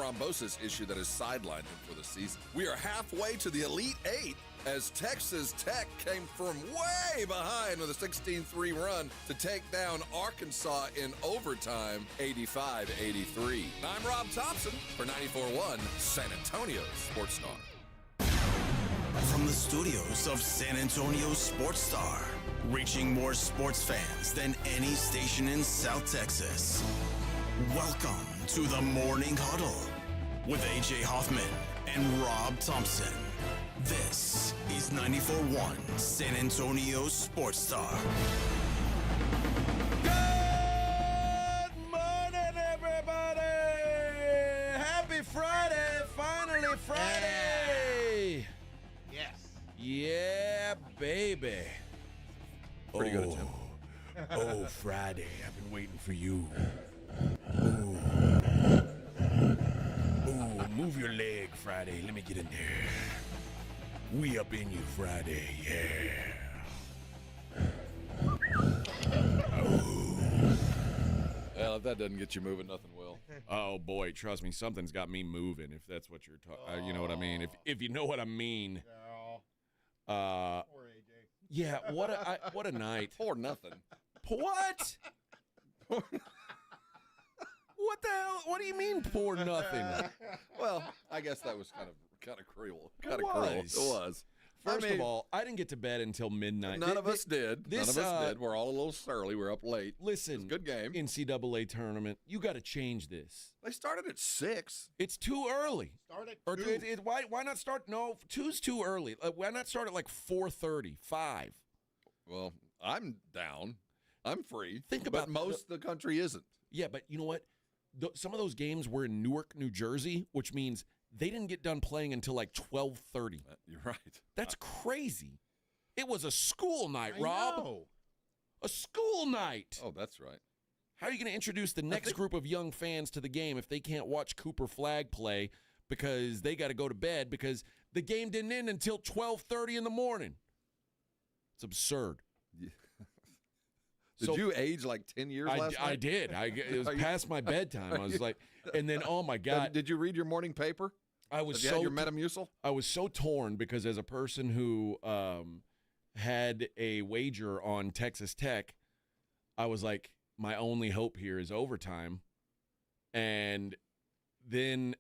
thrombosis issue that has sidelined him for the season. We are halfway to the Elite Eight as Texas Tech came from way behind with a 16-3 run to take down Arkansas in overtime, 85-83. I'm Rob Thompson for 94.1 San Antonio Sports Star. From the studios of San Antonio Sports Star, reaching more sports fans than any station in South Texas. Welcome to the Morning Huddle with AJ Hoffman and Rob Thompson. This is 94.1 San Antonio Sports Star. Good morning, everybody! Happy Friday! Finally Friday! Yes. Yeah, baby. Pretty good attempt. Oh, Friday. I've been waiting for you. Ooh, move your leg, Friday. Let me get in there. We up in you, Friday. Yeah. Well, if that doesn't get you moving, nothing will. Oh, boy. Trust me, something's got me moving, if that's what you're talking you know what I mean? If you know what I mean. Poor AJ. Yeah, what a night. Or nothing. What? What the hell? What do you mean, poor nothing? Well, I guess that was kind of cruel. It was. First I mean, of all, I didn't get to bed until midnight. None of us did. None of us did. We're all a little surly. We're up late. Listen, It was a good game. NCAA tournament, you got to change this. They started at 6. It's too early. Start at Or 2. why not start? No, 2's too early. Why not start at like 4:30, 5? Well, I'm down. I'm free. Think about but most of the country isn't. Yeah, but you know what? Some of those games were in Newark, New Jersey, which means they didn't get done playing until like 12:30. You're right. That's crazy. It was a school night, I Rob. know. A school night. Oh, that's right. How are you going to introduce the next group of young fans to the game if they can't watch Cooper Flagg play because they got to go to bed because the game didn't end until 12:30 in the morning? It's absurd. Did you age like 10 years last night? I did. It was past my bedtime. I was like, and then, oh my God. Did you read your morning paper? I was Have you had your Metamucil? I was so torn because as a person who had a wager on Texas Tech, I was like, my only hope here is overtime. And then,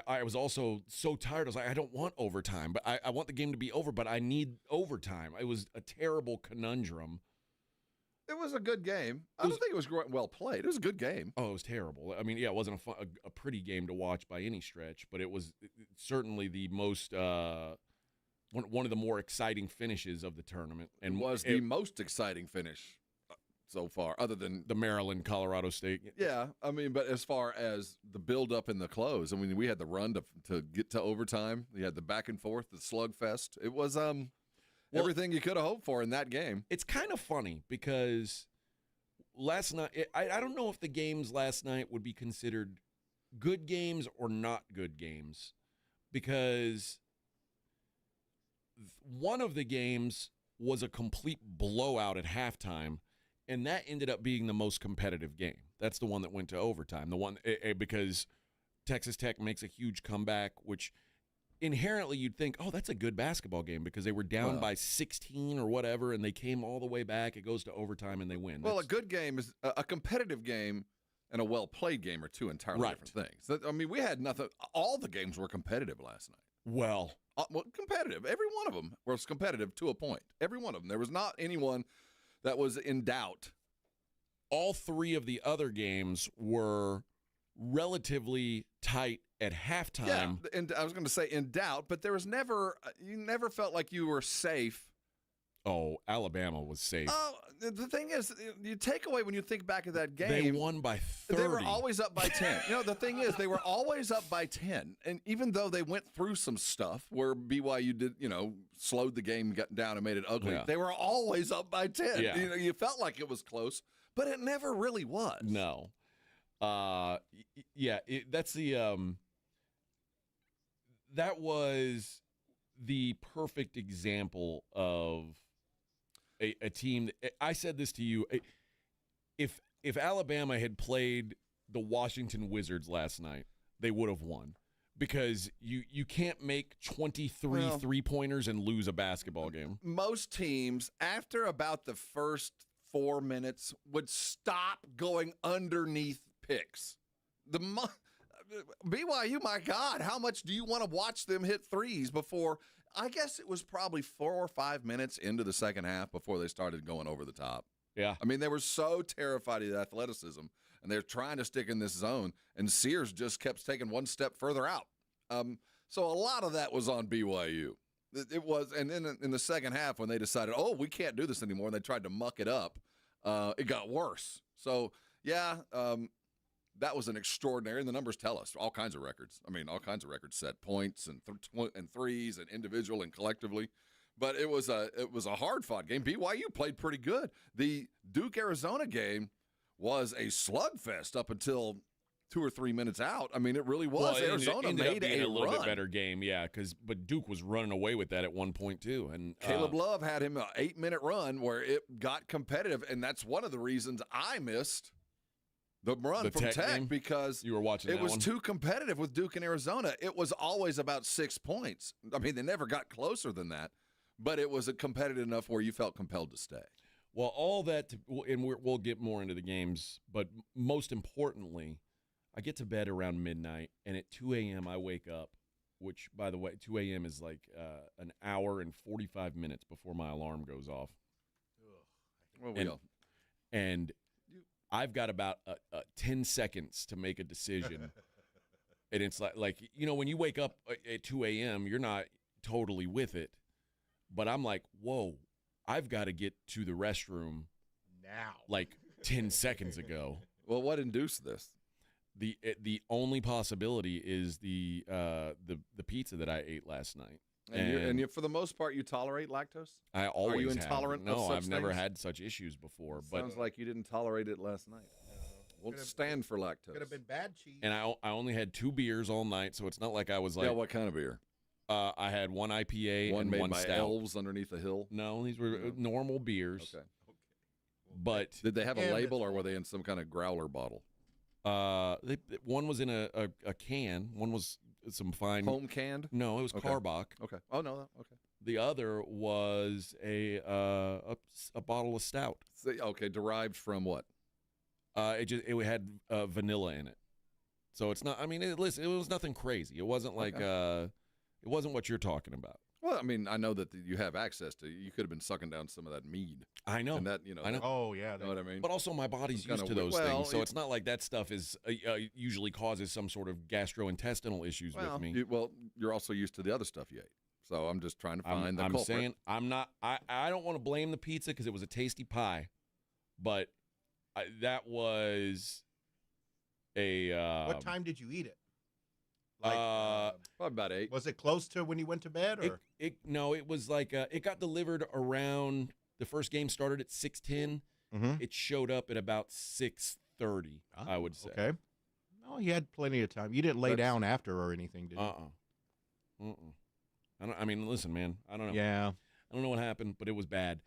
I was also so tired. I was like, I don't want overtime, but I want the game to be over, but I need overtime. It was a terrible conundrum. It was a good game. I don't think it was well played. It was a good game. Oh, it was terrible. I mean, yeah, it wasn't a pretty game to watch by any stretch, but it was certainly the most one of the more exciting finishes of the tournament. And it was the most exciting finish so far, other than the Maryland, Colorado State. Yeah, I mean, but as far as the build-up and the close, I mean, we had the run to get to overtime. We had the back and forth, the slugfest. It was everything you could have hoped for in that game. It's kind of funny because last night, I don't know if the games last night would be considered good games or not good games because one of the games was a complete blowout at halftime, and that ended up being the most competitive game. That's the one that went to overtime, the one because Texas Tech makes a huge comeback, which – inherently you'd think, oh, that's a good basketball game because they were down by 16 or whatever, and they came all the way back. It goes to overtime, and they win. Well, a good game is a competitive game, and a well-played game are two entirely different things. I mean, we had nothing. All the games were competitive last night. Well, competitive. Every one of them was competitive to a point. Every one of them. There was not anyone that was in doubt. All three of the other games were relatively tight at halftime. Yeah, and I was going to say in doubt, but there was never – you never felt like you were safe. Oh, Alabama was safe. Oh, the thing is, you take away when you think back of that game. They won by 30. They were always up by 10. The thing is, they were always up by 10. And even though they went through some stuff where BYU did, slowed the game, got down and made it ugly, they were always up by 10. Yeah. You felt like it was close, but it never really was. No. That's the that was the perfect example of a team. I said this to you. If Alabama had played the Washington Wizards last night, they would have won. Because you can't make 23 Well, three-pointers and lose a basketball game. Most teams, after about the first 4 minutes, would stop going underneath picks. BYU, my God, how much do you want to watch them hit threes before? I guess it was probably 4 or 5 minutes into the second half before they started going over the top. Yeah. I mean, they were so terrified of the athleticism, and they're trying to stick in this zone, and Sears just kept taking one step further out. So a lot of that was on BYU. It was, and then in the second half when they decided, oh, we can't do this anymore, and they tried to muck it up, it got worse. So, yeah, that was an extraordinary, and the numbers tell us all kinds of records. I mean, all kinds of records set, points and threes and individual and collectively. But it was a hard-fought game. BYU played pretty good. The Duke-Arizona game was a slugfest up until 2 or 3 minutes out. I mean, it really was. Well, Arizona ended made up being a a little run. bit better game, yeah. But Duke was running away with that at one point too. And Caleb Love had him an 8-minute run where it got competitive, and that's one of the reasons I missed the run The from Tech Tech game? because You were watching it that was one? too competitive with Duke and Arizona. It was always about 6 points. I mean, they never got closer than that, but it was competitive enough where you felt compelled to stay. Well, all that, and we'll get more into the games, but most importantly, I get to bed around midnight, and at 2 a.m. I wake up, which, by the way, 2 a.m. is like an hour and 45 minutes before my alarm goes off. Well, And I've got about 10 seconds to make a decision. And it's like, when you wake up at 2 a.m., you're not totally with it. But I'm like, whoa, I've got to get to the restroom Now. like 10 seconds ago. Well, what induced this? The only possibility is the pizza that I ate last night. And for the most part, you tolerate lactose? I always Are you have. intolerant of No, such I've never things? had such issues before. But Sounds like you didn't tolerate it last night. Won't Could've- stand for lactose. Could have been bad cheese. and I only had 2 beers all night, so it's not like I was like. Yeah, what kind of beer? I had 1 IPA One and made 1 by stout. elves underneath a hill? No, these were normal beers. Okay. But Did they have a And label, it's or were they in some kind of growler bottle? one was in a can. One was some fine. Home canned? No, it was Okay. Carbach. Okay. Oh, no. Okay. The other was a bottle of stout. So, okay, derived from what? It had vanilla in it, so it's not. I mean, it was nothing crazy. It wasn't like it wasn't what you're talking about. Well, I mean, I know that you have access to. You could have been sucking down some of that mead. I know, And that, I know. Oh, yeah. You know what I mean? but also my body's It's used kinda to those weird. Well, things, so it- it's not like that stuff is usually causes some sort of gastrointestinal issues with me. You're also used to the other stuff you ate. So I'm just trying to find the I'm culprit. saying I'm not. I don't want to blame the pizza because it was a tasty pie, but that was a. What time did you eat it? Probably about 8. Was it close to when you went to bed? Or? No, it was like it got delivered around the first game started at 6:10. Mhm. It showed up at about 6:30. I would say. Okay. No, you had plenty of time. You didn't lay That's- down after or anything, did you? I mean, listen, man. I don't know. Yeah. I don't know what happened, but it was bad.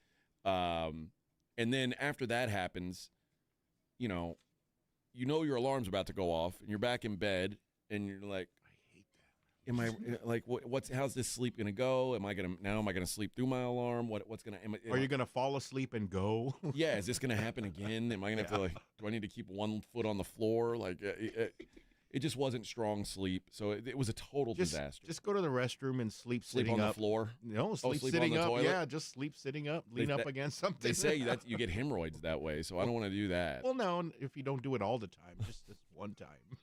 And then after that happens, you know your alarm's about to go off, and you're back in bed, and you're like, I hate that. am I like how's this sleep gonna go? Am I gonna sleep through my alarm? What's gonna? Are you going to fall asleep and go? Yeah, is this gonna happen again? Am I gonna have to do I need to keep one foot on the floor? Like it just wasn't strong sleep, so it was a total disaster. Just go to the restroom and sleep Sleep sitting on up. the floor. No, sleep sleep sitting on the up. toilet? Yeah, just sleep sitting up, lean up against something. They say that you get hemorrhoids that way, so I don't want to do that. Well, no, if you don't do it all the time, just this one time.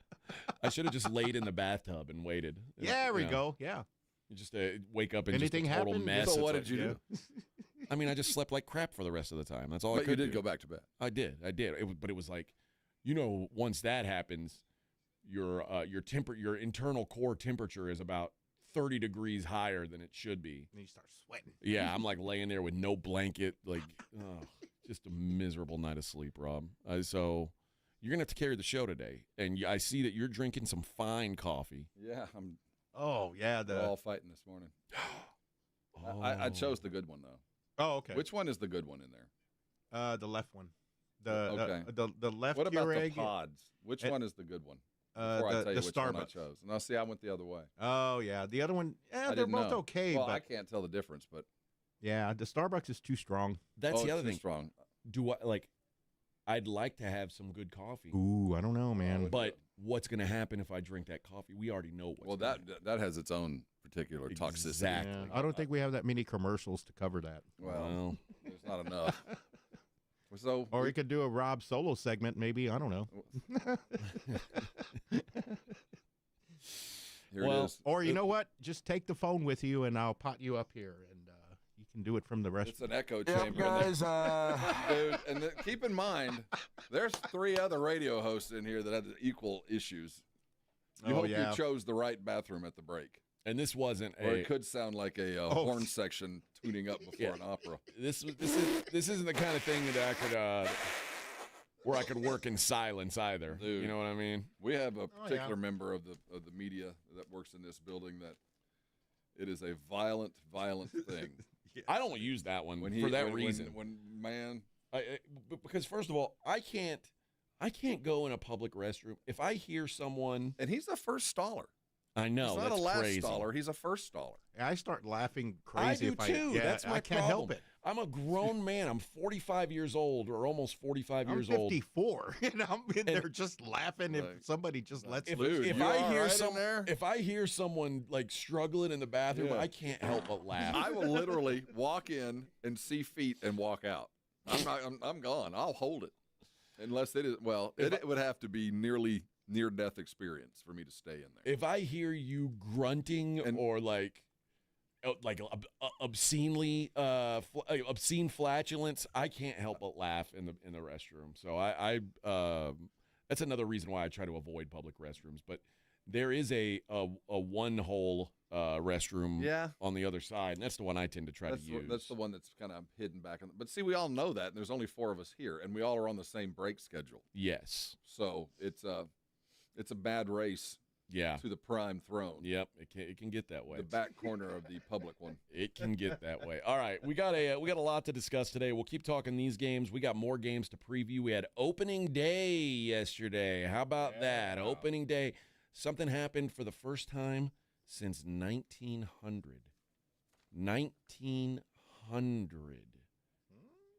I should have just laid in the bathtub and waited. Yeah, there we You know, go. Yeah. You just wake up and Anything just a total happen? mess. So It's what like- did you do? I mean, I just slept like crap for the rest of the time. That's all I But could you did do. go back to bed. I did. But it was like, once that happens, your internal core temperature is about 30 degrees higher than it should be. And you start sweating. Yeah, I'm like laying there with no blanket, like, just a miserable night of sleep, Rob. So you're gonna have to carry the show today, and I see that you're drinking some fine coffee. Yeah, Oh, yeah. we're all fighting this morning. I chose the good one, though. Oh, okay. Which one is the good one in there? The left one. Okay. The left What about the Keurig. pods? Which And- one is the good one? Before I tell you the which one I Starbucks. chose. Now, see, I went the other way. Oh, yeah. The other one, I they're didn't both know. okay. Well, but I can't tell the difference, but yeah, the Starbucks is too strong. That's the it's other too thing. strong. I'd like to have some good coffee. Ooh, I don't know, man. But what's going to happen if I drink that coffee? We already know what's Well, gonna that has its own particular toxicity. Exactly. Yeah, I don't think we have that many commercials to cover that. Well, there's not enough. So, Or we could do a Rob solo segment, maybe. I don't know. here it is. Or you know what? Just take the phone with you, and I'll pot you up here, and you can do it from the rest. It's an echo chamber. guys. Dude, and keep in mind, there's 3 other radio hosts in here that had equal issues. You hope you chose the right bathroom at the break. And this wasn't Or it could sound like a horn section tuning up before an opera. This isn't the kind of thing that I could where I could work in silence either. Dude, you know what I mean? We have a particular member of the media that works in this building that it is a violent thing. I don't use that one for that reason. Because first of all, I can't go in a public restroom if I hear someone. And he's the first staller. I know. He's not that's a last crazy. staller. He's a first staller. I start laughing crazy. I do too. That's my I can't problem. help it. I'm a grown man. I'm 45 years old, or almost 45 years I'm old. 54, and I'm in there just laughing if somebody just lets loose. If I hear someone like struggling in the bathroom, I can't help but laugh. I will literally walk in and see feet and walk out. I'm gone. I'll hold it, unless it is. Well, it would have to be near-death experience for me to stay in there. If I hear you grunting or like obscenely obscene flatulence, I can't help but laugh in the restroom. So I that's another reason why I try to avoid public restrooms. But there is a one-hole restroom on the other side, and that's the one I tend to try to use. That's the one that's kind of hidden back. But see, we all know that, and there's only 4 of us here, and we all are on the same break schedule. Yes. So it's a bad race to the prime throne. Yep, it can get that way. The back corner of the public one. It can get that way. All right, we got a lot to discuss today. We'll keep talking these games. We got more games to preview. We had opening day yesterday. How about that? Opening day. Something happened for the first time since 1900. 1900.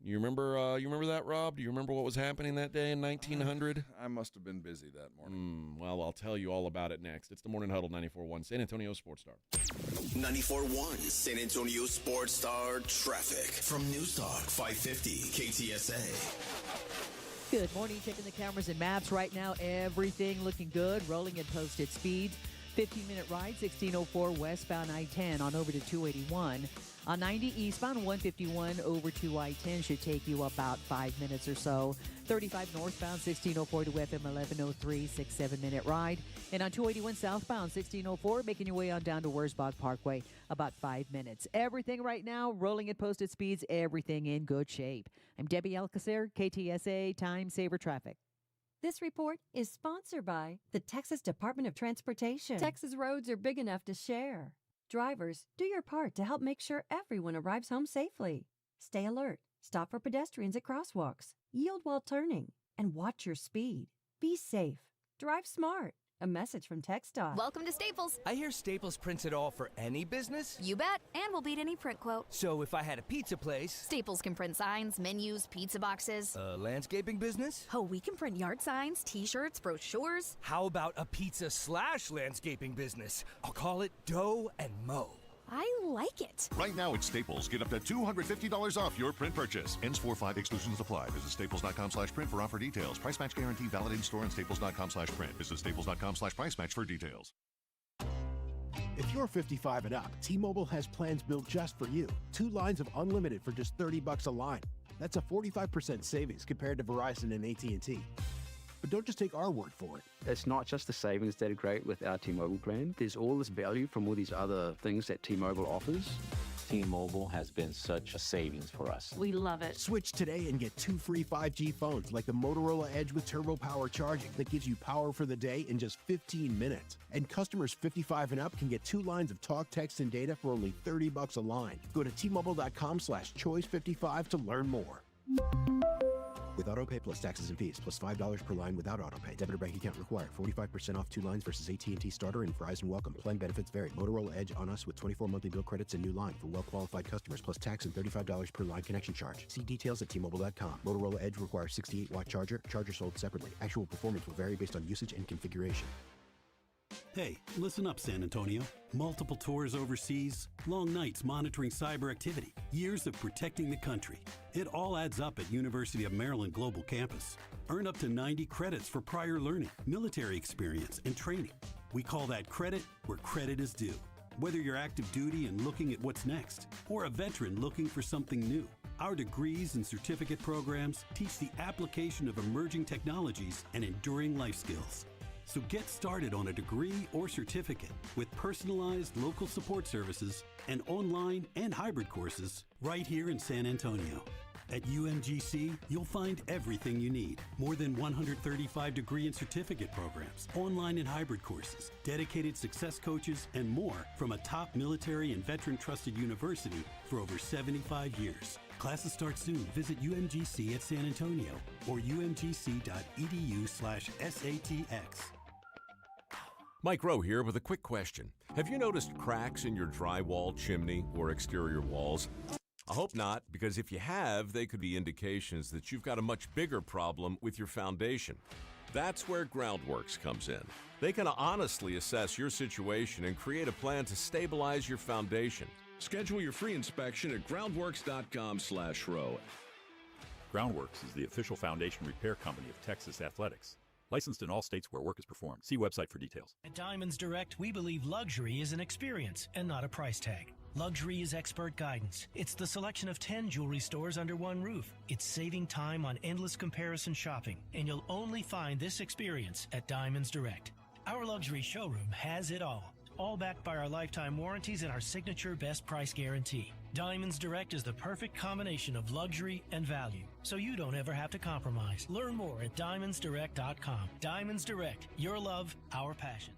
You remember that, Rob? Do you remember what was happening that day in 1900? I must have been busy that morning. Well, I'll tell you all about it next. It's the Morning Huddle 94.1 San Antonio Sports Star. 94.1 San Antonio Sports Star traffic from News Talk 550 KTSA. Good morning. Checking the cameras and maps right now. Everything looking good. Rolling at posted speeds. 15-minute ride, 1604 westbound I-10 on over to 281. On 90 eastbound, 151 over to I-10 should take you about 5 minutes or so. 35 northbound, 1604 to FM 1103, 6-7-minute ride. And on 281 southbound, 1604, making your way on down to Wurzbach Parkway, about 5 minutes. Everything right now, rolling at posted speeds, everything in good shape. I'm Debbie Alcacer, KTSA Time Saver Traffic. This report is sponsored by the Texas Department of Transportation. Texas roads are big enough to share. Drivers, do your part to help make sure everyone arrives home safely. Stay alert, stop for pedestrians at crosswalks, yield while turning, and watch your speed. Be safe. Drive smart. A message from TxDOT. Welcome to Staples. I hear Staples prints it all for any business. You bet, and we'll beat any print quote. So if I had a pizza place... Staples can print signs, menus, pizza boxes. A landscaping business? Oh, we can print yard signs, t-shirts, brochures. How about a pizza/landscaping business? I'll call it Dough and Mo. I like it. Right now at Staples, get up to $250 off your print purchase. Ends 4/5 exclusions apply. Visit staples.com/print for offer details. Price match guarantee valid in store and staples.com/print. Visit staples.com/price match for details. If you're 55 and up, T-Mobile has plans built just for you. 2 lines of unlimited for just $30 a line. That's a 45% savings compared to Verizon and AT&T. But don't just take our word for it. It's not just the savings that are great with our T-Mobile plan. There's all this value from all these other things that T-Mobile offers. T-Mobile has been such a savings for us. We love it. Switch today and get 2 free 5G phones like the Motorola Edge with Turbo Power charging that gives you power for the day in just 15 minutes. And customers 55 and up can get 2 lines of talk, text, and data for only $30 a line. Go to T-Mobile.com/choice55 to learn more. With AutoPay plus taxes and fees, plus $5 per line without AutoPay. Debit or bank account required. 45% off 2 lines versus AT&T Starter and Verizon Welcome. Plan benefits vary. Motorola Edge on us with 24 monthly bill credits and new line for well-qualified customers, plus tax and $35 per line connection charge. See details at T-Mobile.com. Motorola Edge requires 68-watt charger. Charger sold separately. Actual performance will vary based on usage and configuration. Hey, listen up, San Antonio. Multiple tours overseas, long nights monitoring cyber activity, years of protecting the country. It all adds up at University of Maryland Global Campus. Earn up to 90 credits for prior learning, military experience, and training. We call that credit where credit is due. Whether you're active duty and looking at what's next, or a veteran looking for something new, our degrees and certificate programs teach the application of emerging technologies and enduring life skills. So get started on a degree or certificate with personalized local support services and online and hybrid courses right here in San Antonio. At UMGC, you'll find everything you need. More than 135 degree and certificate programs, online and hybrid courses, dedicated success coaches, and more from a top military and veteran-trusted university for over 75 years. Classes start soon. Visit UMGC at San Antonio or umgc.edu/SATX. Mike Rowe here with a quick question. Have you noticed cracks in your drywall, chimney, or exterior walls? I hope not, because if you have, they could be indications that you've got a much bigger problem with your foundation. That's where Groundworks comes in. They can honestly assess your situation and create a plan to stabilize your foundation. Schedule your free inspection at groundworks.com/row. Groundworks is the official foundation repair company of Texas Athletics. Licensed in all states where work is performed. See website for details. At Diamonds Direct, we believe luxury is an experience and not a price tag. Luxury is expert guidance. It's the selection of 10 jewelry stores under one roof. It's saving time on endless comparison shopping, and you'll only find this experience at Diamonds Direct. Our luxury showroom has it all backed by our lifetime warranties and our signature best price guarantee. Diamonds Direct is the perfect combination of luxury and value, so you don't ever have to compromise. Learn more at diamondsdirect.com. Diamonds Direct, your love, our passion.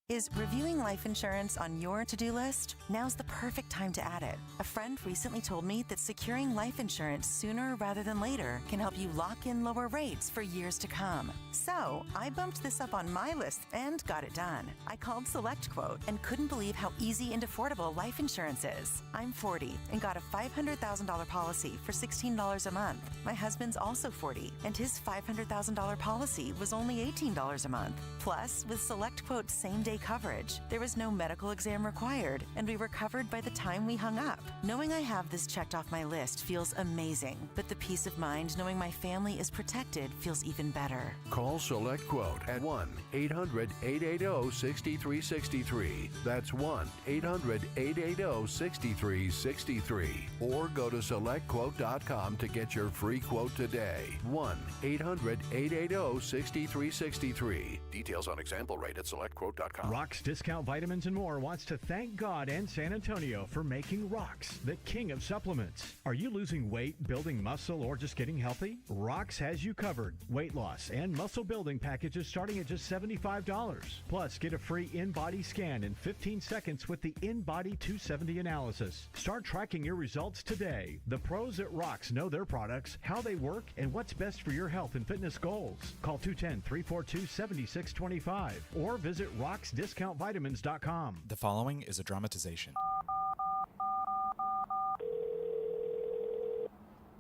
Is reviewing life insurance on your to-do list? Now's the perfect time to add it. A friend recently told me that securing life insurance sooner rather than later can help you lock in lower rates for years to come. So I bumped this up on my list and got it done. I called SelectQuote and couldn't believe how easy and affordable life insurance is. I'm 40 and got a $500,000 policy for $16 a month. My husband's also 40 and his $500,000 policy was only $18 a month. Plus, with SelectQuote's same-day coverage, there was no medical exam required, and we were covered by the time we hung up. Knowing I have this checked off my list feels amazing, but the peace of mind knowing my family is protected feels even better. Call SelectQuote at 1-800-880-6363. That's 1-800-880-6363. Or go to SelectQuote.com to get your free quote today. 1-800-880-6363. Details on example rate at SelectQuote.com. Rock's Discount Vitamins and More wants to thank God and San Antonio for making Rock's the king of supplements. Are you losing weight, building muscle, or just getting healthy? Rock's has you covered. Weight loss and muscle building packages starting at just $75. Plus, get a free in-body scan in 15 seconds with the In-Body 270 analysis. Start tracking your results today. The pros at Rock's know their products, how they work, and what's best for your health and fitness goals. Call 210-342-7625 or visit rocksdiscountvitamins.com. The following is a dramatization.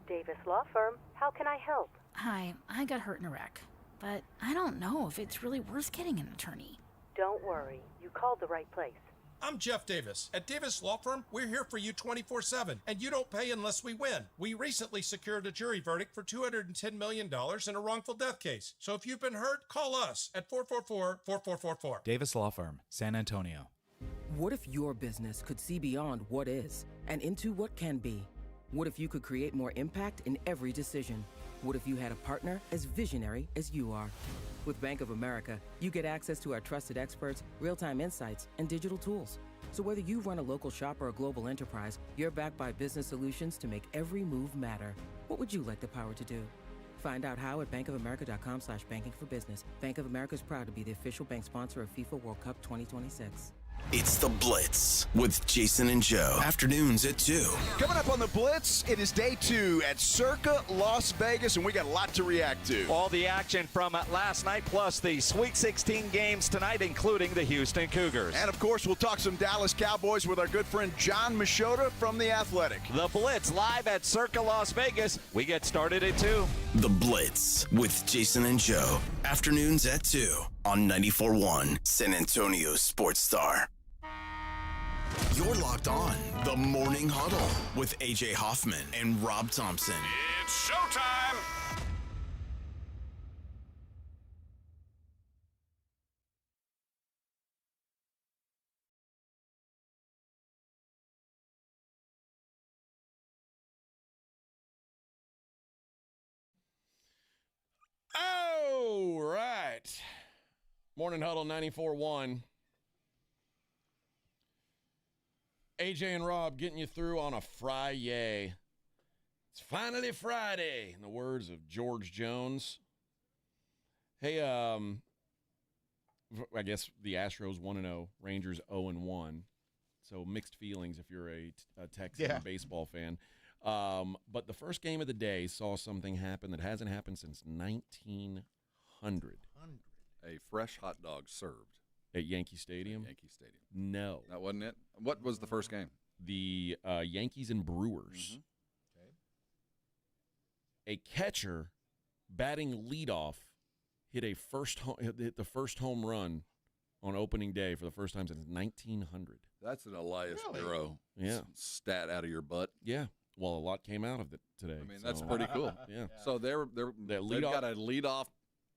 Davis Law Firm, how can I help? Hi, I got hurt in a wreck, but I don't know if it's really worth getting an attorney. Don't worry, you called the right place. I'm Jeff Davis. At Davis Law Firm, we're here for you 24/7, and you don't pay unless we win. We recently secured a jury verdict for $210 million in a wrongful death case. So if you've been hurt, call us at 444-4444. Davis Law Firm, San Antonio. What if your business could see beyond what is and into what can be? What if you could create more impact in every decision? What if you had a partner as visionary as you are? With Bank of America, you get access to our trusted experts, real-time insights, and digital tools. So whether you run a local shop or a global enterprise, you're backed by business solutions to make every move matter. What would you like the power to do? Find out how at bankofamerica.com/banking for business. Bank of America is proud to be the official bank sponsor of FIFA World Cup 2026. It's The Blitz with Jason and Joe. Afternoons at 2. Coming up on The Blitz, it is day 2 at Circa Las Vegas, and we got a lot to react to. All the action from last night, plus the Sweet 16 games tonight, including the Houston Cougars. And, of course, we'll talk some Dallas Cowboys with our good friend John Machota from The Athletic. The Blitz live at Circa Las Vegas. We get started at 2. The Blitz with Jason and Joe. Afternoons at 2 on 94.1 San Antonio Sports Star. You're locked on the Morning Huddle with AJ Hoffman and Rob Thompson. It's showtime! Oh, right. Morning Huddle 94.1. AJ and Rob getting you through on a Friday. It's finally Friday, in the words of George Jones. Hey, I guess the Astros 1-0, Rangers 0-1. So mixed feelings if you're a Texan baseball fan. But the first game of the day saw something happen that hasn't happened since 1900. A fresh hot dog served. At Yankee Stadium? Yankee Stadium. No. That wasn't it? What was the first game? The Yankees and Brewers. A catcher batting leadoff hit the first home run on opening day for the first time since 1900. That's an Elias Bureau stat out of your butt. Yeah. Well, a lot came out of it today. I mean, that's pretty cool. Yeah. So they've got a leadoff.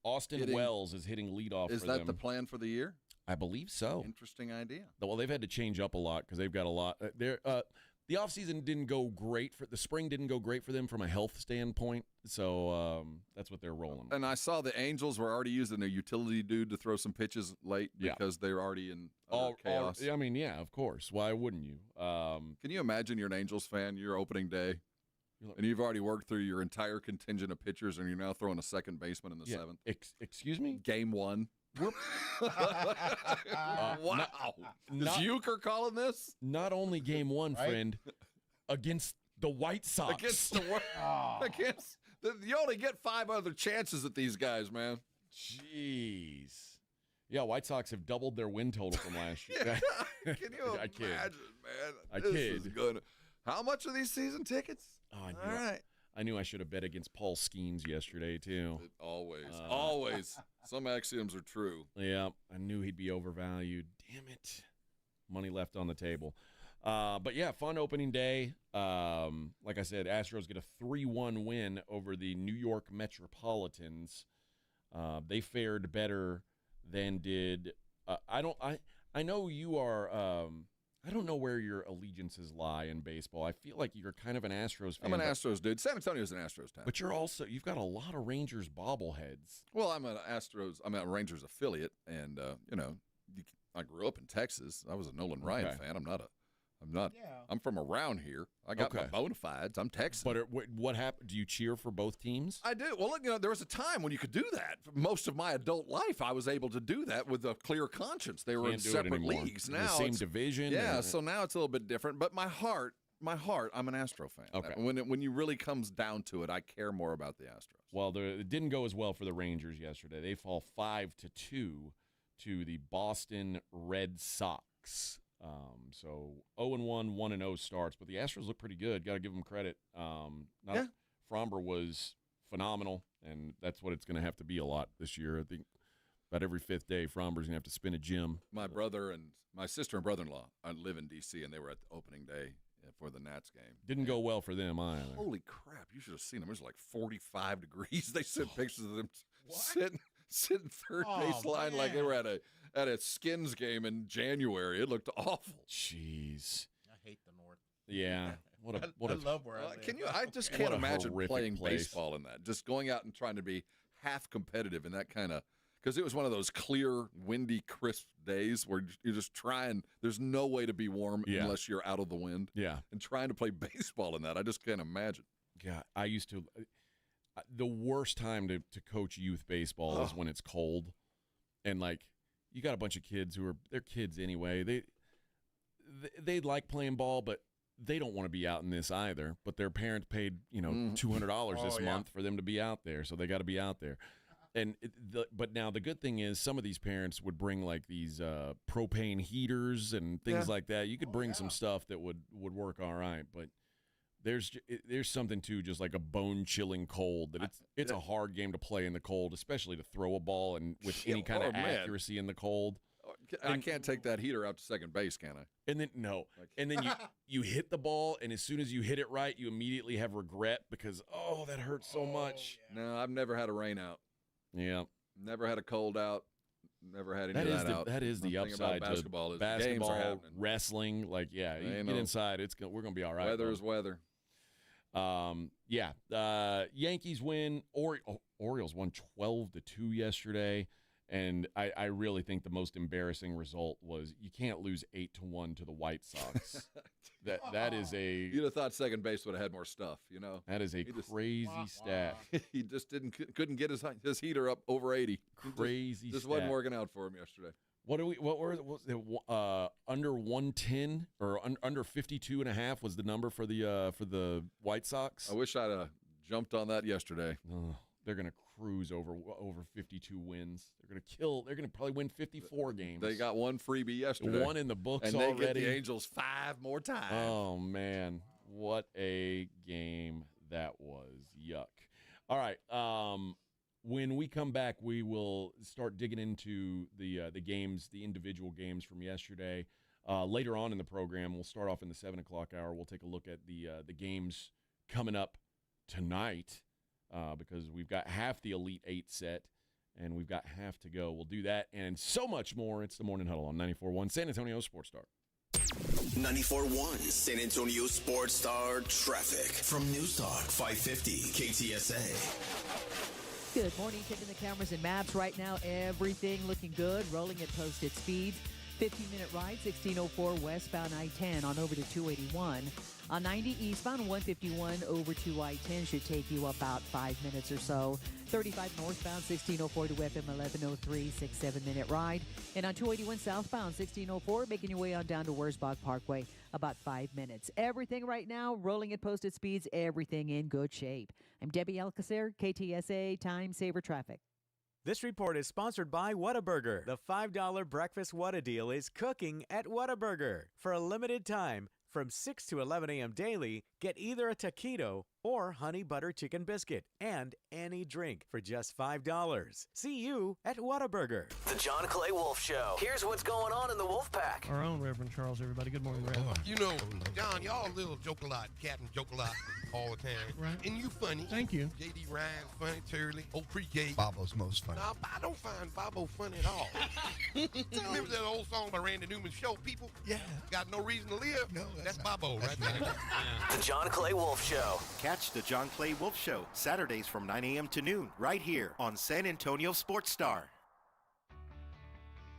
Austin Wells is hitting leadoff for them. Is that the plan for the year? I believe so. Interesting idea. Well, they've had to change up a lot because they've got a lot. The offseason didn't go great the spring didn't go great for them from a health standpoint. So that's what they're rolling. And I saw the Angels were already using a utility dude to throw some pitches late because they're already in chaos. I mean, yeah, of course. Why wouldn't you? Can you imagine you're an Angels fan, your opening day, and you've already worked through your entire contingent of pitchers, and you're now throwing a second baseman in the seventh? Excuse me? Game 1. Wow. Is Euchre calling this? Not only game 1, friend, against the White Sox. You only get 5 other chances at these guys, man. Jeez. Yeah, White Sox have doubled their win total from last year. Can you imagine, man? I This kid. is gonna. How much are these season tickets? Oh, All right. I knew I should have bet against Paul Skeens yesterday, too. Always. Some axioms are true. Yeah, I knew he'd be overvalued. Damn it. Money left on the table. But, yeah, fun opening day. Like I said, Astros get a 3-1 win over the New York Metropolitans. They fared better than did I know you are I don't know where your allegiances lie in baseball. I feel like you're kind of an Astros fan. I'm an Astros dude. San Antonio's an Astros town. But you've got a lot of Rangers bobbleheads. Well, I'm a Rangers affiliate, and I grew up in Texas. I was a Nolan Ryan fan. I'm from around here. I got my bona fides. I'm Texan. But what happened? Do you cheer for both teams? I do. Well, there was a time when you could do that. For most of my adult life, I was able to do that with a clear conscience. They were in separate leagues. Now the same division. Yeah, so now it's a little bit different. But my heart, I'm an Astro fan. Okay. When you really comes down to it, I care more about the Astros. Well, it didn't go as well for the Rangers yesterday. They fall 5-2 to the Boston Red Sox. So 0-1, 1-0 starts, but the Astros look pretty good. Got to give them credit. Fromber was phenomenal, and that's what it's going to have to be a lot this year. I think about every fifth day, Fromber's going to have to spin a gym. My brother and my sister and brother-in-law live in D.C., and they were at the opening day for the Nats game. Didn't go well for them either. Holy crap, you should have seen them. It was like 45 degrees. They sent pictures of them sitting third base line like they were at a Skins game in January. It looked awful. Jeez. I hate the North. Yeah. I love where I live. I just can't imagine playing place. baseball in that. Just going out and trying to be half competitive in that kind of – because it was one of those clear, windy, crisp days where you're just trying – there's no way to be warm unless you're out of the wind. Yeah. And trying to play baseball in that, I just can't imagine. God, I used to – the worst time to coach youth baseball is when it's cold. And, like, you got a bunch of kids they're kids anyway. they like playing ball, but they don't want to be out in this either. But their parents paid, $200 this month for them to be out there, so they got to be out there. And but now the good thing is some of these parents would bring like these propane heaters and things like that. You could bring some stuff that would work all right, but there's something to just like a bone-chilling cold that it's a hard game to play in the cold, especially to throw a ball and with any kind of accuracy in the cold. I can't take that heater out to second base, can I? And then and then you hit the ball, and as soon as you hit it right, you immediately have regret because that hurts so much. Yeah. No, I've never had a rain out. Yeah, never had a cold out. Never had any of that out. That is the upside about basketball. To basketball, wrestling. Like, you get inside, we're gonna be all right. Weather is weather. Yankees win. Orioles won 12-2 yesterday, and I really think the most embarrassing result was you can't lose 8-1 to the White Sox. that is a. You'd have thought second base would have had more stuff, That is a crazy stat. He just couldn't get his heater up over 80. Crazy. Just wasn't working out for him yesterday. What was it? Under 110 or under 52.5 was the number for the White Sox. I wish I'd have jumped on that yesterday. They're gonna cruise over 52 wins. They're gonna probably win 54 games. They got one freebie yesterday. One in the books and already. They get the Angels 5 more times. Oh man, what a game that was! Yuck. All right. When we come back, we will start digging into the games, the individual games from yesterday. Later on in the program, we'll start off in the 7 o'clock hour. We'll take a look at the games coming up tonight. Because we've got half the Elite Eight set, and we've got half to go. We'll do that and so much more. It's the Morning Huddle on 94.1 San Antonio Sports Star. 94.1 San Antonio Sports Star traffic from News Talk 550 KTSA. Good morning. Checking the cameras and maps right now. Everything looking good. Rolling at posted speeds. 15-minute ride, 1604 westbound I-10 on over to 281. On 90 eastbound, 151 over to I-10 should take you about 5 minutes or so. 35 northbound, 1604 to FM 1103, 6-7-minute ride. And on 281 southbound, 1604, making your way on down to Wurzbach Parkway, about 5 minutes. Everything right now, rolling at posted speeds, everything in good shape. I'm Debbie Alcacer, KTSA Time Saver Traffic. This report is sponsored by Whataburger. The $5 breakfast Whata deal is cooking at Whataburger. For a limited time, from 6 to 11 a.m. daily, get either a taquito or honey butter chicken biscuit and any drink for just $5. See you at Whataburger. The John Clay Wolf Show. Here's what's going on in the Wolf Pack. Our own Reverend Charles, everybody. Good morning, Reverend. John, y'all little joke a lot, Captain joke a lot all the time. Right. And you funny. Thank you. J.D. Ryan funny, Turley, old pre-K. Bobo's most funny. No, I don't find Bobo funny at all. Remember that old song by Randy Newman, Show People? Yeah. Got no reason to live? No, that's Bobo right there. The John Clay Wolf Show. Catch the John Clay Wolf Show Saturdays from 9 a.m. to noon right here on San Antonio Sports Star.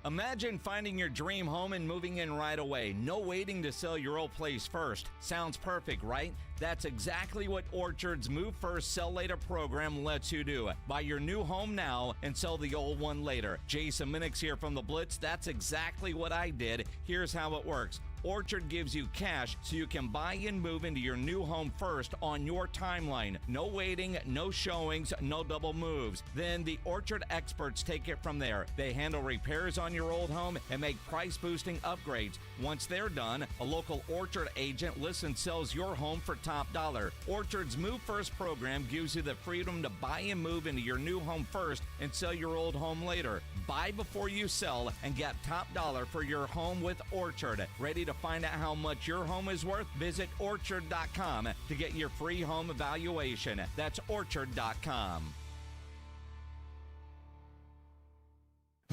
Imagine finding your dream home and moving in right away. No waiting to sell your old place first. Sounds perfect, right? That's exactly what Orchard's Move First, Sell Later program lets you do. Buy your new home now and sell the old one later. Jason Minix here from The Blitz. That's exactly what I did. Here's how it works. Orchard gives you cash so you can buy and move into your new home first on your timeline. No waiting, no showings, no double moves. Then the Orchard experts take it from there. They handle repairs on your old home and make price-boosting upgrades. Once they're done, a local Orchard agent lists and sells your home for top dollar. Orchard's Move First program gives you the freedom to buy and move into your new home first and sell your old home later. Buy before you sell and get top dollar for your home with Orchard. Ready to find out how much your home is worth? Visit Orchard.com to get your free home evaluation. That's Orchard.com.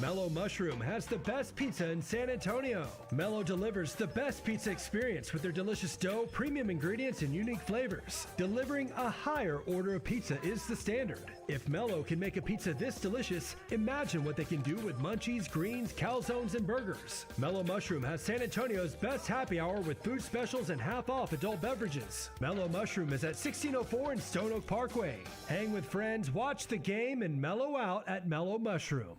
Mellow Mushroom has the best pizza in San Antonio. Mellow delivers the best pizza experience with their delicious dough, premium ingredients, and unique flavors. Delivering a higher order of pizza is the standard. If Mellow can make a pizza this delicious, imagine what they can do with munchies, greens, calzones, and burgers. Mellow Mushroom has San Antonio's best happy hour with food specials and half-off adult beverages. Mellow Mushroom is at 1604 and Stone Oak Parkway. Hang with friends, watch the game, and mellow out at Mellow Mushroom.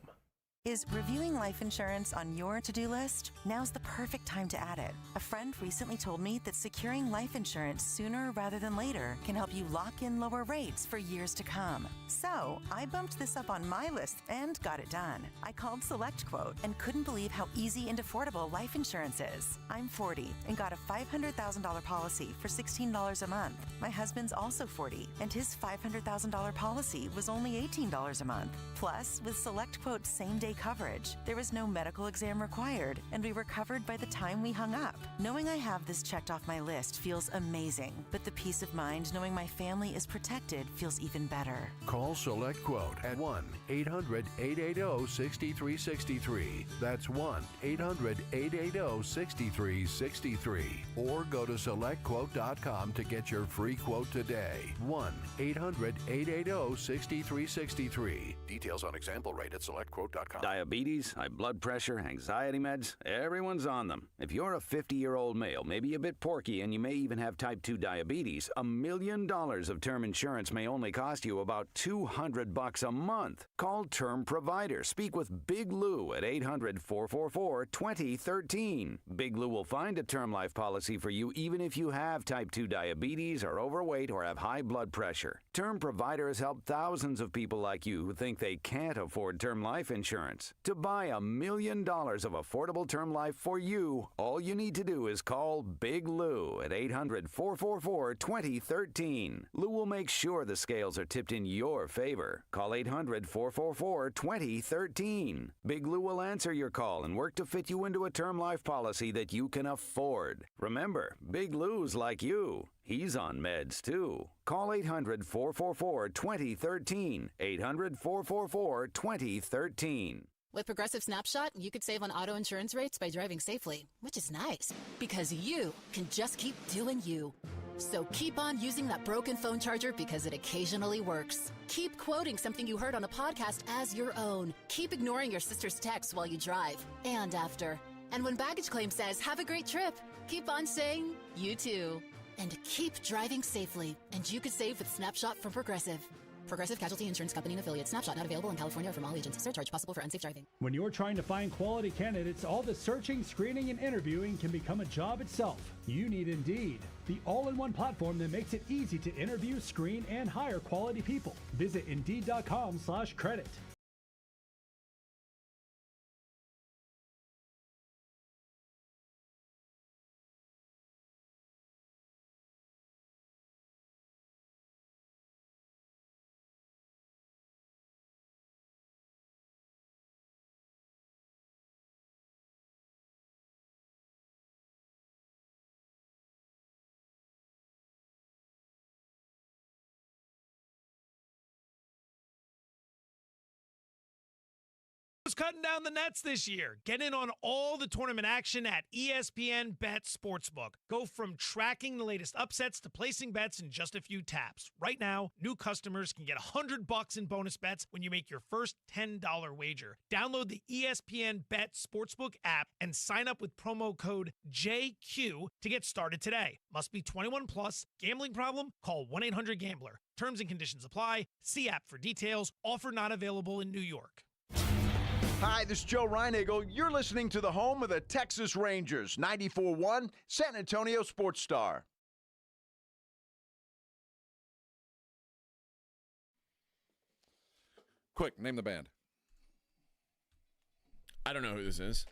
Is reviewing life insurance on your to-do list? Now's the perfect time to add it. A friend recently told me that securing life insurance sooner rather than later can help you lock in lower rates for years to come. So, I bumped this up on my list and got it done. I called SelectQuote and couldn't believe how easy and affordable life insurance is. I'm 40 and got a $500,000 policy for $16 a month. My husband's also 40 and his $500,000 policy was only $18 a month. Plus, with SelectQuote's same-day coverage, there was no medical exam required, and we were covered by the time we hung up. Knowing I have this checked off my list feels amazing, but the peace of mind knowing my family is protected feels even better. Call SelectQuote at 1-800-880-6363. That's 1-800-880-6363. Or go to SelectQuote.com to get your free quote today. 1-800-880-6363. Details on example rate at SelectQuote.com. Diabetes, high blood pressure, anxiety meds, everyone's on them. If you're a 50-year-old male, maybe a bit porky, and you may even have type 2 diabetes, $1 million of term insurance may only cost you about $200 a month. Call Term Provider. Speak with Big Lou at 800-444-2013. Big Lou will find a term life policy for you even if you have type 2 diabetes, are overweight, or have high blood pressure. Term Provider has helped thousands of people like you who think they can't afford term life insurance. To buy $1 million of affordable term life for you, all you need to do is call Big Lou at 800-444-2013. Lou will make sure the scales are tipped in your favor. Call 800-444-2013. Big Lou will answer your call and work to fit you into a term life policy that you can afford. Remember, Big Lou's like you. He's on meds, too. Call 800-444-2013. 800-444-2013. With Progressive Snapshot, you could save on auto insurance rates by driving safely, which is nice because you can just keep doing you. So keep on using that broken phone charger because it occasionally works. Keep quoting something you heard on a podcast as your own. Keep ignoring your sister's texts while you drive and after. And when baggage claim says, have a great trip, keep on saying, you too. And keep driving safely, and you could save with Snapshot from Progressive. Progressive Casualty Insurance Company and affiliates. Snapshot not available in California or from all agents. Surcharge possible for unsafe driving. When you're trying to find quality candidates, all the searching, screening, and interviewing can become a job itself. You need Indeed, the all-in-one platform that makes it easy to interview, screen, and hire quality people. Visit Indeed.com/credit. Cutting down the nets this year. Get in on all the tournament action at ESPN Bet Sportsbook. Go from tracking the latest upsets to placing bets in just a few taps. Right now, new customers can get $100 in bonus bets when you make your first $10 wager. Download the ESPN Bet Sportsbook app and sign up with promo code JQ to get started today. Must be 21 plus. Gambling problem? Call 1-800-GAMBLER. Terms and conditions apply. See app for details. Offer not available in New York. Hi, this is Joe Reinagle. You're listening to the home of the Texas Rangers, 94.1 San Antonio Sports Star. Quick, name the band. I don't know who this is.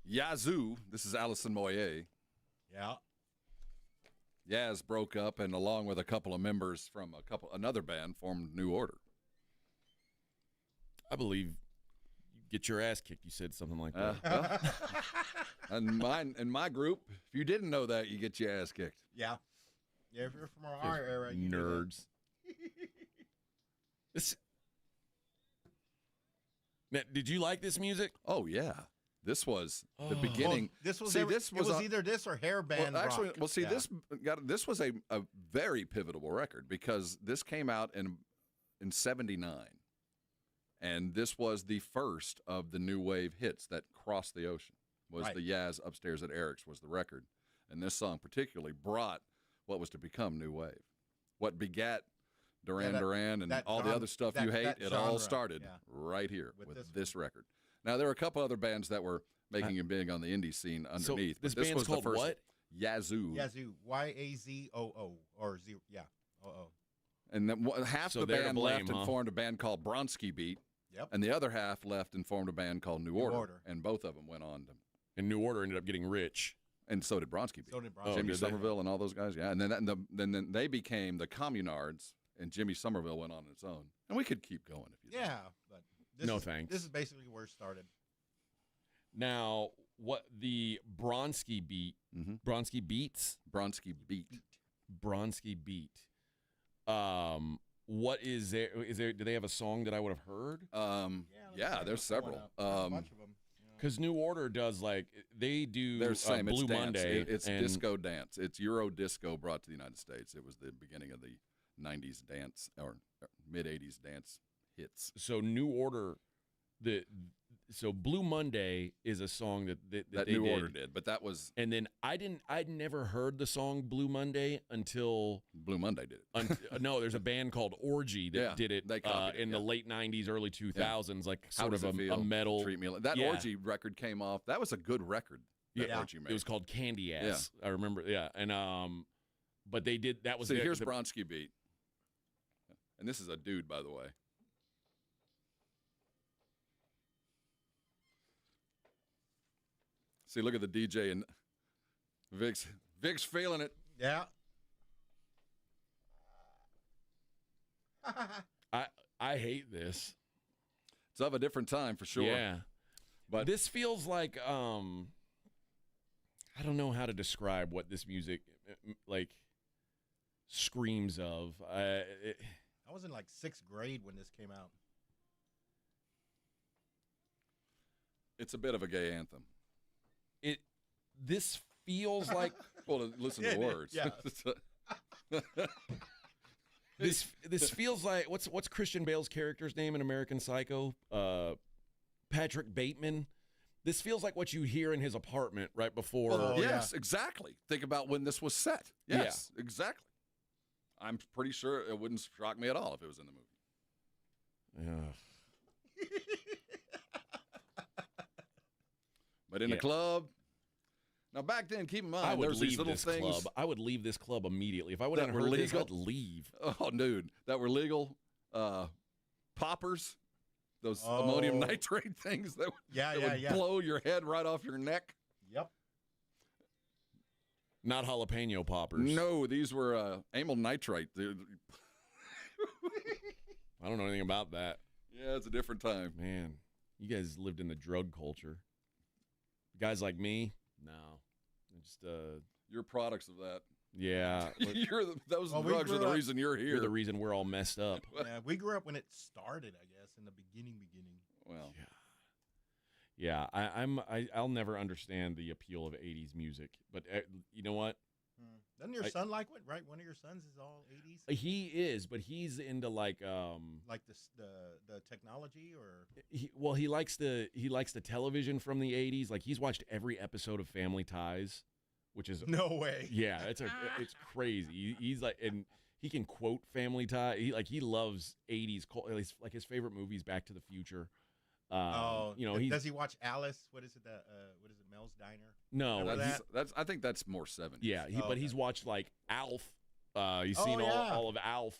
Yazoo. This is Allison Moyer. Yeah. Yaz broke up and along with a couple of members from another band formed New Order. I believe you get your ass kicked. You said something like that. In my group, if you didn't know that, you get your ass kicked. Yeah. Yeah, if you're from our era, you nerds. Now, did you like this music? Oh yeah, this was the beginning. Well, it was either this or hair band. Rock. This was a very pivotal record because this came out in '79, and this was the first of the new wave hits that crossed the ocean. Was the Yaz Upstairs at Eric's was the record, and this song particularly brought what was to become new wave, what begat Duran Duran and all the other stuff you hate. It all started right here with this record. Now, there were a couple other bands that were making it big on the indie scene underneath. So this but this band's was called the first what? Yazoo. Yazoo. Y-A-Z-O-O. Or zero. Yeah. O-O. And then half So the they're to band blame, left huh? and formed a band called Bronski Beat. Yep. And the other half left and formed a band called New Order. And both of them went on to. And New Order ended up getting rich. And so did Bronski Beat. So did Bronski. Jimmy did they? Somerville and all those guys. Yeah. And then they became the Communards, and Jimmy Somerville went on its own. And we could keep going if you Yeah, but thanks. This is basically where it started. Now, what the Bronski Beat, Bronski Beats? Bronski Beat. Bronski Beat. What is there? Do they have a song that I would have heard? Yeah, there's several. A bunch of them. Because New Order does they do There's same. Blue it's dance. Monday. It's and disco dance. It's Euro disco brought to the United States. It was the beginning of the 90s dance or mid-80s dance hits. So New Order, so Blue Monday is a song that that they New did. Order did, but that was. And then I'd never heard the song Blue Monday until Blue Monday did it. No, there's a band called Orgy that did it they copied in the late 90s, early 2000s, like How sort of does it feel? a metal. Treat me like that. Orgy record came off. That was a good record. That Orgy made. It was called Candy Ass. I remember. Yeah, and but they did that was. See, here's Bronski Beat, and this is a dude, by the way. See, look at the DJ and Vic's feeling it. Yeah. I hate this. It's of a different time for sure. Yeah. But this feels like I don't know how to describe what this music screams of. I was in like 6th grade when this came out. It's a bit of a gay anthem. This feels like well, listen to the words. Yeah. This feels like what's Christian Bale's character's name in American Psycho? Patrick Bateman. This feels like what you hear in his apartment right before. Well, yes, exactly. Think about when this was set. Yes, exactly. I'm pretty sure it wouldn't shock me at all if it was in the movie. But in the club. Now, back then, keep in mind, there's these little things. Club. I would leave this club immediately. If I would have heard this, I'd leave. Oh, dude, that were legal poppers, those ammonium nitrate things that would blow your head right off your neck. Yep. Not jalapeno poppers. No, these were amyl nitrate. I don't know anything about that. Yeah, it's a different time. Man, you guys lived in the drug culture. Guys like me, no. Just you're products of that. Yeah. Those drugs are the reason you're here. You're the reason we're all messed up. Yeah, we grew up when it started, I guess, in the beginning. Well. Yeah, I'll never understand the appeal of 80s music, but you know what? Doesn't your son like it, right? One of your sons is all 80s? He is, but he's into like the technology or he likes the television from the 80s. Like he's watched every episode of Family Ties, which is no way. Yeah, it's crazy. He's like, and he can quote Family Ties. He loves 80s. Like his favorite movie is Back to the Future. Does he watch Alice? What is it? What is it? Mel's Diner? No, I think that's more 70s. Yeah, but he's watched like Alf. He's seen all of Alf.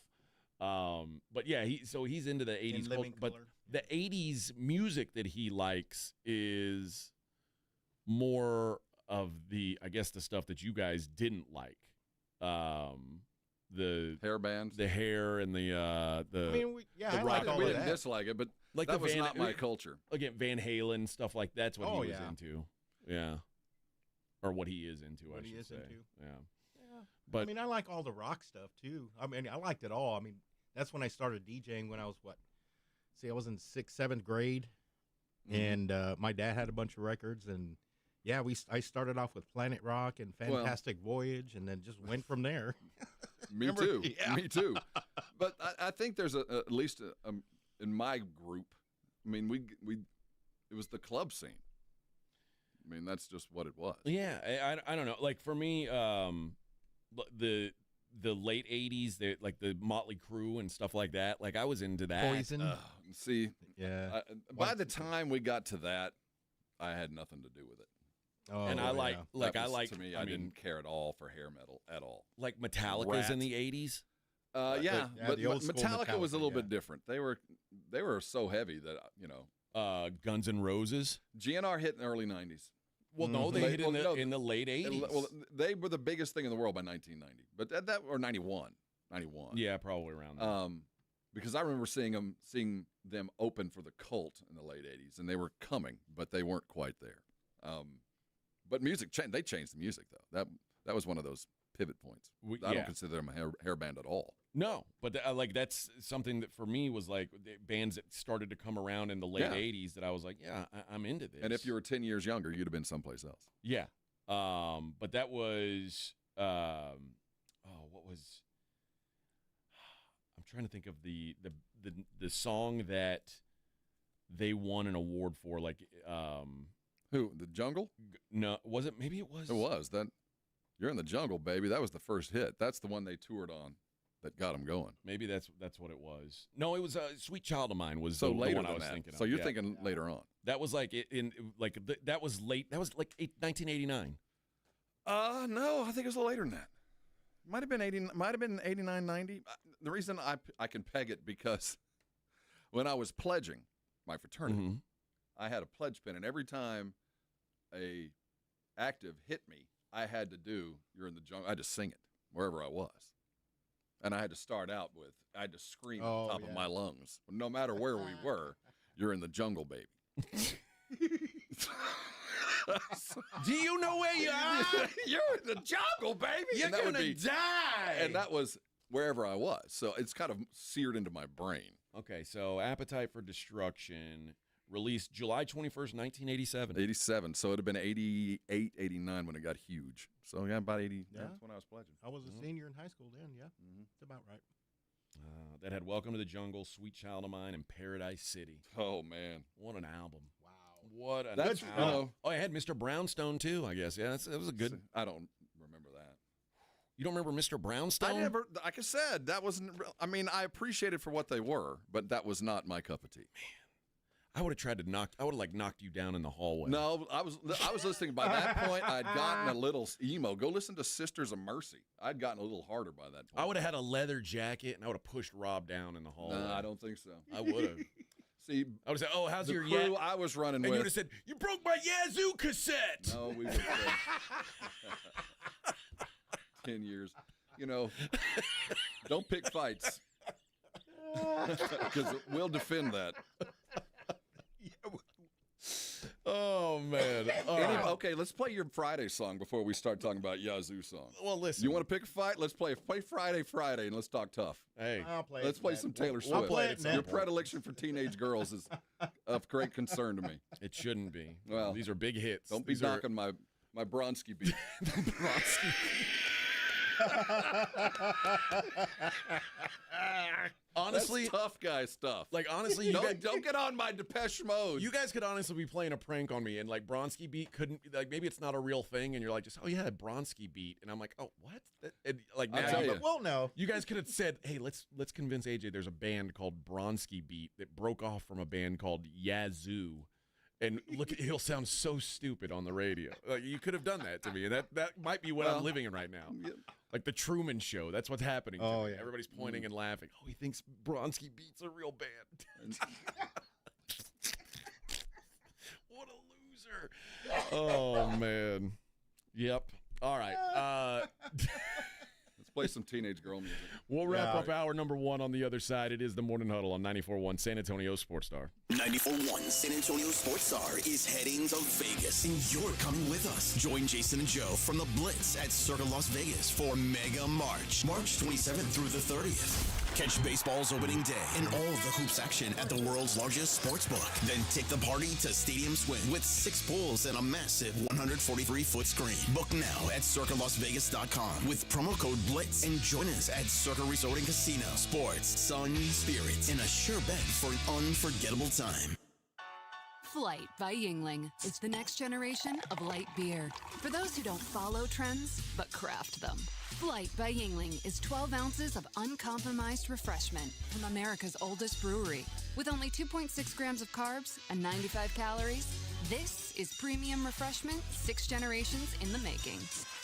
But yeah, he's into the 80s culture. But the 80s music that he likes is more of the stuff that you guys didn't like. The hair bands, I like all we of didn't that. dislike it, but like that was not my culture. Again, Van Halen stuff like that's what he was into. Yeah, or what he is into. What I should say. Yeah. But I mean, I like all the rock stuff too. I mean, I liked it all. I mean, that's when I started DJing when I was I was in 6th, 7th grade, and my dad had a bunch of records, and I started off with Planet Rock and Fantastic Voyage, and then just went from there. Me too. Yeah. Me too. But I think there's at least in my group. I mean, it was the club scene. I mean, that's just what it was. Yeah, I don't know. Like for me, the late 80s, like the Motley Crue and stuff like that. Like I was into that. Poison. See, Yeah. by the time we got to that, I had nothing to do with it. Oh, and I like to me, I didn't care at all for hair metal at all. Like Metallica's in the 80s. Yeah, but the old school Metallica was a little Metallica, bit different. They were so heavy that Guns N' Roses. GNR hit in the early 90s. Well, no, they hit in the late 80s. Well, they were the biggest thing in the world by 1990, but that or 91. Yeah, probably around that. Because I remember seeing them open for the Cult in the late 80s, and they were coming, but they weren't quite there. But music they changed the music though. That was one of those pivot points. I don't consider them a hair band at all. No, but that's something that for me was like bands that started to come around in the late 80s that I was like, yeah, I'm into this. And if you were 10 years younger, you'd have been someplace else. Yeah. But that was what was I'm trying to think of the song that they won an award for, like who? The Jungle? No, was it? Maybe it was. It was that. You're in the Jungle, baby. That was the first hit. That's the one they toured on that got them going. Maybe that's what it was. No, it was Sweet Child of Mine was so the later one than I was that. thinking of. So you're thinking later on. That was like that was late. That was like 1989. No, I think it was a little later than that. Might have been 89, 90. The reason I can peg it because when I was pledging my fraternity, I had a pledge pin, and every time a active hit me, I had to do "You're in the Jungle." I had to sing it wherever I was, and I had to start out with I had to scream at the top of my lungs, no matter where we were. "You're in the jungle, baby." Do you know where you are? You're in the jungle, baby. You're gonna die. And that was wherever I was. So it's kind of seared into my brain. Okay, so Appetite for Destruction released July 21st, 1987. 87. So it had been 88, 89 when it got huge. So yeah, about 80. Yeah. That's when I was pledging. I was a senior in high school then. Yeah, it's about right. That had Welcome to the Jungle, Sweet Child of Mine, and Paradise City. Oh man, what an album! Wow, what an album! Oh, I had Mr. Brownstone too. I guess that was a good. I don't remember that. You don't remember Mr. Brownstone? I never. Like I said, that wasn't. I mean, I appreciated for what they were, but that was not my cup of tea. Man, I would have tried to knocked you down in the hallway. No, I was listening. By that point, I'd gotten a little emo. Go listen to Sisters of Mercy. I'd gotten a little harder by that point. I would have had a leather jacket, and I would have pushed Rob down in the hallway. No, I don't think so. I would have. See, I would have said, "Oh, how's your crew I was running and with?" you would have said, "You broke my Yazoo cassette." No, we would have 10 years. You know, don't pick fights because we'll defend that. Oh man! Okay, let's play your Friday song before we start talking about Yazoo song. Well, listen. You want to pick a fight? Let's play Friday, and let's talk tough. Hey, let's play some Taylor Swift. I'll play it, your predilection for teenage girls is of great concern to me. It shouldn't be. Well, these are big hits. Don't be knocking my Bronski beat. Bronski. Honestly, that's tough guy stuff. Like honestly, don't get on my Depeche Mode. You guys could honestly be playing a prank on me, and like Bronski beat couldn't like maybe it's not a real thing, and you're like just Bronski beat, and I'm like oh what? And, like I'll tell you. Well, no. You guys could have said hey let's convince AJ there's a band called Bronski Beat that broke off from a band called Yazoo. And look, he'll sound so stupid on the radio. Like, you could have done that to me, and that might be what I'm living in right now. Yeah. Like the Truman Show. That's what's happening. To me. Yeah. Everybody's pointing and laughing. Oh, he thinks Bronski Beat's a real band. What a loser. Oh man. Yep. All right. Let's play some teenage girl music. We'll wrap up hour number 1 on the other side. It is the Morning Huddle on 94.1 San Antonio Sports Star. 94.1 San Antonio Sports Star is heading to Vegas, and you're coming with us. Join Jason and Joe from the Blitz at Circa Las Vegas for Mega March, March 27th through the 30th. Catch baseball's opening day and all the hoops action at the world's largest sports book. Then take the party to Stadium Swing with 6 pools and a massive 143-foot screen. Book now at CircaLasVegas.com with promo code BLITZ and join us at Circa Resort and Casino. Sports, sun, spirits, and a sure bet for an unforgettable time. Flight by Yuengling is the next generation of light beer. For those who don't follow trends, but craft them. Flight by Yuengling is 12 ounces of uncompromised refreshment from America's oldest brewery. With only 2.6 grams of carbs and 95 calories, this is premium refreshment 6 generations in the making.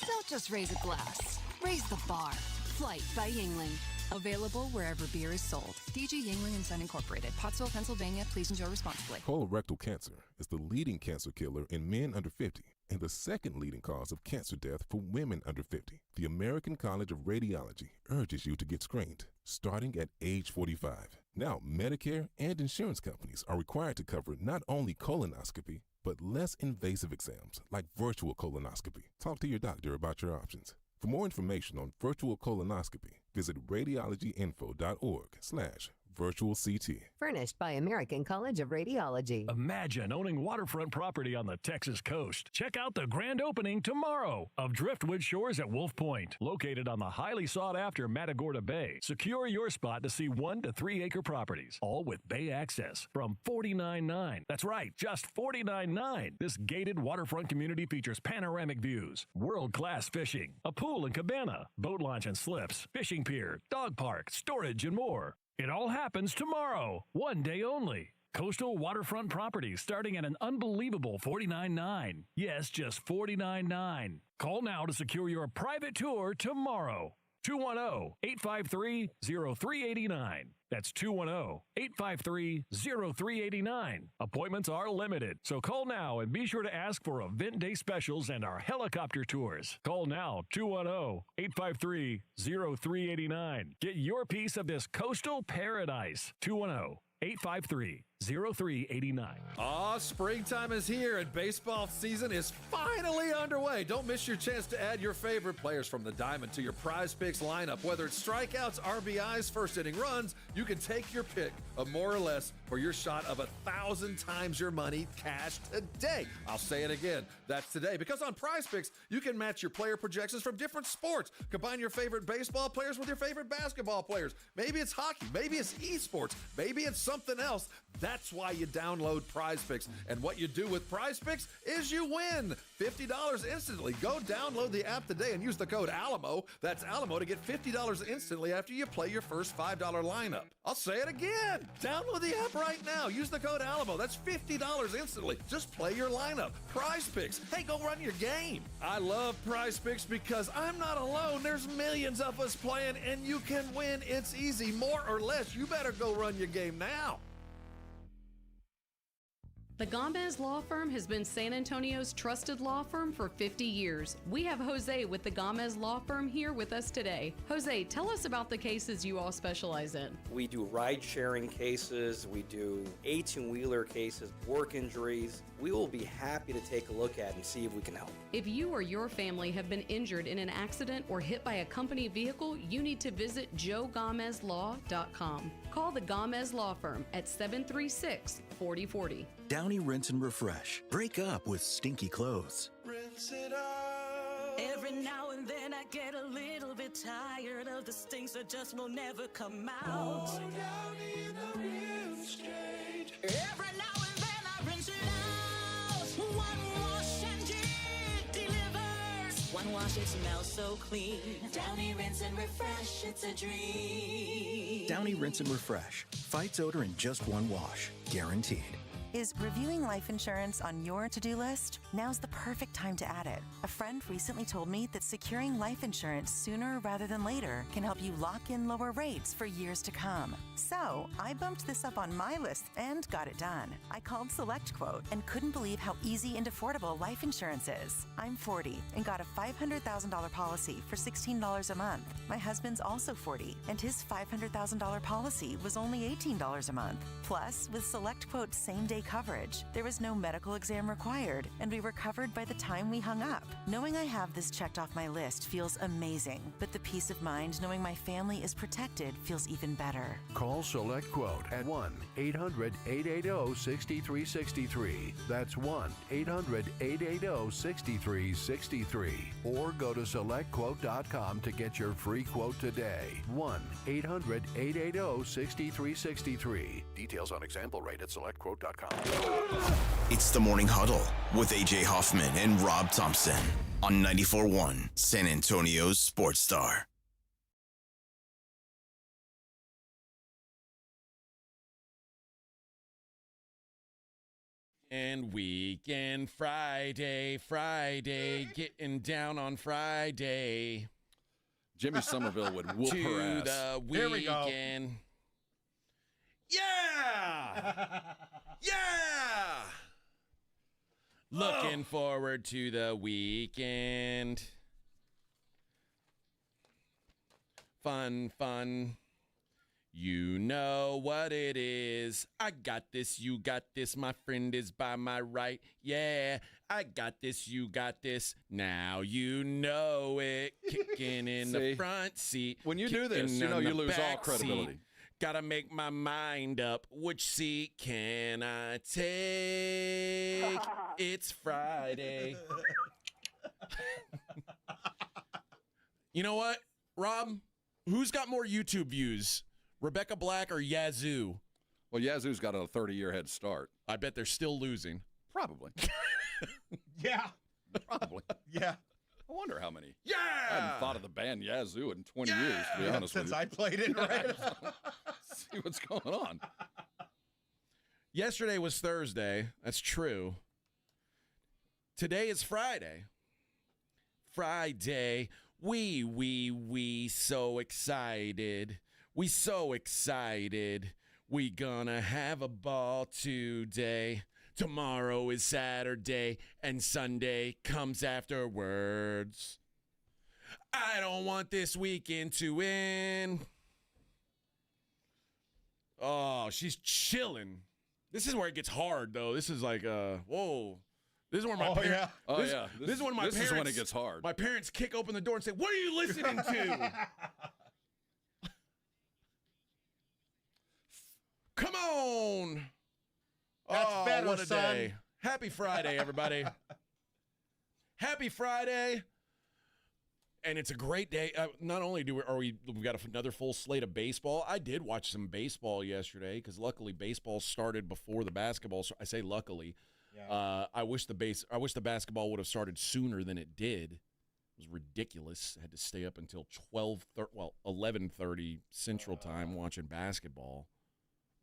Don't just raise a glass, raise the bar. Flight by Yingling. Available wherever beer is sold. DG Yingling & Son Incorporated, Pottsville, Pennsylvania. Please enjoy responsibly. Colorectal cancer is the leading cancer killer in men under 50 and the second leading cause of cancer death for women under 50. The American College of Radiology urges you to get screened starting at age 45. Now, Medicare and insurance companies are required to cover not only colonoscopy, but less invasive exams like virtual colonoscopy. Talk to your doctor about your options. For more information on virtual colonoscopy, visit radiologyinfo.org/virtual CT. Furnished by American College of Radiology. Imagine owning waterfront property on the Texas coast. Check out the grand opening tomorrow of Driftwood Shores at Wolf Point. Located on the highly sought-after Matagorda Bay. Secure your spot to see 1 to 3 acre properties, all with bay access from $49.9. That's right, just $49.9. This gated waterfront community features panoramic views, world-class fishing, a pool and cabana, boat launch and slips, fishing pier, dog park, storage, and more. It all happens tomorrow, one day only. Coastal waterfront properties starting at an unbelievable $49.9. Yes, just $49.9. Call now to secure your private tour tomorrow. 210-853-0389. That's 210-853-0389. Appointments are limited, so call now and be sure to ask for event day specials and our helicopter tours. Call now, 210-853-0389. Get your piece of this coastal paradise. 210-853-0389. Springtime is here and baseball season is finally underway. Don't miss your chance to add your favorite players from the diamond to your Prize Picks lineup. Whether it's strikeouts, RBIs, first inning runs, you can take your pick of more or less for your shot of 1,000 times your money cash today. I'll say it again. That's today, because on Prize Picks, you can match your player projections from different sports. Combine your favorite baseball players with your favorite basketball players. Maybe it's hockey. Maybe it's esports. Maybe it's something else. That's why you download Prize Picks. And what you do with Prize Picks is you win $50 instantly. Go download the app today and use the code ALAMO. That's ALAMO to get $50 instantly after you play your first $5 lineup. I'll say it again. Download the app right now. Use the code ALAMO. That's $50 instantly. Just play your lineup. Prize Picks. Hey, go run your game. I love Prize Picks because I'm not alone. There's millions of us playing, and you can win. It's easy. More or less. You better go run your game now. The Gomez Law Firm has been San Antonio's trusted law firm for 50 years. We have Jose with the Gomez Law Firm here with us today. Jose, tell us about the cases you all specialize in. We do ride-sharing cases, we do 18-wheeler cases, work injuries. We will be happy to take a look at and see if we can help. If you or your family have been injured in an accident or hit by a company vehicle, you need to visit joegomezlaw.com. Call the Gomez Law Firm at 736-4040. Downy Rinse and Refresh. Break up with stinky clothes. Rinse it out. Every now and then I get a little bit tired of the stinks that just will never come out. Going down in the rinse change. Every now and then I rinse it out. One wash and it delivers. One wash, it smells so clean. Downy Rinse and Refresh, it's a dream. Downy Rinse and Refresh. Fights odor in just one wash. Guaranteed. Is reviewing life insurance on your to-do list? Now's the perfect time to add it. A friend recently told me that securing life insurance sooner rather than later can help you lock in lower rates for years to come. So I bumped this up on my list and got it done. I called SelectQuote and couldn't believe how easy and affordable life insurance is. I'm 40 and got a $500,000 policy for $16 a month. My husband's also 40 and his $500,000 policy was only $18 a month. Plus, with SelectQuote's same-day coverage, there was no medical exam required, and we were covered by the time we hung up. Knowing I have this checked off my list feels amazing, but the peace of mind knowing my family is protected feels even better. Call SelectQuote at 1-800-880-6363. That's 1-800-880-6363. Or go to SelectQuote.com to get your free quote today. 1-800-880-6363. Details on example rate at SelectQuote.com. It's the Morning Huddle with A.J. Hoffman and Rob Thompson on 94.1 San Antonio's Sports Star. weekend. Friday, getting down on Friday. Jimmy Somerville would whoop her ass. To the Here we go. weekend. Yeah! Yeah! Looking forward to the weekend. Fun. You know what it is. I got this, you got this. My friend is by my right. Yeah, I got this, you got this. Now you know it. Kicking in the front seat. When you do this, you know you lose all credibility. Gotta make my mind up. Which seat can I take? It's Friday. You know what, Rob? Who's got more YouTube views? Rebecca Black or Yazoo? Well, Yazoo's got a 30-year head start. I bet they're still losing. Probably. Yeah. Probably. Yeah. I wonder how many. Yeah! I hadn't thought of the band Yazoo in 20 years, to be honest with you. Since I played it, right? See what's going on. Yesterday was Thursday. That's true. Today is Friday. Friday. We so excited. We so excited. We gonna have a ball today. Tomorrow is Saturday, and Sunday comes afterwards. I don't want this weekend to end. Oh, she's chilling. This is where it gets hard, though. This is like, whoa. This is where my parents. This is when my parents. This is when it gets hard. My parents kick open the door and say, "What are you listening to?" Come on. That's better, what a son. day. Happy Friday, everybody. Happy Friday. And it's a great day. Not only we've got another full slate of baseball. I did watch some baseball yesterday because luckily baseball started before the basketball. So I say luckily. Yeah. I wish the basketball would have started sooner than it did. It was ridiculous. I had to stay up until 11:30 Central Time watching basketball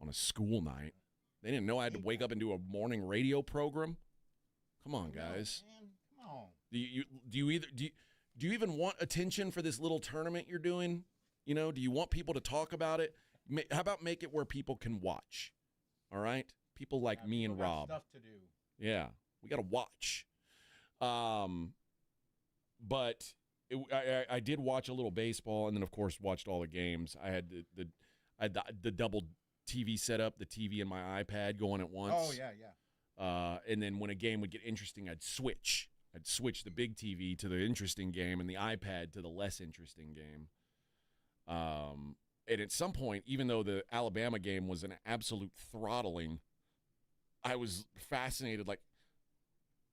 on a school night. They didn't know I had to wake up and do a morning radio program. Come on, guys. Man, come on. Do you even want attention for this little tournament you're doing? You know, do you want people to talk about it? How about make it where people can watch? All right? People like me and Rob. Stuff to do. Yeah, we got to watch. But I did watch a little baseball, and then of course watched all the games. I had the double TV setup, the TV and my iPad going at once. Oh yeah. And then when a game would get interesting, I'd switch the big TV to the interesting game and the iPad to the less interesting game. And at some point, even though the Alabama game was an absolute throttling, I was fascinated. Like,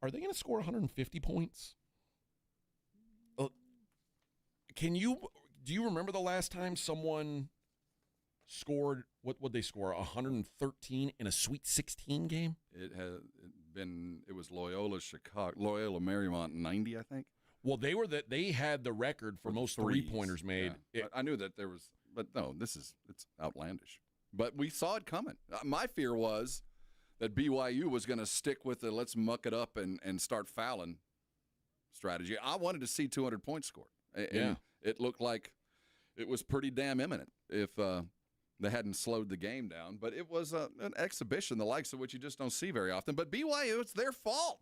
are they going to score 150 points? Do you remember the last time someone scored, what would they score, 113 in a Sweet 16 game? It was Loyola Marymount in 90, I think. Well, they had the record for most three-pointers made. Yeah. I knew that there was, but no, it's outlandish. But we saw it coming. My fear was that BYU was going to stick with the let's muck it up and start fouling strategy. I wanted to see 200 points scored. And it looked like it was pretty damn imminent if they hadn't slowed the game down. But it was an exhibition, the likes of which you just don't see very often. But BYU, it's their fault.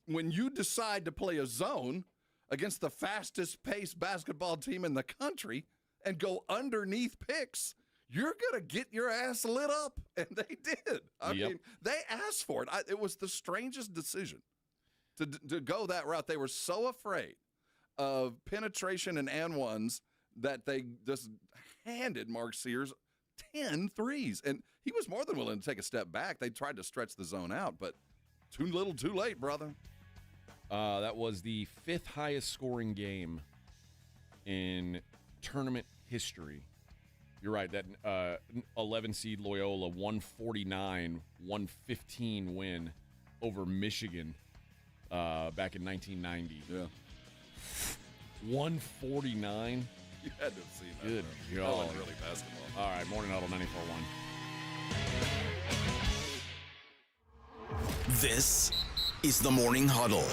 When you decide to play a zone against the fastest-paced basketball team in the country and go underneath picks, you're going to get your ass lit up. And they did. I mean, they asked for it. It was the strangest decision to go that route. They were so afraid of penetration and ones that they just handed Mark Sears 10 threes. And he was more than willing to take a step back. They tried to stretch the zone out, but too little, too late, brother. That was the fifth highest scoring game in tournament history. You're right, that 11 seed Loyola 149-115 win over Michigan back in 1990. Yeah. 149. You had to have seen that. Good bro. God. That was really basketball. All right, Morning Huddle 94.1. This is the Morning Huddle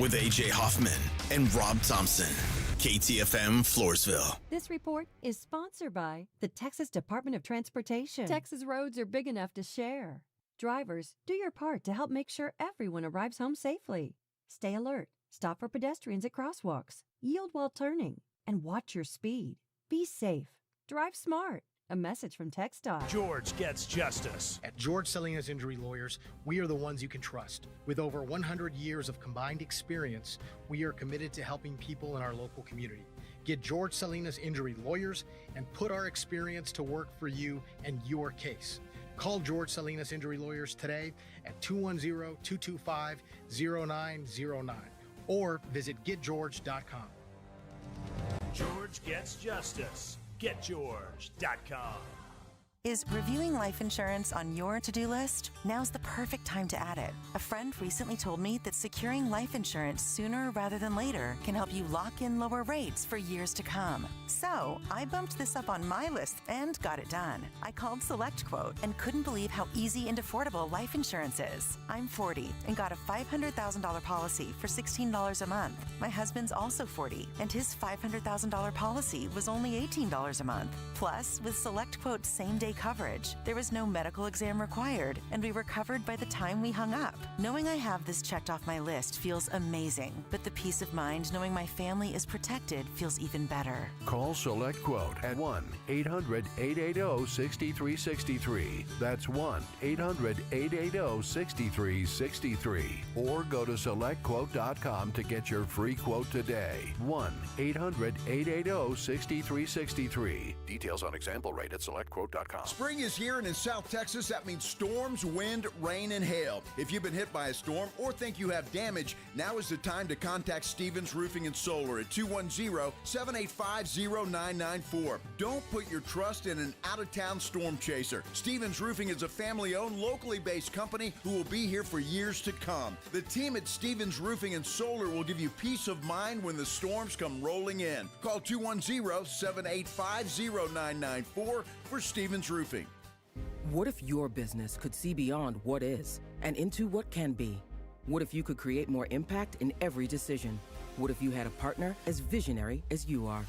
with A.J. Hoffman and Rob Thompson. KTFM Floresville. This report is sponsored by the Texas Department of Transportation. Texas roads are big enough to share. Drivers, do your part to help make sure everyone arrives home safely. Stay alert, stop for pedestrians at crosswalks, yield while turning, and watch your speed. Be safe. Drive smart. A message from TxDOT. George gets justice. At George Salinas Injury Lawyers, we are the ones you can trust. With over 100 years of combined experience, we are committed to helping people in our local community. Get George Salinas Injury Lawyers and put our experience to work for you and your case. Call George Salinas Injury Lawyers today at 210-225-0909 or visit getgeorge.com. George gets justice. GetGeorge.com. Is reviewing life insurance on your to-do list? Now's the perfect time to add it. A friend recently told me that securing life insurance sooner rather than later can help you lock in lower rates for years to come. So I bumped this up on my list and got it done. I called SelectQuote and couldn't believe how easy and affordable life insurance is. I'm 40 and got a $500,000 policy for $16 a month. My husband's also 40 and his $500,000 policy was only $18 a month. Plus, with SelectQuote's same-day coverage, there was no medical exam required, and we were covered by the time we hung up. Knowing I have this checked off my list feels amazing, but the peace of mind knowing my family is protected feels even better. Call Select Quote at 1-800-880-6363. That's 1-800-880-6363. Or go to SelectQuote.com to get your free quote today. 1-800-880-6363. Details on example rate at SelectQuote.com. Spring is here, and in South Texas, that means storms, wind, rain, and hail. If you've been hit by a storm or think you have damage, now is the time to contact Stevens Roofing and Solar at 210-785-0994. Don't put your trust in an out-of-town storm chaser. Stevens Roofing is a family-owned, locally based company who will be here for years to come. The team at Stevens Roofing and Solar will give you peace of mind when the storms come rolling in. Call 210-785-0994 for Stevens Roofing. What if your business could see beyond what is and into what can be? What if you could create more impact in every decision? What if you had a partner as visionary as you are?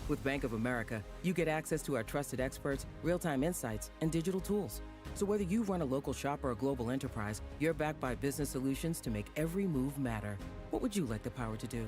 With Bank of America, you get access to our trusted experts, real-time insights, and digital tools. So whether you run a local shop or a global enterprise, you're backed by business solutions to make every move matter. What would you like the power to do?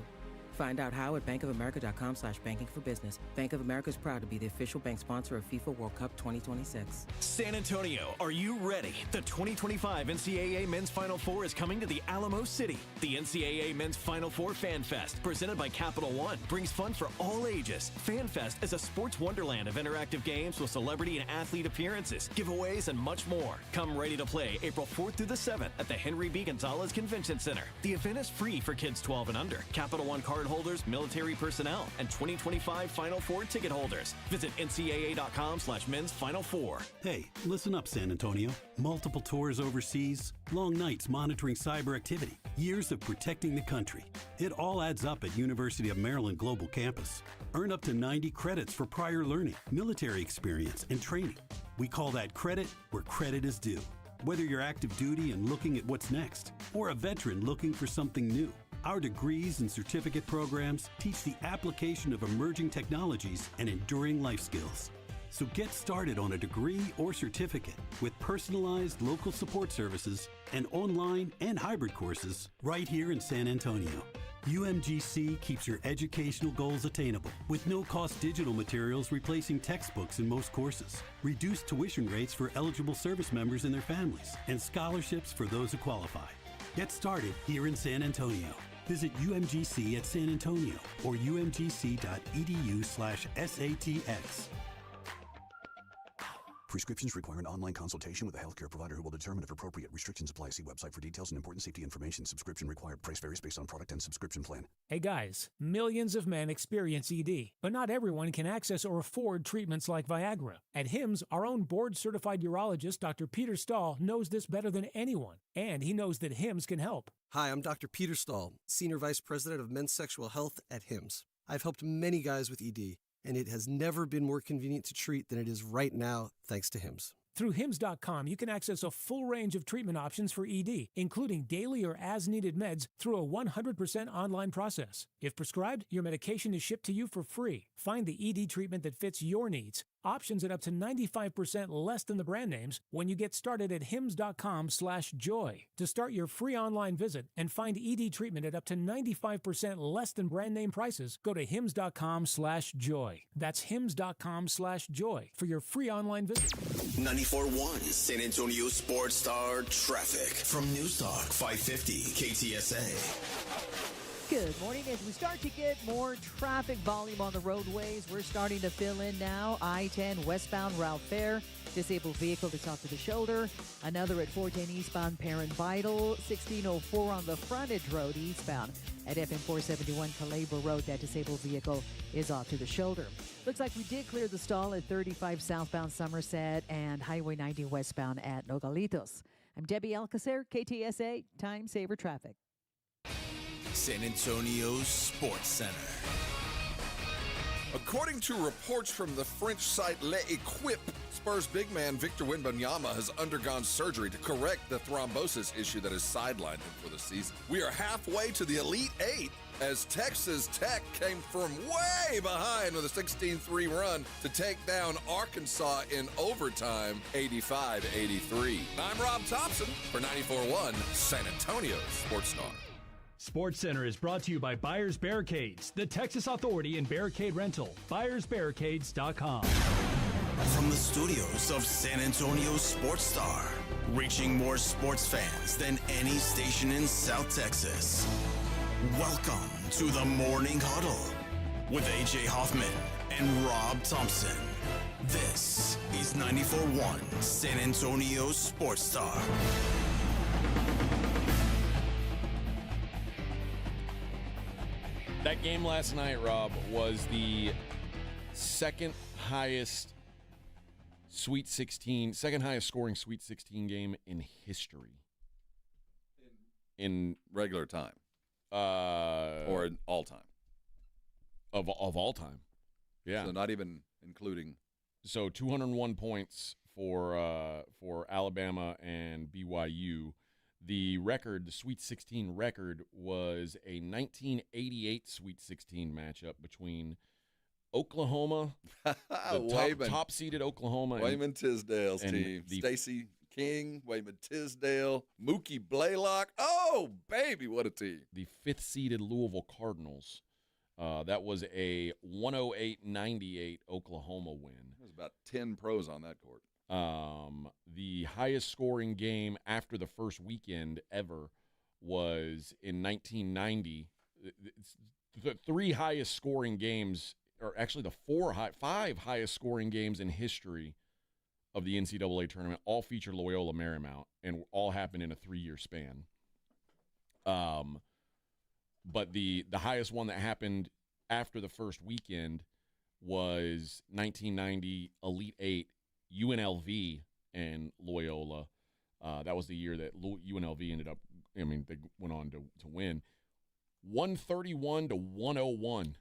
Find out how at bankofamerica.com/banking for business. Bank of America is proud to be the official bank sponsor of FIFA World Cup 2026. San Antonio, are you ready? The 2025 NCAA Men's Final Four is coming to the Alamo City. The NCAA Men's Final Four Fan Fest, presented by Capital One, brings fun for all ages. Fan Fest is a sports wonderland of interactive games with celebrity and athlete appearances, giveaways, and much more. Come ready to play April 4th through the 7th at the Henry B. Gonzalez Convention Center. The event is free for kids 12 and under. Capital One card holders, military personnel, and 2025 Final Four ticket holders. Visit ncaa.com/men's Final Four. Hey, listen up, San Antonio. Multiple tours overseas, long nights monitoring cyber activity, years of protecting the country. It all adds up at University of Maryland Global Campus. Earn up to 90 credits for prior learning, military experience, and training. We call that credit where credit is due. Whether you're active duty and looking at what's next, or a veteran looking for something new, our degrees and certificate programs teach the application of emerging technologies and enduring life skills. So get started on a degree or certificate with personalized local support services and online and hybrid courses right here in San Antonio. UMGC keeps your educational goals attainable with no-cost digital materials replacing textbooks in most courses, reduced tuition rates for eligible service members and their families, and scholarships for those who qualify. Get started here in San Antonio. Visit UMGC at San Antonio or umgc.edu/SATX. Prescriptions require an online consultation with a healthcare provider who will determine if appropriate. Restrictions apply. See website for details and important safety information. Subscription required. Price varies based on product and subscription plan. Hey guys, millions of men experience ED, but not everyone can access or afford treatments like Viagra. At HIMSS, our own board-certified urologist, Dr. Peter Stahl, knows this better than anyone, and he knows that HIMSS can help. Hi, I'm Dr. Peter Stahl, Senior Vice President of Men's Sexual Health at HIMSS. I've helped many guys with ED, and it has never been more convenient to treat than it is right now, thanks to HIMSS. Through Hims.com, you can access a full range of treatment options for ED, including daily or as-needed meds through a 100% online process. If prescribed, your medication is shipped to you for free. Find the ED treatment that fits your needs. Options at up to 95% less than the brand names when you get started at hims.com/joy. To start your free online visit and find ED treatment at up to 95% less than brand name prices, go to hims.com/joy. That's hims.com/joy for your free online visit. 94.1 San Antonio Sports Star traffic from News Talk 550 KTSA. Good morning. As we start to get more traffic volume on the roadways, we're starting to fill in now. I-10 westbound Ralph Fair, disabled vehicle that's off to the shoulder. Another at 410 eastbound Parent Vital. 1604 on the frontage road eastbound. At FM 471 Calabro Road, that disabled vehicle is off to the shoulder. Looks like we did clear the stall at 35 southbound Somerset and Highway 90 westbound at Nogalitos. I'm Debbie Alcacer, KTSA, Time Saver Traffic. San Antonio Sports Center. According to reports from the French site L'Equipe, Spurs big man Victor Wembanyama has undergone surgery to correct the thrombosis issue that has sidelined him for the season. We are halfway to the Elite Eight as Texas Tech came from way behind with a 16-3 run to take down Arkansas in overtime, 85-83. I'm Rob Thompson for 94.1 San Antonio Sports Star. Sports Center is brought to you by Buyers Barricades, the Texas Authority in Barricade Rental. BuyersBarricades.com. From the studios of San Antonio Sports Star, reaching more sports fans than any station in South Texas. Welcome to the Morning Huddle with AJ Hoffman and Rob Thompson. This is 94.1 San Antonio Sports Star. That game last night, Rob, was the second highest scoring Sweet 16 game in history. In regular time. Or in all time. Of all time. Yeah. So not even including. So 201 points for Alabama and BYU. The Sweet 16 record, was a 1988 Sweet 16 matchup between Oklahoma, the top-seeded Oklahoma. Wayman Tisdale's team. Stacey King, Wayman Tisdale, Mookie Blaylock. Oh, baby, what a team. The fifth-seeded Louisville Cardinals. That was a 108-98 Oklahoma win. There's about 10 pros on that court. The highest scoring game after the first weekend ever was in 1990. The three highest scoring games, or actually the five highest scoring games in history of the NCAA tournament, all feature Loyola Marymount and all happened in a 3-year span. But the highest one that happened after the first weekend was 1990 Elite Eight, UNLV and Loyola. That was the year that UNLV ended up, they went on to win. 131-101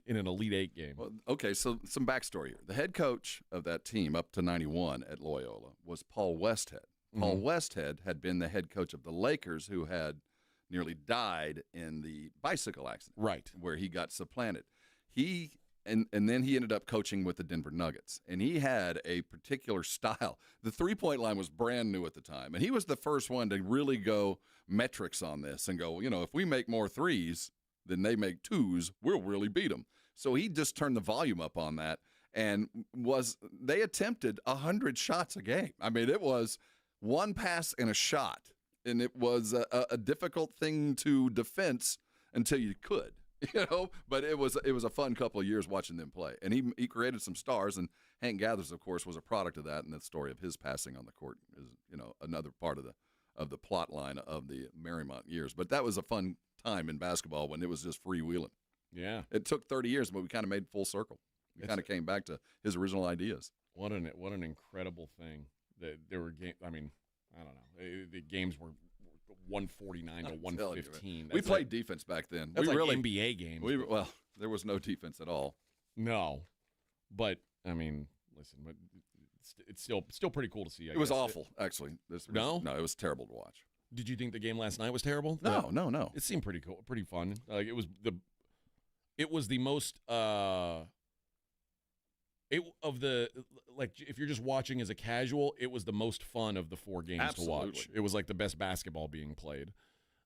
in an Elite Eight game. Well, okay, so some backstory here. The head coach of that team up to 91 at Loyola was Paul Westhead. Paul Westhead had been the head coach of the Lakers, who had nearly died in the bicycle accident. Right. Where he got supplanted. And then he ended up coaching with the Denver Nuggets. And he had a particular style. The three-point line was brand new at the time. And he was the first one to really go metrics on this and go, if we make more threes than they make twos, we'll really beat them. So he just turned the volume up on that. And they attempted 100 shots a game. It was one pass and a shot. And it was a difficult thing to defense until you could. But it was a fun couple of years watching them play. And he created some stars, and Hank Gathers, of course, was a product of that, and the story of his passing on the court is, another part of the plot line of the Marymount years. But that was a fun time in basketball when it was just freewheeling. Yeah. It took 30 years, but we kind of made full circle. We kind of came back to his original ideas. What an incredible thing that there were games. I don't know. The games were 149 to 115. We played defense back then. That's NBA games. There was no defense at all. No, but listen, but it's still pretty cool to see. It was awful, actually. No, it was terrible to watch. Did you think the game last night was terrible? No. It seemed pretty cool, pretty fun. Like it was the most if you're just watching as a casual, it was the most fun of the 4 games to watch. It was like the best basketball being played.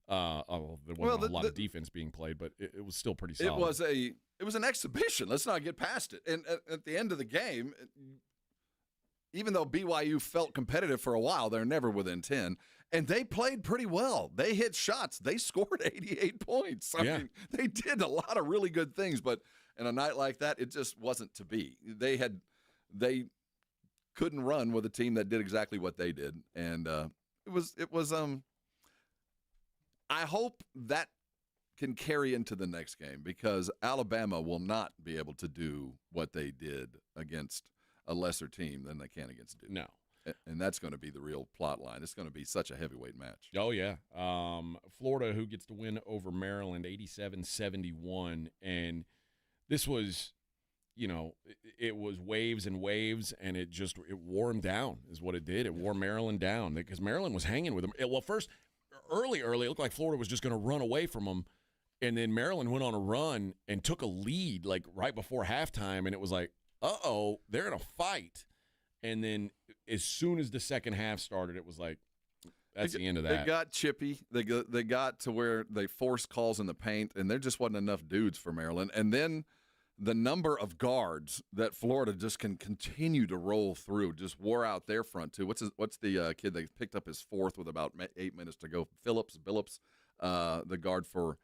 There wasn't a lot of defense being played, but it was still pretty solid. It was an exhibition. Let's not get past it. And at the end of the game, even though BYU felt competitive for a while, they're never within 10. And they played pretty well. They hit shots. They scored 88 points. I mean, they did a lot of really good things, but in a night like that, it just wasn't to be. They couldn't run with a team that did exactly what they did. And it was I hope that can carry into the next game, because Alabama will not be able to do what they did against a lesser team than they can against Duke. No. And that's going to be the real plot line. It's going to be such a heavyweight match. Oh, yeah. Florida, who gets the win over Maryland, 87-71. And this was, it was waves and waves, and it wore them down is what it did. It wore Maryland down because Maryland was hanging with them. Well, first, early, it looked like Florida was just going to run away from them. And then Maryland went on a run and took a lead like right before halftime. And it was like, uh-oh, they're in a fight. And then as soon as the second half started, it was like, that's the end of that. They got chippy. They got to where they forced calls in the paint, and there just wasn't enough dudes for Maryland. And then the number of guards that Florida just can continue to roll through just wore out their front, too. What's the kid that picked up his 4th with about 8 minutes to go? Billups, the guard for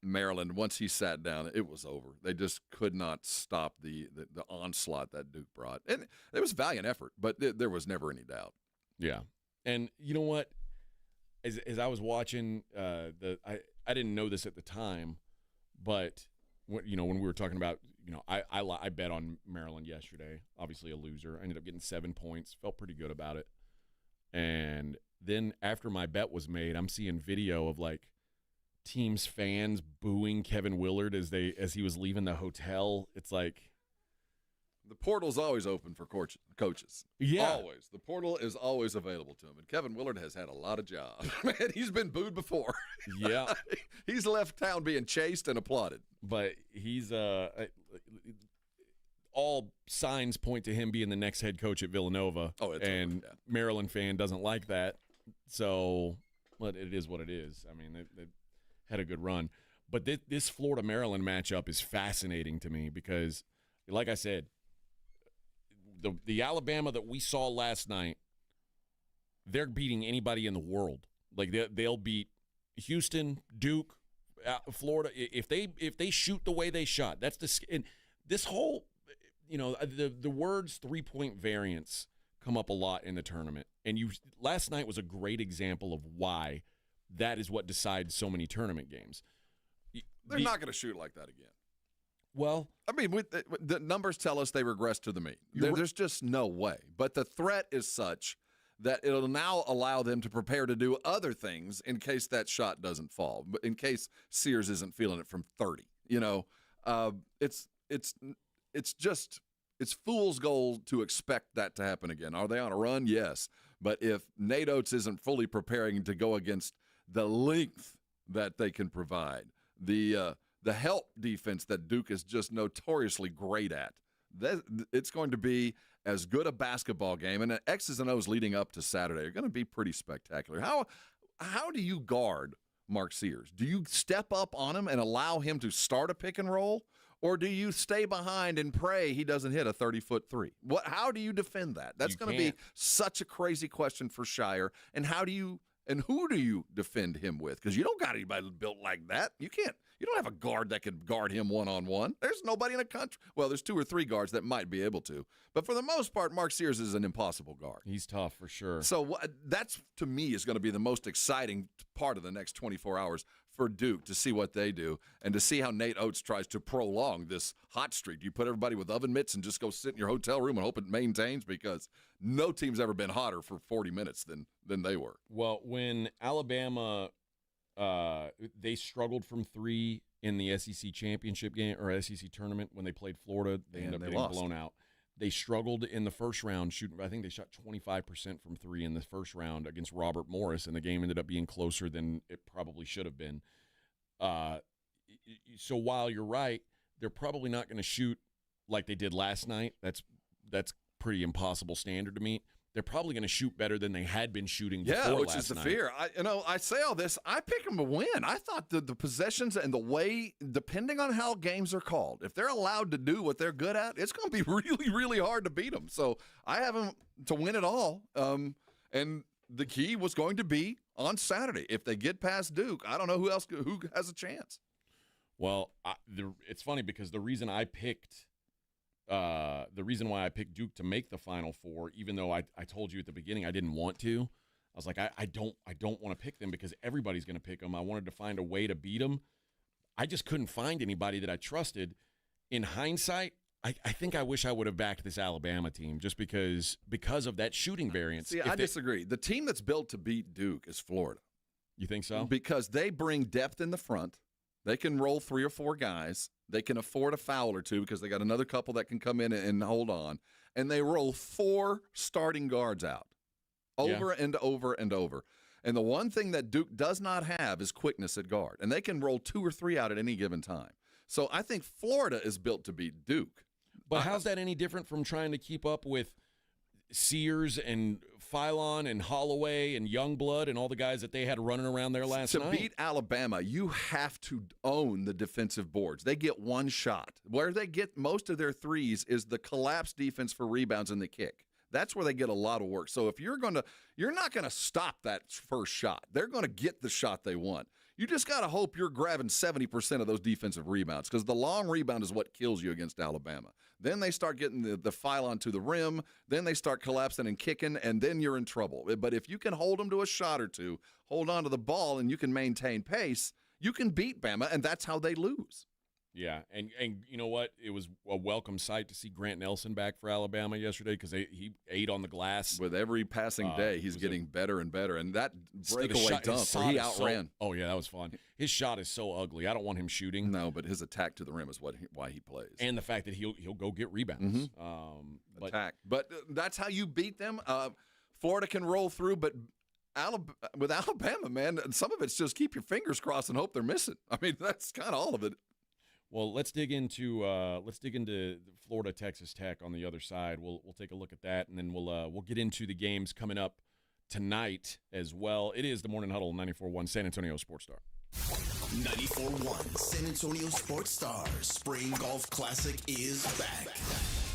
Maryland. Once he sat down, it was over. They just could not stop the onslaught that Duke brought. And it was a valiant effort, but there was never any doubt. Yeah. And you know what? As I was watching, I didn't know this at the time, but when we were talking about, I bet on Maryland yesterday. Obviously a loser. I ended up getting 7 points. Felt pretty good about it. And then after my bet was made, I'm seeing video of like teams fans booing Kevin Willard as he was leaving the hotel. It's like the portal's always open for coaches. Yeah. Always. The portal is always available to him. And Kevin Willard has had a lot of jobs. Man, he's been booed before. Yeah. He's left town being chased and applauded. But he's all signs point to him being the next head coach at Villanova. Oh, it's and over, yeah. Maryland fan doesn't like that. So, but it is what it is. I mean, they had a good run. But this Florida-Maryland matchup is fascinating to me because, like I said, the Alabama that we saw last night, they're beating anybody in the world. Like they'll beat Houston, Duke, Florida if they shoot the way they shot. That's this whole the words 3-point variance come up a lot in the tournament. And last night was a great example of why that is what decides so many tournament games. They're not going to shoot like that again. Well, I mean, the numbers tell us they regress to the mean. There's just no way. But the threat is such that it'll now allow them to prepare to do other things in case that shot doesn't fall, but in case Sears isn't feeling it from 30. It's fool's gold to expect that to happen again. Are they on a run? Yes. But if Nate Oates isn't fully preparing to go against the length that they can provide, the help defense that Duke is just notoriously great at, it's going to be as good a basketball game. And the X's and O's leading up to Saturday are going to be pretty spectacular. How do you guard Mark Sears? Do you step up on him and allow him to start a pick and roll? Or do you stay behind and pray he doesn't hit a 30-foot three? How do you defend that? That's going to be such a crazy question for Shire. And who do you defend him with? Because you don't got anybody built like that. You don't have a guard that can guard him one-on-one. There's nobody in the country. Well, there's 2 or 3 guards that might be able to. But for the most part, Mark Sears is an impossible guard. He's tough for sure. So that's, to me, is going to be the most exciting part of the next 24 hours for Duke, to see what they do and to see how Nate Oates tries to prolong this hot streak. You put everybody with oven mitts and just go sit in your hotel room and hope it maintains, because no team's ever been hotter for 40 minutes than they were. Well, when Alabama they struggled from 3 in the SEC championship game or SEC tournament when they played Florida, they ended up getting blown out. They struggled in the first round shooting. I think they shot 25% from three in the first round against Robert Morris, and the game ended up being closer than it probably should have been. So while you're right, they're probably not going to shoot like they did last night. That's pretty impossible standard to meet. They're probably going to shoot better than they had been shooting before last night. Yeah, which is the fear. I say all this. I pick them to win. I thought the possessions and the way, depending on how games are called, if they're allowed to do what they're good at, it's going to be really, really hard to beat them. So I have them to win it all. And the key was going to be on Saturday. If they get past Duke, I don't know who has a chance. Well, it's funny because the reason why I picked Duke to make the Final Four, even though I told you at the beginning I didn't want to, I was like, I don't want to pick them because everybody's going to pick them. I wanted to find a way to beat them. I just couldn't find anybody that I trusted. In hindsight, I think I wish I would have backed this Alabama team just because of that shooting variance. See, I disagree. The team that's built to beat Duke is Florida. You think so? Because they bring depth in the front. They can roll 3 or 4 guys. They can afford a foul or two because they got another couple that can come in and hold on. And they roll 4 starting guards out over and over and over. And the one thing that Duke does not have is quickness at guard. And they can roll 2 or 3 out at any given time. So I think Florida is built to beat Duke. But how's that any different from trying to keep up with Sears and Philon and Holloway and Youngblood and all the guys that they had running around there last night? To beat Alabama, you have to own the defensive boards. They get one shot. Where they get most of their threes is the collapse defense for rebounds and the kick. That's where they get a lot of work. So if you're not going to stop that first shot. They're going to get the shot they want. You just got to hope you're grabbing 70% of those defensive rebounds because the long rebound is what kills you against Alabama. Then they start getting the Philon to the rim. Then they start collapsing and kicking, and then you're in trouble. But if you can hold them to a shot or two, hold on to the ball, and you can maintain pace, you can beat Bama, and that's how they lose. Yeah, and you know what? It was a welcome sight to see Grant Nelson back for Alabama yesterday because he ate on the glass. With every passing day, he's getting better and better. And that breakaway dunk where he outran. Oh, yeah, that was fun. His shot is so ugly. I don't want him shooting. No, but his attack to the rim is why he plays. And the fact that he'll go get rebounds. Attack. But that's how you beat them. Florida can roll through, but with Alabama, man, some of it's just keep your fingers crossed and hope they're missing. I mean, that's kind of all of it. Well, let's dig into Florida Texas Tech on the other side. We'll take a look at that, and then we'll get into the games coming up tonight as well. It is the Morning Huddle, 94.1 San Antonio Sports Star. 94.1 San Antonio Sports Star Spring Golf Classic is back.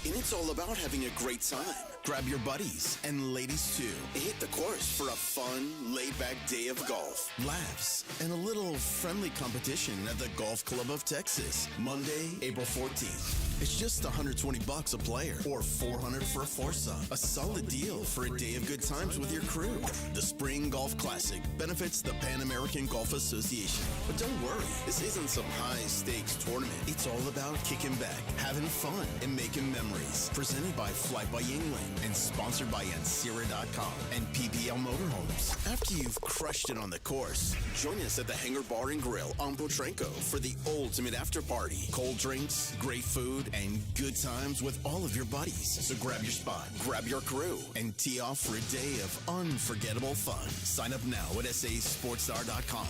And it's all about having a great time. Grab your buddies and ladies too. Hit the course for a fun, laid-back day of golf, laughs, and a little friendly competition at the Golf Club of Texas. Monday, April 14th. It's just $120 a player or $400 for a foursome. A solid deal for a day of good times with your crew. The Spring Golf Classic benefits the Pan American Golf Association. But don't worry, this isn't some high-stakes tournament. It's all about kicking back, having fun, and making memories. Presented by Flagg by England and sponsored by Ancira.com and PPL Motorhomes. After you've crushed it on the course, join us at the Hangar Bar and Grill on Potranco for the ultimate after party. Cold drinks, great food, and good times with all of your buddies. So grab your spot, grab your crew, and tee off for a day of unforgettable fun. Sign up now at sasportstar.com.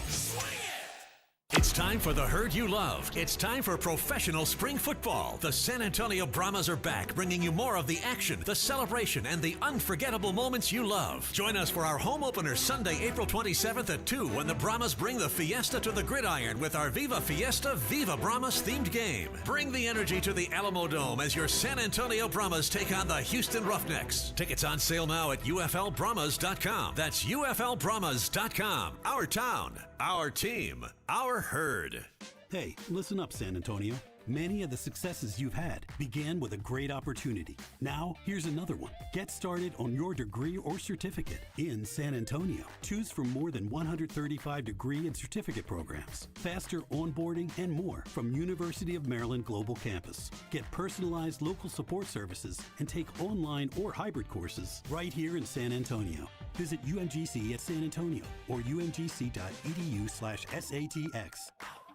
It's time for the herd you love. It's time for professional spring football. The San Antonio Brahmas are back, bringing you more of the action, the celebration, and the unforgettable moments you love. Join us for our home opener Sunday, April 27th at 2 when the Brahmas bring the Fiesta to the gridiron with our Viva Fiesta, Viva Brahmas themed game. Bring the energy to the Alamo Dome as your San Antonio Brahmas take on the Houston Roughnecks. Tickets on sale now at UFLBrahmas.com. That's UFLBrahmas.com. Our town, our team, our herd. Hey, listen up, San Antonio. Many of the successes you've had began with a great opportunity. Now, here's another one. Get started on your degree or certificate in San Antonio. Choose from more than 135 degree and certificate programs, faster onboarding, and more from University of Maryland Global Campus. Get personalized local support services and take online or hybrid courses right here in San Antonio. Visit UMGC at San Antonio or umgc.edu/SATX.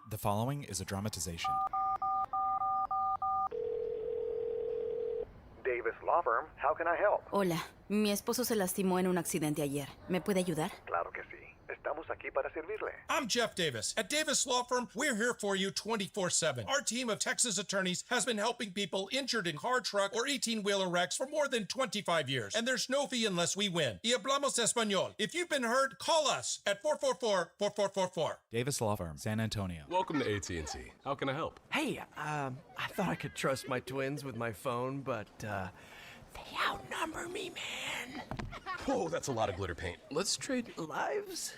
The following is a dramatization. Davis Law Firm. How can I help? Hola, mi esposo se lastimó en un accidente ayer. ¿Me puede ayudar? Claro que sí. Estamos aquí para servirle. I'm Jeff Davis. At Davis Law Firm, we're here for you 24/7. Our team of Texas attorneys has been helping people injured in car, truck, or 18-wheeler wrecks for more than 25 years. And there's no fee unless we win. Y hablamos español. If you've been hurt, call us at 444-4444. Davis Law Firm, San Antonio. Welcome to AT&T. How can I help? Hey, I thought I could trust my twins with my phone, but, they outnumber me, man. Whoa, that's a lot of glitter paint. Let's trade lives.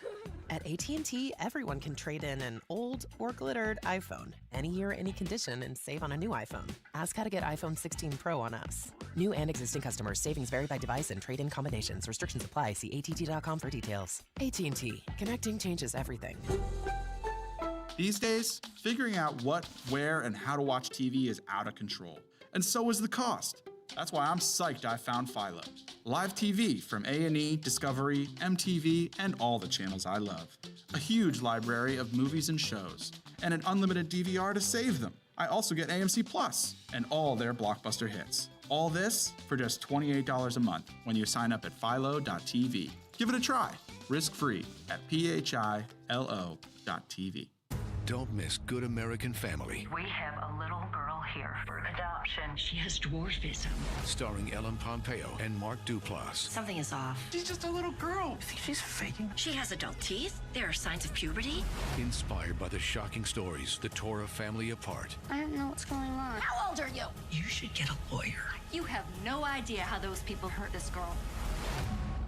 At AT&T, everyone can trade in an old or glittered iPhone any year, any condition, and save on a new iPhone. Ask how to get iPhone 16 Pro on us. New and existing customers. Savings vary by device and trade-in combinations. Restrictions apply. See att.com for details. AT&T. Connecting changes everything. These days, figuring out what, where, and how to watch TV is out of control. And so is the cost. That's why I'm psyched I found Philo. Live TV from A&E, Discovery, MTV, and all the channels I love. A huge library of movies and shows, and an unlimited DVR to save them. I also get AMC Plus and all their blockbuster hits. All this for just $28 a month when you sign up at philo.tv. Give it a try, risk-free at philo.tv. Don't miss Good American Family. We have a little girl here for adoption. She has dwarfism. Starring Ellen Pompeo and Mark Duplass. Something is off. She's just a little girl. You think she's faking? She has adult teeth. There are signs of puberty. Inspired by the shocking stories that tore a family apart. I don't know what's going on. How old are you? You should get a lawyer. You have no idea how those people hurt this girl.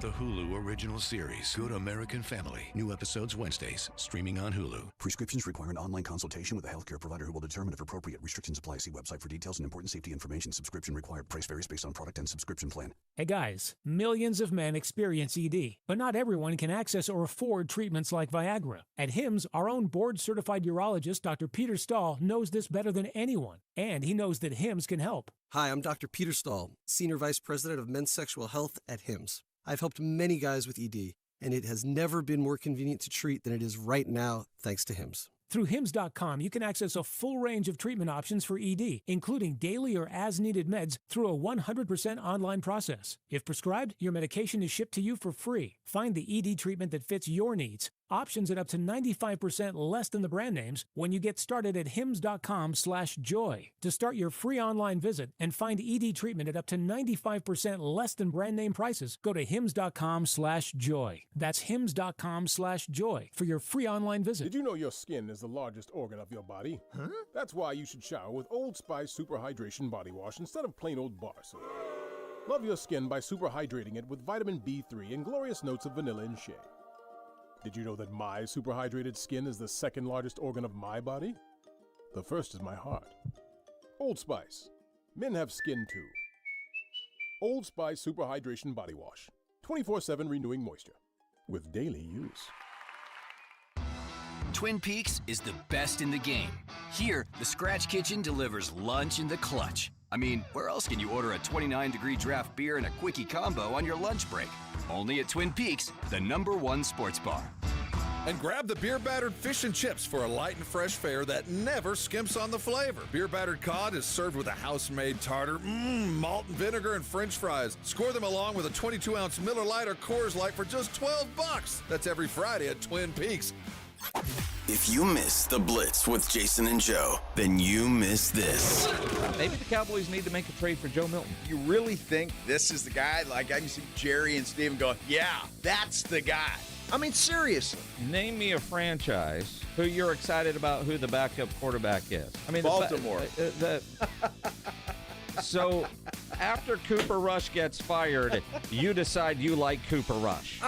The Hulu original series, Good American Family. New episodes Wednesdays, streaming on Hulu. Prescriptions require an online consultation with a healthcare provider who will determine if appropriate. Restrictions apply. See website for details and important safety information. Subscription required. Price varies based on product and subscription plan. Hey guys, millions of men experience ED, but not everyone can access or afford treatments like Viagra. At HIMSS, our own board-certified urologist, Dr. Peter Stahl, knows this better than anyone, and he knows that HIMSS can help. Hi, I'm Dr. Peter Stahl, Senior Vice President of Men's Sexual Health at HIMSS. I've helped many guys with ED, and it has never been more convenient to treat than it is right now, thanks to HIMSS. Through HIMSS.com, you can access a full range of treatment options for ED, including daily or as-needed meds through a 100% online process. If prescribed, your medication is shipped to you for free. Find the ED treatment that fits your needs. Options at up to 95% less than the brand names when you get started at hims.com/joy. To start your free online visit and find ED treatment at up to 95% less than brand name prices, go to hims.com/joy. That's hims.com/joy for your free online visit. Did you know your skin is the largest organ of your body? Huh? That's why you should shower with Old Spice Super Hydration Body Wash instead of plain old bar soap. Love your skin by super hydrating it with vitamin B3 and glorious notes of vanilla and shea. Did you know that my super hydrated skin is the second largest organ of my body? The first is my heart. Old Spice. Men have skin too. Old Spice Super Hydration Body Wash. 24/7 renewing moisture. With daily use. Twin Peaks is the best in the game. Here, the Scratch Kitchen delivers lunch in the clutch. I mean, where else can you order a 29-degree draft beer and a quickie combo on your lunch break? Only at Twin Peaks, the #1 sports bar. And grab the beer-battered fish and chips for a light and fresh fare that never skimps on the flavor. Beer-battered cod is served with a house-made tartar, malt and vinegar and French fries. Score them along with a 22-ounce Miller Lite or Coors Light for just $12. That's every Friday at Twin Peaks. If you miss the Blitz with Jason and Joe, then you miss this. Maybe the Cowboys need to make a trade for Joe Milton. You really think this is the guy? Like, I can see Jerry and Steven go, yeah, that's the guy. I mean, seriously. Name me a franchise who you're excited about who the backup quarterback is. I mean, Baltimore. So after Cooper Rush gets fired, you decide you like Cooper Rush.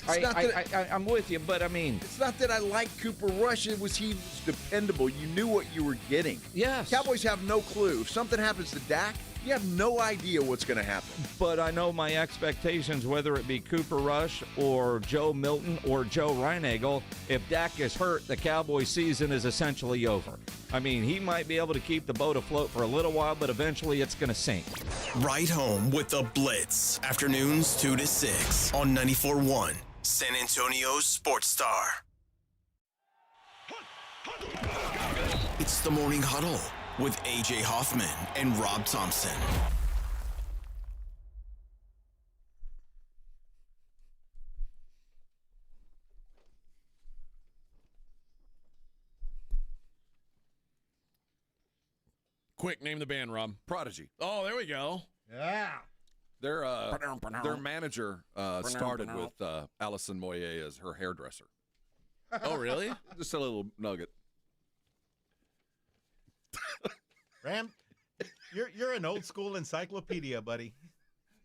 I'm with you, but I mean, it's not that I like Cooper Rush. It was he was dependable. You knew what you were getting. Yes. Cowboys have no clue. If something happens to Dak, you have no idea what's going to happen. But I know my expectations, whether it be Cooper Rush or Joe Milton or Joe Reinagel, if Dak is hurt, the Cowboys season is essentially over. I mean, he might be able to keep the boat afloat for a little while, but eventually it's going to sink. Right home with the Blitz. Afternoons 2 to 6 on 94.1 San Antonio's Sports Star. It's the Morning Huddle with A.J. Hoffman and Rob Thompson. Quick, name the band, Rob. Prodigy. Oh, there we go. Yeah. Their manager started with Alison Moyet as her hairdresser. Oh, really? Just a little nugget. Ram, you're an old school encyclopedia, buddy.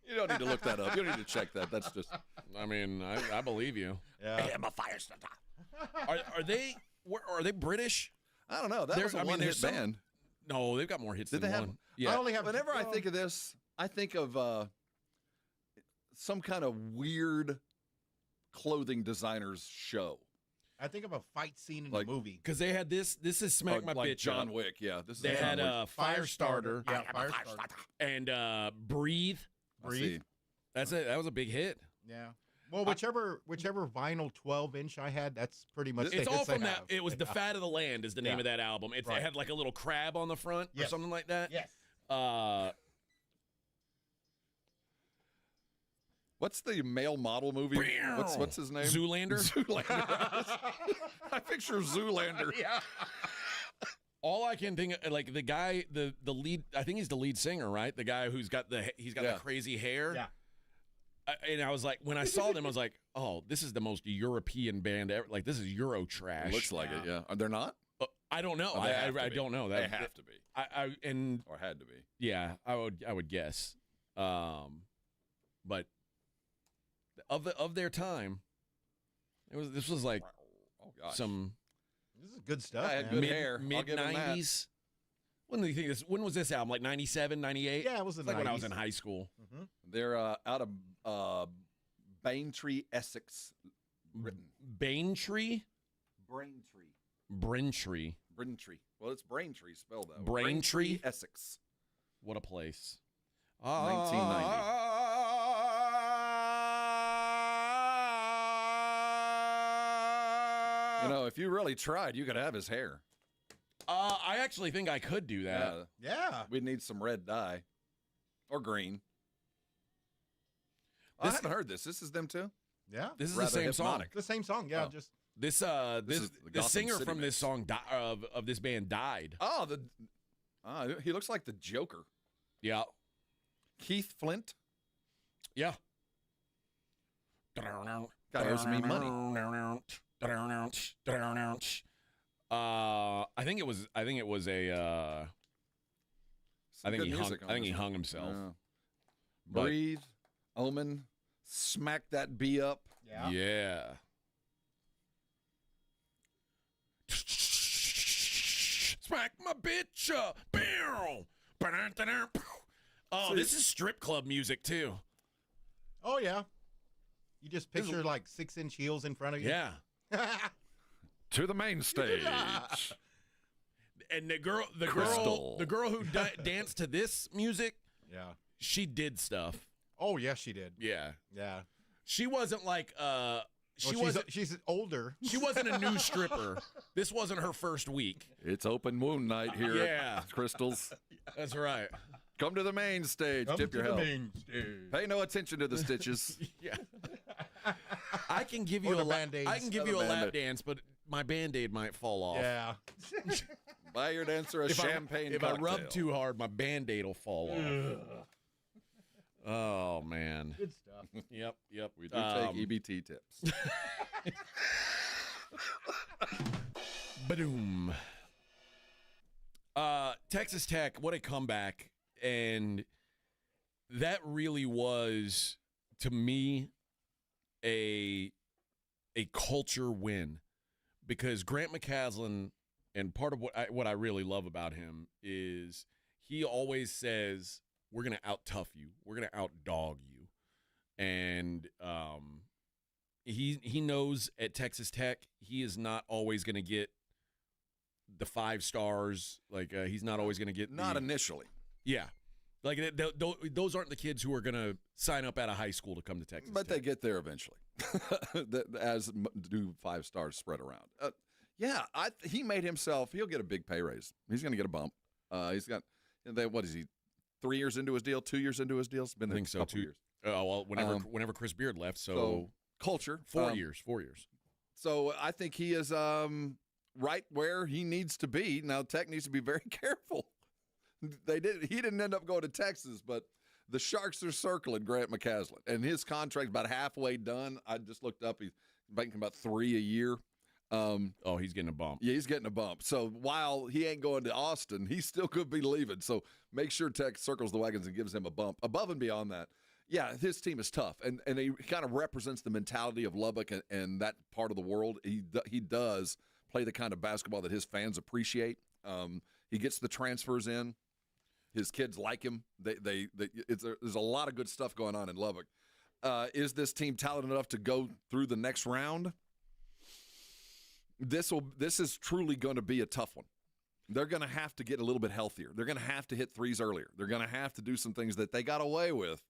You don't need to look that up. You don't need to check that. That's just. I mean, I believe you. Yeah. I am a fire starter. Are they British? I don't know. That was a one-hit band. No, they've got more hits Did than they have? one. Yeah. I only have. Whenever I think of this, I think of some kind of weird clothing designer's show. I think of a fight scene in Like- a movie. Because they had this is Smack My like Bitch John Up. Wick. Yeah, this is. They John had Wick. Fire Starter. Yeah, Fire Starter. And Breathe. I see. That was a big hit. Yeah. Well, whichever vinyl 12-inch I had, that's pretty much. It's the all hits from I that. have. It was The Fat of the Land is the name Yeah. of that album. It Right. had like a little crab on the front or Yes. something like that. Yes. What's the male model movie? What's his name? Zoolander? Zoolander. I picture Zoolander. Yeah. All I can think of, like the guy, the lead. I think he's the lead singer, right? The guy who's got the crazy hair. Yeah. And I was like, when I saw them, I was like, oh, this is the most European band ever. Like, this is Euro trash. Looks like it. Yeah. Are they not? I don't know. Oh, they have to I be. don't know. They have to be. Or had to be. Yeah, I would guess. But of their time, this was like some. This is good stuff. I had good hair. Mid 90s. When do you think this? When was this album? Like 97, 98? Yeah, it was in like 90s. when I was in high school. Mm-hmm. They're out of Braintree, Essex. Written. Braintree? Braintree. Braintree. Well, it's Braintree spelled that way. Braintree? Essex. What a place. 1990. You know, if you really tried, you could have his hair. I actually think I could do that. Yeah. We'd need some red dye. Or green. I haven't heard this. This is them too? Yeah. This is the same song. The same song, yeah. Just This is the the Gotham singer City from this song of this band died. Oh, he looks like the Joker. Yeah. Keith Flint. Yeah. Guy owes me money. I think it was a I think he hung himself. Yeah. But- Breathe, Omen, smack that bee up. Yeah. Smack my bitch up. Oh, this is strip club music too. Oh yeah. You just picture like 6-inch heels in front of you. Yeah. To the main stage. And the girl who danced to this music, Yeah. she did stuff. Oh yeah, she did. Yeah. Yeah. She wasn't like she's older. She wasn't a new stripper. This wasn't her first week. It's open wound night here at Crystals. That's right. Come to the main stage. Come Tip to your the help. main stage. Pay no attention to the stitches. Yeah. I can give Or you the a Band-Aids. I can give Or the you a lap Band-Aid. dance, but my Band-Aid might fall off. Yeah. Buy your dancer a champagne If cocktail. I rub too hard, my Band-Aid will fall off. Oh man. Good stuff. Yep. We do take EBT tips. Badoom. Texas Tech, what a comeback. And that really was, to me, a culture win. Because Grant McCaslin, and part of what I really love about him is he always says, we're going to out-tough you. We're going to out-dog you. And he knows at Texas Tech he is not always going to get the 5 stars. Like he's not always going to get Not initially. Yeah. Like those aren't the kids who are going to sign up out of high school to come to Texas But Tech. they get there eventually, as do 5 stars spread around. He made himself. He'll get a big pay raise. He's going to get a bump. He's got. What is he? 3 years into his deal? 2 years into his deal? It's been I think a so. couple years. Well, whenever Chris Beard left, so culture. 4 years. 4 years. So I think he is right where he needs to be. Now Tech needs to be very careful. He didn't end up going to Texas, but the Sharks are circling Grant McCaslin, and his contract's about halfway done. I just looked up; he's making about $3 a year. He's getting a bump. Yeah, he's getting a bump. So while he ain't going to Austin, he still could be leaving. So make sure Tech circles the wagons and gives him a bump. Above and beyond that, yeah, his team is tough, and he kind of represents the mentality of Lubbock and that part of the world. He does play the kind of basketball that his fans appreciate. He gets the transfers in. His kids like him. There's a lot of good stuff going on in Lubbock. Is this team talented enough to go through the next round? This is truly going to be a tough one. They're going to have to get a little bit healthier. They're going to have to hit threes earlier. They're going to have to do some things that they got away with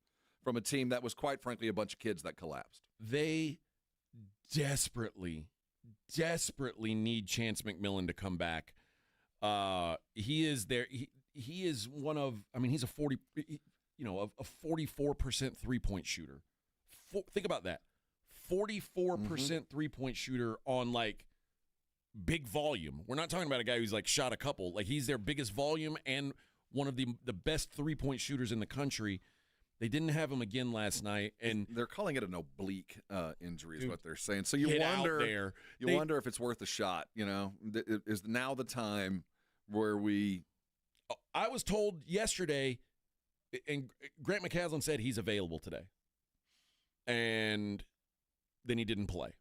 from a team that was, quite frankly, a bunch of kids that collapsed. They desperately need Chance McMillan to come back. He is there. He is one of. I mean, he's a 44% 3-point shooter. Think about that. 44% 3-point shooter on like big volume. We're not talking about a guy who's like shot a couple. Like he's their biggest volume and one of the best 3-point shooters in the country. They didn't have him again last night, and they're calling it an oblique injury, is Dude, what they're saying. So you wonder if it's worth a shot. You know, is now the time where we? I was told yesterday, and Grant McCaslin said he's available today, and then he didn't play.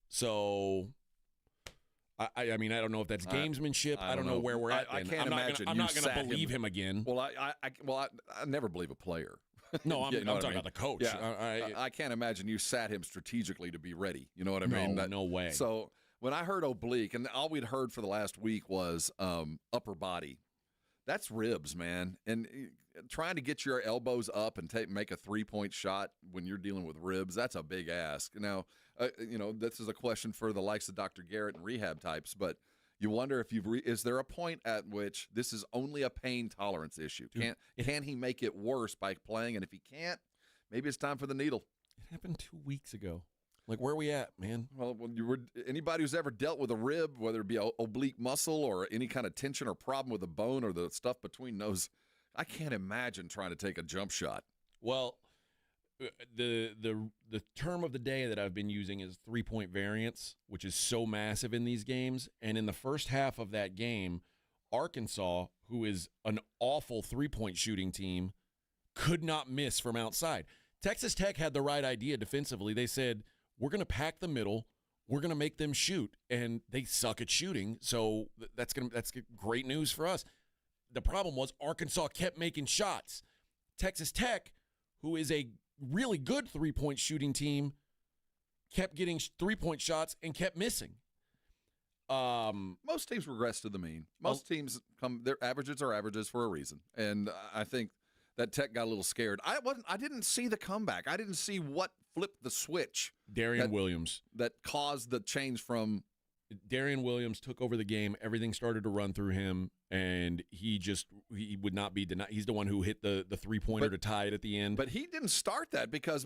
So, I mean, I don't know if that's gamesmanship. I don't know where we're at. I can't imagine. I'm not going to believe him again. Well, I never believe a player. No, I'm talking about the coach. Yeah. I can't imagine you sat him strategically to be ready. You know what I mean? No way. So when I heard oblique, and all we'd heard for the last week was upper body. That's ribs, man. And trying to get your elbows up and make a 3-point shot when you're dealing with ribs, that's a big ask. Now, this is a question for the likes of Dr. Garrett and rehab types, but you wonder if is there a point at which this is only a pain tolerance issue? Can he make it worse by playing? And if he can't, maybe it's time for the needle. It happened 2 weeks ago. Like, where are we at, man? Well, when anybody who's ever dealt with a rib, whether it be an oblique muscle or any kind of tension or problem with the bone or the stuff between those, I can't imagine trying to take a jump shot. Well, the term of the day that I've been using is 3-point variance, which is so massive in these games. And in the first half of that game, Arkansas, who is an awful 3-point shooting team, could not miss from outside. Texas Tech had the right idea defensively. They said, we're going to pack the middle. We're going to make them shoot. And they suck at shooting, so that's great news for us. The problem was Arkansas kept making shots. Texas Tech, who is a really good 3-point shooting team, kept getting 3-point shots and kept missing. Most teams regress to the mean. Most teams their averages are averages for a reason. And I think that Tech got a little scared. I didn't see the comeback. I didn't see what flipped the switch. Darian Williams. That caused the change from. Darian Williams took over the game. Everything started to run through him, and he would not be denied. He's the one who hit the 3-pointer to tie it at the end. But he didn't start that because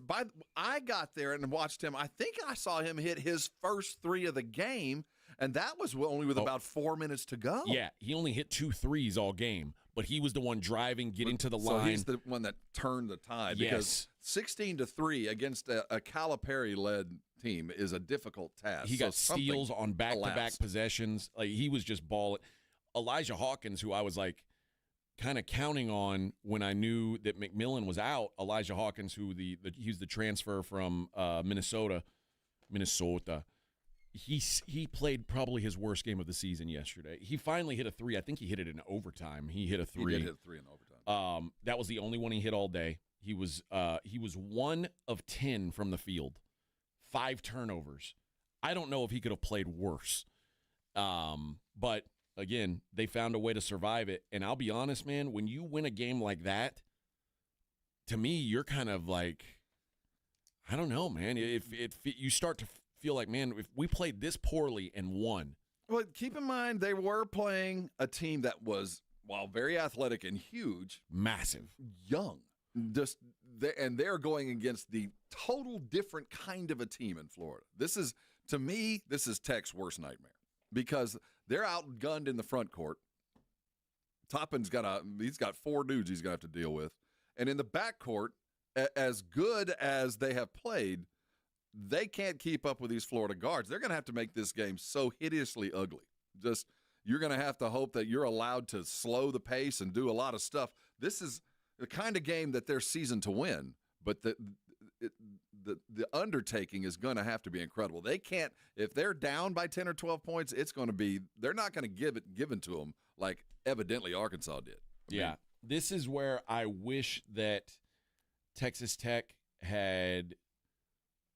I got there and watched him. I think I saw him hit his first 3 of the game, and that was only with about 4 minutes to go. Yeah, he only hit 2 threes all game, but he was the one driving, getting to the line. So he's the one that turned the tide. Yes. Because 16-3 against a Calipari-led team is a difficult task. He got steals on back-to-back possessions. Like, he was just balling. Elijah Hawkins, who I was like kind of counting on when I knew that McMillan was out. Elijah Hawkins, who he's the transfer from Minnesota. He played probably his worst game of the season yesterday. He finally hit a 3. I think he hit it in overtime. He hit a 3. He did hit a 3 in overtime. That was the only one he hit all day. He was 1 of 10 from the field. 5 turnovers. I don't know if he could have played worse. But, again, they found a way to survive it. And I'll be honest, man, when you win a game like that, to me, you're kind of like, I don't know, man. If you start to feel like, man, if we played this poorly and won. Well, keep in mind they were playing a team that was, while very athletic and huge, massive, young. And they're going against the total different kind of a team in Florida. To me, this is Tech's worst nightmare because they're outgunned in the front court. Toppin's he's got 4 dudes he's going to have to deal with. And in the backcourt, as good as they have played, they can't keep up with these Florida guards. They're going to have to make this game so hideously ugly. You're going to have to hope that you're allowed to slow the pace and do a lot of stuff. This is the kind of game that they're seasoned to win, but the undertaking is going to have to be incredible. They can't, if they're down by 10 or 12 points, they're not going to give it given to them like evidently Arkansas did. This is where I wish that Texas Tech had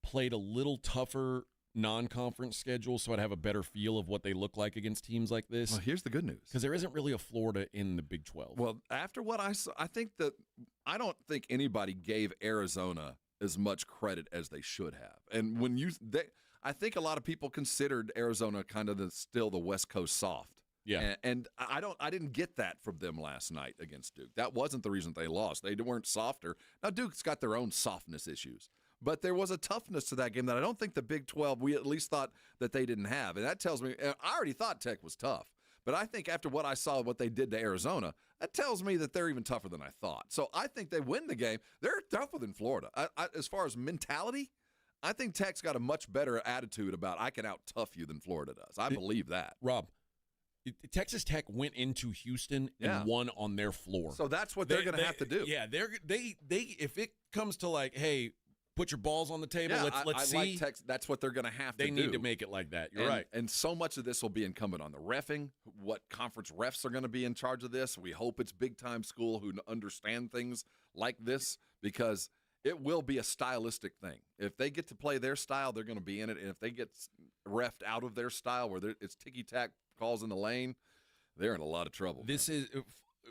played a little tougher non-conference schedule so I'd have a better feel of what they look like against teams like this. Well, here's the good news. Because there isn't really a Florida in the Big 12. Well, after what I saw, I don't think anybody gave Arizona as much credit as they should have. And I think a lot of people considered Arizona kind of still the West Coast soft. Yeah. And I didn't get that from them last night against Duke. That wasn't the reason they lost. They weren't softer. Now, Duke's got their own softness issues. But there was a toughness to that game that I don't think the Big 12, we at least thought that they didn't have. And that tells me, I already thought Tech was tough. But I think after what I saw, what they did to Arizona, that tells me that they're even tougher than I thought. So I think they win the game. They're tougher than Florida. As far as mentality, I think Tech's got a much better attitude about I can out-tough you than Florida does. I believe that. Rob, Texas Tech went into Houston and won on their floor. So that's what they're going to have to do. Yeah, they if it comes to like, hey, put your balls on the table. Yeah, let's see. Like Texas, that's what they're going to have to do. They need to make it like that. You're right. And so much of this will be incumbent on the reffing. What conference refs are going to be in charge of this? We hope it's big-time school who understand things like this because it will be a stylistic thing. If they get to play their style, they're going to be in it. And if they get reffed out of their style where it's ticky-tack calls in the lane, they're in a lot of trouble. This is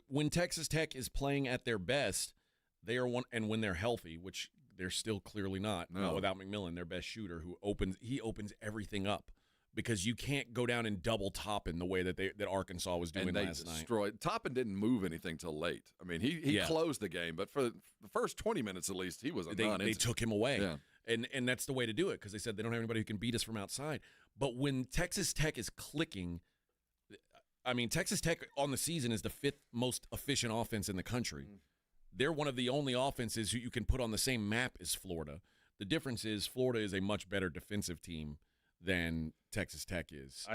when Texas Tech is playing at their best, they are one, and when they're healthy, which – they're still clearly not without McMillan, their best shooter, who opens everything up because you can't go down and double Toppin the way that Arkansas was doing last night. Toppin didn't move anything till late. I mean, he closed the game, but for the first 20 minutes at least, he was a non-entity. They took him away, yeah. and that's the way to do it because they said they don't have anybody who can beat us from outside. But when Texas Tech is clicking, I mean, Texas Tech on the season is the 5th most efficient offense in the country. They're one of the only offenses who you can put on the same map as Florida. The difference is Florida is a much better defensive team than Texas Tech is.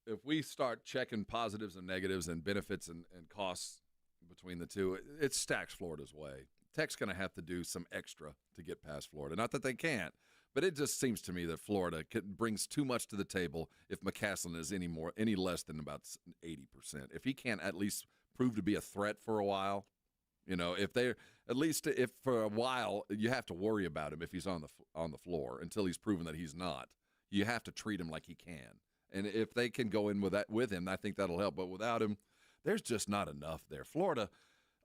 If we start checking positives and negatives and benefits and costs between the two, it stacks Florida's way. Tech's going to have to do some extra to get past Florida. Not that they can't, but it just seems to me that Florida brings too much to the table if McCaslin is any less than about 80%. If he can't at least prove to be a threat for a while. You know, if for a while you have to worry about him if he's on the floor until he's proven that he's not. You have to treat him like he can, and if they can go in with him, I think that'll help. But without him, there's just not enough there. Florida,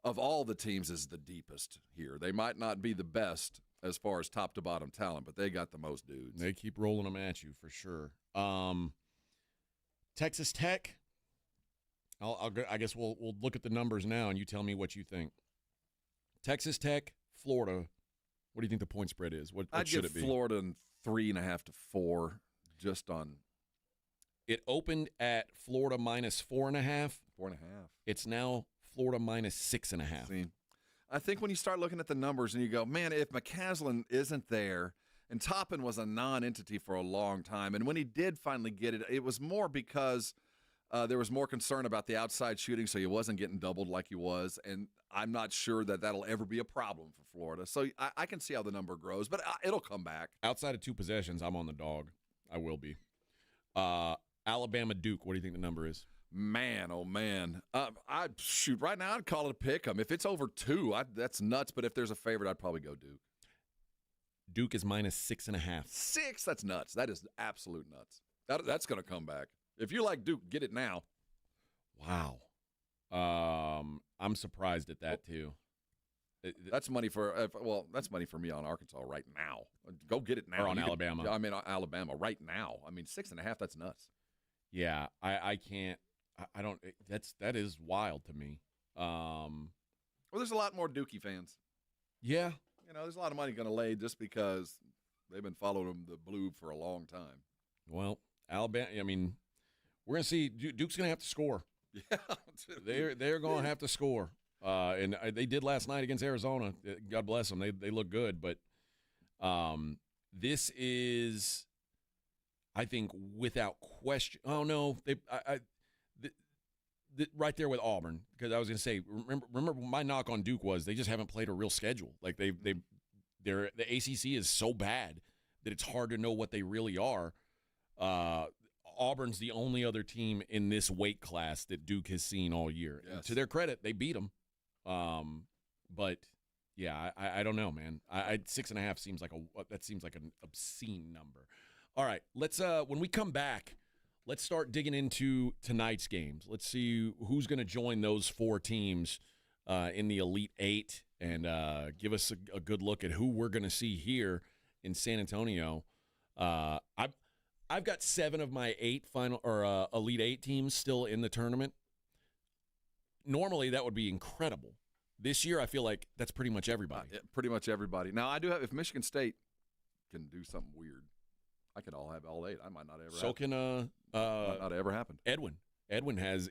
of all the teams, is the deepest here. They might not be the best as far as top to bottom talent, but they got the most dudes. They keep rolling them at you for sure. Texas Tech. I guess we'll look at the numbers now, and you tell me what you think. Texas Tech, Florida. What do you think the point spread is? What should it be? I'd give Florida 3.5 to 4, just on. It opened at Florida minus 4.5. 4.5. It's now Florida minus 6.5. See, I think when you start looking at the numbers and you go, man, if McCaslin isn't there, and Toppin was a non-entity for a long time, and when he did finally get it, it was more because there was more concern about the outside shooting, so he wasn't getting doubled like he was, and I'm not sure that that'll ever be a problem for Florida. So I can see how the number grows, but it'll come back. Outside of 2 possessions, I'm on the dog. I will be. Alabama Duke, what do you think the number is? Man, oh man. Right now I'd call it a pick 'em. If it's over 2, that's nuts, but if there's a favorite, I'd probably go Duke. Duke is minus 6.5. 6? That's nuts. That is absolute nuts. That's going to come back. If you like Duke, get it now. Wow. I'm surprised at that too. That's money that's money for me on Arkansas right now. Go get it now. Or on Alabama. Alabama right now. 6.5. That's nuts. Yeah, I can't. I don't. That is wild to me. Well, there's a lot more Dookie fans. Yeah. There's a lot of money going to lay just because they've been following the blue for a long time. Well, Alabama. I mean, we're going to see Duke's going to have to score. Yeah, they're going to have to score, and they did last night against Arizona. God bless them; they look good. But this is, I think, without question. Oh no, right there with Auburn, because I was going to say, remember my knock on Duke was they just haven't played a real schedule. Like the ACC is so bad that it's hard to know what they really are. Auburn's the only other team in this weight class that Duke has seen all year. Yes. And to their credit, they beat them. But yeah, I don't know, man. 6.5 seems like an obscene number. All right, let's when we come back, let's start digging into tonight's games. Let's see who's going to join those 4 teams in the Elite Eight, and give us a good look at who we're going to see here in San Antonio. I've got 7 of my 8 final or Elite Eight teams still in the tournament. Normally, that would be incredible. This year, I feel like that's pretty much everybody. Pretty much everybody. Now, I do have, if Michigan State can do something weird, I could have all 8. I might not ever. So can might not ever happen. Edwin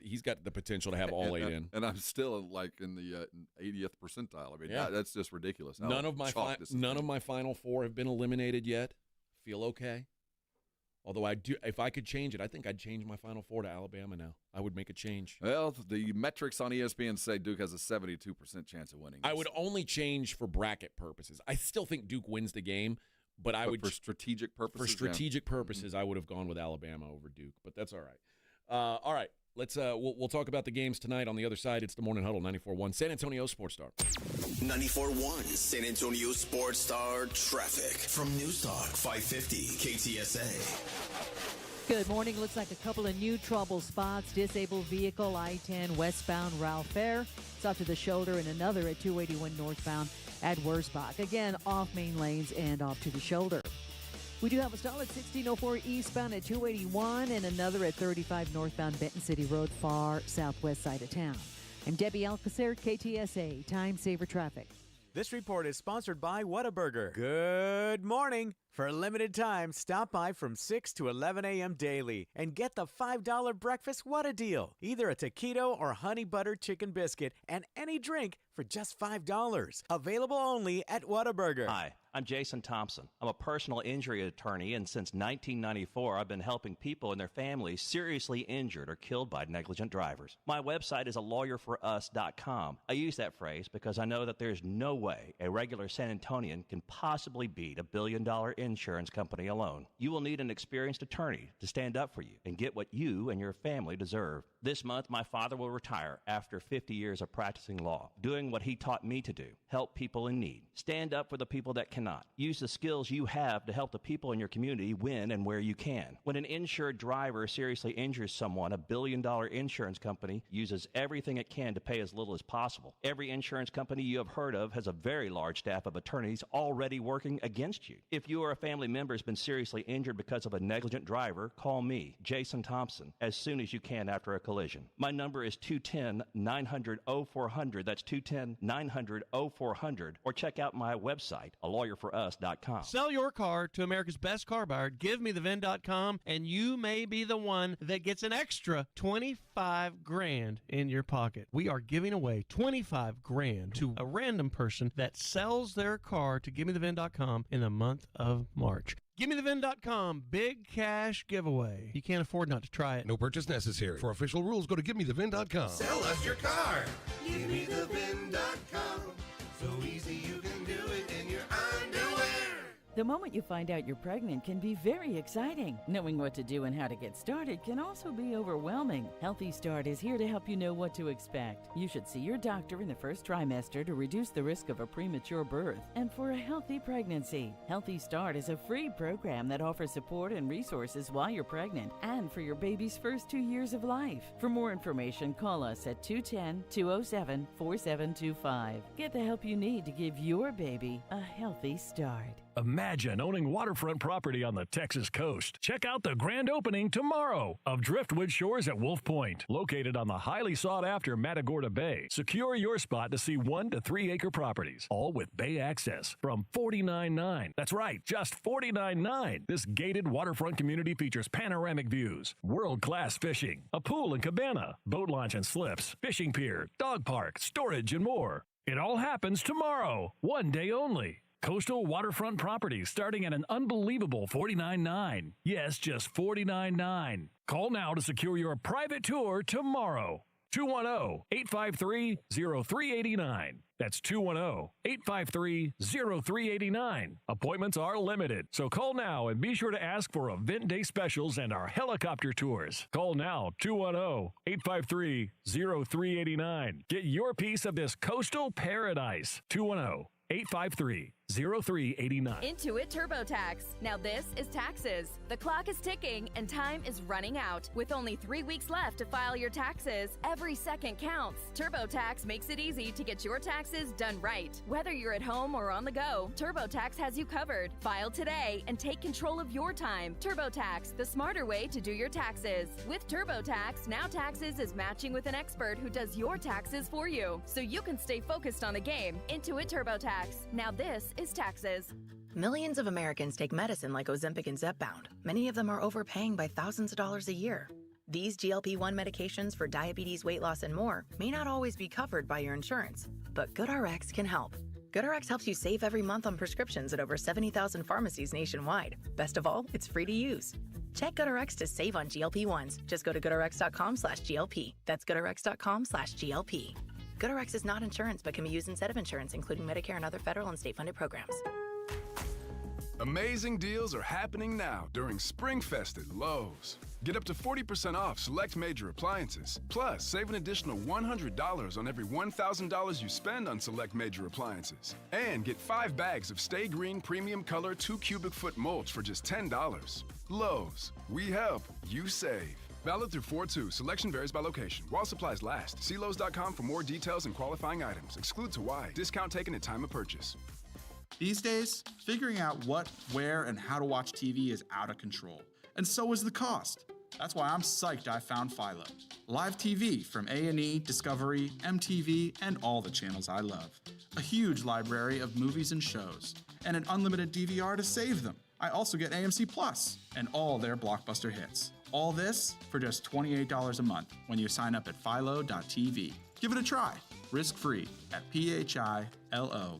he's got the potential to have all 8 in. And I'm still like in the 80th percentile. I mean, that's just ridiculous. None of my final 4 have been eliminated yet. Feel okay. Although if I could change it, I think I'd change my Final 4 to Alabama now. I would make a change. Well, the metrics on ESPN say Duke has a 72% chance of winning this. I would only change for bracket purposes. I still think Duke wins the game, but for strategic purposes. For strategic purposes, I would have gone with Alabama over Duke, but that's all right. All right, let's we'll talk about the games tonight. On the other side, it's the Morning Huddle, 94.1 San Antonio Sports Star. 94.1 San Antonio Sports Star traffic from News Talk 550 KTSA. Good morning. Looks like a couple of new trouble spots. Disabled vehicle I-10 westbound Ralph Fair. It's off to the shoulder, and another at 281 northbound at Wurzbach. Again, off main lanes and off to the shoulder. We do have a stall at 1604 eastbound at 281 and another at 35 northbound Benton City Road, far southwest side of town. I'm Debbie Alcacer, KTSA, Time Saver Traffic. This report is sponsored by Whataburger. Good morning. For a limited time, stop by from 6 to 11 a.m. daily and get the $5 breakfast What a Deal. Either a taquito or honey butter chicken biscuit and any drink for just $5. Available only at Whataburger. Hi, I'm Jason Thompson. I'm a personal injury attorney, and since 1994, I've been helping people and their families seriously injured or killed by negligent drivers. My website is alawyer4us.com. I use that phrase because I know that there's no way a regular San Antonian can possibly beat $1 billion insurance company alone. You will need an experienced attorney to stand up for you and get what you and your family deserve. This month, my father will retire after 50 years of practicing law, doing what he taught me to do, help people in need. Stand up for the people that cannot. Use the skills you have to help the people in your community when and where you can. When an insured driver seriously injures someone, $1 billion insurance company uses everything it can to pay as little as possible. Every insurance company you have heard of has a very large staff of attorneys already working against you. If you or a family member has been seriously injured because of a negligent driver, call me, Jason Thompson, as soon as you can after a collision. My number is 210-900-0400. That's 210-900-0400. Or check out my website, alawyer4us.com. Sell your car to America's best car buyer. GiveMeTheVin.com, and you may be the one that gets an extra $25,000 in your pocket. We are giving away $25,000 to a random person that sells their car to GiveMeTheVin.com in the month of March. GiveMeTheVin.com, big cash giveaway. You can't afford not to try it. No purchase necessary. For official rules, go to GiveMeTheVin.com. Sell us your car. GiveMeTheVin.com. So easy you can do it in your underwear. The moment you find out you're pregnant can be very exciting. Knowing what to do and how to get started can also be overwhelming. Healthy Start is here to help you know what to expect. You should see your doctor in the first trimester to reduce the risk of a premature birth and for a healthy pregnancy. Healthy Start is a free program that offers support and resources while you're pregnant and for your baby's first 2 years of life. For more information, call us at 210-207-4725. Get the help you need to give your baby a healthy start. Imagine owning waterfront property on the Texas coast. Check out the grand opening tomorrow of Driftwood Shores at Wolf Point, located on the highly sought-after Matagorda Bay. Secure your spot to see 1 to 3 acre properties, all with bay access from $49.9. That's right, just $49.9. This gated waterfront community features panoramic views, world-class fishing, a pool and cabana, boat launch and slips, fishing pier, dog park, storage, and more. It all happens tomorrow, one day only. Coastal waterfront properties starting at an unbelievable $49.9. Yes, just $49.9. Call now to secure your private tour tomorrow. 210-853-0389. That's 210-853-0389. Appointments are limited, so call now and be sure to ask for event day specials and our helicopter tours. Call now, 210-853-0389. Get your piece of this coastal paradise. 210-853-0389. Intuit TurboTax. Now this is taxes. The clock is ticking and time is running out. With only 3 weeks left to file your taxes, every second counts. TurboTax makes it easy to get your taxes done right. Whether you're at home or on the go, TurboTax has you covered. File today and take control of your time. TurboTax, the smarter way to do your taxes. With TurboTax, Now Taxes is matching with an expert who does your taxes for you, so you can stay focused on the game. Intuit TurboTax. Now this is taxes. Millions of Americans take medicine like Ozempic and Zepbound. Many of them are overpaying by thousands of dollars a year. These GLP-1 medications for diabetes, weight loss, and more may not always be covered by your insurance, but GoodRx can help. GoodRx helps you save every month on prescriptions at over 70,000 pharmacies nationwide. Best of all, it's free to use. Check GoodRx to save on GLP-1s. Just go to goodrx.com/GLP. That's goodrx.com/GLP. GoodRx is not insurance but can be used instead of insurance, including Medicare and other federal and state-funded programs. Amazing deals are happening now during SpringFest at Lowe's. Get up to 40% off select major appliances. Plus, save an additional $100 on every $1,000 you spend on select major appliances. And get 5 bags of Stay Green Premium Color 2 cubic foot mulch for just $10. Lowe's, we help, you save. Valid through 4/2. Selection varies by location. While supplies last. See Lowe's.com for more details and qualifying items. Excludes Hawaii. Discount taken at time of purchase. These days, figuring out what, where, and how to watch TV is out of control. And so is the cost. That's why I'm psyched I found Philo. Live TV from A&E, Discovery, MTV, and all the channels I love. A huge library of movies and shows. And an unlimited DVR to save them. I also get AMC Plus and all their blockbuster hits. All this for just $28 a month when you sign up at philo.tv. Give it a try, risk-free at philo.tv.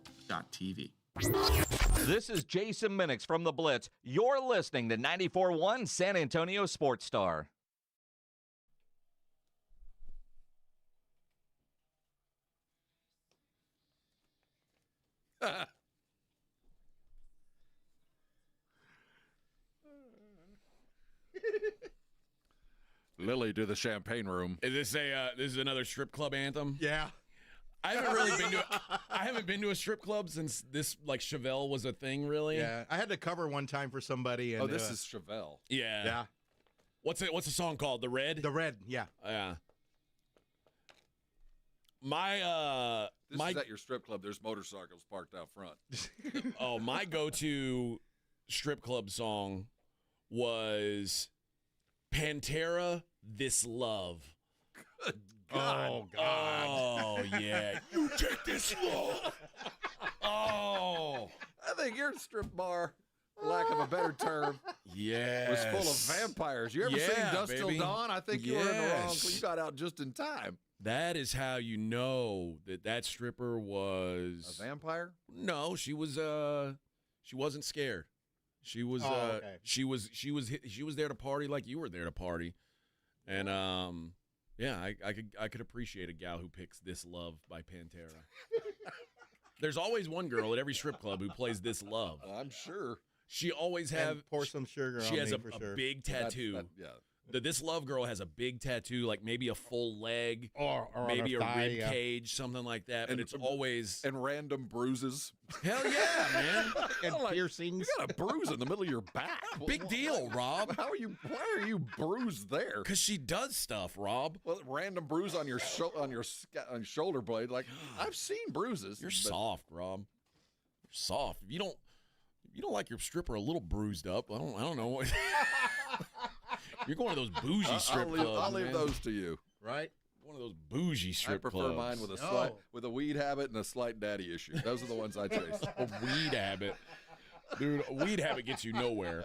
This is Jason Minix from The Blitz. You're listening to 94.1 San Antonio Sports Star. Lily to the champagne room. Is this this is another strip club anthem? Yeah. I haven't really been to I haven't been to a strip club since this like Chevelle was a thing, really. Yeah. I had to cover one time for somebody. And, this is Chevelle. Yeah. Yeah. What's the song called? The Red? The Red, yeah. Yeah. My This is at your strip club. There's motorcycles parked out front. Oh, my go-to strip club song was Pantera, This Love. Good God. Oh, God. Oh, yeah. You take this love. Oh. I think your strip bar, for lack of a better term, yes, was full of vampires. You ever seen Dust Till Dawn? I think you were in the wrong. You got out just in time. That is how you know that stripper was a vampire. No, she was. She wasn't scared. She was. Okay. She was there to party like you were there to party, and yeah, I could appreciate a gal who picks This Love by Pantera. There's always one girl at every strip club who plays This Love. I'm sure. She always pour some sugar she on has me a for sure. big tattoo. Yeah. The This Love girl has a big tattoo, like maybe a full leg, or maybe a thigh, rib cage, something like that. And but it's always and random bruises. Hell yeah, man! And piercings. You got a bruise in the middle of your back. Big deal, Rob. Why are you bruised there? Because she does stuff, Rob. Well, random bruise on your shoulder blade. Like I've seen bruises. You're soft, Rob. You're soft. If you You don't like your stripper a little bruised up. I don't know. You're going to those bougie strip clubs. I'll leave man. those to you. Right? One of those bougie strip clubs. I prefer mine with a weed habit and a slight daddy issue. Those are the ones I chase. A weed habit. Dude, a weed habit gets you nowhere.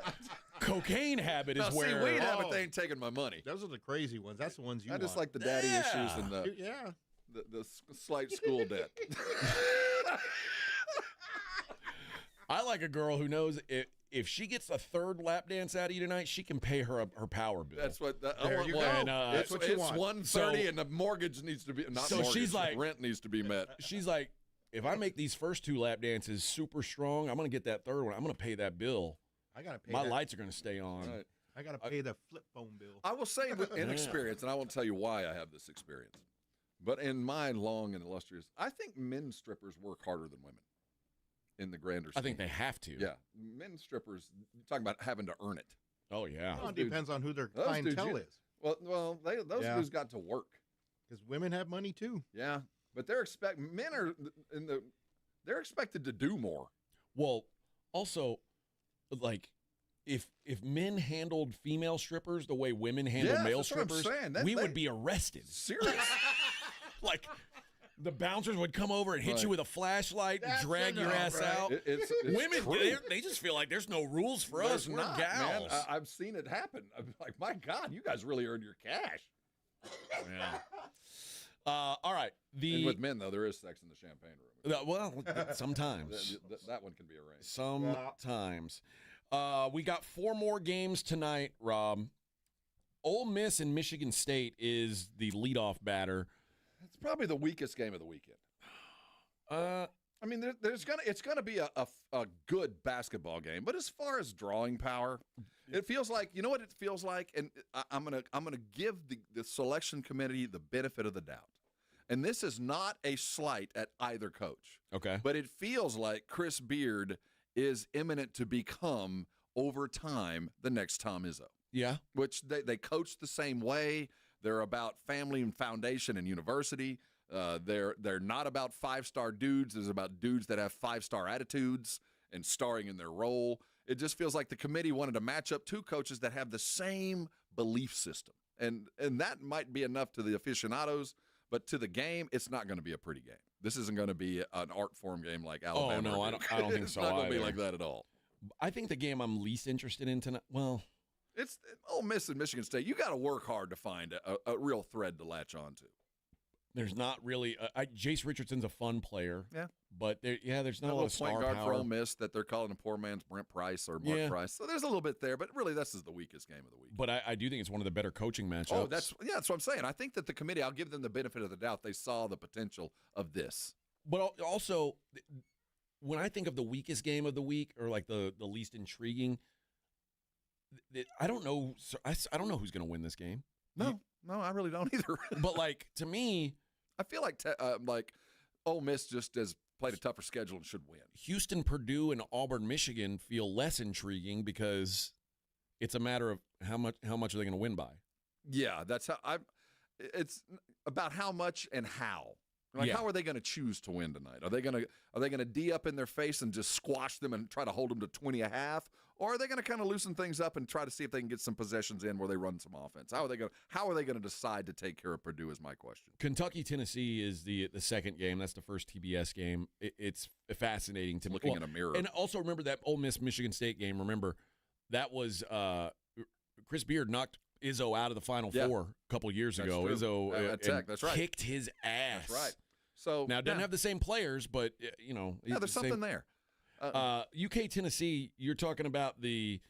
Cocaine habit is where... See, weed habit, they ain't taking my money. Those are the crazy ones. That's the ones you want. I just like the daddy issues and the slight school debt. I like a girl who knows if she gets a third lap dance out of you tonight, she can pay her power bill. That's what. There you go. That's what you want. It's $130 and the mortgage needs to be she's like, rent needs to be met. She's like, if I make these first 2 lap dances super strong, I'm gonna get that third one. I'm gonna pay that bill. I gotta pay. My lights are gonna stay on. Right. I gotta pay the flip phone bill. I will say with inexperience, and I won't tell you why I have this experience, but in my long and illustrious, I think men's strippers work harder than women. In the grander scheme. I think they have to. Yeah. Men's strippers, you're talking about having to earn it. Oh, yeah. Well, it depends on who their clientele is. Well, those dudes got to work. Because women have money, too. Yeah. But men are they're expected to do more. Well, also, like, if men handled female strippers the way women handle male strippers, we would be arrested. Serious. Like... The bouncers would come over and hit you with a flashlight, drag your ass out. It's women, they just feel like there's no rules for us. We're not, gals. Man. I've seen it happen. I'm like, my God, you guys really earned your cash. Yeah. All right. And with men, though, there is sex in the champagne room. Well, sometimes. that one can be arranged. Sometimes. We got 4 more games tonight, Rob. Ole Miss and Michigan State is the leadoff batter. It's probably the weakest game of the weekend. I mean, it's gonna be a good basketball game, but as far as drawing power, it feels like, you know what it feels like, and I'm gonna give the selection committee the benefit of the doubt. And this is not a slight at either coach. Okay. But it feels like Chris Beard is imminent to become over time the next Tom Izzo. Yeah. Which they coach the same way. They're about family and foundation and university. They're not about 5-star dudes. It's about dudes that have 5-star attitudes and starring in their role. It just feels like the committee wanted to match up 2 coaches that have the same belief system. And that might be enough to the aficionados, but to the game, it's not going to be a pretty game. This isn't going to be an art form game like Alabama. Oh, no, I don't think so. It's not going to be like that at all. I think the game I'm least interested in tonight, well... It's Ole Miss and Michigan State. You got to work hard to find a real thread to latch on to. There's not really Jace Richardson's a fun player. Yeah. But there's not a lot of star point guard power. for Ole Miss that they're calling a poor man's Brent Price or Mark Price. So there's a little bit there, but really this is the weakest game of the week. But I do think it's one of the better coaching matchups. Oh, that's what I'm saying. I think that the committee, I'll give them the benefit of the doubt. They saw the potential of this. But also, when I think of the weakest game of the week or like the least intriguing, I don't know. I don't know who's going to win this game. No, I really don't either. But like to me, I feel like Ole Miss just has played a tougher schedule and should win. Houston, Purdue, and Auburn, Michigan feel less intriguing because it's a matter of how much are they going to win by. Yeah, that's how it's about how much and how. How are they going to choose to win tonight? Are they going to D up in their face and just squash them and try to hold them to 20.5? Or are they going to kind of loosen things up and try to see if they can get some possessions in where they run some offense? How are they going to decide to take care of Purdue is my question. Kentucky, Tennessee is the second game. That's the first TBS game. It's fascinating to me. Looking in a mirror. And also remember that Ole Miss Michigan State game. Remember that was Chris Beard knocked Izzo out of the Final Four a couple years ago. True. Izzo at Tech, that's right. kicked his ass. That's right. So now doesn't have the same players, but there's something there. UK Tennessee, you're talking about the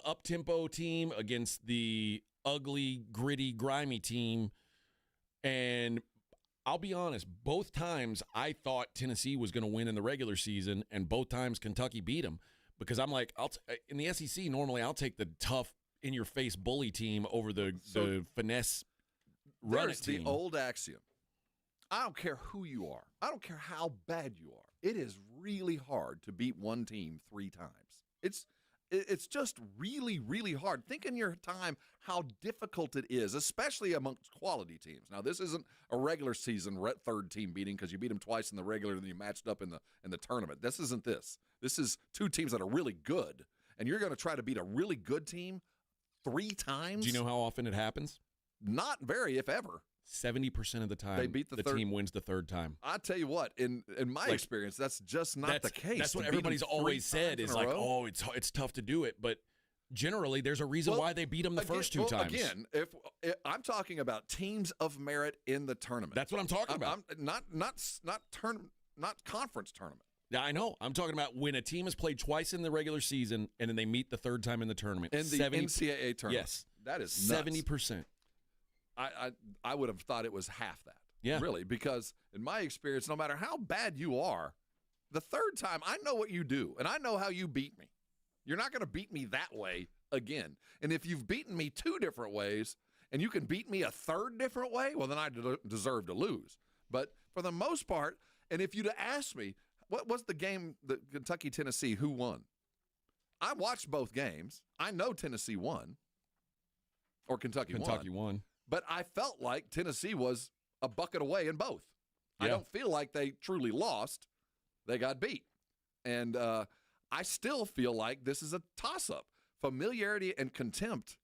up-tempo team against the ugly, gritty, grimy team. And I'll be honest, both times I thought Tennessee was going to win in the regular season, and both times Kentucky beat them because I'm like, in the SEC, normally I'll take the tough, in-your-face bully team over the finesse run-it team. The old axiom. I don't care who you are. I don't care how bad you are. It is really hard to beat one team 3 times. It's just really, really hard. Think in your time how difficult it is, especially amongst quality teams. Now, this isn't a regular season third team beating because you beat them twice in the regular and you matched up in the tournament. This isn't this. This is two teams that are really good, and you're going to try to beat a really good team 3 times. Do you know how often it happens? Not very, if ever. 70% of the time, they beat the team wins the third time. I tell you what, in my experience, that's just not the case. That's what everybody's always said is like, oh, it's tough to do it, but generally there's a reason why they beat them the first 2 times. Again, if I'm talking about teams of merit in the tournament, that's what I'm talking about. Not conference tournament. Yeah, I know. I'm talking about when a team has played twice in the regular season and then they meet the third time in the tournament. In the NCAA tournament. Yes. That is 70%. I would have thought it was half that. Yeah. Really, because in my experience, no matter how bad you are, the third time, I know what you do, and I know how you beat me. You're not going to beat me that way again. And if you've beaten me 2 different ways and you can beat me a third different way, well, then I deserve to lose. But for the most part, and if you'd have asked me, what was the game, the Kentucky-Tennessee, who won? I watched both games. I know Tennessee won, or Kentucky won. But I felt like Tennessee was a bucket away in both. Yeah. I don't feel like they truly lost. They got beat. And I still feel like this is a toss-up. Familiarity and contempt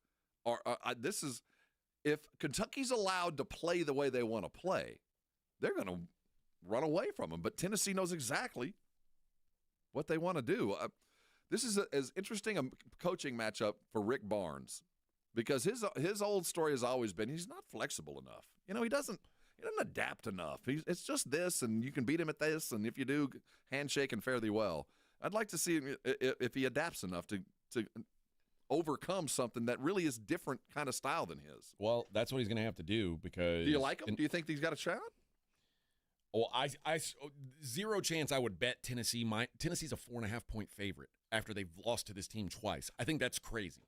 are this is – if Kentucky's allowed to play the way they want to play, they're going to run away from them. But Tennessee knows exactly what they want to do. This is as interesting a coaching matchup for Rick Barnes. Because his old story has always been he's not flexible enough. You know, he doesn't adapt enough. It's just this, and you can beat him at this, and if you do, handshake and fare thee well. I'd like to see if he adapts enough to overcome something that really is different kind of style than his. Well, that's what he's going to have to do because. Do you like him? Do you think he's got a shot? Well, I zero chance I would bet Tennessee. Tennessee's a 4.5-point favorite after they've lost to this team twice. I think that's crazy.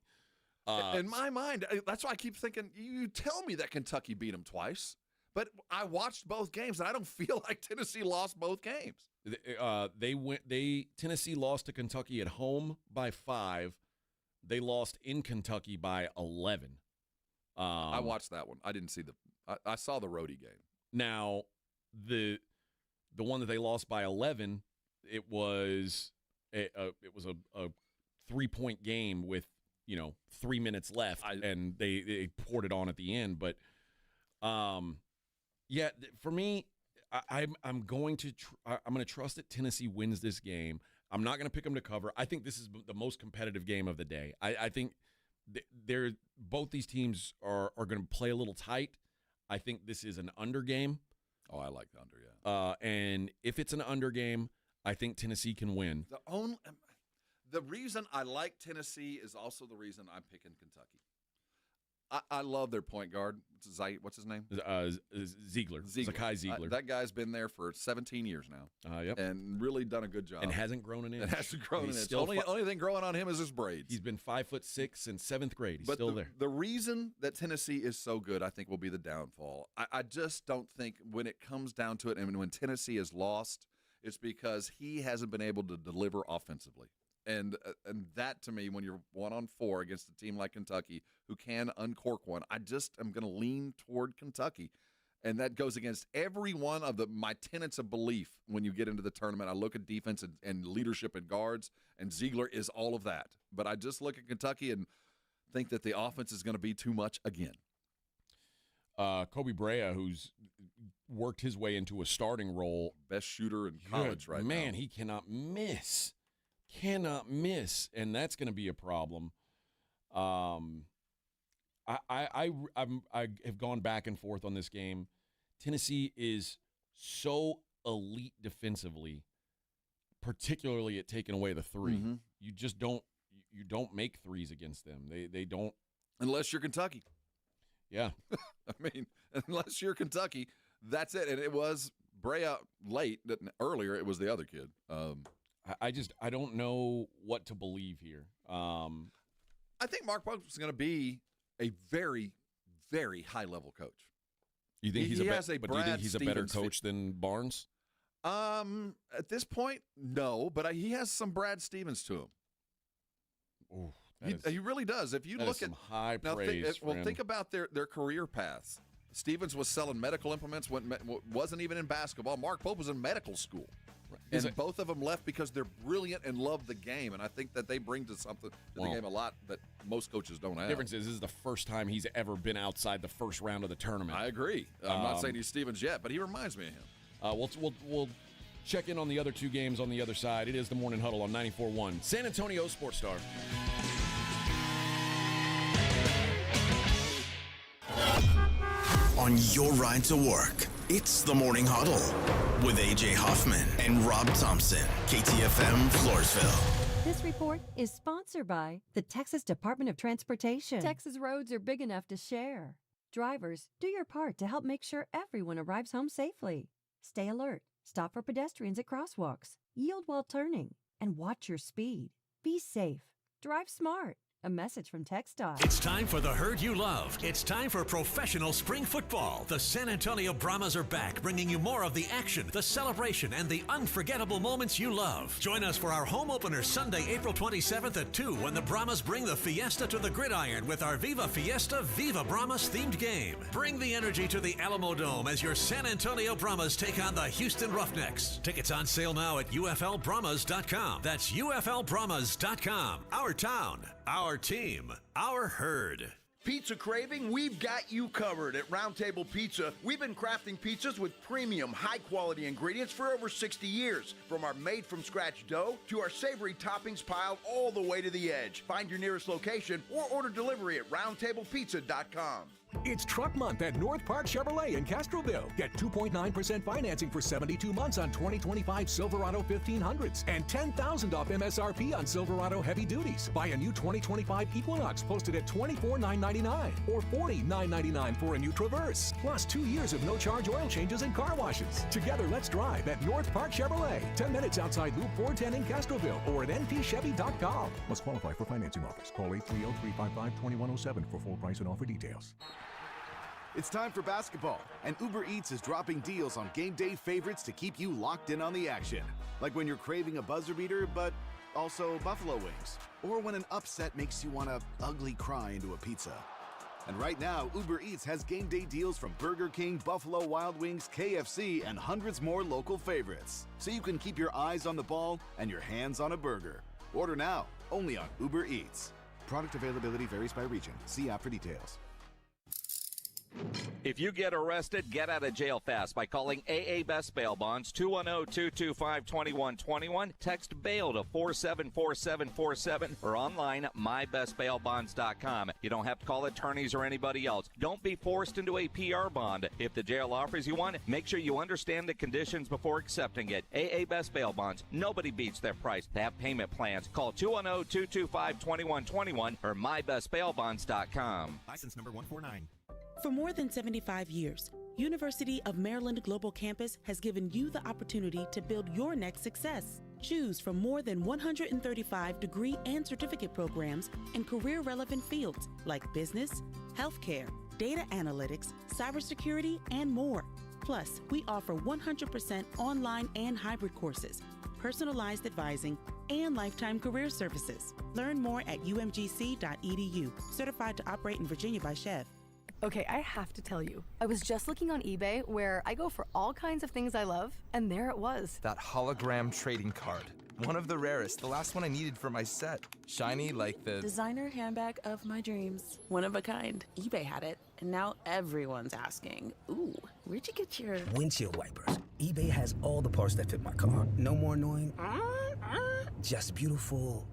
In my mind, that's why I keep thinking, you tell me that Kentucky beat them twice, but I watched both games, and I don't feel like Tennessee lost both games. Tennessee lost to Kentucky at home by 5. They lost in Kentucky by 11. I watched that one. I didn't see I saw the roadie game. Now, the one that they lost by 11, it was a 3-point game with 3 minutes left, and they poured it on at the end. But, yeah, for me, I'm going to trust that Tennessee wins this game. I'm not going to pick them to cover. I think this is the most competitive game of the day. I think both these teams are going to play a little tight. I think this is an under game. Oh, I like the under, yeah. And if it's an under game, I think Tennessee can win. The reason I like Tennessee is also the reason I'm picking Kentucky. I love their point guard. What's his name? Ziegler. Zakai Ziegler. That guy's been there for 17 years now. Yep. And really done a good job. And hasn't grown an inch. Only thing growing on him is his braids. He's been 5'6" in 7th grade. He's still there. The reason that Tennessee is so good, I think, will be the downfall. I just don't think when it comes down to it, and when Tennessee is lost, it's because he hasn't been able to deliver offensively. And that, to me, when you're 1-on-4 against a team like Kentucky who can uncork one, I just am going to lean toward Kentucky. And that goes against every one of my tenets of belief when you get into the tournament. I look at defense and leadership and guards, and Ziegler is all of that. But I just look at Kentucky and think that the offense is going to be too much again. Kobe Brea, who's worked his way into a starting role. Best shooter in college right now. Man, he cannot miss. And that's going to be a problem. I have gone back and forth on this game. Tennessee is so elite defensively, particularly at taking away the 3. Mm-hmm. You just don't make threes against them. They don't, unless you're Kentucky. Yeah, I mean, unless you're Kentucky, that's it. And it was Brea late. Earlier, it was the other kid. I don't know what to believe here. I think Mark Pope's is going to be a very, very high-level coach. You think do you think he's a better coach than Barnes? At this point, no, but he has some Brad Stevens to him. Ooh, He really does. If you look at high praise, think about their career paths. Stevens was selling medical implements, wasn't even in basketball. Mark Pope was in medical school. And both of them left because they're brilliant and love the game. And I think that they bring to the game a lot that most coaches don't have. The difference is this is the first time he's ever been outside the first round of the tournament. I agree. I'm not saying he's Stevens yet, but he reminds me of him. We'll check in on the other two games on the other side. It is the Morning Huddle on 94.1 San Antonio Sports Star. On your ride to work, it's the Morning Huddle with A.J. Hoffman and Rob Thompson, KTFM Floresville. This report is sponsored by the Texas Department of Transportation. Texas roads are big enough to share. Drivers, do your part to help make sure everyone arrives home safely. Stay alert, stop for pedestrians at crosswalks, yield while turning, and watch your speed. Be safe. Drive smart. A message from TxDOT. It's time for the herd you love. It's time for professional spring football. The San Antonio Brahmas are back, bringing you more of the action, the celebration, and the unforgettable moments you love. Join us for our home opener Sunday, April 27th at 2 when the Brahmas bring the Fiesta to the gridiron with our Viva Fiesta, Viva Brahmas themed game. Bring the energy to the Alamo Dome as your San Antonio Brahmas take on the Houston Roughnecks. Tickets on sale now at UFLBrahmas.com. That's UFLBrahmas.com. Our town, our team, our herd. Pizza craving? We've got you covered at Round Table Pizza. We've been crafting pizzas with premium, high-quality ingredients for over 60 years. From our made-from-scratch dough to our savory toppings piled all the way to the edge. Find your nearest location or order delivery at roundtablepizza.com. It's Truck Month at North Park Chevrolet in Castroville. Get 2.9% financing for 72 months on 2025 Silverado 1500s and $10,000 off MSRP on Silverado heavy duties. Buy a new 2025 Equinox posted at $24,999 or $40,999 for a new Traverse. Plus 2 years of no-charge oil changes and car washes. Together, let's drive at North Park Chevrolet. 10 minutes outside Loop 410 in Castroville or at npchevy.com. Must qualify for financing offers. Call 830-355-2107 for full price and offer details. It's time for basketball, and Uber Eats is dropping deals on game day favorites to keep you locked in on the action. Like when you're craving a buzzer beater, but also buffalo wings. Or when an upset makes you want to ugly cry into a pizza. And right now, Uber Eats has game day deals from Burger King, Buffalo Wild Wings, KFC, and hundreds more local favorites. So you can keep your eyes on the ball and your hands on a burger. Order now, only on Uber Eats. Product availability varies by region. See app for details. If you get arrested, get out of jail fast by calling AA Best Bail Bonds, 210-225-2121. Text bail to 474747 or online at mybestbailbonds.com. You don't have to call attorneys or anybody else. Don't be forced into a PR bond. If the jail offers you one, make sure you understand the conditions before accepting it. AA Best Bail Bonds. Nobody beats their price. They have payment plans. Call 210-225-2121 or mybestbailbonds.com. License number 149. For more than 75 years, University of Maryland Global Campus has given you the opportunity to build your next success. Choose from more than 135 degree and certificate programs in career-relevant fields like business, healthcare, data analytics, cybersecurity, and more. Plus, we offer 100% online and hybrid courses, personalized advising, and lifetime career services. Learn more at umgc.edu. Certified to operate in Virginia by Chev. Okay, I have to tell you, I was just looking on eBay where I go for all kinds of things I love, and there it was. That hologram trading card. One of the rarest, the last one I needed for my set. Shiny like the designer handbag of my dreams. One of a kind. eBay had it, and now everyone's asking, ooh, where'd you get your windshield wipers? eBay has all the parts that fit my car. No more annoying, just beautiful.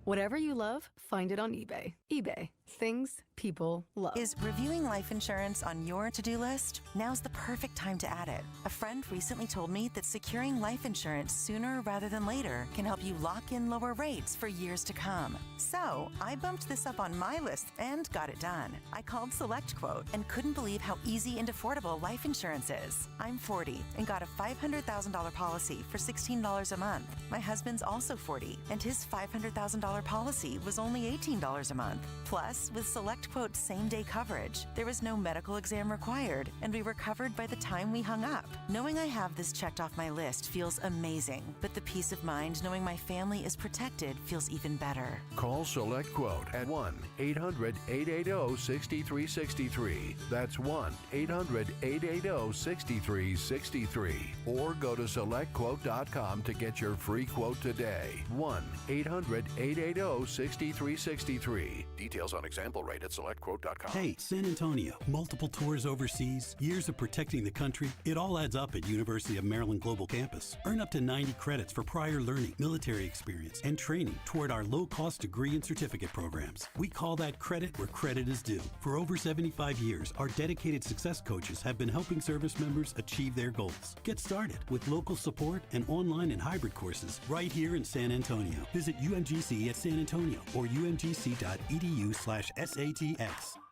Whatever you love, find it on eBay. eBay. Things people love. Is reviewing life insurance on your to-do list? Now's the perfect time to add it. A friend recently told me that securing life insurance sooner rather than later can help you lock in lower rates for years to come. So I bumped this up on my list and got it done. I called SelectQuote and couldn't believe how easy and affordable life insurance is. I'm 40 and got a $500,000 policy for $16 a month. My husband's also 40 and his $500,000 policy was only $18 a month. Plus, Plus, with SelectQuote same-day coverage, there was no medical exam required, and we were covered by the time we hung up. Knowing I have this checked off my list feels amazing, but the peace of mind knowing my family is protected feels even better. Call SelectQuote at 1-800-880-6363. That's 1-800-880-6363. Or go to SelectQuote.com to get your free quote today. 1-800-880-6363. Details on example rate at SelectQuote.com. Hey, San Antonio. Multiple tours overseas, years of protecting the country. It all adds up at University of Maryland Global Campus. Earn up to 90 credits for prior learning, military experience, and training toward our low-cost degree and certificate programs. We call that credit where credit is due. For over 75 years, our dedicated success coaches have been helping service members achieve their goals. Get started with local support and online and hybrid courses right here in San Antonio. Visit UMGC at San Antonio or umgc.edu/SATX.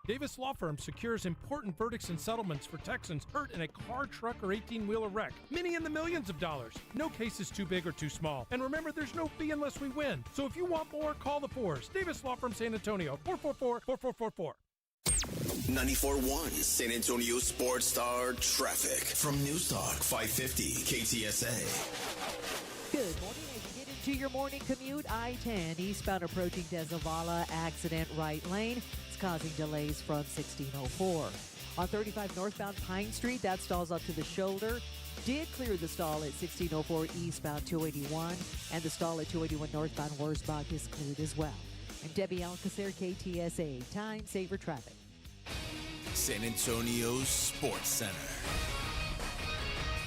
Davis Law Firm secures important verdicts and settlements for Texans hurt in a car, truck, or 18-wheeler wreck. Many in the millions of dollars. No case is too big or too small. And remember, there's no fee unless we win. So if you want more, call the Fours. Davis Law Firm San Antonio, 444-4444. 94.1 San Antonio Sports Star traffic from News Talk 550 KTSA. Good morning. As you get into your morning commute, I-10 eastbound approaching Desavala, accident right lane. It's causing delays from 1604. On 35 northbound Pine Street, that stalls up to the shoulder. Did clear the stall at 1604 eastbound 281, and the stall at 281 northbound Wurzbach is cleared as well. I'm Debbie Alcacer, KTSA. Time saver traffic. San Antonio Sports Center.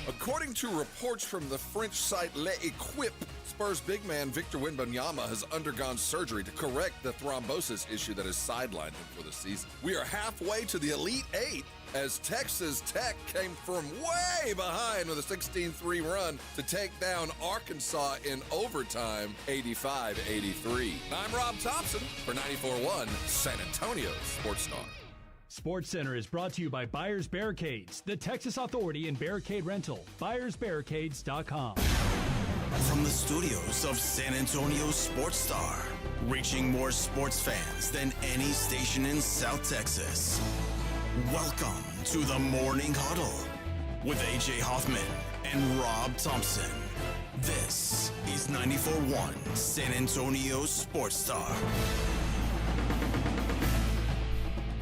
According to reports from the French site L'Equipe, Spurs big man Victor Wembanyama has undergone surgery to correct the thrombosis issue that has sidelined him for the season. We are halfway to the Elite Eight as Texas Tech came from way behind with a 16-3 run to take down Arkansas in overtime, 85-83. I'm Rob Thompson for 94.1 San Antonio Sports Star. Sports Center is brought to you by Buyers Barricades, the Texas Authority in Barricade Rental. BuyersBarricades.com. From the studios of San Antonio Sports Star, reaching more sports fans than any station in South Texas. Welcome to the Morning Huddle with AJ Hoffman and Rob Thompson. This is 94.1 San Antonio Sports Star.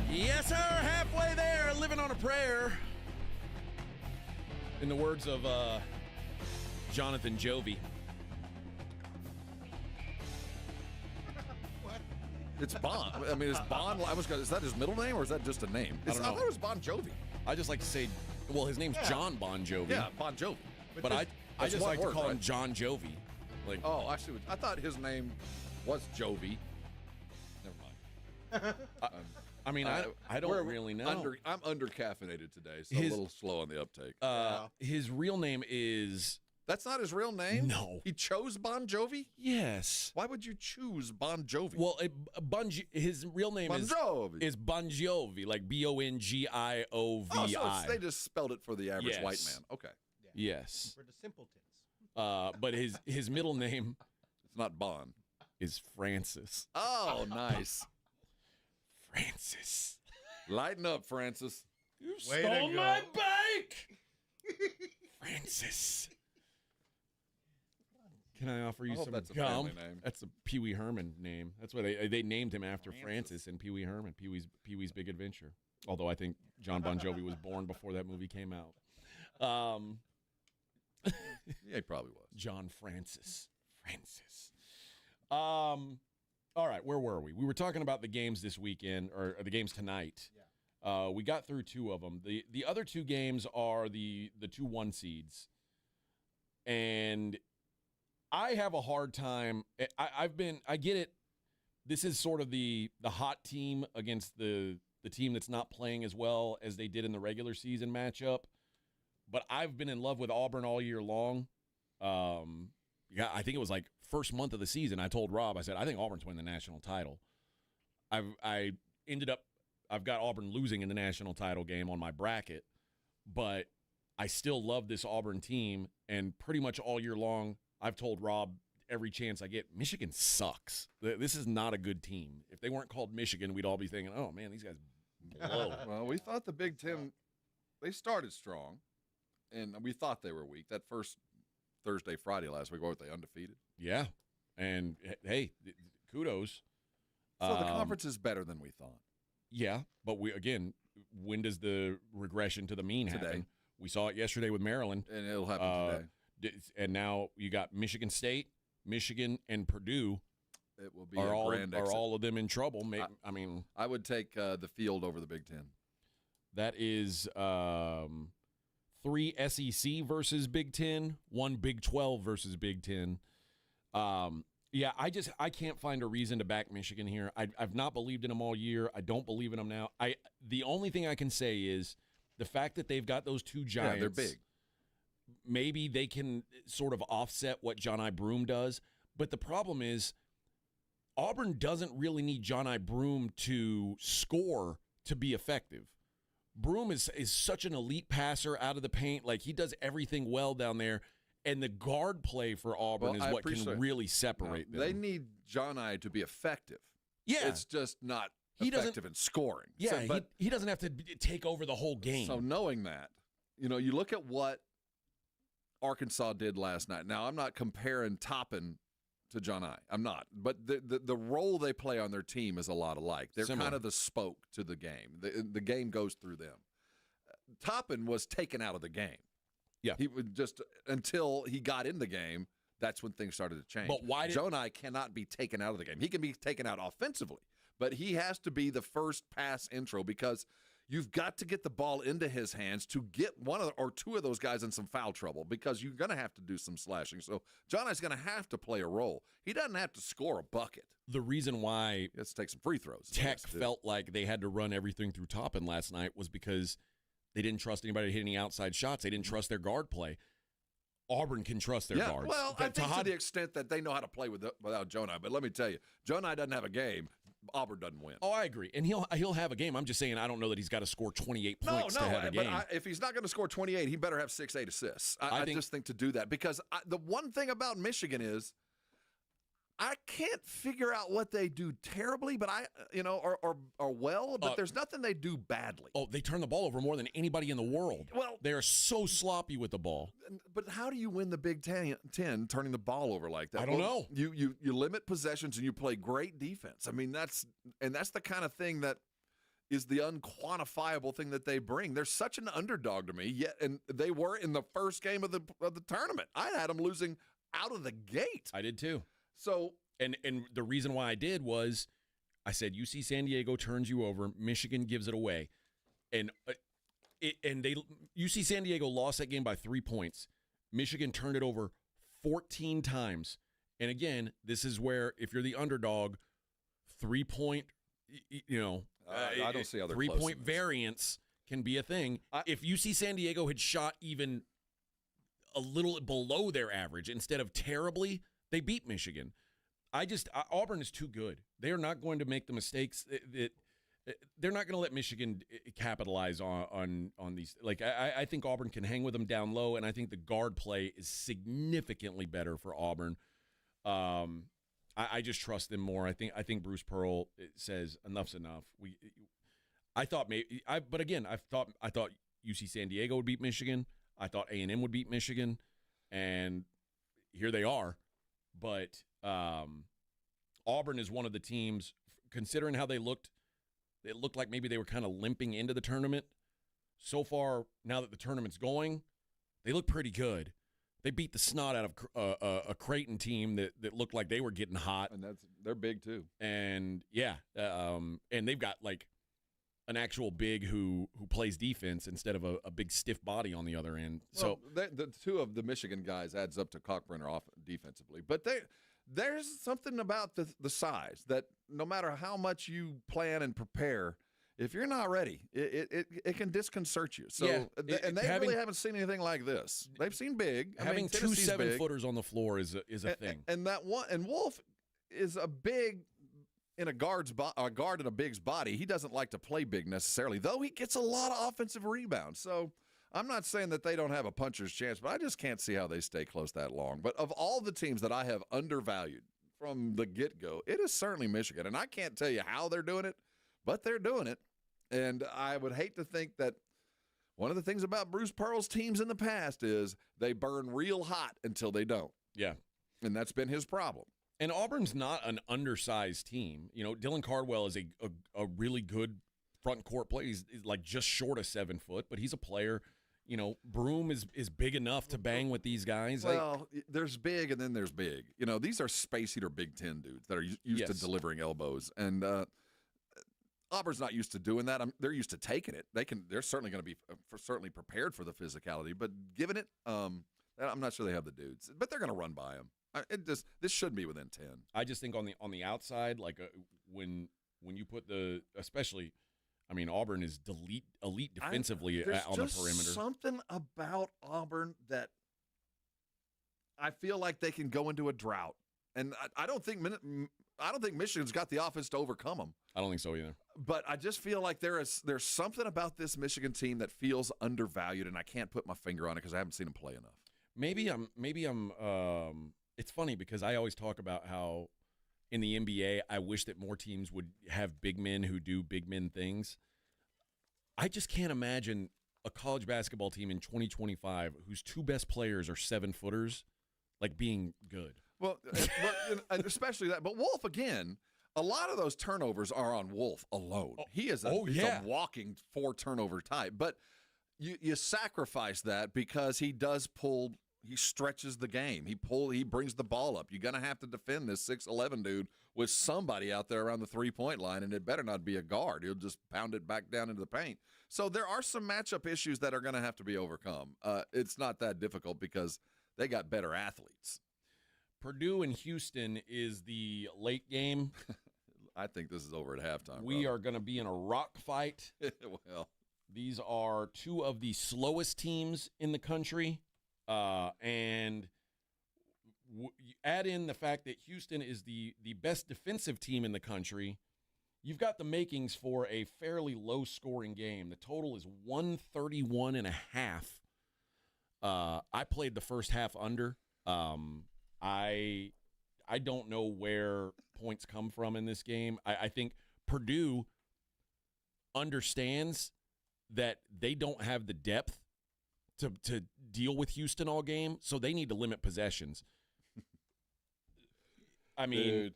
Yes, sir. Halfway there, living on a prayer. In the words of Jonathan Jovi. It's Bon. I mean, is Bon? Is that his middle name or is that just a name? I don't know. I thought it was Bon Jovi. I just like to say, well, his name's John Bon Jovi. Yeah, Bon Jovi. But I just like to call him John Jovi. Like, oh, I see. I thought his name was Jovi. Never mind. I mean, I don't really know. I'm under-caffeinated today, so a little slow on the uptake. His real name is... That's not his real name? No. He chose Bon Jovi? Yes. Why would you choose Bon Jovi? Well, his real name is Bon Jovi, like Bongiovi. Oh, so they just spelled it for the average white man. Okay. Yeah. Yes. For the simpletons. But his middle name... It's not Bon. ...is Francis. Oh, nice. Francis. Lighten up, Francis. You stole my bike! Francis. Can I offer you some that's gum? A family name. That's a Pee Wee Herman name. That's why they named him after Francis and Pee Wee Herman, Pee Wee's Big Adventure. Although I think John Bon Jovi was born before that movie came out. Yeah, he probably was. John Francis. All right, where were we? We were talking about the games this weekend, or the games tonight. Yeah. We got through two of them. The other two games are the 2-1 seeds. And I have a hard time. I get it. This is sort of the hot team against the team that's not playing as well as they did in the regular season matchup. But I've been in love with Auburn all year long. Yeah, I think it was like first month of the season. I told Rob, I said, I think Auburn's winning the national title. I've got Auburn losing in the national title game on my bracket, but I still love this Auburn team. And pretty much all year long, I've told Rob every chance I get. Michigan sucks. This is not a good team. If they weren't called Michigan, we'd all be thinking, oh, man, these guys blow. Well, we thought the Big Ten, they started strong, and we thought they were weak. That first Thursday, Friday last week, what were they, undefeated? Yeah. And, hey, kudos. So the conference is better than we thought. Yeah, but when does the regression to the mean happen? We saw it yesterday with Maryland. And it'll happen today. And now you got Michigan State, Michigan, and Purdue. It will be are all of them in trouble? I would take the field over the Big Ten. That is 3 SEC versus Big Ten, 1 Big 12 versus Big Ten. Yeah, I can't find a reason to back Michigan here. I've not believed in them all year. I don't believe in them now. The only thing I can say is the fact that they've got those two giants. Yeah, they're big. Maybe they can sort of offset what John Broome does. But the problem is Auburn doesn't really need John Broome to score to be effective. Broome is such an elite passer out of the paint. Like, he does everything well down there. And the guard play for Auburn is what can really separate them. They need John to be effective. Yeah. It's just not effective in scoring. Yeah, he doesn't have to take over the whole game. So knowing that, you look at what Arkansas did last night. Now, I'm not comparing Toppin to John I'm not. But the role they play on their team is a lot alike. They're kind of the spoke to the game. The game goes through them. Toppin was taken out of the game. Yeah. He would just until he got in the game, that's when things started to change. But why Jonai cannot be taken out of the game. He can be taken out offensively, but he has to be the first pass intro because you've got to get the ball into his hands to get one or two of those guys in some foul trouble because you're going to have to do some slashing. So Jonai's going to have to play a role. He doesn't have to score a bucket. The reason why let's take some free throws. Tech felt like they had to run everything through Toppin last night was because they didn't trust anybody to hit any outside shots. They didn't trust their guard play. Auburn can trust their guards. Well, I think to the extent that they know how to play without Jonai. But let me tell you, Jonai doesn't have a game. Auburn doesn't win. Oh, I agree. And he'll have a game. I'm just saying I don't know that he's got to score 28 points to have a game. But if he's not going to score 28, he better have 6-8 assists. I just think to do that. Because the one thing about Michigan is I can't figure out what they do terribly, but or well, but there's nothing they do badly. Oh, they turn the ball over more than anybody in the world. Well, they are so sloppy with the ball. But how do you win the Big Ten turning the ball over like that? I don't know. You limit possessions and you play great defense. I mean, that's the kind of thing that is the unquantifiable thing that they bring. They're such an underdog to me, yet and they were in the first game of the tournament. I had them losing out of the gate. I did too. So and the reason why I did was I said UC San Diego turns you over, Michigan gives it away, and UC San Diego lost that game by 3 points. Michigan turned it over 14 times, and again, this is where if you're the underdog, 3 point, I don't see other 3 point variance can be a thing. If UC San Diego had shot even a little below their average instead of terribly, they beat Michigan. Auburn is too good. They are not going to make the mistakes. They're not going to let Michigan capitalize on these. Like I think Auburn can hang with them down low, and I think the guard play is significantly better for Auburn. I just trust them more. I think Bruce Pearl says enough's enough. I thought UC San Diego would beat Michigan. I thought A&M would beat Michigan, and here they are. But Auburn is one of the teams, considering how they looked, it looked like maybe they were kind of limping into the tournament. So far, now that the tournament's going, they look pretty good. They beat the snot out of a Creighton team that looked like they were getting hot. And they're big too. And, yeah, and they've got like an actual big who plays defense instead of a big stiff body on the other end. Well, so the two of the Michigan guys adds up to Cockburner off defensively. But there's something about the size that no matter how much you plan and prepare, if you're not ready, it can disconcert you. So yeah, and they really haven't seen anything like this. They've seen big. Having two 7-footers on the floor is a thing. And that one and Wolf is a big in a guard in a big's body. He doesn't like to play big necessarily, though he gets a lot of offensive rebounds. So I'm not saying that they don't have a puncher's chance, but I just can't see how they stay close that long. But of all the teams that I have undervalued from the get-go, it is certainly Michigan. And I can't tell you how they're doing it, but they're doing it. And I would hate to think that one of the things about Bruce Pearl's teams in the past is they burn real hot until they don't. Yeah. And that's been his problem. And Auburn's not an undersized team. You know, Dylan Cardwell is a really good front court player. He's like just short of 7 foot, but he's a player. You know, Broom is big enough to bang with these guys. Well, there's big and then there's big. You know, these are space heater Big Ten dudes that are used to delivering elbows. And Auburn's not used to doing that. They're used to taking it. They're certainly going to be certainly prepared for the physicality, but given it, I'm not sure they have the dudes. But they're going to run by them. This shouldn't be within 10. I just think on the outside, like when you put especially, I mean, Auburn is elite defensively on the perimeter. There's something about Auburn that I feel like they can go into a drought, and I don't think Michigan's got the offense to overcome them. I don't think so either. But I just feel like there's something about this Michigan team that feels undervalued, and I can't put my finger on it because I haven't seen them play enough. Maybe I'm. It's funny because I always talk about how in the NBA, I wish that more teams would have big men who do big men things. I just can't imagine a college basketball team in 2025 whose two best players are 7-footers, like being good. Well, especially that. But Wolf, again, a lot of those turnovers are on Wolf alone. He is he's a walking 4-turnover type. But you sacrifice that because he does pull. He stretches the game. He brings the ball up. You're going to have to defend this 6'11" dude with somebody out there around the three-point line, and it better not be a guard. He'll just pound it back down into the paint. So there are some matchup issues that are going to have to be overcome. It's not that difficult because they got better athletes. Purdue and Houston is the late game. I think this is over at halftime. We are going to be in a rock fight. Well, these are two of the slowest teams in the country. And add in the fact that Houston is the best defensive team in the country, you've got the makings for a fairly low-scoring game. The total is 131.5. I played the first half under. I don't know where points come from in this game. I think Purdue understands that they don't have the depth to deal with Houston all game, so they need to limit possessions. I mean,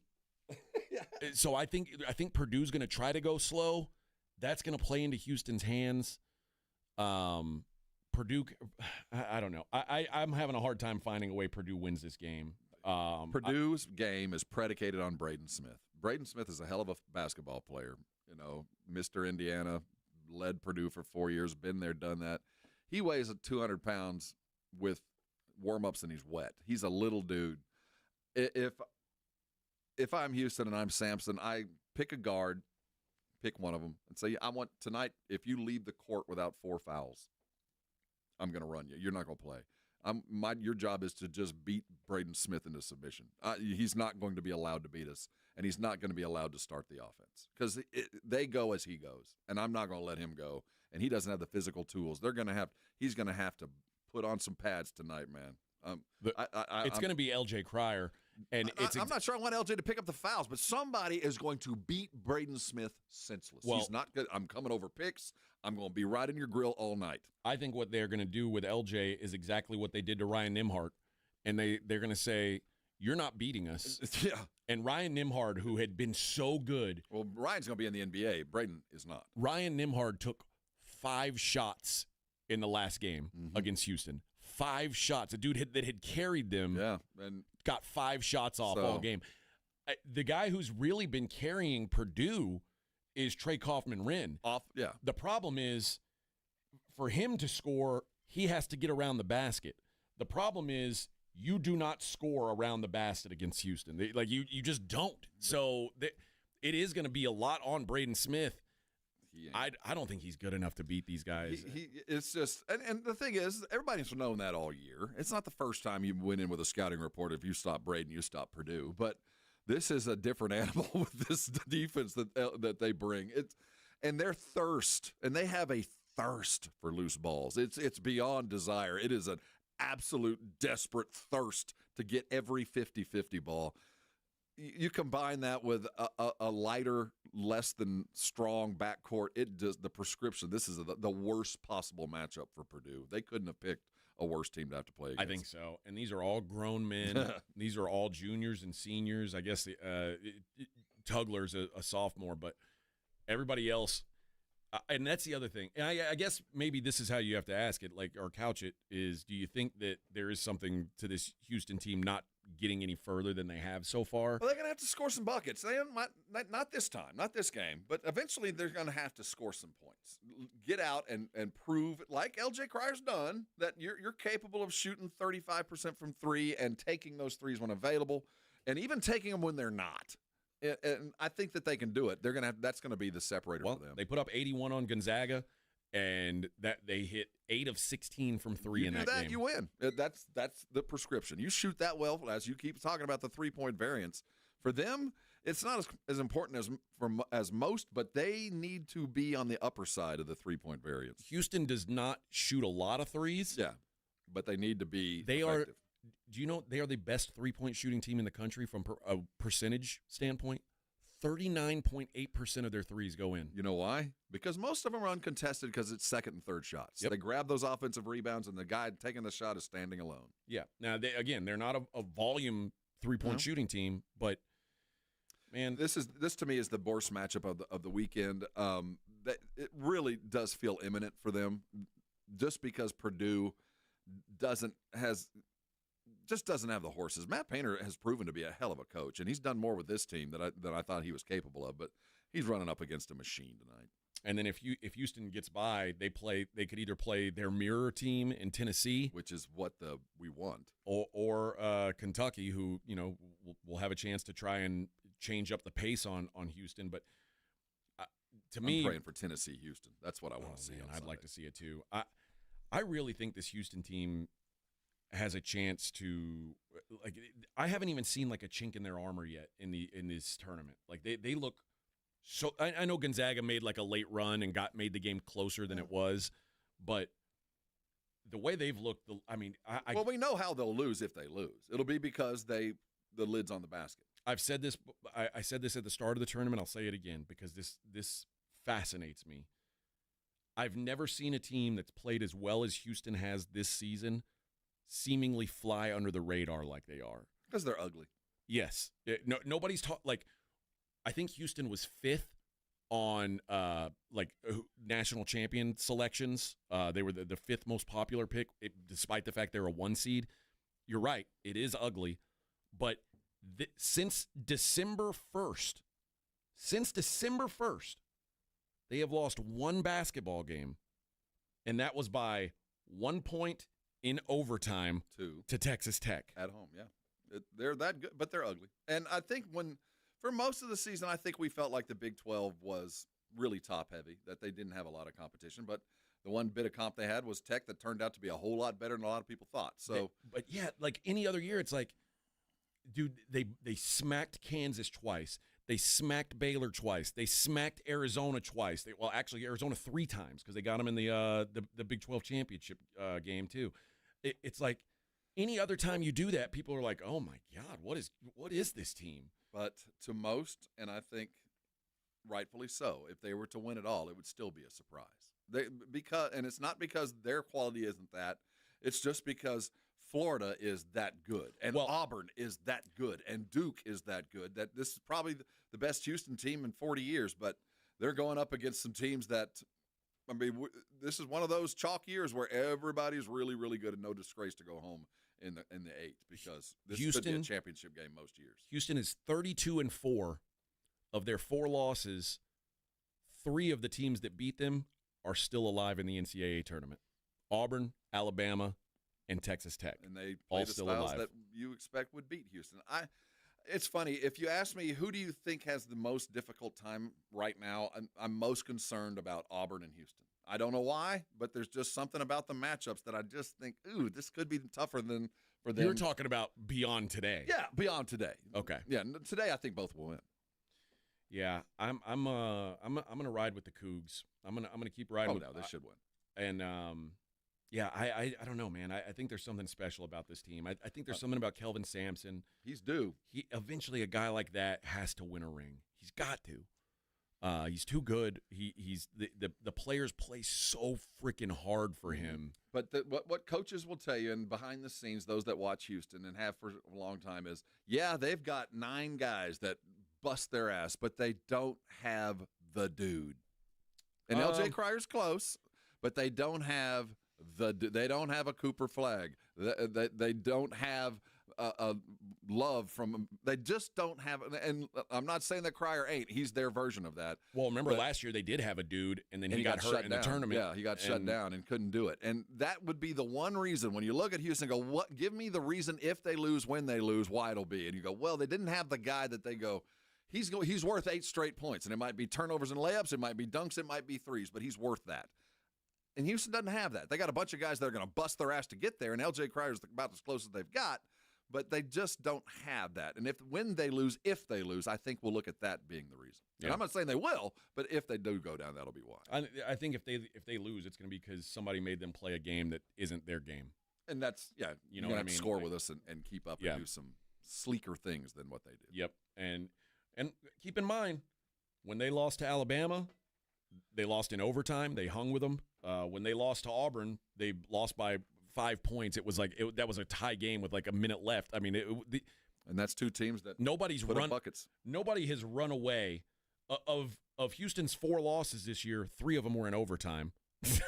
so I think Purdue's going to try to go slow. That's going to play into Houston's hands. Purdue, I don't know. I'm having a hard time finding a way Purdue wins this game. Purdue's game is predicated on Braden Smith. Braden Smith is a hell of a basketball player. You know, Mr. Indiana, led Purdue for 4 years, been there, done that. He weighs 200 pounds with warm-ups and he's wet. He's a little dude. If I'm Houston and I'm Sampson, I pick a guard, pick one of them, and say, I want tonight, if you leave the court without 4 fouls, I'm going to run you. You're not going to play. Your job is to just beat Braden Smith into submission. He's not going to be allowed to beat us, and he's not going to be allowed to start the offense because they go as he goes, and I'm not going to let him go. And he doesn't have the physical tools. He's going to have to put on some pads tonight, man. It's going to be LJ Cryer, and I'm not sure I want LJ to pick up the fouls, but somebody is going to beat Braden Smith senseless. Well, he's not good. I'm coming over picks. I'm going to be right in your grill all night. I think what they're going to do with LJ is exactly what they did to Ryan Nimhart, and they're going to say, you're not beating us. Yeah. And Ryan Nimhart, who had been so good. Well, Ryan's going to be in the NBA. Braden is not. Ryan Nimhart took 5 shots in the last game against Houston. 5 shots. A dude that had carried them and got 5 shots off all game. The guy who's really been carrying Purdue is Trey Kaufman-Renn. The problem is, for him to score, he has to get around the basket. The problem is, you do not score around the basket against Houston. You just don't. So it is going to be a lot on Braden Smith. I don't think he's good enough to beat these guys. It's just, and the thing is, everybody's known that all year. It's not the first time you went in with a scouting report. If you stop Braden, you stop Purdue. But this is a different animal with this defense that they bring. And their thirst, and they have a thirst for loose balls. It's beyond desire. It is an absolute desperate thirst to get every 50-50 ball. You combine that with a lighter, less than strong backcourt, it does the prescription. This is the worst possible matchup for Purdue. They couldn't have picked a worse team to have to play against. I think so. And these are all grown men. These are all juniors and seniors. I guess Tugler's a sophomore, but everybody else. And that's the other thing. And I guess maybe this is how you have to ask it, like, or couch it, is do you think that there is something to this Houston team not getting any further than they have so far? Well, they're going to have to score some buckets. They might, not this time, not this game, but eventually they're going to have to score some points. Get out and prove, like LJ Cryer's done, that you're capable of shooting 35% from three and taking those threes when available, and even taking them when they're not. And I think that they can do it. They're going to have, that's going to be the separator for them. They put up 81 on Gonzaga, and that they hit 8 of 16 from three in that game. You win. That's the prescription. You shoot that well, as you keep talking about the 3-point variance. For them, it's not as important as most, but they need to be on the upper side of the 3-point variance. Houston does not shoot a lot of threes. Yeah, but they need to be They effective. Do you know they are the best 3-point shooting team in the country from a percentage standpoint? 39.8% of their threes go in. You know why? Because most of them are uncontested because it's second and third shots. Yep. They grab those offensive rebounds, and the guy taking the shot is standing alone. Yeah. Now, they're not a volume 3-point shooting team, but, man. This to me is the worst matchup of the weekend. That it really does feel imminent for them just because Purdue doesn't have the horses. Matt Painter has proven to be a hell of a coach, and he's done more with this team than I thought he was capable of. But he's running up against a machine tonight. And then if Houston gets by, they could either play their mirror team in Tennessee, which is what we want, or Kentucky, who will have a chance to try and change up the pace on Houston. But to me, I'm praying for Tennessee, Houston. That's what I want to see. I'd like to see it too. I really think this Houston team has a chance to, like, I haven't even seen like a chink in their armor yet in this tournament. Like they look so. I know Gonzaga made like a late run and made the game closer than it was, but the way they've looked, well, we know how they'll lose if they lose. It'll be because the lid's on the basket. I've said this. I said this at the start of the tournament. I'll say it again because this fascinates me. I've never seen a team that's played as well as Houston has this season seemingly fly under the radar like they are. Because they're ugly. Yes. Nobody's like, I think Houston was 5th on national champion selections. They were the 5th most popular pick, despite the fact they're a 1 seed. You're right. It is ugly. But since December 1st, they have lost 1 basketball game, and that was by 1 point in overtime to Texas Tech. At home, yeah. They're that good, but they're ugly. And I think for most of the season, I think we felt like the Big 12 was really top-heavy, that they didn't have a lot of competition. But the one bit of comp they had was Tech that turned out to be a whole lot better than a lot of people thought. So, but yeah, like any other year, it's like, dude, they smacked Kansas twice. They smacked Baylor twice. They smacked Arizona twice. Actually, Arizona 3 times because they got them in the Big 12 championship game too. It's like any other time you do that, people are like, "Oh my God, what is this team?" But to most, and I think rightfully so, if they were to win it all, it would still be a surprise. And it's not because their quality isn't that. It's just because Florida is that good, and Auburn is that good, and Duke is that good, that this is probably the best Houston team in 40 years, but they're going up against some teams that, this is one of those chalk years where everybody's really, really good and no disgrace to go home in the 8th because this could be a championship game most years. Houston is 32-4 of their 4 losses. 3 of the teams that beat them are still alive in the NCAA tournament. Auburn, Alabama, and Texas Tech. And they play all the still styles alive. that you expect would beat Houston. It's funny. If you ask me, who do you think has the most difficult time right now, I'm most concerned about Auburn and Houston. I don't know why, but there's just something about the matchups that I just think, ooh, this could be tougher than for them. You're talking about beyond today. Yeah, beyond today. Okay. Yeah, today I think both will win. Yeah, I'm gonna ride with the Cougs. I'm gonna keep riding. Oh no, they should win. And yeah, I don't know, man. I think there's something special about this team. I think there's something about Kelvin Sampson. He's due. He eventually, a guy like that has to win a ring. He's got to. He's too good. He's the players play so freaking hard for him. But what coaches will tell you, and behind the scenes, those that watch Houston and have for a long time, is they've got 9 guys that bust their ass, but they don't have the dude. And LJ Cryer's close, but they don't have they don't have a Cooper Flagg. They don't have a Love from. They just don't have. And I'm not saying that Cryer ain't. He's their version of that. Well, remember last year they did have a dude, and then he got hurt in the tournament. Yeah, he got shut down and couldn't do it. And that would be the one reason when you look at Houston and go, "What? Give me the reason if they lose, when they lose, why it'll be." And you go, "Well, they didn't have the guy that they go." He's worth 8 straight points, and it might be turnovers and layups, it might be dunks, it might be threes, but he's worth that. And Houston doesn't have that. They got a bunch of guys that are going to bust their ass to get there, and LJ Crier's about as close as they've got. But they just don't have that. And if they lose, I think we'll look at that being the reason. Yeah. And I'm not saying they will, but if they do go down, that'll be why. I think if they lose, it's going to be because somebody made them play a game that isn't their game. And that's you know what I mean. Score with us and keep up and do some sleeker things than what they do. Yep. And keep in mind, when they lost to Alabama, they lost in overtime. They hung with them. When they lost to Auburn, they lost by 5 points. It was like that was a tie game with like a minute left. I mean, and that's 2 teams that nobody's put run up buckets. Nobody has run away of Houston's 4 losses this year. 3 of them were in overtime.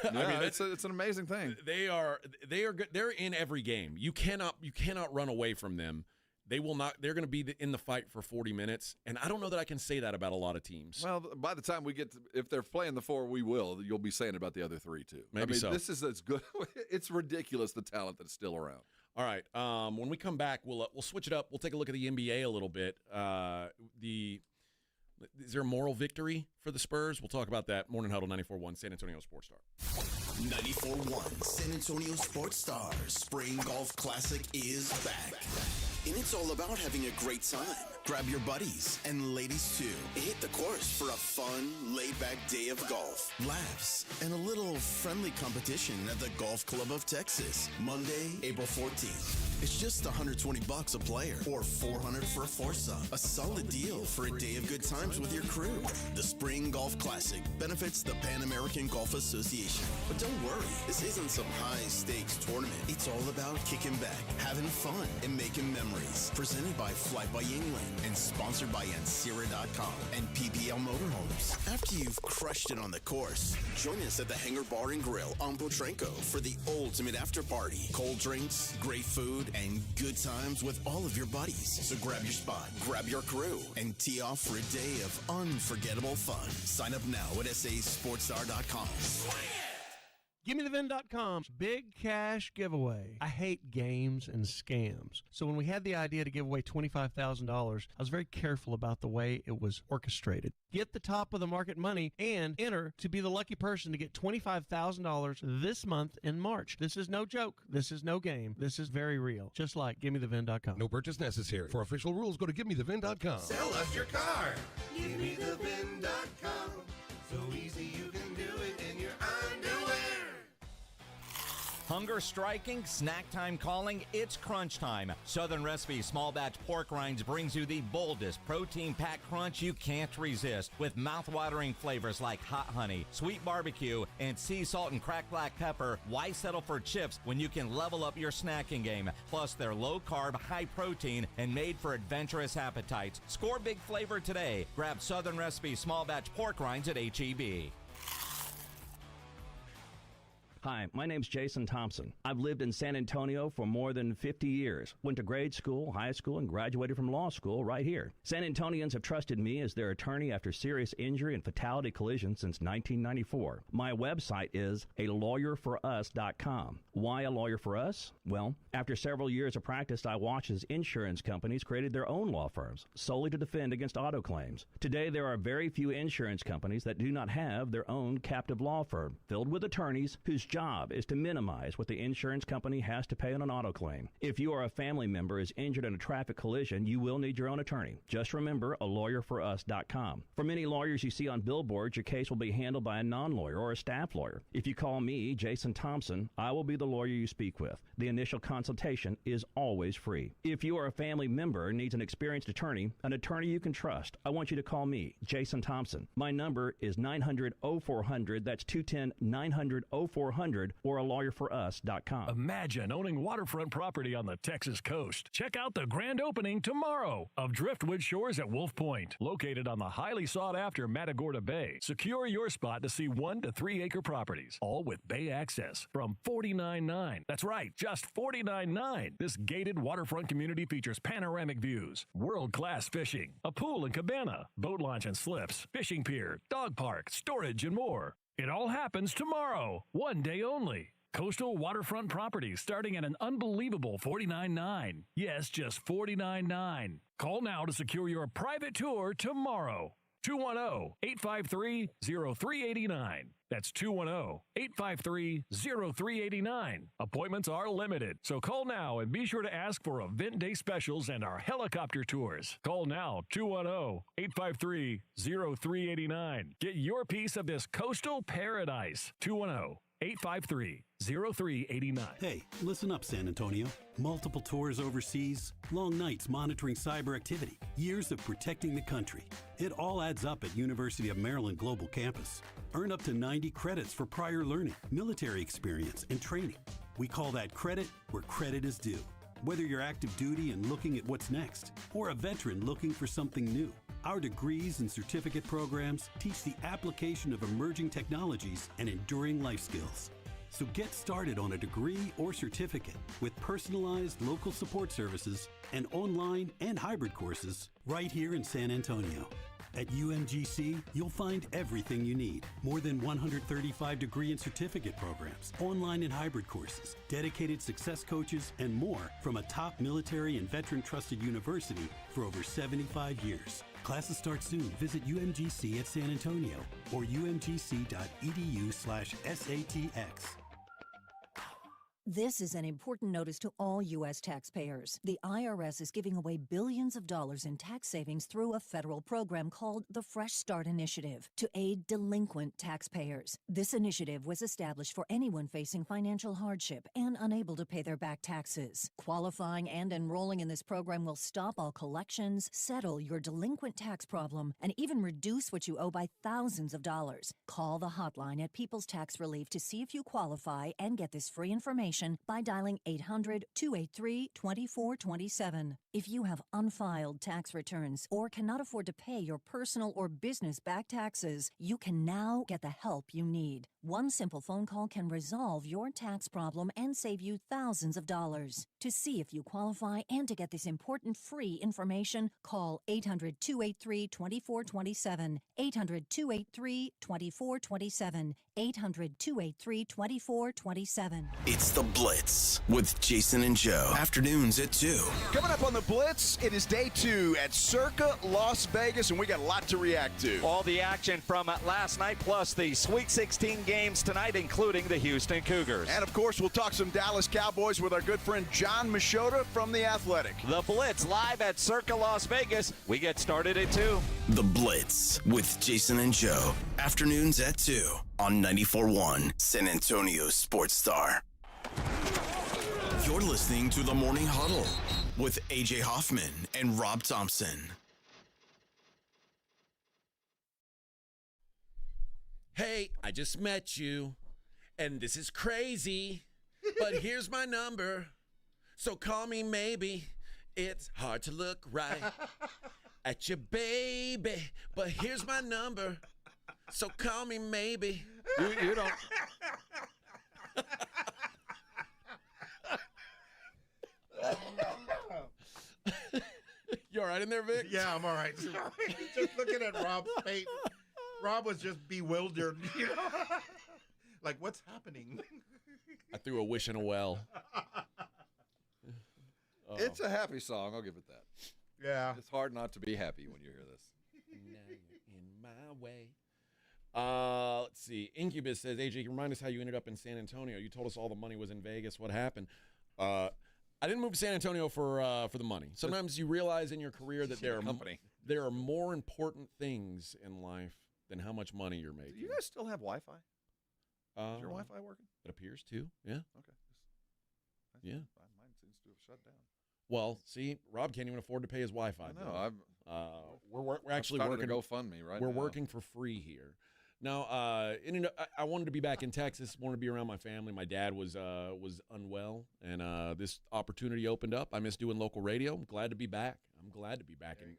I mean, it's an amazing thing. They are good. They're in every game. You cannot run away from them. They will not. They're going to be in the fight for 40 minutes, and I don't know that I can say that about a lot of teams. Well, by the time we get to, if they're playing the 4, you'll be saying about the other 3 too. Maybe so. This is as good. It's ridiculous the talent that's still around. All right. When we come back, we'll switch it up. We'll take a look at the NBA a little bit. Is there a moral victory for the Spurs? We'll talk about that. Morning Huddle 94.1 San Antonio Sports Star. 94.1 San Antonio Sports Star Spring Golf Classic is back. And it's all about having a great time. Grab your buddies and ladies too. Hit the course for a fun, laid-back day of golf, laughs, and a little friendly competition at the Golf Club of Texas. Monday, April 14th. It's just $120 a player or $400 for a foursome. A solid deal for a day of good times with your crew. The Spring Golf Classic benefits the Pan American Golf Association. But don't worry, this isn't some high-stakes tournament. It's all about kicking back, having fun, and making memories. Presented by Fly by Yingling and sponsored by Ancira.com and PPL Motorhomes. After you've crushed it on the course, join us at the Hangar Bar and Grill on Potranco for the ultimate after party. Cold drinks, great food, and good times with all of your buddies. So grab your spot, grab your crew, and tee off for a day of unforgettable fun. Sign up now at sasportstar.com. GimmeTheVin.com's big cash giveaway. I hate games and scams. So when we had the idea to give away $25,000, I was very careful about the way it was orchestrated. Get the top of the market money and enter to be the lucky person to get $25,000 this month in March. This is no joke. This is no game. This is very real. Just like GimmeTheVin.com. No purchase necessary. For official rules, go to GimmeTheVin.com. Sell us your car. GimmeTheVin.com. So easy you can do it in your underwear. Hunger striking, snack time calling, it's crunch time. Southern Recipe Small Batch Pork Rinds brings you the boldest protein-packed crunch you can't resist with mouth-watering flavors like hot honey, sweet barbecue, and sea salt and cracked black pepper. Why settle for chips when you can level up your snacking game? Plus, they're low-carb, high-protein, and made for adventurous appetites. Score big flavor today. Grab Southern Recipe Small Batch Pork Rinds at H-E-B. Hi, my name's Jason Thompson. I've lived in San Antonio for more than 50 years. Went to grade school, high school, and graduated from law school right here. San Antonians have trusted me as their attorney after serious injury and fatality collisions since 1994. My website is alawyerforus.com. Why a lawyer for us? Well, after several years of practice, I watched as insurance companies created their own law firms solely to defend against auto claims. Today, there are very few insurance companies that do not have their own captive law firm filled with attorneys whose job is to minimize what the insurance company has to pay on an auto claim. If you or a family member is injured in a traffic collision, you will need your own attorney. Just remember alawyer4us.com. For many lawyers you see on billboards, your case will be handled by a non-lawyer or a staff lawyer. If you call me, Jason Thompson, I will be the lawyer you speak with. The initial consultation is always free. If you or a family member needs an experienced attorney you can trust, I want you to call me, Jason Thompson. My number is 900-0400. That's 210-900-0400 or alawyer4us.com. Imagine owning waterfront property on the Texas coast. Check out the grand opening tomorrow of Driftwood Shores at Wolf Point. Located on the highly sought-after Matagorda Bay, secure your spot to see 1 to 3 acre properties, all with bay access from $49.9. That's right, just $49.9. This gated waterfront community features panoramic views, world-class fishing, a pool and cabana, boat launch and slips, fishing pier, dog park, storage, and more. It all happens tomorrow, one day only. Coastal waterfront properties starting at an unbelievable $49.9. Yes, just $49.9. Call now to secure your private tour tomorrow. 210-853-0389. That's 210-853-0389. Appointments are limited, so call now and be sure to ask for event day specials and our helicopter tours. Call now, 210-853-0389. Get your piece of this coastal paradise. 210-853-0389. Hey, listen up, San Antonio. Multiple tours overseas, long nights monitoring cyber activity, years of protecting the country. It all adds up at University of Maryland Global Campus. Earn up to 90 credits for prior learning, military experience, and training. We call that credit where credit is due. Whether you're active duty and looking at what's next, or a veteran looking for something new, our degrees and certificate programs teach the application of emerging technologies and enduring life skills. So get started on a degree or certificate with personalized local support services and online and hybrid courses right here in San Antonio. At UMGC, you'll find everything you need. More than 135 degree and certificate programs, online and hybrid courses, dedicated success coaches, and more from a top military and veteran trusted university for over 75 years. Classes start soon. Visit UMGC at San Antonio or umgc.edu/SATX. This is an important notice to all U.S. taxpayers. The IRS is giving away billions of dollars in tax savings through a federal program called the Fresh Start Initiative to aid delinquent taxpayers. This initiative was established for anyone facing financial hardship and unable to pay their back taxes. Qualifying and enrolling in this program will stop all collections, settle your delinquent tax problem, and even reduce what you owe by thousands of dollars. Call the hotline at People's Tax Relief to see if you qualify and get this free information by dialing 800-283-2427. If you have unfiled tax returns or cannot afford to pay your personal or business back taxes, you can now get the help you need. One simple phone call can resolve your tax problem and save you thousands of dollars. To see if you qualify and to get this important free information, call 800-283-2427, 800-283-2427, 800-283-2427. It's The Blitz with Jason and Joe. Afternoons at 2. Coming up on The Blitz, it is day 2 at Circa Las Vegas, and we got a lot to react to. All the action from last night, plus the Sweet 16 games tonight, including the Houston Cougars. And, of course, we'll talk some Dallas Cowboys with our good friend John Machota from The Athletic. The Blitz live at Circa Las Vegas. We get started at 2. The Blitz with Jason and Joe. Afternoons at 2 on 94.1 San Antonio Sports Star. You're listening to the Morning Huddle with AJ Hoffman and Rob Thompson. Hey, I just met you, and this is crazy, but here's my number, so call me maybe. It's hard to look right at you, baby, but here's my number, so call me maybe. You don't... You all right in there, Vic? Yeah, I'm all right. Just looking at Rob's face. Rob was just bewildered, you know? Like, what's happening? I threw a wish in a well. It's a happy song, I'll give it that. Yeah. It's hard not to be happy when you hear this. Now you're in my way. Let's see. Incubus says, AJ, remind us how you ended up in San Antonio. You told us all the money was in Vegas. What happened? I didn't move to San Antonio for the money. Sometimes you realize in your career that there are more important things in life than how much money you're making. Do you guys still have Wi-Fi? Is your Wi-Fi working? It appears to. Yeah. Okay. Yeah. Mine seems to have shut down. Well, see, Rob can't even afford to pay his Wi-Fi. I know. We're actually working working to GoFundMe right We're now. working for free here. Now, I wanted to be back in Texas. Wanted to be around my family. My dad was unwell, and this opportunity opened up. I miss doing local radio. I'm glad to be back. And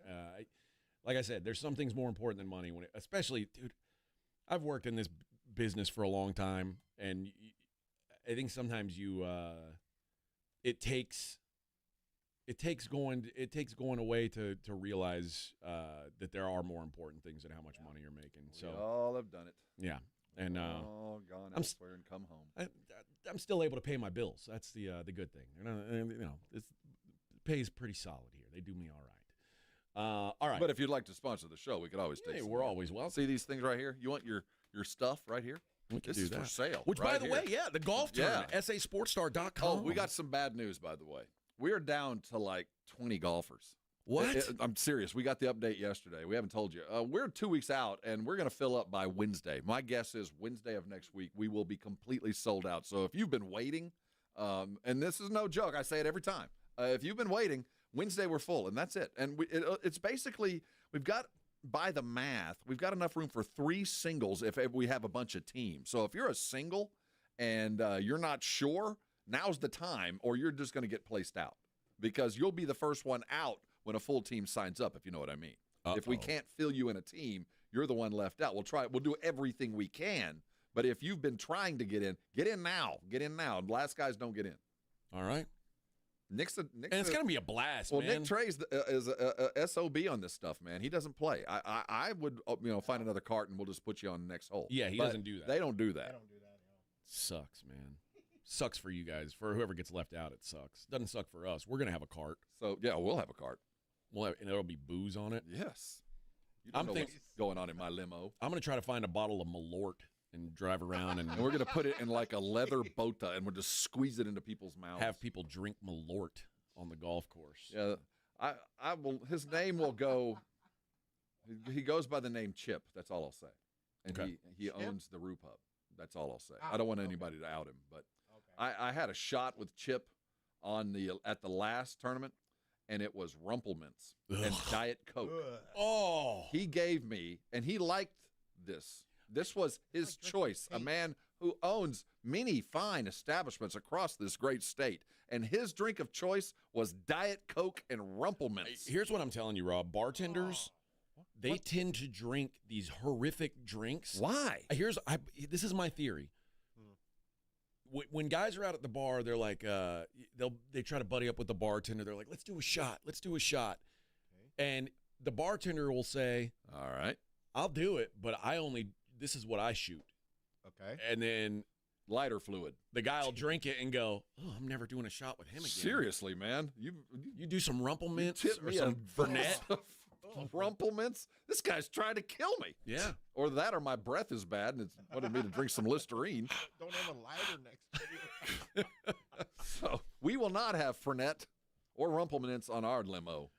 like I said, there's some things more important than money. Especially, dude, I've worked in this business for a long time, and I think sometimes it takes going away to realize that there are more important things than how much money you're making. So We all have done it. yeah, and all gone elsewhere and come home. I'm still able to pay my bills. That's the good thing. It pays pretty solid here. They do me all right. All right. But if you'd like to sponsor the show, we could always take some. We're always welcome. See these things right here? You want your stuff right here? We can This do is that. for sale. Which, right by the here. way, yeah, the golf tournament, Yeah. sasportstar.com. Oh, we got some bad news, by the way. We're down to like 20 golfers. What? I'm serious. We got the update yesterday. We haven't told you. We're 2 weeks out, and we're going to fill up by Wednesday. My guess is Wednesday of next week, we will be completely sold out. So if you've been waiting, and this is no joke, I say it every time. If you've been waiting, Wednesday we're full, and that's it. And it's basically, we've got, by the math, we've got enough room for 3 singles if we have a bunch of teams. So if you're a single and you're not sure, now's the time, or you're just going to get placed out because you'll be the first one out when a full team signs up, if you know what I mean. If we can't fill you in a team, you're the one left out. We'll do everything we can, but if you've been trying to get in now. Get in now. Last guys don't get in. All right. Nick's and it's going to be a blast, well, man. Nick Trey's is a SOB on this stuff, man. He doesn't play. I would find another cart and we'll just put you on the next hole. Yeah, he But doesn't do that. They don't do that. Sucks, man. Sucks for you guys. For whoever gets left out, it sucks. Doesn't suck for us. We're going to have a cart. So, yeah, we'll have a cart. And there'll be booze on it. Yes. You don't know what's going on in my limo. I'm going to try to find a bottle of Malort and drive around. And we're going to put it in like a leather bota, and we'll just squeeze it into people's mouths. Have people drink Malort on the golf course. Yeah. I will. His name will go. He goes by the name Chip. That's all I'll say. And Okay. he owns the Roo Pub. That's all I'll say. I don't want anybody to out him, but I had a shot with Chip at the last tournament, and it was Rumplemints and Diet Coke. Oh. He gave me, and he liked this. This was his choice. A man who owns many fine establishments across this great state, and his drink of choice was Diet Coke and Rumplemints. Here's what I'm telling you, Rob. Bartenders, they tend to drink these horrific drinks. Why? This is my theory. When guys are out at the bar, they're like, they try to buddy up with the bartender. They're like, let's do a shot. Let's do a shot. Okay. And the bartender will say, all right, I'll do it, but this is what I shoot. Okay. And then lighter fluid. The guy will drink it and go, oh, I'm never doing a shot with him again. Seriously, man. You do some Rumplemints or me some Fernet. Rumplemints? This guy's trying to kill me. Yeah. Or that, or my breath is bad, and it's wanted me to drink some Listerine. Don't have a lighter next to you. So we will not have Fernet or Rumplemints on our limo.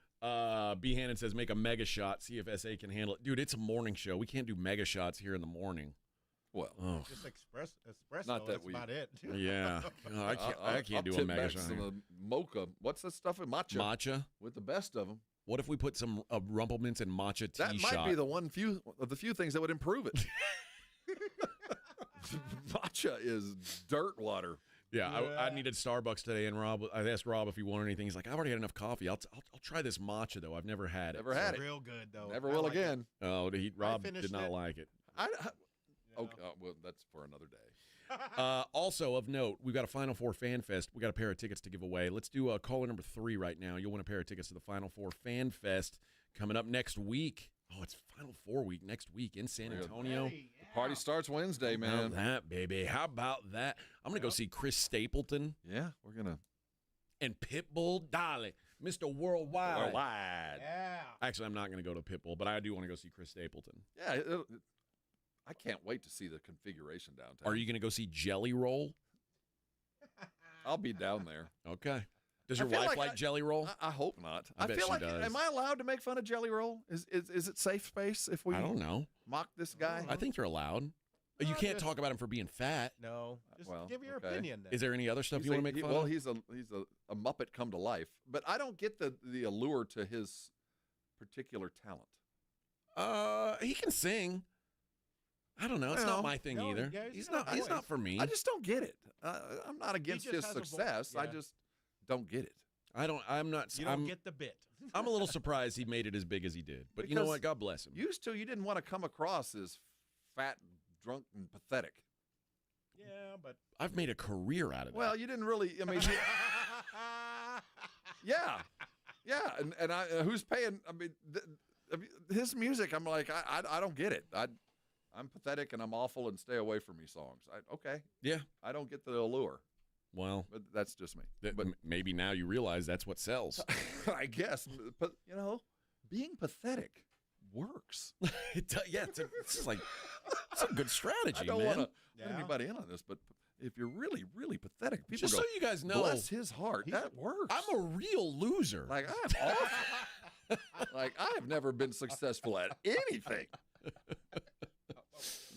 B. Hannon says, make a mega shot, see if SA can handle it. Dude, it's a morning show. We can't do mega shots here in the morning. Well, just espresso. Not that that's we. about it. Yeah. No, I can't do a tip mega back shot. some mocha. What's this stuff in matcha? Matcha? With the best of them. What if we put some Rumplemints and matcha tea That shot? might be the few things that would improve it. Matcha is dirt water. Yeah, I needed Starbucks today, and I asked Rob if he wanted anything. He's like, I've already had enough coffee. I'll try this matcha, though. I've never had it. Never had it. Real good, though. Never will again. Oh, Rob did not like it. Okay, well, that's for another day. Also, of note, we've got a Final Four Fan Fest. We got a pair of tickets to give away. Let's do caller number 3 right now. You'll win a pair of tickets to the Final Four Fan Fest coming up next week. Oh, it's Final Four week next week in San Antonio. The party starts Wednesday, man. How about that, baby? How about that? I'm going to go see Chris Stapleton. Yeah, we're going to. And Pitbull Dolly, Mr. Worldwide. Worldwide. Yeah. Actually, I'm not going to go to Pitbull, but I do want to go see Chris Stapleton. Yeah, I can't wait to see the configuration downtown. Are you going to go see Jelly Roll? I'll be down there. Okay. Does your wife like Jelly Roll? I hope not. I bet feel she like, does. am I allowed to make fun of Jelly Roll? Is it safe space if we I don't know. mock this guy? I think you're allowed. You can't talk about him for being fat. No, just give your opinion. Then. Is there any other stuff you want to make fun of? Well, he's a Muppet come to life, but I don't get the allure to his particular talent. He can sing. I don't know. It's not my thing either. He's not for me. I just don't get it. I'm not against his success. I just don't get it. I'm not. You don't get the bit. I'm a little surprised he made it as big as he did. But you know what? God bless him. Used to, you didn't want to come across as fat, drunk, and pathetic. Yeah, but I've made a career out of that. Well, you didn't really. I mean, yeah, and who's paying? I mean, his music. I'm like, I don't get it. I'm pathetic and I'm awful and stay away from me songs. Okay. Yeah. I don't get the allure. Well, but that's just me. But maybe now you realize that's what sells. I guess. But, being pathetic works. It's a good strategy, I don't man. want to let anybody in on this, but if you're really, really pathetic, people Just go, so you guys know, bless his heart, that works. I'm a real loser. Like, I'm awful. Like, I have never been successful at anything.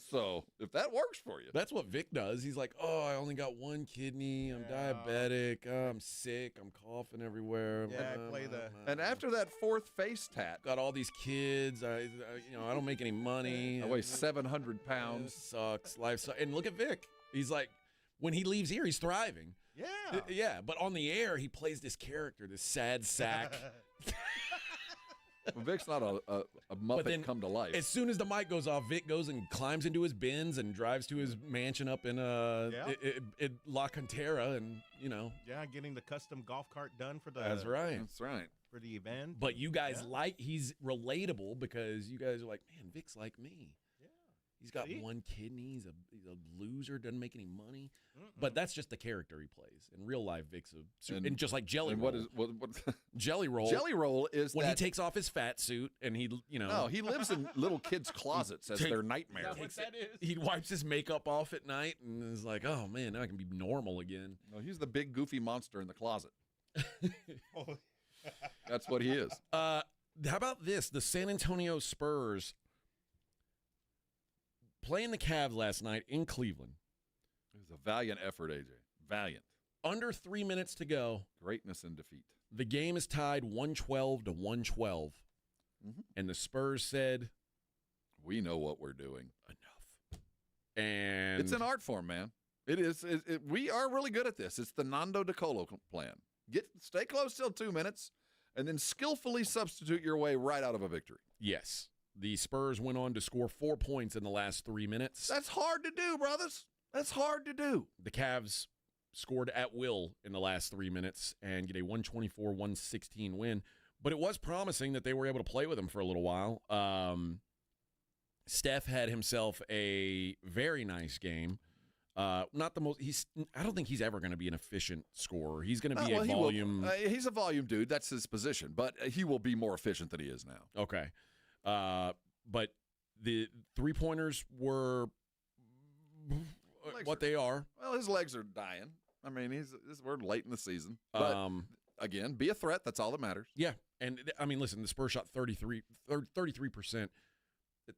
So if that works for you. That's what Vic does. He's like, oh, I only got one kidney. I'm diabetic. I'm sick. I'm coughing everywhere. Yeah, I play the. And after that fourth face tat. Got all these kids. I don't make any money. I weigh 700 pounds. Sucks. Life sucks. And look at Vic. He's like, when he leaves here, he's thriving. Yeah. Yeah, but on the air, he plays this character, this sad sack. Well, Vic's not a Muppet come to life. As soon as the mic goes off, Vic goes and climbs into his Benz and drives to his mansion up in La Cantera, and Yeah, getting the custom golf cart done for the. That's right. That's right. For the event. But you guys he's relatable because you guys are like, man, Vic's like me. Yeah. He's got one kidney. He's a loser. Doesn't make any money. But that's just the character he plays. In real life, Vic's and just like Jelly Roll. What Jelly Roll? Jelly Roll is when he takes off his fat suit and he No, he lives in little kids' closets as their nightmare. What that is? He wipes his makeup off at night and is like, oh man, now I can be normal again. No, he's the big goofy monster in the closet. That's what he is. How about this? The San Antonio Spurs playing the Cavs last night in Cleveland. It was a valiant effort, AJ. Valiant. Under 3 minutes to go. Greatness in defeat. The game is tied 112 to 112. And the Spurs said, we know what we're doing. Enough. And it's an art form, man. It is. We are really good at this. It's the Nando De Colo plan. Stay close till 2 minutes, and then skillfully substitute your way right out of a victory. Yes. The Spurs went on to score 4 points in the last 3 minutes. That's hard to do, brothers. That's hard to do. The Cavs scored at will in the last 3 minutes and get a 124-116 win. But it was promising that they were able to play with them for a little while. Steph had himself a very nice game. Not the most. I don't think he's ever going to be an efficient scorer. He's going to be a volume. He's a volume dude. That's his position. But he will be more efficient than he is now. Okay. But the 3-pointers were what they are. Well, his legs are dying. I mean, we're late in the season. But again, be a threat. That's all that matters. Yeah. And I mean, listen, the Spurs shot 33%.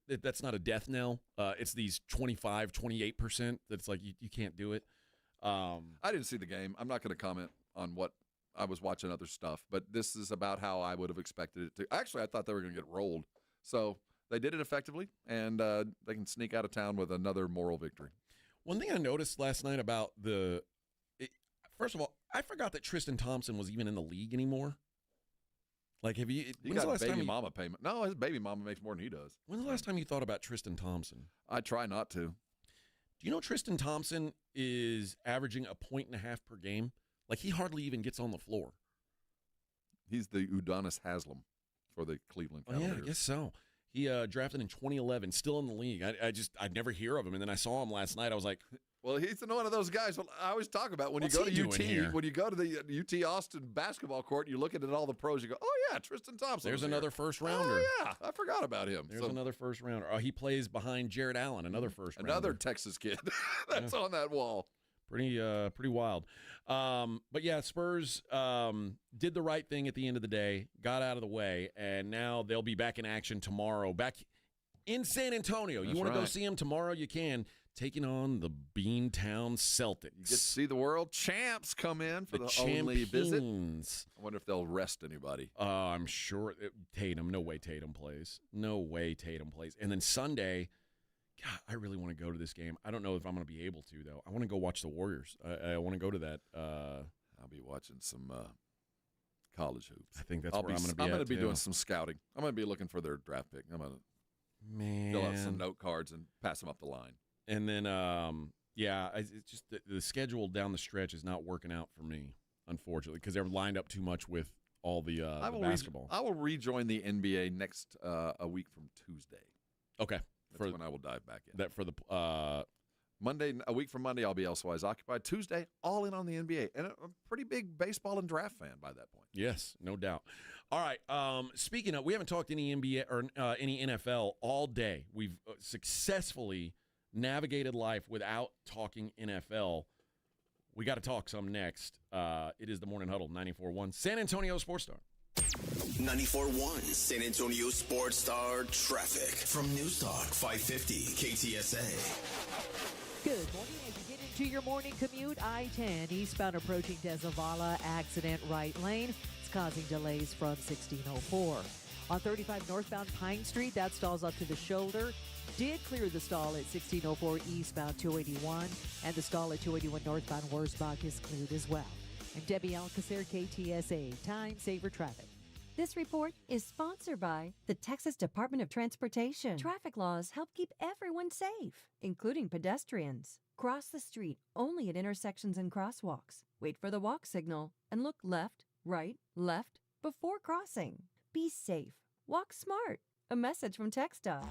That's not a death knell. It's these 25, 28% that's like you can't do it. I didn't see the game. I'm not going to comment on what I was watching other stuff, but this is about how I would have expected it to. Actually, I thought they were going to get rolled. So they did it effectively, and they can sneak out of town with another moral victory. One thing I noticed last night about first of all, I forgot that Tristan Thompson was even in the league anymore. Like, have you? He got baby mama payment. No, his baby mama makes more than he does. When's the last time you thought about Tristan Thompson? I try not to. Do you know Tristan Thompson is averaging 1.5 points per game? Like, he hardly even gets on the floor. He's the Udonis Haslem for the Cleveland Cavaliers. Yeah, I guess so. He drafted in 2011, still in the league. I'd never hear of him, and then I saw him last night. I was like, Well, he's one of those guys I always talk about when What's you go he to doing here? When you go to the UT Austin basketball court and you're looking at all the pros, you go, oh, yeah, Tristan Thompson. There's was another here. first rounder. Oh, yeah, I forgot about him. There's another first rounder. Oh, he plays behind Jared Allen, another first rounder. Another Texas kid that's on that wall. Pretty wild. But yeah, Spurs did the right thing at the end of the day, got out of the way, and now they'll be back in action tomorrow, back in San Antonio. You want to go see them tomorrow? You can. Taking on the Beantown Celtics. You get to see the world champs come in for the only visit. I wonder if they'll rest anybody. I'm sure. Tatum. No way Tatum plays. No way Tatum plays. And then Sunday, God, I really want to go to this game. I don't know if I'm going to be able to, though. I want to go watch the Warriors. I want to go to that. I'll be watching some college hoops. I think that's where I'm going to be I'm at, going to be too. doing some scouting. I'm going to be looking for their draft pick. I'm going to fill out some note cards and pass them up the line. And then, it's just the schedule down the stretch is not working out for me, unfortunately, because they're lined up too much with all the basketball. I will rejoin the NBA next a week from Tuesday. Okay. That's when I will dive back in. That for the Monday, a week from Monday, I'll be elsewise occupied. Tuesday, all in on the NBA. And a pretty big baseball and draft fan by that point. Yes, no doubt. All right. Speaking of, we haven't talked any NBA or any NFL all day. We've successfully navigated life without talking NFL. We got to talk some next. It is the Morning Huddle, 94.1 San Antonio Sports Star. 94.1 San Antonio Sports Star traffic from News Talk 550 KTSA. Good morning. As you get into your morning commute, I-10 eastbound approaching Desavala, accident right lane. It's causing delays from 1604. On 35 northbound Pine Street, that stalls up to the shoulder. Did clear the stall at 1604 eastbound 281, and the stall at 281 northbound Wurzbach is cleared as well. I'm Debbie Alcacer, KTSA, Time Saver Traffic. This report is sponsored by the Texas Department of Transportation. Traffic laws help keep everyone safe, including pedestrians. Cross the street only at intersections and crosswalks. Wait for the walk signal and look left, left before crossing. Be safe. Walk smart. A message from TxDOT.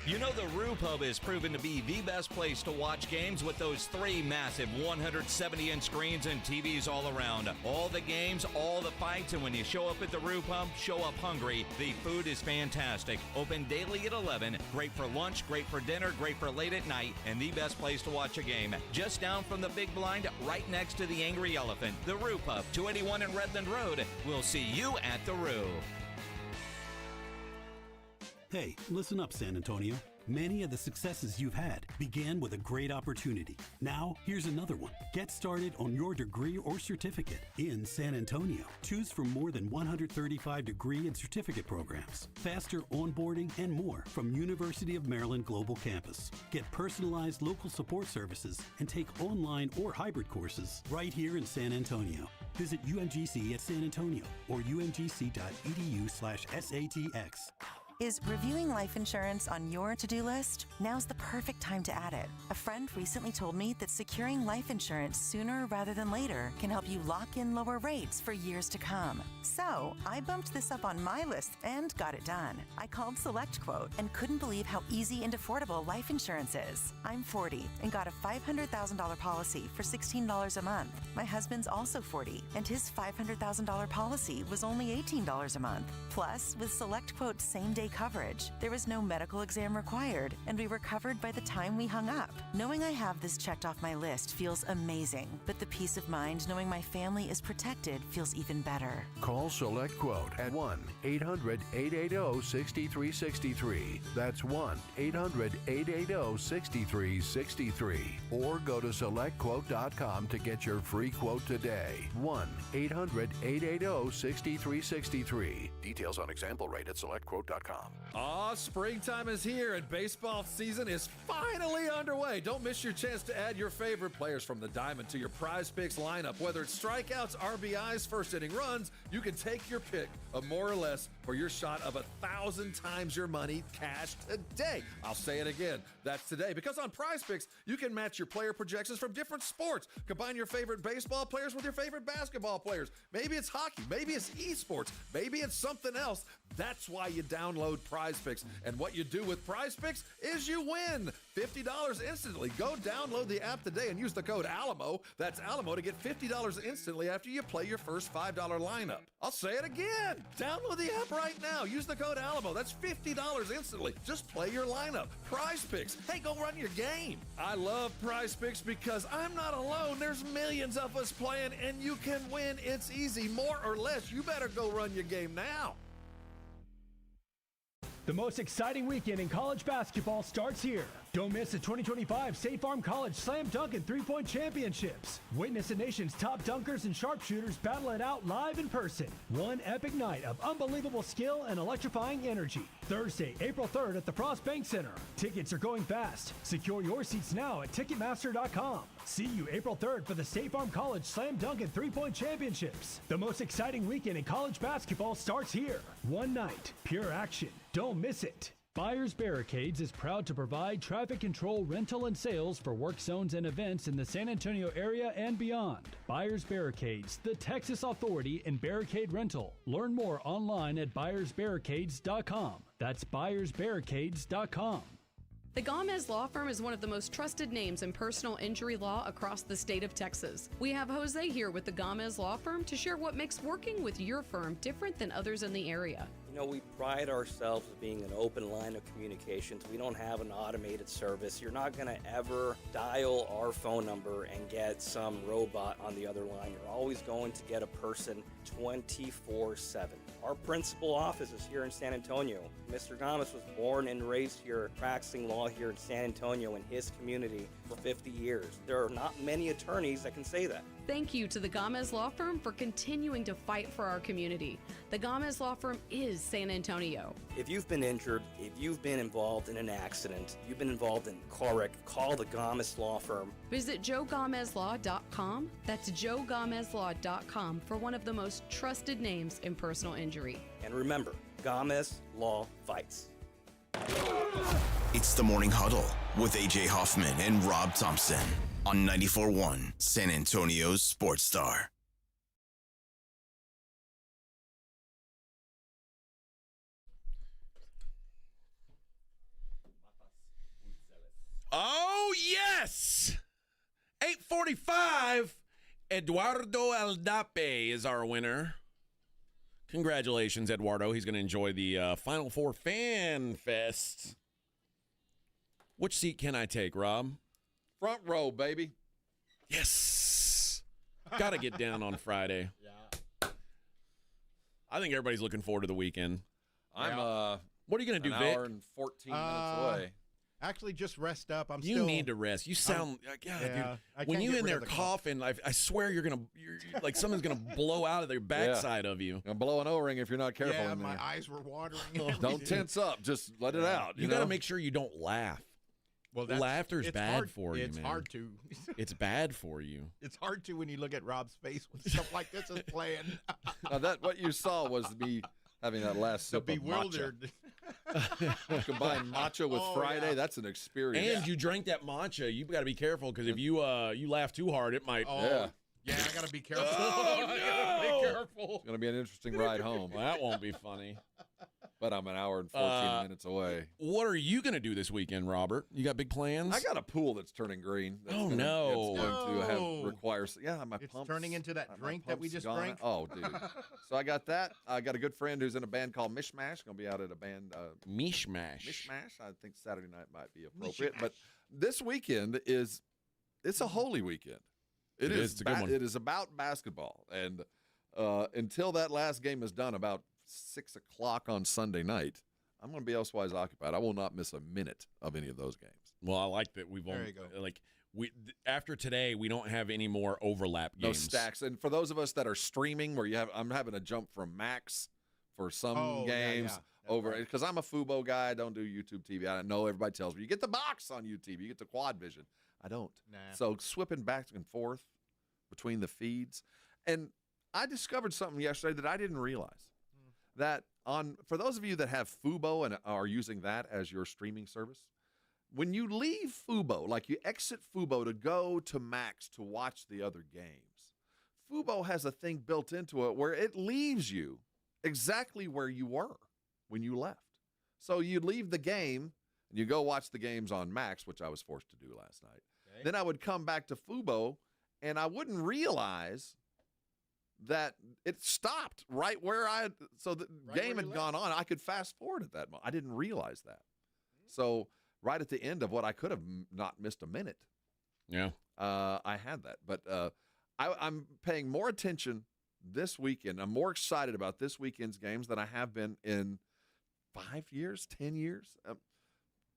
You know the Roo Pub is proven to be the best place to watch games with those 3 massive 170-inch screens and TVs all around. All the games, all the fights, and when you show up at the Roo Pub, show up hungry. The food is fantastic. Open daily at 11. Great for lunch, great for dinner, great for late at night, and the best place to watch a game. Just down from the big blind, right next to the Angry Elephant. The Roo Pub, 281 in Redland Road. We'll see you at the Roo. Hey, listen up, San Antonio. Many of the successes you've had began with a great opportunity. Now, here's another one. Get started on your degree or certificate in San Antonio. Choose from more than 135 degree and certificate programs, faster onboarding, and more from University of Maryland Global Campus. Get personalized local support services and take online or hybrid courses right here in San Antonio. Visit UMGC at San Antonio or umgc.edu/SATX. Is reviewing life insurance on your to-do list? Now's the perfect time to add it. A friend recently told me that securing life insurance sooner rather than later can help you lock in lower rates for years to come. So I bumped this up on my list and got it done. I called SelectQuote and couldn't believe how easy and affordable life insurance is. I'm 40 and got a $500,000 policy for $16 a month. My husband's also 40 and his $500,000 policy was only $18 a month. Plus, with SelectQuote's same-day coverage, there was no medical exam required, and we were covered by the time we hung up. Knowing I have this checked off my list feels amazing, but the peace of mind knowing my family is protected feels even better. Call Select Quote at 1-800-880-6363. That's 1-800-880-6363. Or go to SelectQuote.com to get your free quote today. 1-800-880-6363. Details on example rate at SelectQuote.com. Springtime is here and baseball season is finally underway. Don't miss your chance to add your favorite players from the diamond to your Prize Picks lineup. Whether it's strikeouts, RBIs, first inning runs, you can take your pick of more or less for your shot of 1,000 times your money cash today. I'll say it again. That's today. Because on Prize Picks, you can match your player projections from different sports. Combine your favorite baseball players with your favorite basketball players. Maybe it's hockey. Maybe it's esports. Maybe it's something else. That's why you download download Prize Picks. And what you do with Prize Picks is you win $50 instantly. Go download the app today and use the code ALAMO. That's ALAMO to get $50 instantly after you play your first $5 lineup. I'll say it again. Download the app right now. Use the code ALAMO. That's $50 instantly. Just play your lineup. Prize Picks. Hey, go run your game. I love Prize Picks because I'm not alone. There's millions of us playing, and you can win. It's easy. More or less. You better go run your game now. The most exciting weekend in college basketball starts here. Don't miss the 2025 State Farm College Slam Dunk and Three-Point Championships. Witness the nation's top dunkers and sharpshooters battle it out live in person. One epic night of unbelievable skill and electrifying energy. Thursday, April 3rd at the Frost Bank Center. Tickets are going fast. Secure your seats now at Ticketmaster.com. See you April 3rd for the State Farm College Slam Dunk and Three-Point Championships. The most exciting weekend in college basketball starts here. One night, pure action. Don't miss it. Buyers Barricades is proud to provide traffic control, rental, and sales for work zones and events in the San Antonio area and beyond. Buyers Barricades, the Texas authority in barricade rental. Learn more online at buyersbarricades.com. That's buyersbarricades.com. The Gomez Law Firm is one of the most trusted names in personal injury law across the state of Texas. We have Jose here with the Gomez Law Firm to share what makes working with your firm different than others in the area. You know, we pride ourselves as being an open line of communications. We don't have an automated service. You're not going to ever dial our phone number and get some robot on the other line. You're always going to get a person 24/7. Our principal office is here in San Antonio. Mr. Gomez was born and raised here, practicing law here in San Antonio in his community for 50 years. There are not many attorneys that can say that. Thank you to the Gomez Law Firm for continuing to fight for our community. The Gomez Law Firm is San Antonio. If you've been injured, if you've been involved in an accident, you've been involved in a car wreck, call the Gomez Law Firm. Visit joegomezlaw.com. That's joegomezlaw.com for one of the most trusted names in personal injury. And remember, Gomez Law fights. It's the Morning Huddle with A.J. Hoffman and Rob Thompson on 94.1 San Antonio's Sports Star. Oh, yes! 8:45, Eduardo Aldape is our winner. Congratulations, Eduardo. He's going to enjoy the Final Four Fan Fest. Which seat can I take, Rob? Front row, baby. Yes. Got to get down on Friday. Yeah. I think everybody's looking forward to the weekend. I'm what are you going to do, an Vic? hour and 14 minutes away. Actually, just rest up. You need to rest. You sound, yeah, dude. When you in there coughing, I swear you're like something's gonna blow out of their backside of you. And blow an O-ring if you're not careful. Yeah, in there. my eyes were watering. Don't tense up. Just let it out. You got to make sure you don't laugh. Well, laughter's bad for you, man. It's hard to. It's bad for you. It's hard to when you look at Rob's face when stuff like this is playing. Now what you saw was me having that last sip bewildered. Of matcha. Combine matcha with Friday, that's an experience. And you drank that matcha. You've got to be careful because if you laugh too hard, it might. Yeah, I got to be careful. Oh, no! Be careful. It's going to be an interesting ride home. Well, that won't be funny. But I'm an hour and 14 minutes away. What are you going to do this weekend, Robert? You got big plans? I got a pool that's turning green. That's no. It's going to require. Yeah, my It's pumps. turning into that drink that we just drank. Oh, dude. So I got that. I got a good friend who's in a band called Mishmash. Going to be out at a band. Mishmash. Mishmash. I think Saturday night might be appropriate. But this weekend it's a holy weekend. It is. It's a good one. It is about basketball. And until that last game is done, about 6 o'clock on Sunday night, I'm going to be elsewise occupied. I will not miss a minute of any of those games. Well, I like that we've only after today we don't have any more overlap games. No stacks. And for those of us that are streaming, I'm having to jump from Max for some games over because I'm a Fubo guy. I don't do YouTube TV. I know everybody tells me you get the box on YouTube, you get the quad vision. I don't. Nah. So swipping back and forth between the feeds, and I discovered something yesterday that I didn't realize. That for those of you that have Fubo and are using that as your streaming service, when you leave Fubo, like you exit Fubo to go to Max to watch the other games, Fubo has a thing built into it where it leaves you exactly where you were when you left. So you leave the game, and you go watch the games on Max, which I was forced to do last night. Okay. Then I would come back to Fubo, and I wouldn't realize that it stopped right where so the game had gone on. I could fast forward at that moment. I didn't realize that. So right at the end of what I could have not missed a minute. Yeah. I had that. But I'm paying more attention this weekend. I'm more excited about this weekend's games than I have been in 5 years, 10 years.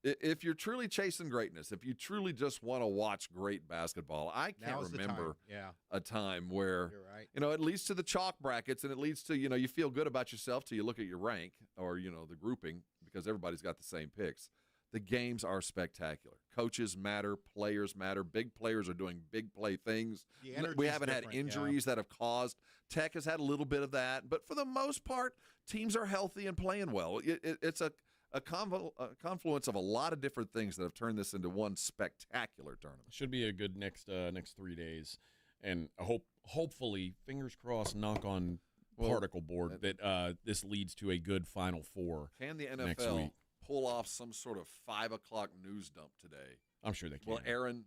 If you're truly chasing greatness, if you truly just want to watch great basketball, I can't Now's the remember time. a time where, You're right. it leads to the chalk brackets, and it leads to, you feel good about yourself till you look at your rank or, the grouping, because everybody's got the same picks. The games are spectacular. Coaches matter. Players matter. Big players are doing big play things. The energy's We haven't had different, injuries that have caused. Tech has had a little bit of that. But for the most part, teams are healthy and playing well. It's a confluence of a lot of different things that have turned this into one spectacular tournament. Should be a good next 3 days. And hopefully, fingers crossed, knock on particle board, that this leads to a good Final Four. Can the next NFL week. pull off some sort of 5 o'clock news dump today? I'm sure they can. Will Aaron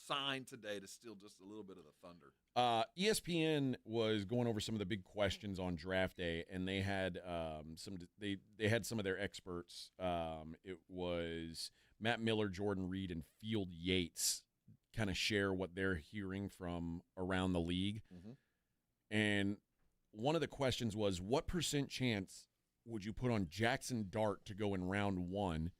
sign today to steal just a little bit of the thunder? ESPN was going over some of the big questions on draft day, and they had they had some of their experts. It was Matt Miller, Jordan Reed, and Field Yates kind of share what they're hearing from around the league. Mm-hmm. And one of the questions was, what % chance would you put on Jackson Dart to go in round 1?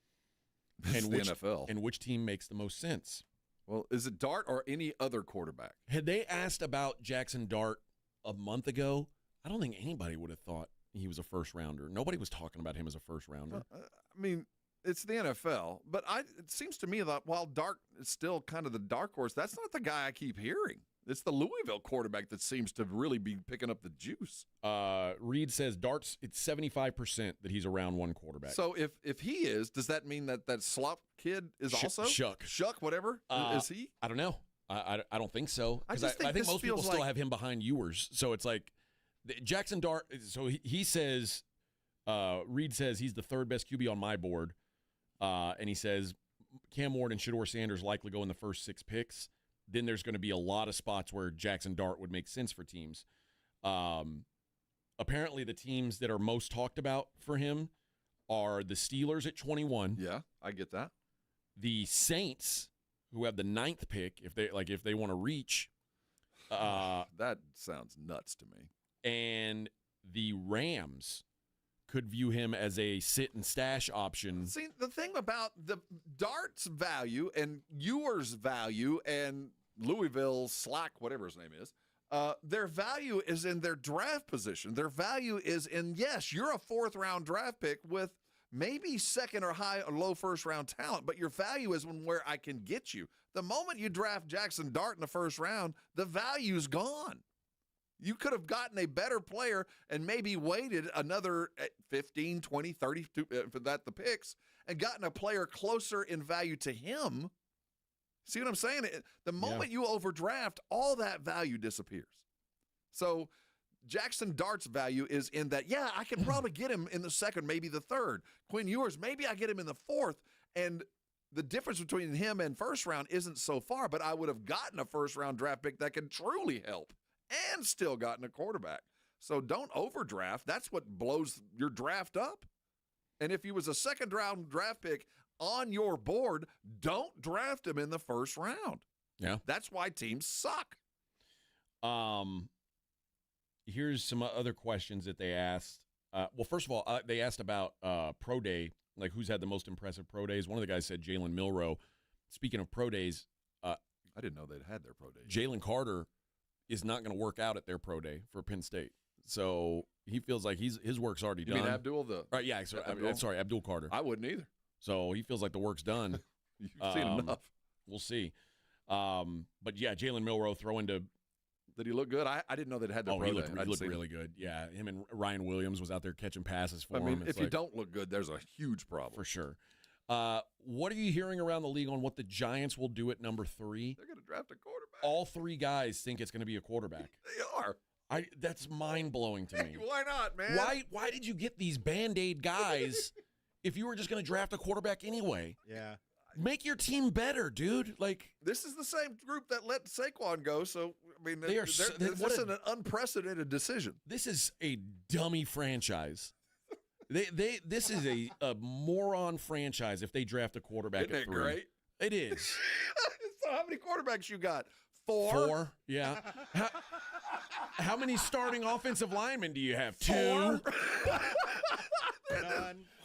This is the NFL. And which team makes the most sense? Well, is it Dart or any other quarterback? Had they asked about Jackson Dart a month ago, I don't think anybody would have thought he was a first-rounder. Nobody was talking about him as a first-rounder. I mean, it's the NFL, but it seems to me that while Dart is still kind of the dark horse, that's not the guy I keep hearing. It's the Louisville quarterback that seems to really be picking up the juice. Reed says Dart's, it's 75% that he's a round 1 quarterback. So if he is, does that mean that Slop kid is also? Shuck, whatever. Is he? I don't know. I don't think so. I Because I think most people still like have him behind Ewers. So it's like Jackson Dart. So he says, Reed says he's the 3rd best QB on my board. And he says Cam Ward and Shedeur Sanders likely go in the first 6 picks. Then there's going to be a lot of spots where Jackson Dart would make sense for teams. Apparently, the teams that are most talked about for him are the Steelers at 21. Yeah, I get that. The Saints, who have the 9th pick, if they want to reach. That sounds nuts to me. And the Rams could view him as a sit and stash option. See, the thing about the Dart's value and Ewers' value and Louisville's Slack, whatever his name is, their value is in their draft position. Their value is in, yes, you're a 4th-round draft pick with maybe 2nd or high or low 1st-round talent, but your value is where I can get you. The moment you draft Jackson Dart in the 1st round, the value's gone. You could have gotten a better player and maybe waited another 15, 20, 30 for the picks and gotten a player closer in value to him. See what I'm saying? The moment you overdraft, all that value disappears. So Jackson Dart's value is in that, I can probably get him in the 2nd, maybe the 3rd. Quinn Ewers, maybe I get him in the 4th. And the difference between him and 1st round isn't so far, but I would have gotten a 1st-round draft pick that could truly help and still gotten a quarterback. So don't overdraft. That's what blows your draft up. And if he was a 2nd-round draft pick on your board, don't draft him in the 1st round. Yeah. That's why teams suck. Here's some other questions that they asked. Well, first of all, they asked about pro day, like who's had the most impressive pro days. One of the guys said Jalen Milroe. Speaking of pro days, I didn't know they'd had their pro days. Jalen Carter is not going to work out at their pro day for Penn State. So he feels like his work's already done. You mean Abdul? Right, yeah. Sorry, Abdul Carter. I wouldn't either. So he feels like the work's done. You've seen enough. We'll see. But, yeah, Jalen Milroe throwing to – Did he look good? I didn't know they'd had their pro he day. looked really good. Yeah, him and Ryan Williams was out there catching passes for him. I mean, if you don't look good, there's a huge problem. For sure. What are you hearing around the league on what the Giants will do at number 3? They're going to draft a quarterback. All 3 guys think it's going to be a quarterback. They are. That's mind-blowing to me. Why not, man? Why did you get these Band-Aid guys if you were just going to draft a quarterback anyway. Yeah. Make your team better, dude. Like, this is the same group that let Saquon go. So I mean, this is an unprecedented decision. This is a dummy franchise. This is a moron franchise if they draft a quarterback Isn't at it 3. great? It is. So how many quarterbacks you got? 4? 4, yeah. How many starting offensive linemen do you have? 2.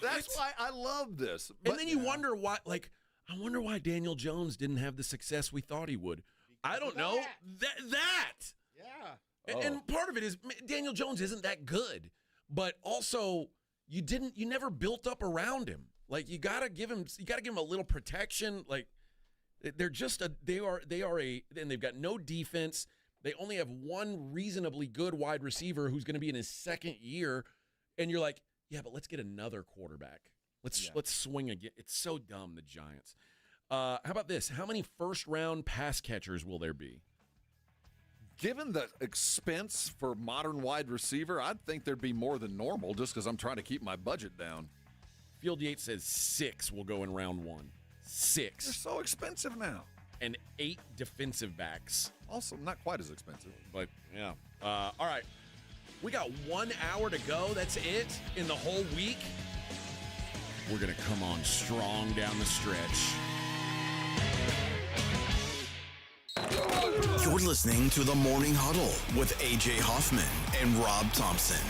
That's why I love this. And then you wonder why, like, I wonder why Daniel Jones didn't have the success we thought he would. I don't know. That. Yeah. And part of it is Daniel Jones isn't that good, but also you never built up around him. Like, you gotta give him a little protection. Like, they're just and they've got no defense. They only have one reasonably good wide receiver who's going to be in his second year, and you're like, yeah, but let's get another quarterback. Let's swing again. It's so dumb, the Giants. How about this? How many first-round pass catchers will there be? Given the expense for modern wide receiver, I'd think there'd be more than normal just because I'm trying to keep my budget down. Field Yates says 6 will go in round 1. 6. They're so expensive now. And 8 defensive backs. Also, not quite as expensive. But, yeah. All right. We got 1 hour to go. That's it in the whole week. We're going to come on strong down the stretch. You're listening to the Morning Huddle with A.J. Hoffman and Rob Thompson.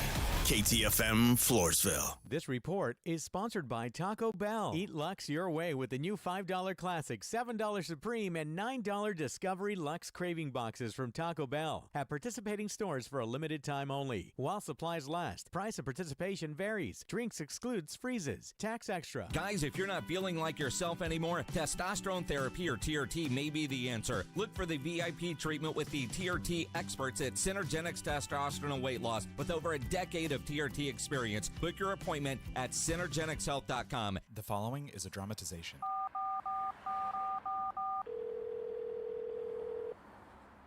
KTFM Floresville. This report is sponsored by Taco Bell. Eat Lux your way with the new $5 Classic, $7 Supreme, and $9 Discovery Lux Craving Boxes from Taco Bell. At participating stores for a limited time only. While supplies last. Price of participation varies. Drinks excludes freezes. Tax extra. Guys, if you're not feeling like yourself anymore, testosterone therapy or TRT may be the answer. Look for the VIP treatment with the TRT experts at Synergenics Testosterone and Weight Loss. With over a decade of TRT experience, book your appointment at synergenicshealth.com. The following is a dramatization.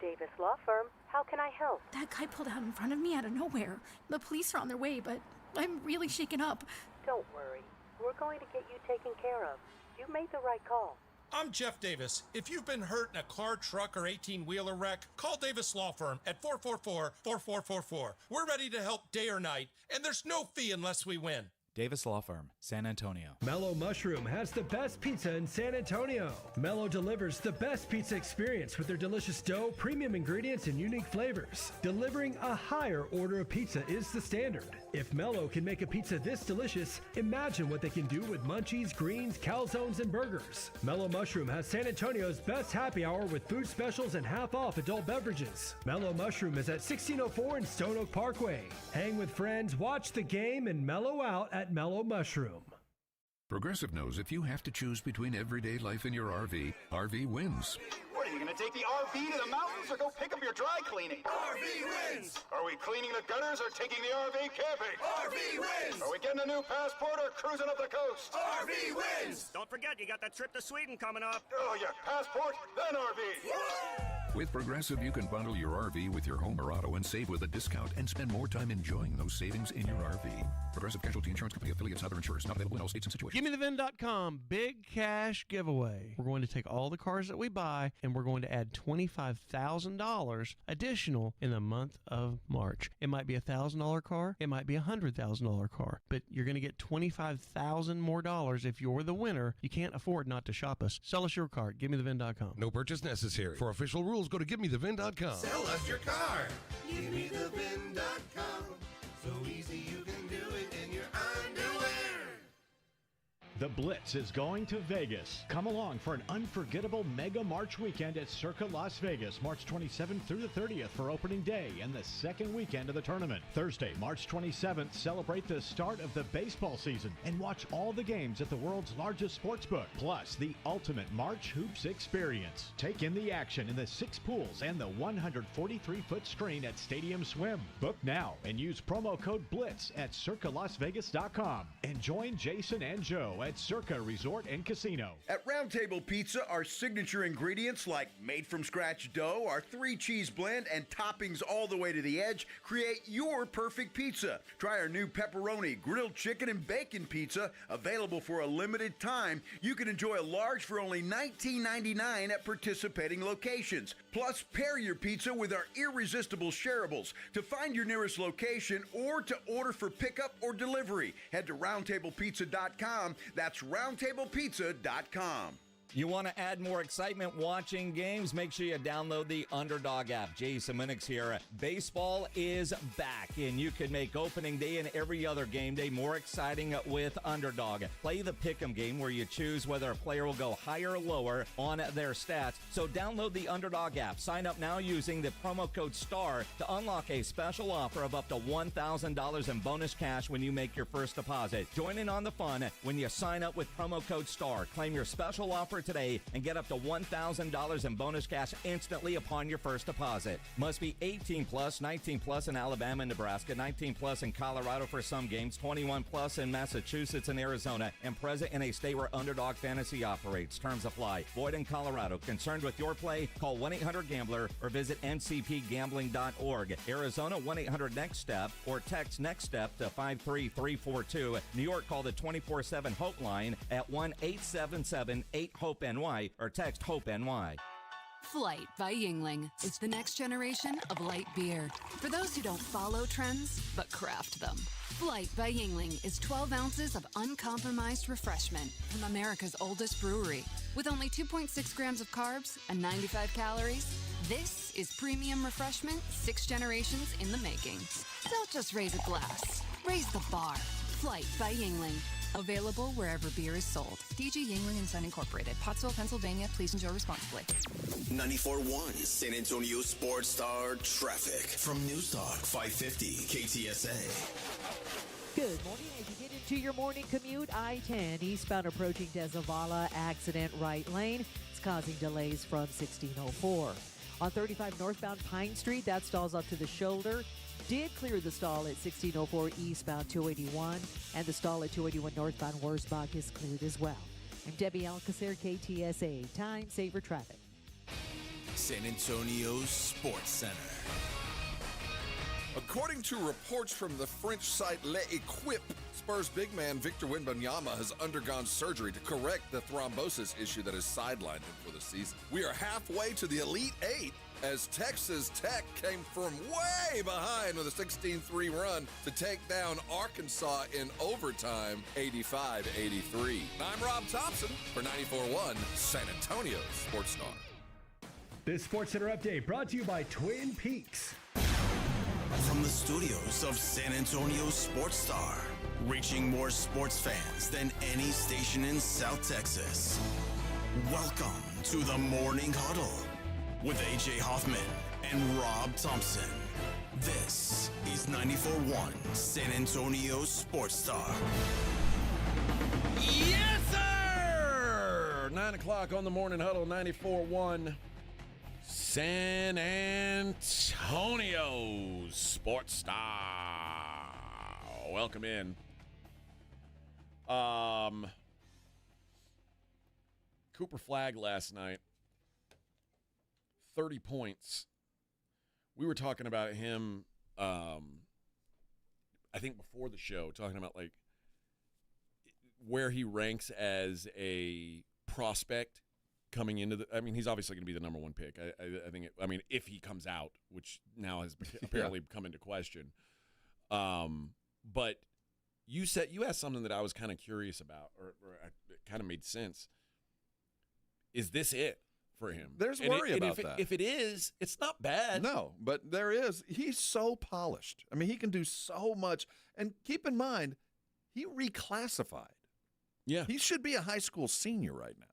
Davis Law Firm, how can I help? That guy pulled out in front of me out of nowhere. The police are on their way, but I'm really shaken up. Don't worry. We're going to get you taken care of. You made the right call. I'm Jeff Davis. If you've been hurt in a car, truck, or 18-wheeler wreck, call Davis Law Firm at 444-4444. We're ready to help day or night, and there's no fee unless we win. Davis Law Firm, San Antonio. Mellow Mushroom has the best pizza in San Antonio. Mellow delivers the best pizza experience with their delicious dough, premium ingredients, and unique flavors. Delivering a higher order of pizza is the standard. If Mellow can make a pizza this delicious, imagine what they can do with munchies, greens, calzones, and burgers. Mellow Mushroom has San Antonio's best happy hour with food specials and half-off adult beverages. Mellow Mushroom is at 1604 in Stone Oak Parkway. Hang with friends, watch the game, and mellow out at Mellow Mushroom. Progressive knows if you have to choose between everyday life and your RV, RV wins. What, are you going to take the RV to the mountains or go pick up your dry cleaning? RV wins! Are we cleaning the gutters or taking the RV camping? RV wins! Are we getting a new passport or cruising up the coast? RV wins! Don't forget, you got that trip to Sweden coming up. Oh, yeah, passport, then RV. With Progressive, you can bundle your RV with your home or auto and save with a discount and spend more time enjoying those savings in your RV. Progressive Casualty Insurance Company affiliates and other insurers. Not available in all states and situations. GimmeTheVin.com big cash giveaway. We're going to take all the cars that we buy and we're going to add $25,000 additional in the month of March. It might be a $1,000 car. It might be a $100,000 car. But you're going to get $25,000 more dollars if you're the winner. You can't afford not to shop us. Sell us your car. GimmeTheVin.com. No purchase necessary. For official rules, go to GiveMeTheVin.com. Sell us your car. GiveMeTheVin.com. So easy you can do it in your underwear. The Blitz is going to Vegas. Come along for an unforgettable Mega March weekend at Circa Las Vegas, March 27th through the 30th for opening day and the second weekend of the tournament. Thursday, March 27th, celebrate the start of the baseball season and watch all the games at the world's largest sports book, plus the ultimate March Hoops experience. Take in the action in the 6 pools and the 143-foot screen at Stadium Swim. Book now and use promo code BLITZ at circalasvegas.com. And join Jason and Joe at Circa Resort and Casino. At Round Table Pizza, our signature ingredients like made-from-scratch dough, our 3-cheese blend, and toppings all the way to the edge create your perfect pizza. Try our new pepperoni, grilled chicken, and bacon pizza, available for a limited time. You can enjoy a large for only $19.99 at participating locations. Plus, pair your pizza with our irresistible shareables. To find your nearest location or to order for pickup or delivery, head to roundtablepizza.com. That's roundtablepizza.com. You want to add more excitement watching games? Make sure you download the Underdog app. Jason Minix here. Baseball is back, and you can make opening day and every other game day more exciting with Underdog. Play the Pick'em game where you choose whether a player will go higher or lower on their stats. So download the Underdog app. Sign up now using the promo code STAR to unlock a special offer of up to $1,000 in bonus cash when you make your first deposit. Join in on the fun when you sign up with promo code STAR. Claim your special offer today and get up to $1,000 in bonus cash instantly upon your first deposit. Must be 18 plus, 19 plus in Alabama and Nebraska, 19 plus in Colorado for some games, 21 plus in Massachusetts and Arizona, and present in a state where Underdog Fantasy operates. Terms apply. Void in Colorado. Concerned with your play? Call 1-800-GAMBLER or visit ncpgambling.org. Arizona, 1-800-NEXT-STEP or text NEXT STEP to 53342. New York, call the 24/7 Hope line at 1-877-8-HOPE NY or text HOPE NY. Flight by Yingling is the next generation of light beer. For those who don't follow trends, but craft them. Flight by Yingling is 12 ounces of uncompromised refreshment from America's oldest brewery. With only 2.6 grams of carbs and 95 calories, this is premium refreshment 6 generations in the making. Don't just raise a glass, raise the bar. Flight by Yingling. Available wherever beer is sold. DG Yingling & Son Incorporated, Pottsville, Pennsylvania. Please enjoy responsibly. 94.1 San Antonio Sports Star traffic from News Talk 550 KTSA. Good morning. As you get into your morning commute, I-10 eastbound approaching Desavala, accident right lane. It's causing delays from 1604. On 35 northbound Pine Street, that stalls up to the shoulder. Did clear the stall at 1604 eastbound 281, and the stall at 281 northbound Wurzbach is cleared as well. I'm Debbie Alcacer, KTSA. Time saver traffic. San Antonio Sports Center. According to reports from the French site L'Equipe, Spurs big man Victor Wembanyama has undergone surgery to correct the thrombosis issue that has sidelined him for the season. We are halfway to the Elite Eight as Texas Tech came from way behind with a 16-3 run to take down Arkansas in overtime, 85-83. I'm Rob Thompson for 94.1 San Antonio Sports Star. This Sports Center update brought to you by Twin Peaks. From the studios of San Antonio Sports Star, reaching more sports fans than any station in South Texas. Welcome to the Morning Huddle with A.J. Hoffman and Rob Thompson. This is 94.1 San Antonio Sports Star. Yes, sir! 9 o'clock on the Morning Huddle, 94.1 San Antonio Sports Star. Welcome in. Cooper Flagg last night, 30 points. We were talking about him, I think before the show, talking about like where he ranks as a prospect coming into the. I mean, he's obviously going to be the number one pick. I think. I mean, if he comes out, which now has apparently come into question. But you asked something that I was kind of curious about, or it kind of made sense. Is this it for him? There's worry about that. If it is, it's not bad. No, but there is. He's so polished. I mean, he can do so much. And keep in mind, he reclassified. Yeah. He should be a high school senior right now.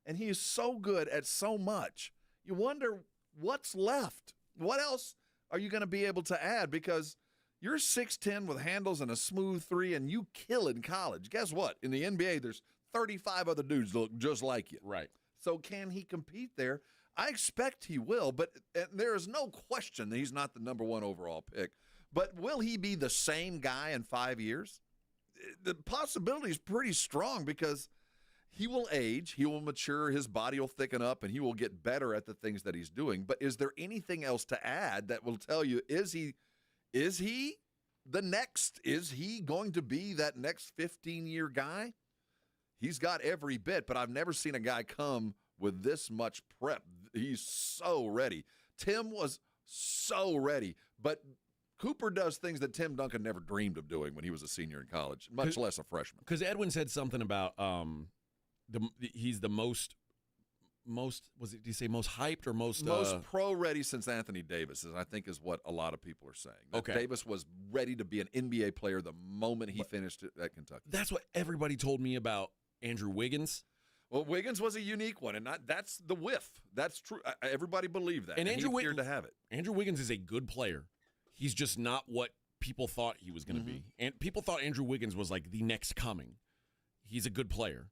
And he is so good at so much. You wonder what's left. What else are you going to be able to add? Because you're 6'10" with handles and a smooth three, and you kill in college. Guess what? In the NBA, there's 35 other dudes that look just like you. Right. So can he compete there? I expect he will, but there is no question that he's not the number one overall pick. But will he be the same guy in 5 years? the possibility is pretty strong because he will age, he will mature, his body will thicken up, and he will get better at the things that he's doing. But is there anything else to add that will tell you, is he the next? Is he going to be that next 15-year guy? He's got every bit, but I've never seen a guy come with this much prep. He's so ready. Tim was so ready, but Cooper does things that Tim Duncan never dreamed of doing when he was a senior in college, much less a freshman. Because Edwin said something about he's the most did he say most hyped or most pro ready since Anthony Davis I think is what a lot of people are saying. That okay. Davis was ready to be an NBA player the moment he finished at Kentucky. That's what everybody told me about Andrew Wiggins. Well, Wiggins was a unique one, and that's the whiff. That's true. Everybody believed that, and Andrew he appeared to have it. Andrew Wiggins is a good player. He's just not what people thought he was going to be. And people thought Andrew Wiggins was like the next coming. He's a good player.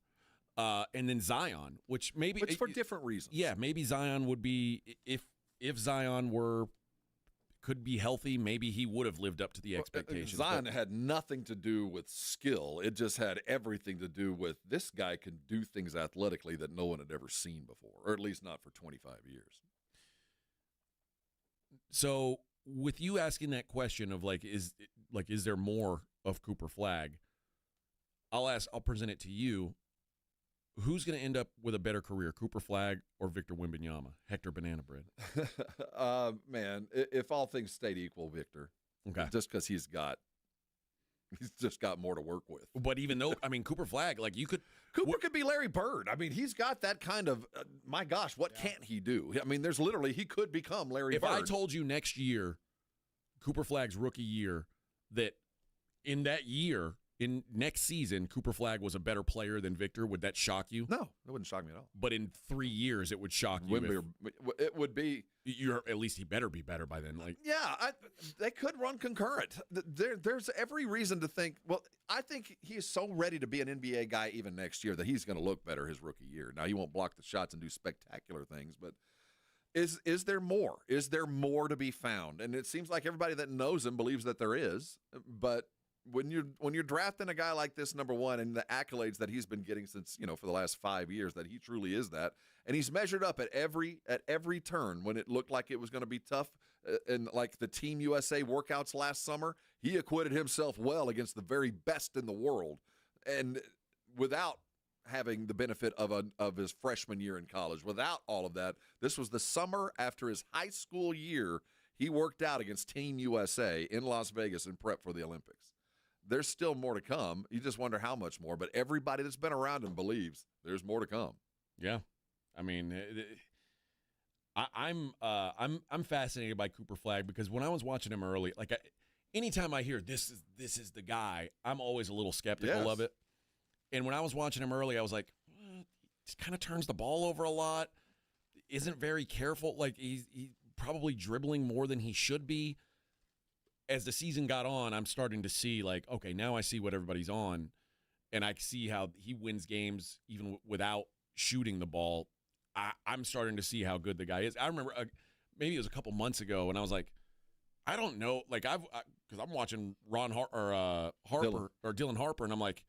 And then Zion, which for different reasons. Yeah, maybe Zion would be if Zion could be healthy, maybe he would have lived up to the expectations. Zion had nothing to do with skill. It just had everything to do with this guy can do things athletically that no one had ever seen before, or at least not for 25 years. So, with you asking that question of is there more of Cooper Flagg? I'll present it to you. Who's going to end up with a better career, Cooper Flagg or Victor Wembanyama, Hector Banana Bread? Man, if all things stayed equal, Victor. Okay. Just because he's just got more to work with. But even though, Cooper Flagg, Cooper could be Larry Bird. He's got that kind of, my gosh, what can't he do? There's literally, he could become Larry Bird. If I told you next year, Cooper Flagg's rookie year, that in that year, in next season, Cooper Flagg was a better player than Victor, would that shock you? No, it wouldn't shock me at all. But in 3 years, it would shock you. It would be. At least he better be better by then. They could run concurrent. There's every reason to think. Well, I think he is so ready to be an NBA guy even next year that he's going to look better his rookie year. Now he won't block the shots and do spectacular things, but is there more? Is there more to be found? And it seems like everybody that knows him believes that there is, but. When you're drafting a guy like this, number one, and the accolades that he's been getting since for the last 5 years, that he truly is that, and he's measured up at every turn when it looked like it was going to be tough, and like the Team USA workouts last summer, he acquitted himself well against the very best in the world, and without having the benefit of his freshman year in college, without all of that, this was the summer after his high school year. He worked out against Team USA in Las Vegas in prep for the Olympics. There's still more to come. You just wonder how much more. But everybody that's been around him believes there's more to come. Yeah, I'm fascinated by Cooper Flagg because when I was watching him early, anytime I hear this is the guy, I'm always a little skeptical of it. And when I was watching him early, I was like, he just kind of turns the ball over a lot, isn't very careful. He's probably dribbling more than he should be. As the season got on, I'm starting to see okay, now I see what everybody's on, and I see how he wins games even without shooting the ball. I'm starting to see how good the guy is. I remember maybe it was a couple months ago, and I was like, I don't know, because I'm watching Harper or Dylan Harper, and I'm like,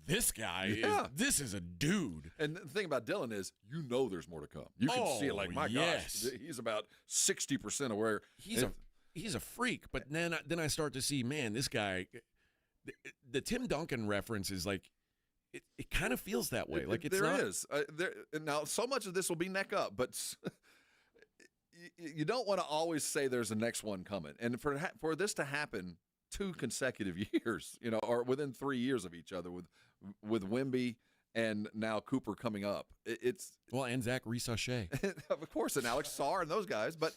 this guy this is a dude. And the thing about Dylan is, there's more to come. You can see it. My gosh, he's about 60% aware. He's a freak, but then I start to see, man, this guy, the Tim Duncan reference is it kind of feels that way. Now, so much of this will be neck up, but you don't want to always say there's a next one coming. And for this to happen 2 consecutive years, or within 3 years of each other with Wemby and now Cooper coming up, and Zach Reese-Sachet. Of course, and Alex Sarr and those guys, but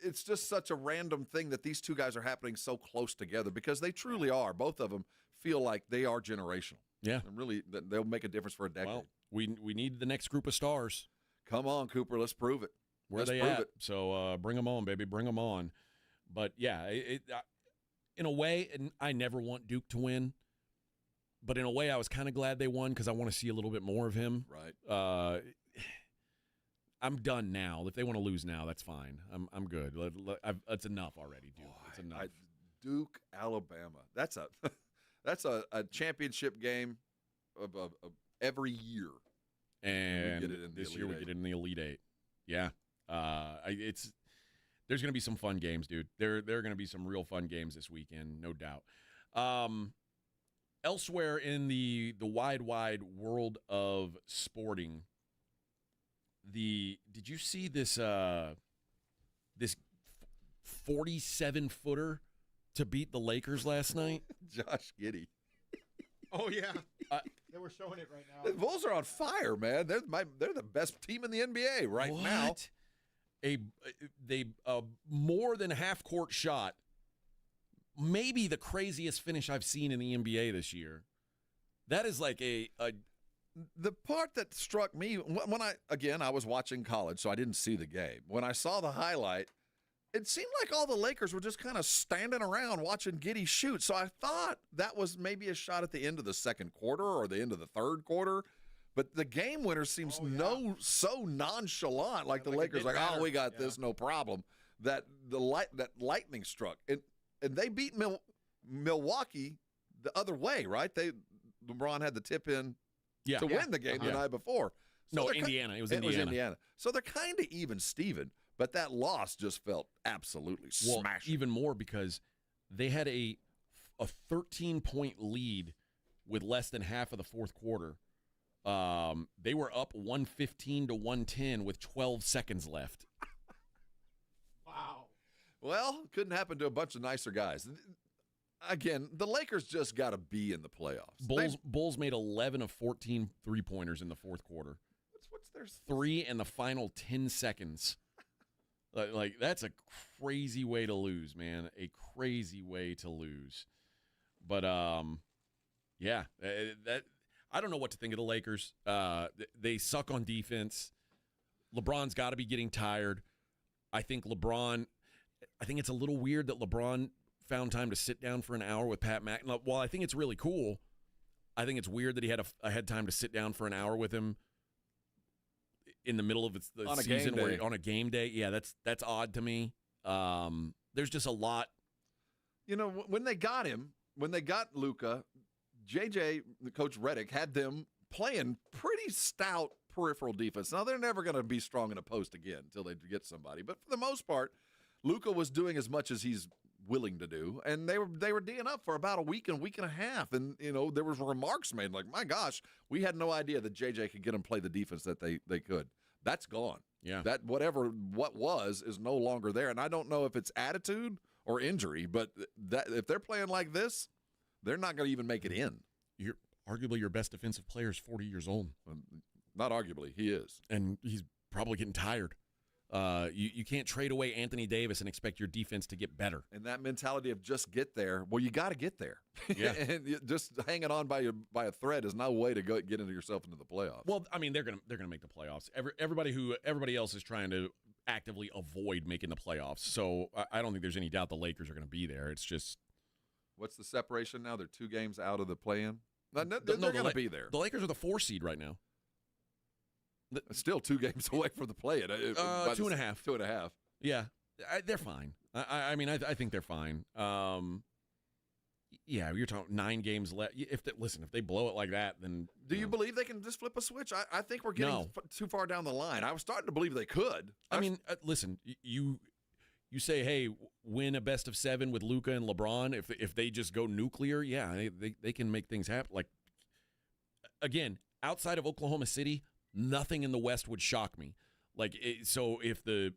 it's just such a random thing that these two guys are happening so close together because they truly are. Both of them feel like they are generational. Yeah. And really, they'll make a difference for a decade. Well, we need the next group of stars. Come on, Cooper. Let's prove it. Let's prove it. So bring them on, baby. Bring them on. But, yeah, in a way, and I never want Duke to win. But in a way, I was kind of glad they won because I want to see a little bit more of him. Right. I'm done now. If they want to lose now, that's fine. I'm good. It's enough already, Duke. It's enough. Duke, Alabama. That's That's a championship game of every year. And we get it in this the year we Elite get it in the Elite Eight. Yeah. There's going to be some fun games, dude. There are going to be some real fun games this weekend, no doubt. Elsewhere in the wide world of sporting, did you see this 47-footer to beat the Lakers last night? Josh Giddey. Oh, yeah. They were showing it right now. The Bulls are on fire, man. They're the best team in the NBA right now. They more than half-court shot. Maybe the craziest finish I've seen in the NBA this year. That is like the part that struck me when I was watching college, so I didn't see the game. When I saw the highlight, it seemed like all the Lakers were just kind of standing around watching Giddey shoot. So I thought that was maybe a shot at the end of the second quarter or the end of the third quarter. But the game winner seems so nonchalant, like the Lakers, like, oh, we got this, no problem. That lightning struck, and they beat Milwaukee the other way, right? LeBron had the tip in to win the game the night before. So Indiana. It was Indiana. So they're kind of even Steven, but that loss just felt absolutely smashing. Even more because they had a 13-point lead with less than half of the fourth quarter. They were up 115 to 110 with 12 seconds left. Wow. Well, couldn't happen to a bunch of nicer guys. Again, the Lakers just got to be in the playoffs. Bulls made 11 of 14 three-pointers in the fourth quarter. What's their 3 in the final 10 seconds. Like that's a crazy way to lose, man. A crazy way to lose. But yeah, that I don't know what to think of the Lakers. They suck on defense. LeBron's got to be getting tired. I think it's a little weird that LeBron found time to sit down for an hour with Pat McAfee. Well, I think it's really cool. I think it's weird that he had time to sit down for an hour with him in the middle of the season on a game day. Yeah, that's odd to me. There's just a lot. You know, when they got Luka, JJ, Coach Redick, had them playing pretty stout peripheral defense. Now, they're never going to be strong in a post again until they get somebody. But for the most part, Luka was doing as much as he's willing to do, and they were D'ing up for about a week and a half. And, you know, there was remarks made like, my gosh, we had no idea that JJ could get them play the defense that they could. That's gone. Yeah. That what was is no longer there. And I don't know if it's attitude or injury, but that if they're playing like this, they're not going to even make it in. Arguably your best defensive player is 40 years old. Not arguably, he is. And he's probably getting tired. You can't trade away Anthony Davis and expect your defense to get better. And that mentality of just get there, well, you got to get there. Yeah. And just hanging on by a thread is no way to get yourself into the playoffs. Well, I mean, they're gonna make the playoffs. Everybody else is trying to actively avoid making the playoffs. So I don't think there's any doubt the Lakers are going to be there. It's just what's the separation now? They're 2 games out of the play-in. They're going to be there. The Lakers are the 4 seed right now. Still 2 games away from the play-in. 2.5. 2.5. Yeah, they're fine. I mean, I think they're fine. Yeah, you're talking 9 games left. If they blow it like that, then do you believe they can just flip a switch? I think we're getting too far down the line. I was starting to believe they could. I mean, listen, you say, hey, win a best of 7 with Luka and LeBron. If they just go nuclear, yeah, they can make things happen. Like again, outside of Oklahoma City, nothing in the West would shock me. So if the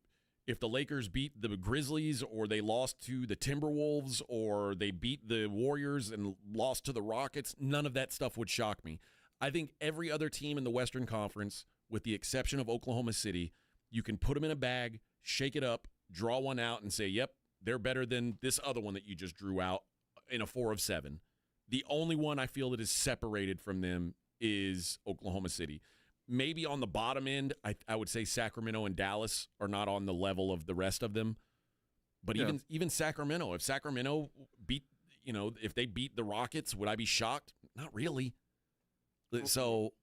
Lakers beat the Grizzlies or they lost to the Timberwolves or they beat the Warriors and lost to the Rockets, none of that stuff would shock me. I think every other team in the Western Conference, with the exception of Oklahoma City, you can put them in a bag, shake it up, draw one out, and say, yep, they're better than this other one that you just drew out in a 4 of 7. The only one I feel that is separated from them is Oklahoma City. Maybe on the bottom end, I would say Sacramento and Dallas are not on the level of the rest of them. But even Sacramento, if Sacramento if they beat the Rockets, would I be shocked? Not really. So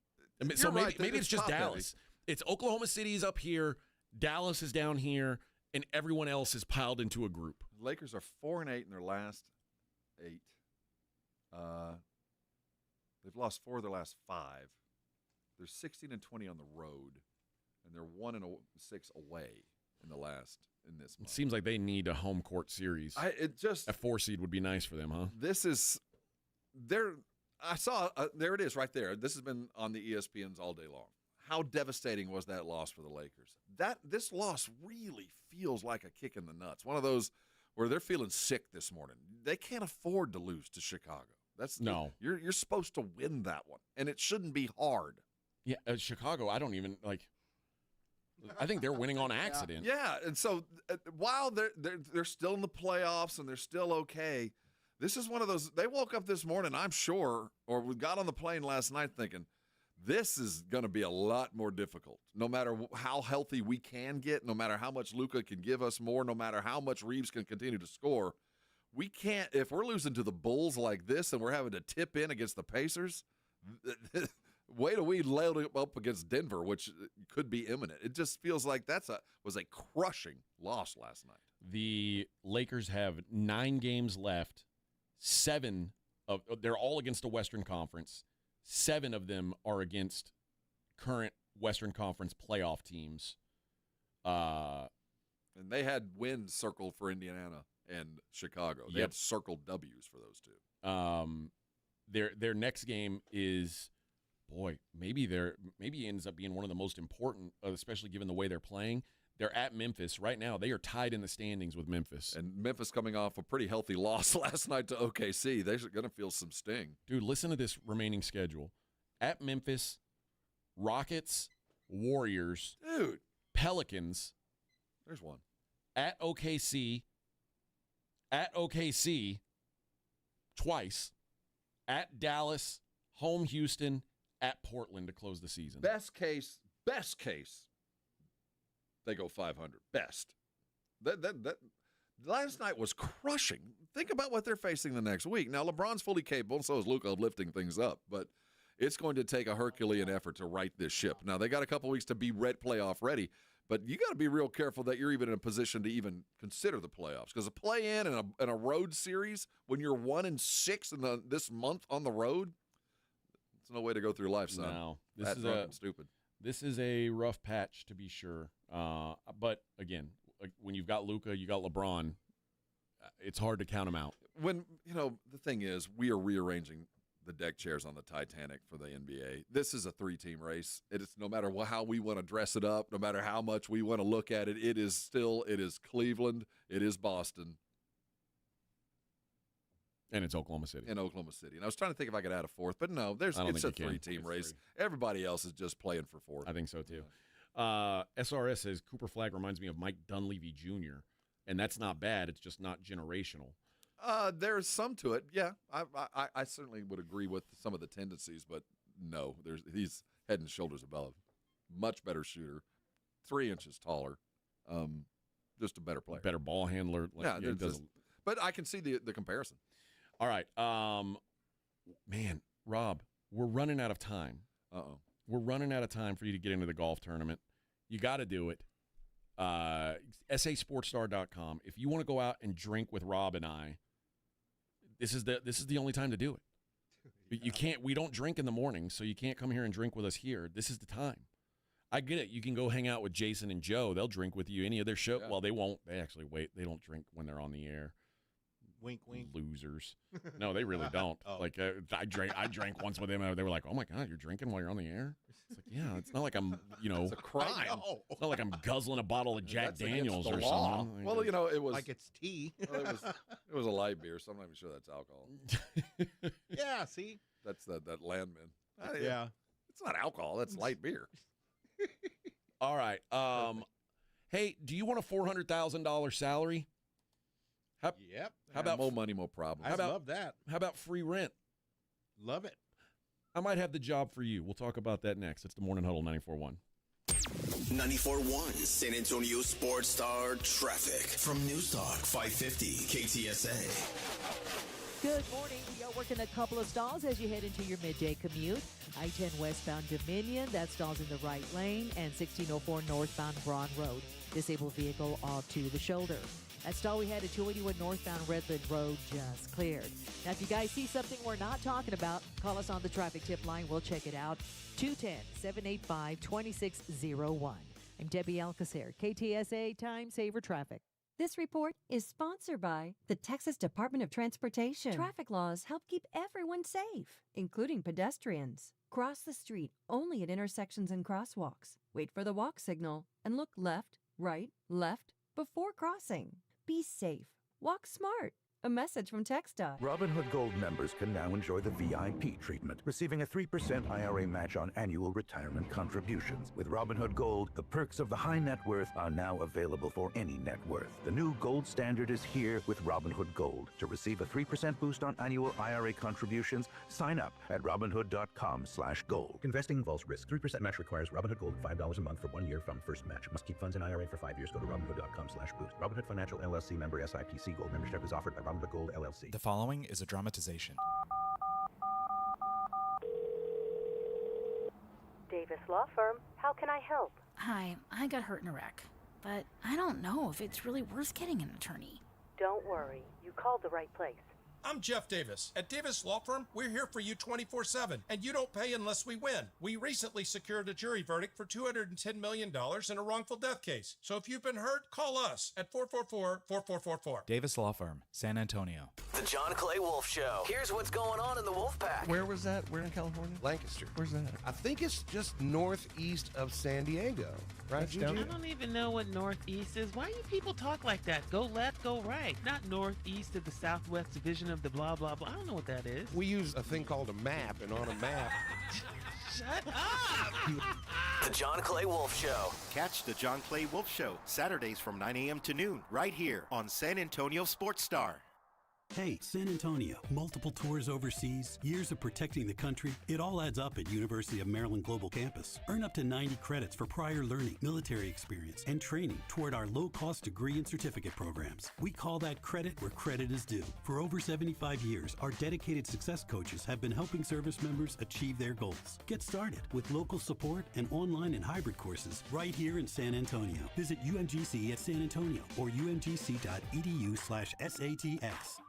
maybe it's just Dallas. It's Oklahoma City is up here, Dallas is down here, and everyone else is piled into a group. Lakers are 4-8 in their last 8. They've lost 4 of their last 5. They're 16-20 on the road, and they're 1-6 away in this month. It seems like they need a home court series. A 4 seed would be nice for them, huh? This is there it is right there. This has been on the ESPNs all day long. How devastating was that loss for the Lakers? This loss really feels like a kick in the nuts. One of those where they're feeling sick this morning. They can't afford to lose to Chicago. You're supposed to win that one, and it shouldn't be hard. Yeah, Chicago, I don't even I think they're winning on accident. Yeah, and so while they're still in the playoffs and they're still okay, this is one of those. They woke up this morning, I'm sure, or we got on the plane last night thinking, this is going to be a lot more difficult. No matter how healthy we can get, no matter how much Luka can give us more, no matter how much Reeves can continue to score, we can't. If we're losing to the Bulls like this and we're having to tip in against the Pacers. Wait till we laid it up against Denver, which could be imminent. It just feels like was a crushing loss last night. The Lakers have 9 games left. 7 of they're all against the Western Conference. 7 of them are against current Western Conference playoff teams. And they had wins circled for Indiana and Chicago. They had circled W's for those two. Their next game is. Boy, maybe ends up being one of the most important, especially given the way they're playing. They're at Memphis right now. They are tied in the standings with Memphis. And Memphis coming off a pretty healthy loss last night to OKC. They're going to feel some sting. Dude, listen to this remaining schedule. At Memphis, Rockets, Warriors, Pelicans. There's one. At OKC, twice. At Dallas, home Houston, at Portland to close the season. Best case, they go 500. Best. That last night was crushing. Think about what they're facing the next week. Now, LeBron's fully capable, and so is Luka, of lifting things up, but it's going to take a Herculean effort to right this ship. Now, they got a couple weeks to be playoff ready, but you got to be real careful that you're even in a position to even consider the playoffs, because a play-in and a road series, when you're 1-6 in this month on the road, it's no way to go through life, son. No, That's fucking stupid. This is a rough patch, to be sure. But, again, when you've got Luka, you got LeBron, it's hard to count them out. The thing is, we are rearranging the deck chairs on the Titanic for the NBA. This is a 3-team race. It is no matter how we want to dress it up, no matter how much we want to look at it, it is Cleveland, it is Boston. And it's Oklahoma City. And I was trying to think if I could add a fourth, but no, it's a 3-team race. Everybody else is just playing for 4. I think so, too. SRS says, Cooper Flagg reminds me of Mike Dunleavy Jr., and that's not bad. It's just not generational. There's some to it, yeah. I certainly would agree with some of the tendencies, but no, he's head and shoulders above. Much better shooter, 3 inches taller, just a better player. Better ball handler. But I can see the comparison. All right. Man, Rob, we're running out of time. Uh-oh. We're running out of time for you to get into the golf tournament. You got to do it. SASportsStar.com. If you want to go out and drink with Rob and I, this is the only time to do it. Yeah. You can't. We don't drink in the morning, so you can't come here and drink with us here. This is the time. I get it. You can go hang out with Jason and Joe. They'll drink with you any of their show. Yeah. Well, they won't. They actually wait. They don't drink when they're on the air. Wink, wink. Losers. No, they really don't. Oh. Like I drank once with them, and they were like, "Oh my God, you're drinking while you're on the air?" It's like, yeah, it's not like I'm, it's a crime. It's not like I'm guzzling a bottle of Jack Daniels or something. Well, it was like it's tea. Well, it was a light beer, so I'm not even sure that's alcohol. Yeah, see, that's that Landman. Yeah, it's not alcohol. That's light beer. All right. Hey, do you want a $400,000 salary? Yep. How about more money, more problems? I love that. How about free rent? Love it. I might have the job for you. We'll talk about that next. It's the Morning Huddle 94.1. 94.1 San Antonio Sports Star traffic from News Talk 550 KTSA. Good morning. We are working a couple of stalls as you head into your midday commute. I-10 westbound Dominion, that stalls in the right lane, and 1604 northbound Braun Road. Disabled vehicle off to the shoulder. That stall we had at 281 northbound Redland Road just cleared. Now, if you guys see something we're not talking about, call us on the traffic tip line. We'll check it out. 210-785-2601. I'm Debbie Alcacer, KTSA Time Saver Traffic. This report is sponsored by the Texas Department of Transportation. Traffic laws help keep everyone safe, including pedestrians. Cross the street only at intersections and crosswalks. Wait for the walk signal and look left, right, left before crossing. Be safe. Walk smart. A message from TxDOT. Robinhood Gold members can now enjoy the VIP treatment, receiving a 3% IRA match on annual retirement contributions. With Robinhood Gold, the perks of the high net worth are now available for any net worth. The new gold standard is here with Robinhood Gold. To receive a 3% boost on annual IRA contributions, sign up at Robinhood.com/gold. Investing involves risk. 3% match requires Robinhood Gold $5 a month for 1 year from first match. Must keep funds in IRA for 5 years. Go to Robinhood.com/boost. Robinhood Financial LLC member SIPC. Gold membership is offered by Robinhood Gold LLC. The following is a dramatization. Davis Law Firm, how can I help? Hi, I got hurt in a wreck, but I don't know if it's really worth getting an attorney. Don't worry, you called the right place. I'm Jeff Davis. At Davis Law Firm, we're here for you 24/7, and you don't pay unless we win. We recently secured a jury verdict for $210 million in a wrongful death case. So if you've been hurt, call us at 444-4444. Davis Law Firm, San Antonio. The John Clay Wolf Show. Here's what's going on in the Wolf Pack. Where was that? Where in California? Lancaster. Where's that? I think it's just northeast of San Diego, right? I don't even know what northeast is. Why do you people talk like that? Go left, go right. Not northeast of the Southwest Division of the blah, blah, blah. I don't know what that is. We use a thing called a map, and on a map... Shut up! The John Clay Wolf Show. Catch the John Clay Wolf Show Saturdays from 9 a.m. to noon right here on San Antonio Sports Star. Hey, San Antonio, multiple tours overseas, years of protecting the country, it all adds up at University of Maryland Global Campus. Earn up to 90 credits for prior learning, military experience, and training toward our low-cost degree and certificate programs. We call that credit where credit is due. For over 75 years, our dedicated success coaches have been helping service members achieve their goals. Get started with local support and online and hybrid courses right here in San Antonio. Visit UMGC at San Antonio or umgc.edu/SATS.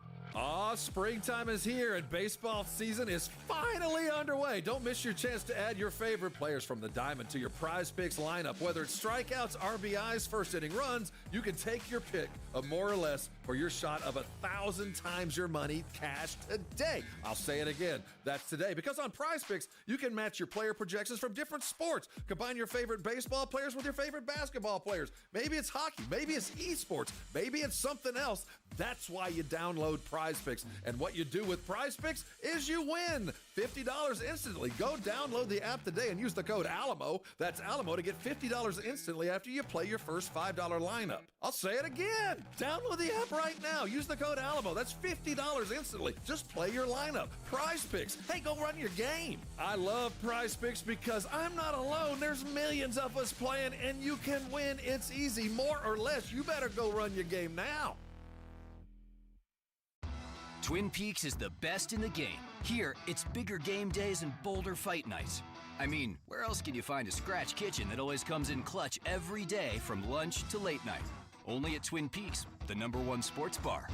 Springtime is here and baseball season is finally underway. Don't miss your chance to add your favorite players from the diamond to your Prize Picks lineup. Whether it's strikeouts, RBIs, first inning runs, you can take your pick of more or less for your shot of 1,000 times your money cash today. I'll say it again. That's today, because on Prize Picks, you can match your player projections from different sports. Combine your favorite baseball players with your favorite basketball players. Maybe it's hockey. Maybe it's esports. Maybe it's something else. That's why you download Prize Picks. And what you do with Prize Picks is you win $50 instantly. Go download the app today and use the code ALAMO. That's ALAMO to get $50 instantly after you play your first $5 lineup. I'll say it again. Download the app right now. Use the code ALAMO. That's $50 instantly. Just play your lineup. Prize Picks. Hey, go run your game. I love Prize Picks because I'm not alone. There's millions of us playing, and you can win. It's easy. More or less. You better go run your game now. Twin Peaks is the best in the game. Here, it's bigger game days and bolder fight nights. I mean, where else can you find a scratch kitchen that always comes in clutch every day from lunch to late night? Only at Twin Peaks, the #1 sports bar.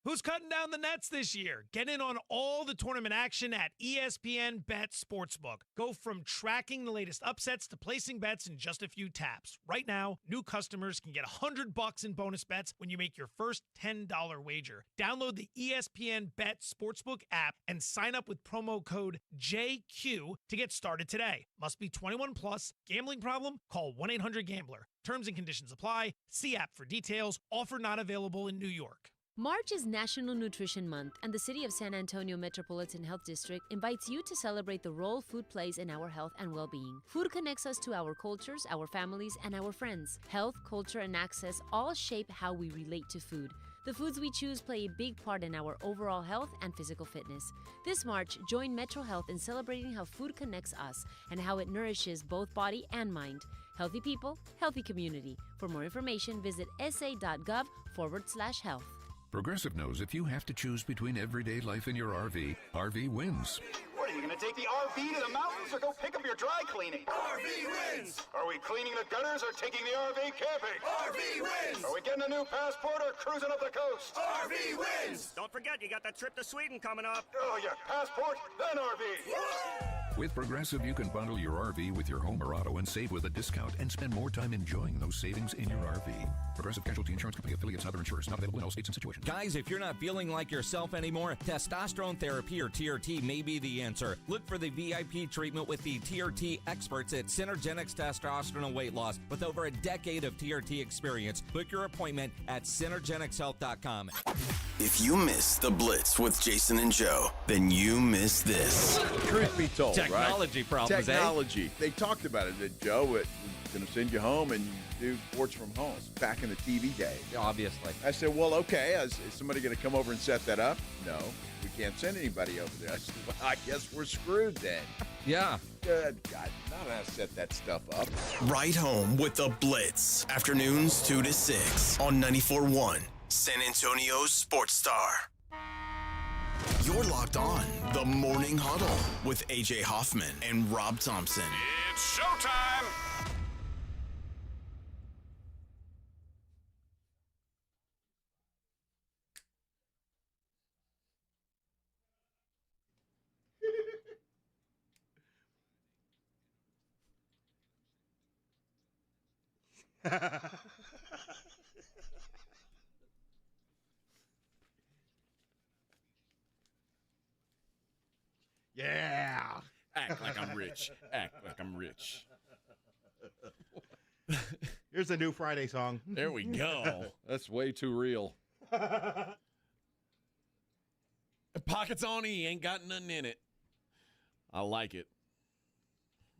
Who's cutting down the nets this year? Get in on all the tournament action at ESPN Bet Sportsbook. Go from tracking the latest upsets to placing bets in just a few taps. Right now, new customers can get $100 in bonus bets when you make your first $10 wager. Download the ESPN Bet Sportsbook app and sign up with promo code JQ to get started today. Must be 21 plus. Gambling problem? Call 1-800-GAMBLER. Terms and conditions apply. See app for details. Offer not available in New York. March is National Nutrition Month, and the City of San Antonio Metropolitan Health District invites you to celebrate the role food plays in our health and well-being. Food connects us to our cultures, our families, and our friends. Health, culture, and access all shape how we relate to food. The foods we choose play a big part in our overall health and physical fitness. This March, join Metro Health in celebrating how food connects us and how it nourishes both body and mind. Healthy people, healthy community. For more information, visit sa.gov/health. Progressive knows if you have to choose between everyday life and your RV, RV wins. What, are you going to take the RV to the mountains or go pick up your dry cleaning? RV wins! Are we cleaning the gutters or taking the RV camping? RV wins! Are we getting a new passport or cruising up the coast? RV wins! Don't forget, you got that trip to Sweden coming up. Oh, yeah, passport, then RV. With Progressive, you can bundle your RV with your home or auto and save with a discount and spend more time enjoying those savings in your RV. Progressive Casualty Insurance Company affiliates and other insurers. Not available in all states and situations. Guys, if you're not feeling like yourself anymore, testosterone therapy or TRT may be the answer. Look for the VIP treatment with the TRT experts at Synergenics Testosterone and Weight Loss. With over a decade of TRT experience, book your appointment at synergenicshealth.com. If you miss the Blitz with Jason and Joe, then you miss this. Truth be told, Technology right? problems, Technology. They talked about it, that Joe was going to send you home and you do sports from home back in the TV days. Obviously. I said, well, okay, is somebody going to come over and set that up? No, we can't send anybody over there. I said, well, I guess we're screwed then. Yeah. Good God, not how to set that stuff up. Right home with the Blitz. Afternoons 2 to 6 on 94.1 San Antonio's Sports Star. You're locked on the Morning Huddle with AJ Hoffman and Rob Thompson. It's showtime. Yeah. Act like I'm rich. Act like I'm rich. Here's a new Friday song. There we go. That's way too real. Pockets on E, ain't got nothing in it. I like it.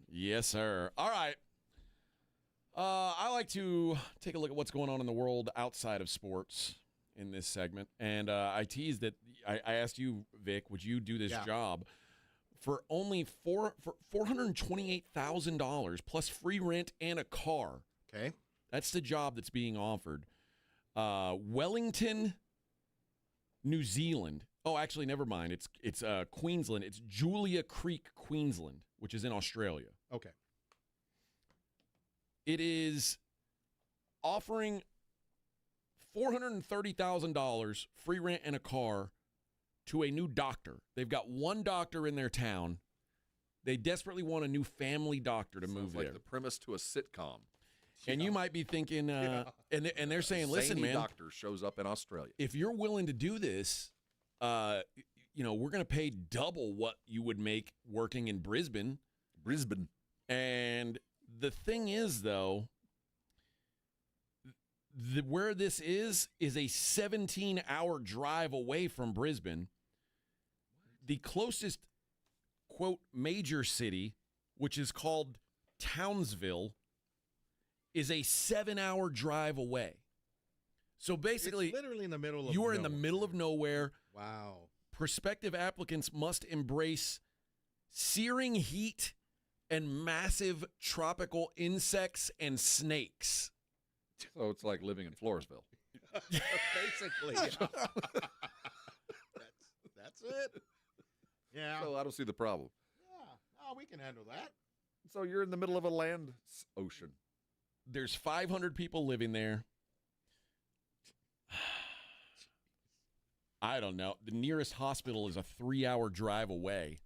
Yes, sir. All right. I like to take a look at what's going on in the world outside of sports in this segment. And I teased that I asked you, Vic, would you do this job for only $428,000 plus free rent and a car? Okay. That's the job that's being offered. Wellington, New Zealand. Oh, actually, never mind. It's Queensland. It's Julia Creek, Queensland, which is in Australia. Okay. It is offering $430,000 free rent and a car to a new doctor. They've got one doctor in their town. They desperately want a new family doctor to move like there. The premise to a sitcom. And you might be thinking, and they're saying, listen, man, doctor shows up in Australia. If you're willing to do this, we're going to pay double what you would make working in Brisbane. And the thing is, though, where this is a 17-hour drive away from Brisbane. The closest, quote, major city, which is called Townsville, is a 7-hour drive away. So basically, it's literally in the middle of you are nowhere. in the middle of nowhere. Wow. Prospective applicants must embrace searing heat and massive tropical insects and snakes. So it's like living in Floresville. Basically. Yeah. That's it. Yeah. So I don't see the problem. Yeah. Oh, we can handle that. So you're in the middle of a land ocean. There's 500 people living there. I don't know. The nearest hospital is a 3-hour drive away.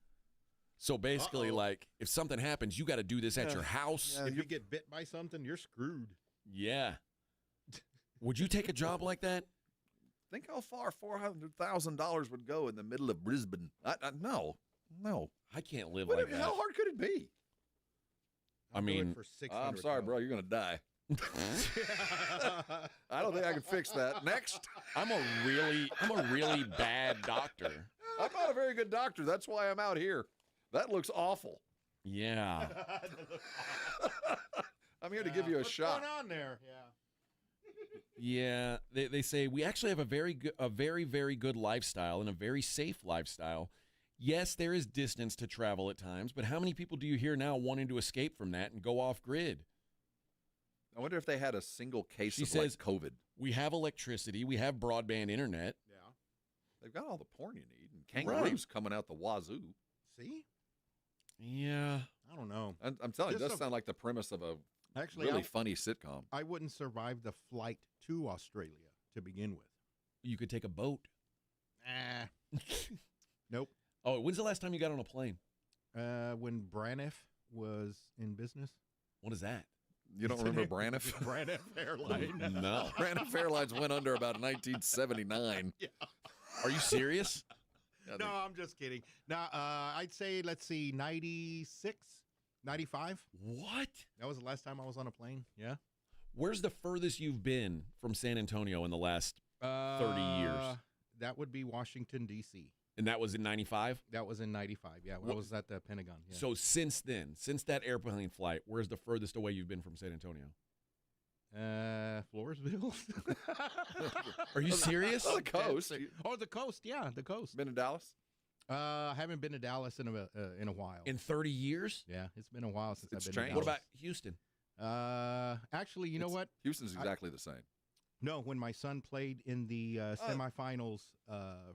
So basically, like, if something happens, you got to do this at your house. If you get bit by something, you're screwed. Yeah. Would you take a job like that? Think how far $400,000 would go in the middle of Brisbane. No. I can't live like that. How hard could it be? I mean, I'm sorry, bro. You're going to die. I don't think I can fix that. Next. I'm a really bad doctor. I'm not a very good doctor. That's why I'm out here. That looks awful. Yeah. I'm here to give you a shot. What's going on there? Yeah, they say we actually have a very, very good lifestyle and a very safe lifestyle. Yes, there is distance to travel at times, but how many people do you hear now wanting to escape from that and go off grid? I wonder if they had a single case She of says, like COVID. We have electricity. We have broadband internet. Yeah. They've got all the porn you need. And kangaroos coming out the wazoo. See? Yeah. I don't know. I'm telling you, it Just does sound like the premise of a Actually, really funny sitcom. I wouldn't survive the flight to Australia to begin with. You could take a boat. Nope. Oh, when's the last time you got on a plane? When Braniff was in business. What is that? You don't remember Braniff? Braniff Airlines. No. Braniff Airlines went under about 1979. Yeah. Are you serious? No, I'm just kidding. Now, I'd say, let's see, 96, 95. What? That was the last time I was on a plane. Yeah. Where's the furthest you've been from San Antonio in the last 30 years? That would be Washington, D.C. And that was in 95? That was in 95, yeah. When I was at the Pentagon. Yeah. So since then, since that airplane flight, where's the furthest away you've been from San Antonio? Floresville. Are you serious? Oh, the coast. Oh, the coast. Yeah, the coast. Been to Dallas? I haven't been to Dallas in a while. In 30 years? Yeah, it's been a while since I've been changed. to What Dallas. about Houston? Actually, you know what? Houston's exactly the same. No, when my son played in the semifinals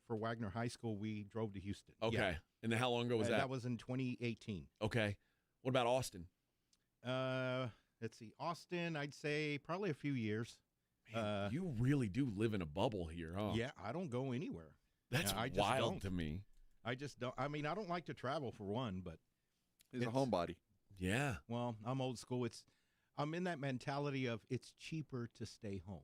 for Wagner High School, we drove to Houston. Okay. Yeah. And then how long ago was that? That was in 2018. Okay. What about Austin? Let's see. Austin, I'd say probably a few years. Man, you really do live in a bubble here, huh? Yeah, I don't go anywhere. That's I just wild don't. to me. I just don't. I mean, I don't like to travel for one, but he's a homebody. Yeah. Well, I'm old school. I'm in that mentality of it's cheaper to stay home.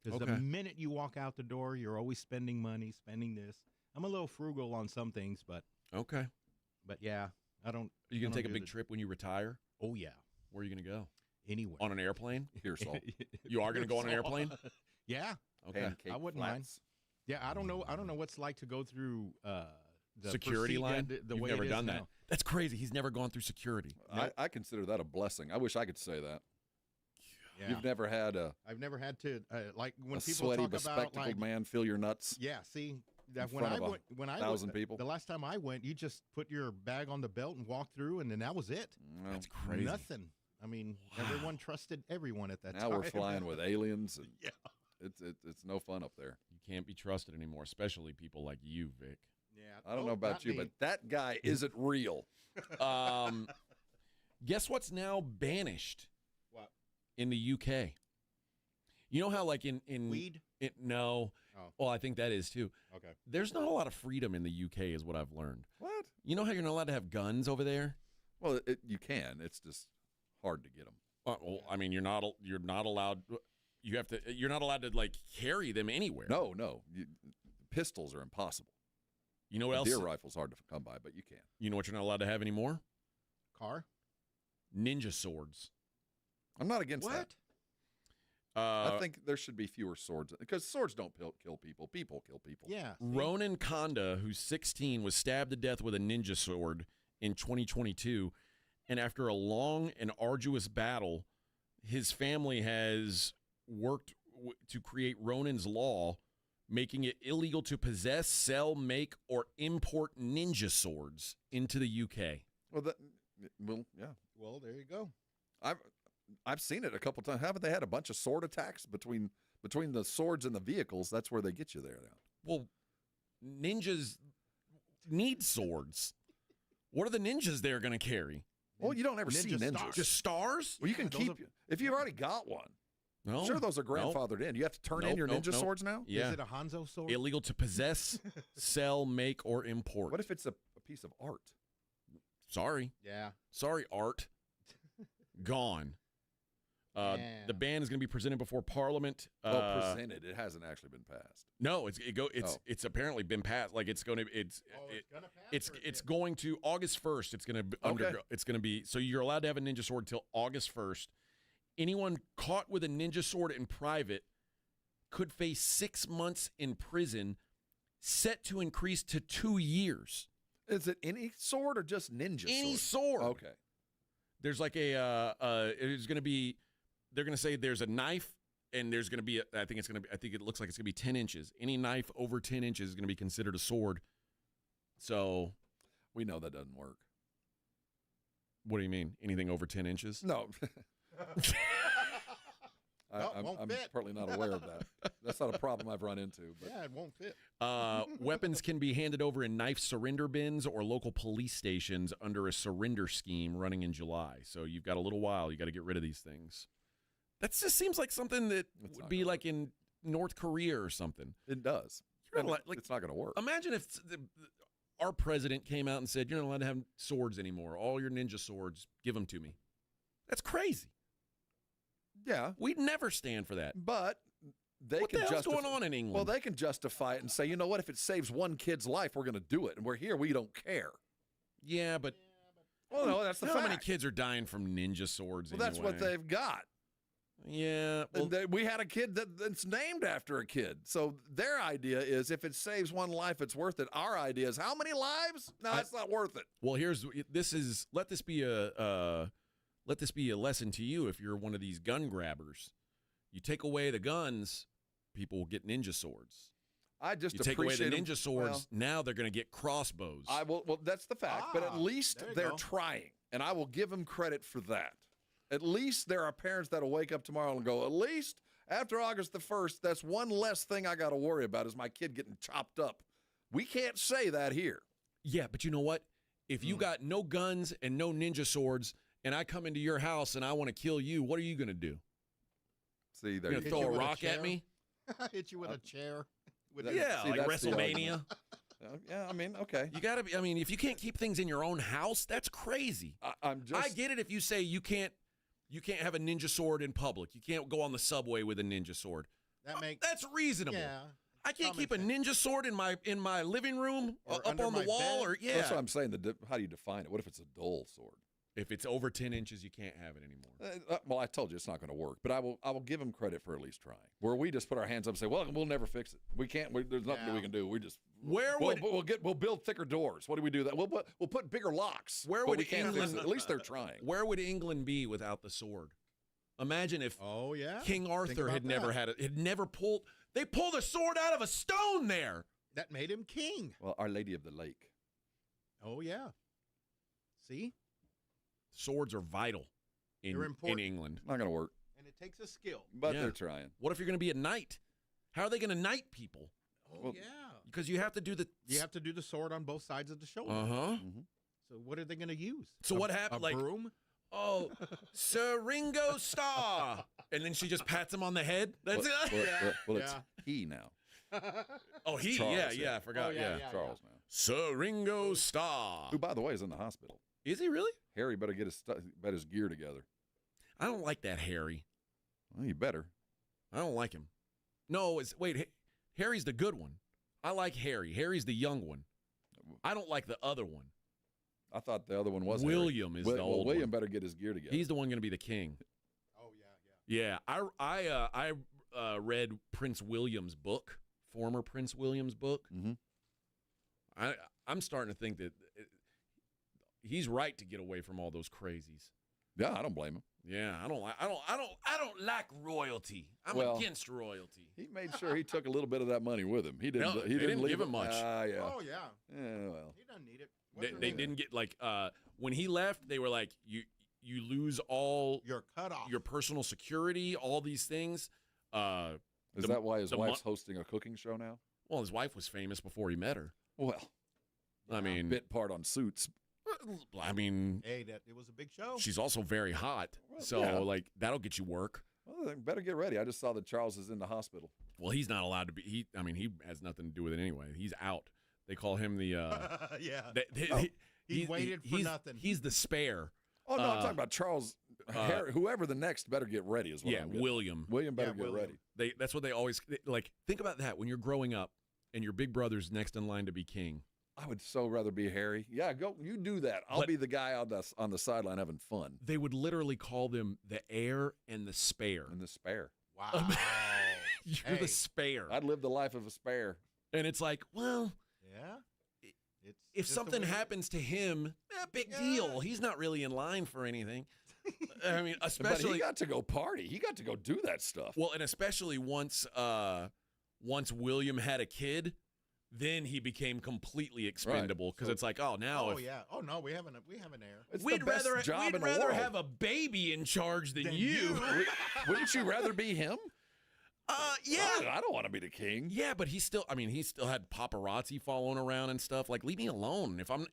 Because the minute you walk out the door, you're always spending money, spending this. I'm a little frugal on some things, but okay. But yeah, I don't. Are you gonna take a big trip when you retire? Oh yeah. Where are you gonna go? Anywhere. On an airplane? Pearsall. You are gonna go on an airplane? Yeah. Okay. Pancake I wouldn't flats. mind. Yeah, I don't know. I don't know what's like to go through the security line. The You've way never it is done that. now. That's crazy. He's never gone through security. I consider that a blessing. I wish I could say that. Yeah. You've never had I've never had to like when a people sweaty, talk about bespectacled like man feel your nuts. yeah. See that in when front I of went when I 1,000 went, people. the last time I went, you just put your bag on the belt and walked through, and then that was it. That's crazy. Nothing. I mean, everyone trusted everyone at that Now time. we're flying with aliens. And Yeah. It's no fun up there. You can't be trusted anymore, especially people like you, Vic. Yeah. I don't know about you, but that guy isn't real. Guess what's now banished? What? In the UK. You know how like in weed? No. Oh. Well, I think that is too. Okay. There's not a lot of freedom in the UK is what I've learned. What? You know how you're not allowed to have guns over there? Well, you can. It's just hard to get them. Well, I mean, you're not allowed. You're not allowed to like carry them anywhere. No. Pistols are impossible. You know what else? Deer rifle's hard to come by, but you can. You know what you're not allowed to have anymore? Car? Ninja swords. I'm not against that. What? I think there should be fewer swords because swords don't kill people. People kill people. Yeah. Ronan Konda, who's 16, was stabbed to death with a ninja sword in 2022. And after a long and arduous battle, his family has worked to create Ronan's law, making it illegal to possess, sell, make, or import ninja swords into the UK. Well, yeah. Well, there you go. I've seen it a couple times. Haven't they had a bunch of sword attacks between the swords and the vehicles? That's where they get you there now. Well, ninjas need swords. What are the ninjas they're going to carry? Well, you don't ever see ninjas. stars. Just stars? Well, you can keep if you've already got one. No, sure, those are grandfathered in. You have to turn in your ninja swords now? Yeah. Is it a Hanzo sword? Illegal to possess, sell, make, or import. What if it's a piece of art? Sorry. Yeah. Sorry, art. Gone. The ban is going to be presented before Parliament. Presented. It hasn't actually been passed. No, it's apparently been passed. Like it's going to it's going to August 1st. It's going to undergo. It's going to be so you're allowed to have a ninja sword till August 1st. Anyone caught with a ninja sword in private could face 6 months in prison, set to increase to 2 years. Is it any sword or just ninja? Any sword. Okay. There's like it's going to be. They're going to say there's a knife, and there's going to be. I think it looks like it's going to be 10 inches. Any knife over 10 inches is going to be considered a sword. So, we know that doesn't work. What do you mean? Anything over 10 inches? No. I'm fit. partly not aware of that. That's not a problem I've run into. But. Yeah, it won't fit. Weapons can be handed over in knife surrender bins or local police stations under a surrender scheme running in July. So you've got a little while. You got to get rid of these things. That just seems like something that would be like in North Korea or something. It does. It's not going to work. Imagine if our president came out and said, "You're not allowed to have swords anymore. All your ninja swords, give them to me." That's crazy. Yeah. We'd never stand for that. But what the hell's going on in England? Well, they can justify it and say, you know what, if it saves one kid's life, we're going to do it. And we're here, we don't care. Yeah, but well, no, that's the fact. How many kids are dying from ninja swords anyway? That's what they've got. Yeah. Well, we had a kid that's named after a kid. So their idea is if it saves one life, it's worth it. Our idea is how many lives? No, that's not worth it. Well, let this be a lesson to you if you're one of these gun grabbers. You take away the guns, people will get ninja swords. You take away the ninja swords, now they're going to get crossbows. Well, that's the fact. But at least they're trying, and I will give them credit for that. At least there are parents that will wake up tomorrow and go, at least after August the 1st, that's one less thing I got to worry about is my kid getting chopped up. We can't say that here. Yeah, but you know what? If you got no guns and no ninja swords, and I come into your house and I want to kill you, what are you going to do? See, you're going to throw a rock at me? Hit you with a chair. Like WrestleMania. Yeah, I mean, okay. You got to be. I mean, if you can't keep things in your own house, that's crazy. I get it if you say you can't have a ninja sword in public. You can't go on the subway with a ninja sword. That's reasonable. Yeah. I can't keep a ninja sword in my living room up on the wall bed. That's what I'm saying. How do you define it? What if it's a dull sword? If it's over 10 inches, you can't have it anymore. Well, I told you it's not going to work, but I will give them credit for at least trying. Where we just put our hands up and say, "Well, we'll never fix it. We can't. There's nothing we can do. We just we'll build thicker doors. What do we do that? We'll put bigger locks. We can't fix it. At least they're trying. Where would England be without the sword? Imagine if King Arthur had never pulled. They pulled a sword out of a stone there. That made him king. Well, Our Lady of the Lake. Oh yeah. See. Swords are vital in England. Not going to work. And it takes a skill. But they're trying. What if you're going to be a knight? How are they going to knight people? Yeah. Because you have to do the sword on both sides of the shoulder. Mm-hmm. So what are they going to use? So what happened? A broom? Oh, Sir Ringo Starr. And then she just pats him on the head. That's it. Well, it's he now. Oh, he? Charles, I forgot. Charles now. Sir Ringo Starr. Who, by the way, is in the hospital. Is he really? Harry better get his gear together. I don't like that Harry. Well, you better. I don't like him. No, Harry's the good one. I like Harry. Harry's the young one. I don't like the other one. I thought the other one was William. Harry. Is the old William one. Better get his gear together. He's the one going to be the king. Oh yeah. I read Prince William's book, former Prince William's book. Mm-hmm. I'm starting to think that he's right to get away from all those crazies. Yeah, I don't blame him. Yeah, I don't like royalty. I'm against royalty. He made sure he took a little bit of that money with him. He didn't. He didn't leave give him much. Yeah. Oh yeah. Yeah. Well, he doesn't need it. They didn't get when he left. They were like, you lose all you're cut off. Your personal security, all these things. Is that why his wife's hosting a cooking show now? Well, his wife was famous before he met her. Well, I mean, bit part on Suits. I mean, it was a big show. She's also very hot, that'll get you work. Well, then better get ready. I just saw that Charles is in the hospital. Well, he's not allowed to be. He has nothing to do with it anyway. He's out. They call him the. He waited for nothing. He's the spare. Oh no, I'm talking about Charles. Whoever the next better get ready is what I'm getting. William. William better get ready. That's what they always like. Think about that when you're growing up, and your big brother's next in line to be king. I would so rather be Harry. Yeah, go. You do that. I'll be the guy on the sideline having fun. They would literally call them the heir and the spare. Wow. You're the spare. I'd live the life of a spare. And it's like, well, yeah. If something happens to him, big deal. He's not really in line for anything. I mean, especially but he got to go party. He got to go do that stuff. Well, and especially once William had a kid, then he became completely expendable because it's like, oh, now. Oh yeah. Oh no, we have an heir. It's We'd the best rather job we'd in the rather world. have a baby in charge than you. Wouldn't you rather be him? Yeah. I don't want to be the king. Yeah, but he still had paparazzi following around and stuff. Like, leave me alone. If I'm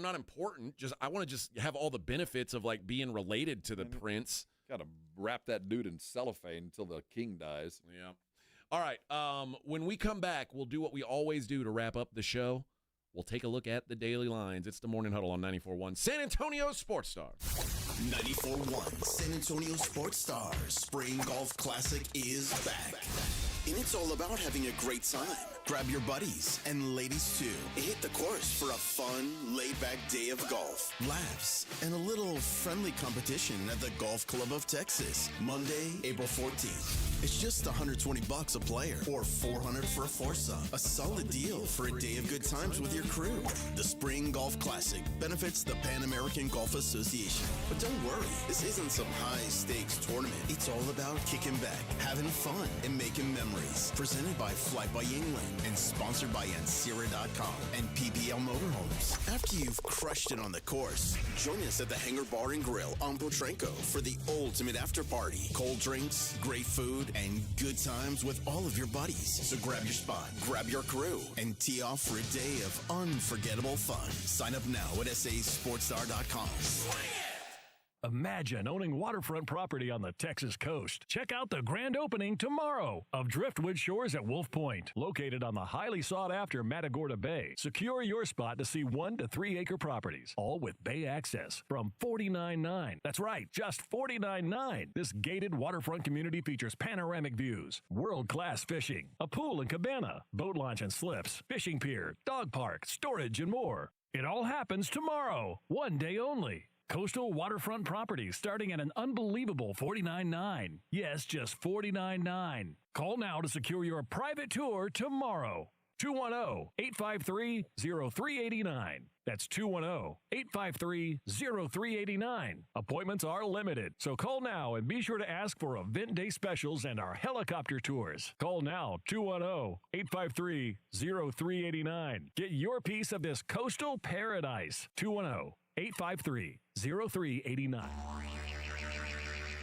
not important, I want to just have all the benefits of like being related to the prince. Got to wrap that dude in cellophane until the king dies. Yeah. All right. When we come back, we'll do what we always do to wrap up the show. We'll take a look at the daily lines. It's the Morning Huddle on 94.1 San Antonio Sports Star. 94.1 San Antonio Sports Star Spring Golf Classic is back. And it's all about having a great time. Grab your buddies and ladies too. Hit the course for a fun, laid-back day of golf, laughs, and a little friendly competition at the Golf Club of Texas. Monday, April 14th. It's just $120 a player or $400 for a foursome. A solid deal for a day of good times with your crew. The Spring Golf Classic benefits the Pan American Golf Association. But don't worry, this isn't some high-stakes tournament. It's all about kicking back, having fun, and making memories. Presented by Flight by England and sponsored by Ancira.com and PPL Motorhomes. After you've crushed it on the course, join us at the Hangar Bar and Grill on Potranco for the ultimate after party. Cold drinks, great food, and good times with all of your buddies. So grab your spot, grab your crew, and tee off for a day of unforgettable fun. Sign up now at sasportstar.com. Imagine owning waterfront property on the Texas coast. Check out the grand opening tomorrow of Driftwood Shores at Wolf Point, located on the highly sought-after Matagorda Bay. Secure your spot to see 1 to 3 acre properties, all with bay access from $49.9. That's right, just $49.9. This gated waterfront community features panoramic views, world-class fishing, a pool and cabana, boat launch and slips, fishing pier, dog park, storage, and more. It all happens tomorrow, one day only. Coastal waterfront properties starting at an unbelievable $49.9. Yes, just $49.9. Call now to secure your private tour tomorrow. 210-853-0389. That's 210-853-0389. Appointments are limited, so call now and be sure to ask for event day specials and our helicopter tours. Call now, 210-853-0389. Get your piece of this coastal paradise. 210-853-0389.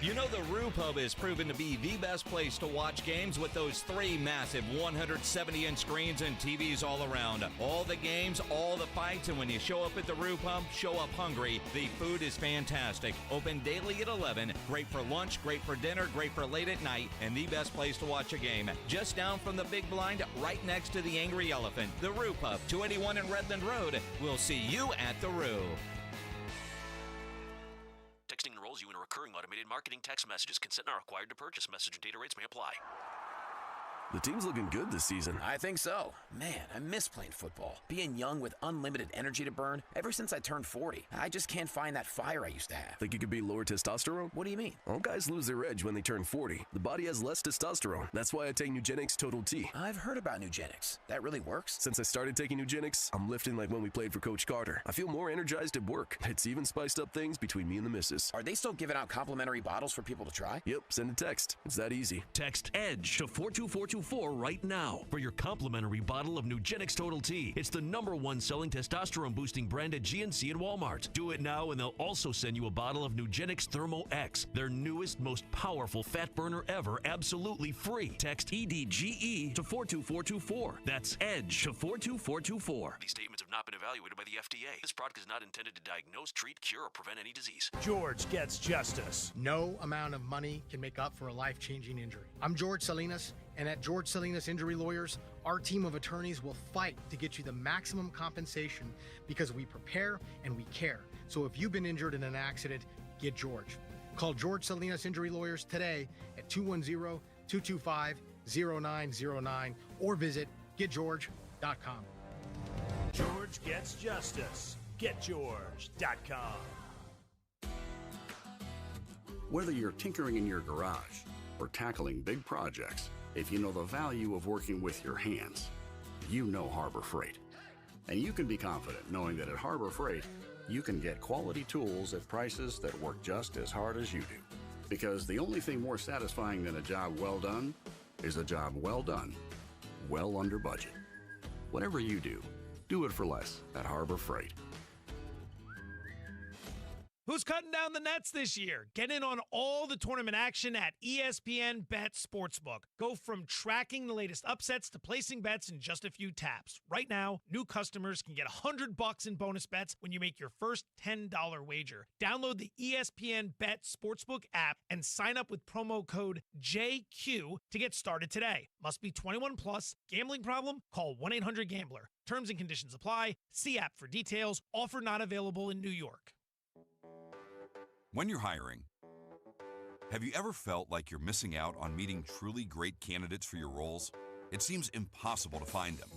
You know the Roo Pub is proven to be the best place to watch games with those 3 massive 170-inch screens and TVs all around. All the games, all the fights, and when you show up at the Roo Pub, show up hungry. The food is fantastic. Open daily at 11. Great for lunch, great for dinner, great for late at night, and the best place to watch a game. Just down from the big blind, right next to the Angry Elephant. The Roo Pub, 281 in Redland Road. We'll see you at the Roo. Texting enrolls you in a recurring automated marketing text messages. Consent not required to purchase. Message and data rates may apply. The team's looking good this season. I think so. Man, I miss playing football. Being young with unlimited energy to burn. Ever since I turned 40, I just can't find that fire I used to have. Think you could be lower testosterone? What do you mean? All guys lose their edge when they turn 40. The body has less testosterone. That's why I take Nugenix Total T. I've heard about Nugenix. That really works? Since I started taking Nugenix, I'm lifting like when we played for Coach Carter. I feel more energized at work. It's even spiced up things between me and the missus. Are they still giving out complimentary bottles for people to try? Yep, send a text. It's that easy. Text EDGE to 42424 right now for your complimentary bottle of Nugenix Total T. It's the #1 selling testosterone boosting brand at GNC and Walmart. Do it now and they'll also send you a bottle of Nugenix Thermo X, their newest, most powerful fat burner ever, absolutely free. Text EDGE to 42424. That's EDGE to 42424. These statements have not been evaluated by the FDA. This product is not intended to diagnose, treat, cure, or prevent any disease. George gets justice. No amount of money can make up for a life-changing injury. I'm George Salinas, and at George Salinas Injury Lawyers, our team of attorneys will fight to get you the maximum compensation because we prepare and we care. So if you've been injured in an accident, get George. Call George Salinas Injury Lawyers today at 210-225-0909 or visit getgeorge.com. George gets justice. GetGeorge.com. Whether you're tinkering in your garage or tackling big projects, if you know the value of working with your hands, you know Harbor Freight. And you can be confident knowing that at Harbor Freight, you can get quality tools at prices that work just as hard as you do. Because the only thing more satisfying than a job well done is a job well done, well under budget. Whatever you do it for less at Harbor Freight. Who's cutting down the nets this year? Get in on all the tournament action at ESPN Bet Sportsbook. Go from tracking the latest upsets to placing bets in just a few taps. Right now, new customers can get $100 in bonus bets when you make your first $10 wager. Download the ESPN Bet Sportsbook app and sign up with promo code JQ to get started today. Must be 21 plus. Gambling problem? Call 1-800-GAMBLER. Terms and conditions apply. See app for details. Offer not available in New York. When you're hiring, have you ever felt like you're missing out on meeting truly great candidates for your roles? It seems impossible to find them,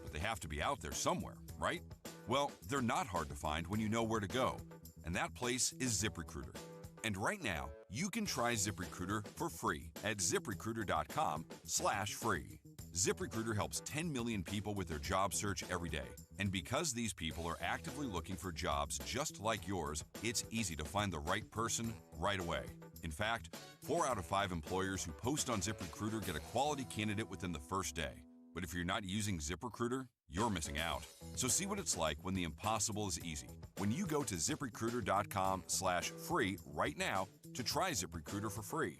but they have to be out there somewhere, right? Well, they're not hard to find when you know where to go, and that place is ZipRecruiter. And right now, you can try ZipRecruiter for free at ZipRecruiter.com/free. ZipRecruiter helps 10 million people with their job search every day. And because these people are actively looking for jobs just like yours, it's easy to find the right person right away. In fact, 4 out of 5 employers who post on ZipRecruiter get a quality candidate within the first day. But if you're not using ZipRecruiter, you're missing out. So see what it's like when the impossible is easy. When you go to ZipRecruiter.com/free right now to try ZipRecruiter for free.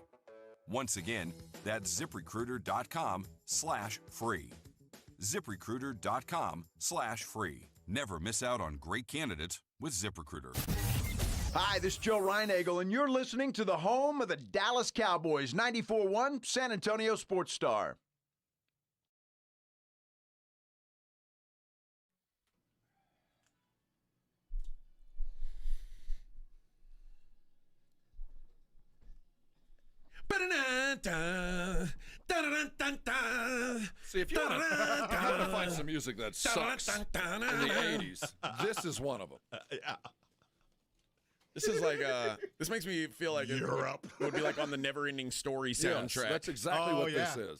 Once again, that's ZipRecruiter.com/free. ZipRecruiter.com/free. Never miss out on great candidates with ZipRecruiter. Hi, this is Joe Reinagel, and you're listening to the home of the Dallas Cowboys, 94.1 San Antonio Sports Star. See, if you want to find some music that sucks in the 80s, this is one of them. This is like this makes me feel like it would be like on the Never Ending Story soundtrack. Yes, that's exactly what this is.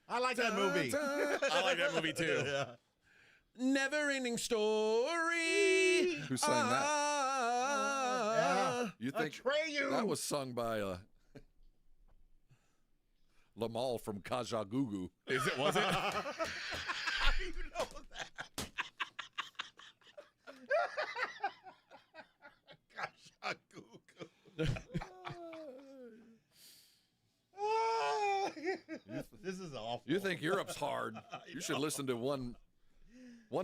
I like that movie. I like that movie too. Yeah. Never Ending Story. Who sang that? You think Atreyu. That was sung by Lamal from Kajagoogoo. Was it? How do you know that? This is awful. You think Europe's hard? You should listen to one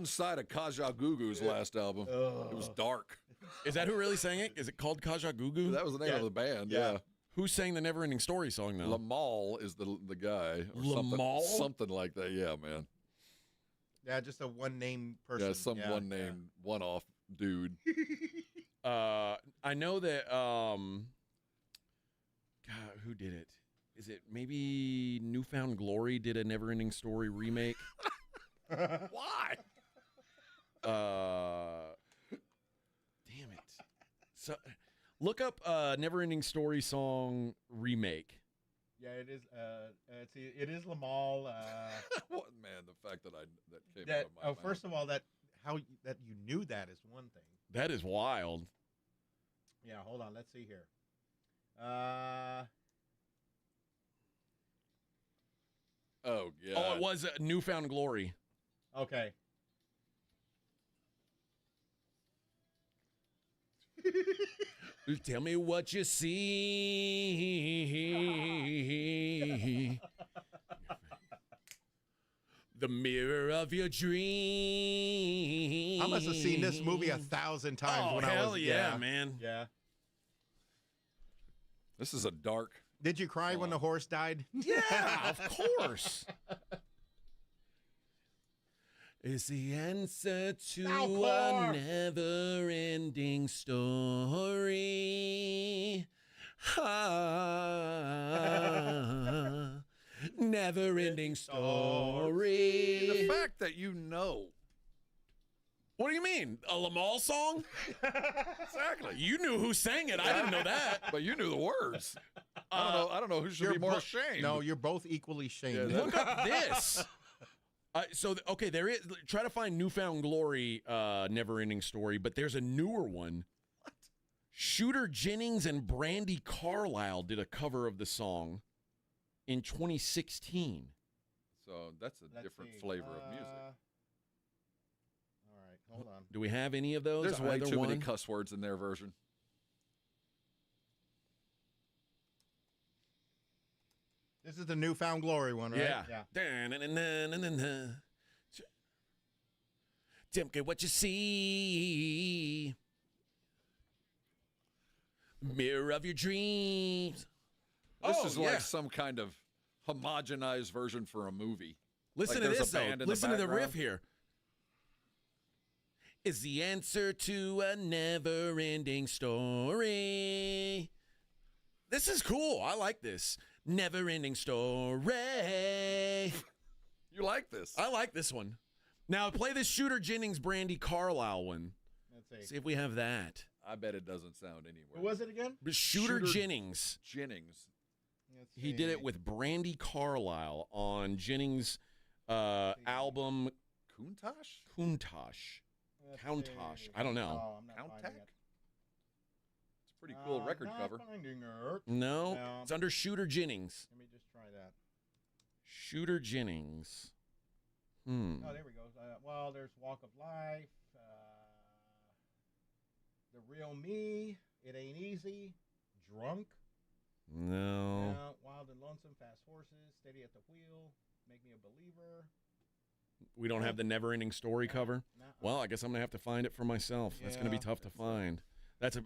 side of Kajagoogoo's last album. It was dark. Is that who really sang it? Is it called Kajagoogoo? That was the name of the band. Yeah. Who sang the Never Ending Story song though? Lamal is the guy. Lamal? Something like that. Yeah, man. Yeah, just a one-name person. Yeah, some one-name, one-off dude. I know that. God, who did it? Is it maybe Newfound Glory did a Never Ending Story remake? Why? Damn it. So, look up Never Ending Story song remake. Yeah, it is. It is Lamal. What, man? The fact that came out of my mouth. First of all, that you knew that is one thing. That is wild. Yeah, hold on. Let's see here. Oh, yeah. Oh, it was Newfound Glory. Okay. Tell me what you see. The mirror of your dream. I must have seen this movie 1,000 times when I was. Hell yeah, man. Yeah. This is a dark. Did you cry when the horse died? Yeah, of course. Is the answer to a never-ending story. Never-ending story. The fact that you know. What do you mean? A Lamal song? Exactly. You knew who sang it. I didn't know that. But you knew the words. I don't know who should be more ashamed. No, you're both equally shamed. Yeah, look up this. Okay, there is. Try to find Newfound Glory, Never Ending Story, but there's a newer one. What? Shooter Jennings and Brandi Carlile did a cover of the song in 2016. So that's a Let's different see. flavor of music. All right, hold on. Do we have any of those? There's way Either too many one? cuss words in their version. This is the Newfound Glory one, right? Yeah. Don't get what you see. Mirror of your dreams. This is like some kind of homogenized version for a movie. Listen Like to there's a this, though. band in Listen to the riff background. here. Is the answer to a never-ending story. This is cool. I like this. Never-ending story. You like this? I like this one. Now, play this Shooter Jennings, Brandy Carlisle one. Let's See if we have that. I bet it doesn't sound anywhere. Who was it again? Shooter Jennings. Jennings. He did it with Brandy Carlisle on Jennings' album Countach. I don't know. Oh, I'm not finding it. It's a pretty cool record not cover. finding it. No, it's under Shooter Jennings. Let me just try that. Shooter Jennings. Oh, there we go. Well, there's Walk of Life, The Real Me, It Ain't Easy, Drunk. No. Wild and Lonesome, Fast Horses, Steady at the Wheel, Make Me a Believer. We don't have the never-ending story cover. Well, I guess I'm gonna have to find it for myself. That's gonna be tough to find. That's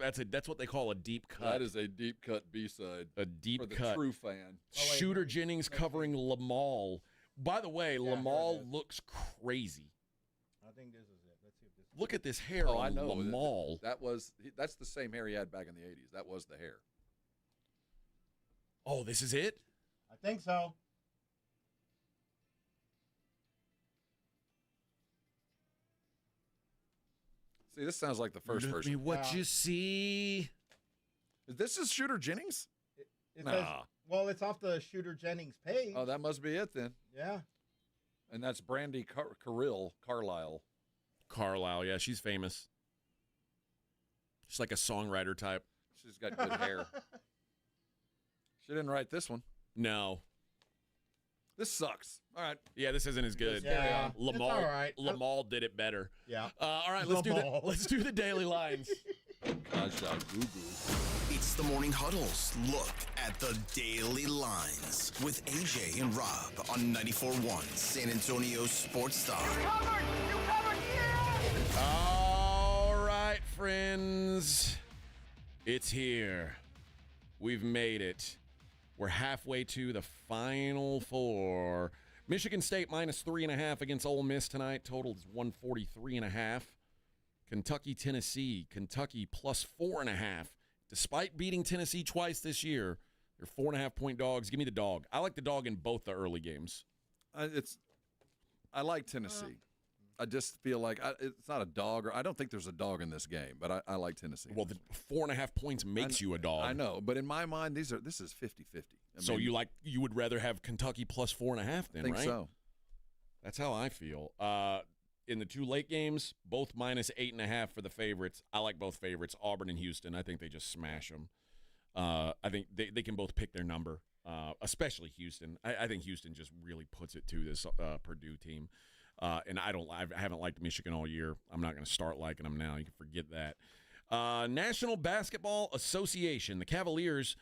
what they call a deep cut. That is a deep cut B-side. A deep for the cut. true fan. Shooter Jennings covering Lamal. By the way, Lamal looks crazy. I think this is it. Let's see if this. Look at this hair I on know. Lamal. That's the same hair he had back in the 80s. That was the hair. Oh, this is it? I think so. See, this sounds like the first Look version. me what you see. This is Shooter Jennings? It says, well, it's off the Shooter Jennings page. Oh, that must be it then. Yeah. And that's Brandy Carlisle. Carlisle, yeah, she's famous. She's like a songwriter type. She's got good hair. She didn't write this one. No. This sucks. All right. Yeah, this isn't as good. Yeah, Lamal, it's all right. Lamal did it better. Yeah. All right, let's do the daily lines. It's the Morning Huddle's look at the daily lines with AJ and Rob on 94.1 San Antonio Sports Star. All right, friends. It's here. We've made it. We're halfway to the Final Four. Michigan State minus 3.5 against Ole Miss tonight. Total is 143.5. Kentucky, Tennessee. Kentucky plus 4.5. Despite beating Tennessee twice this year, they're 4.5-point dogs. Give me the dog. I like the dog in both the early games. I like Tennessee. I just feel like it's not a dog. I don't think there's a dog in this game, but I like Tennessee. Well, the 4.5 points makes you a dog. I know, but in my mind, this is 50-50. So you would rather have Kentucky plus 4.5 then, I think right? so. That's how I feel. In the two late games, both minus 8.5 for the favorites. I like both favorites, Auburn and Houston. I think they just smash them. I think they can both pick their number, especially Houston. I think Houston just really puts it to this Purdue team. And I haven't liked Michigan all year. I'm not going to start liking them now. You can forget that. National Basketball Association, the Cavaliers,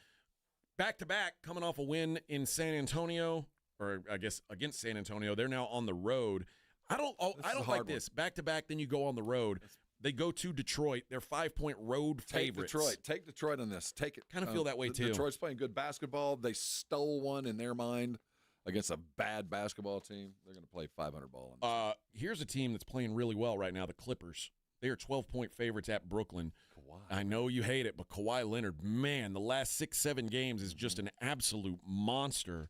back-to-back, coming off a win in San Antonio, or I guess against San Antonio. They're now on the road. I don't like this. Back-to-back, then you go on the road. They go to Detroit. They're 5-point road favorites. Take Detroit on this. Take it. Kind of feel that way, too. Detroit's playing good basketball. They stole one in their mind against a bad basketball team. They're going to play 500 ball. On here's a team that's playing really well right now, the Clippers. They are 12-point favorites at Brooklyn. Kawhi. I know you hate it, but Kawhi Leonard, man, the last 6-7 games is just an absolute monster.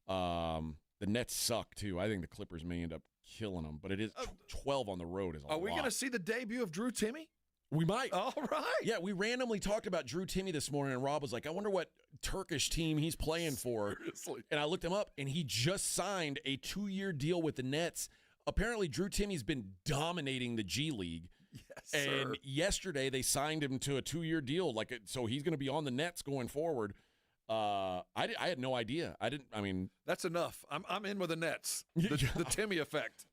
The Nets suck, too. I think the Clippers may end up killing them, but it is 12 on the road is a lot. Are we going to see the debut of Drew Timme? We might. All right. Yeah, we randomly talked about Drew Timme this morning, and Rob was like, I wonder what Turkish team he's playing for. Seriously. And I looked him up, and he just signed a 2-year deal with the Nets. Apparently, Drew Timme's been dominating the G League. Yes, and yesterday, they signed him to a 2-year deal. So he's going to be on the Nets going forward. I had no idea. That's enough. I'm in with the Nets. The Timmy effect.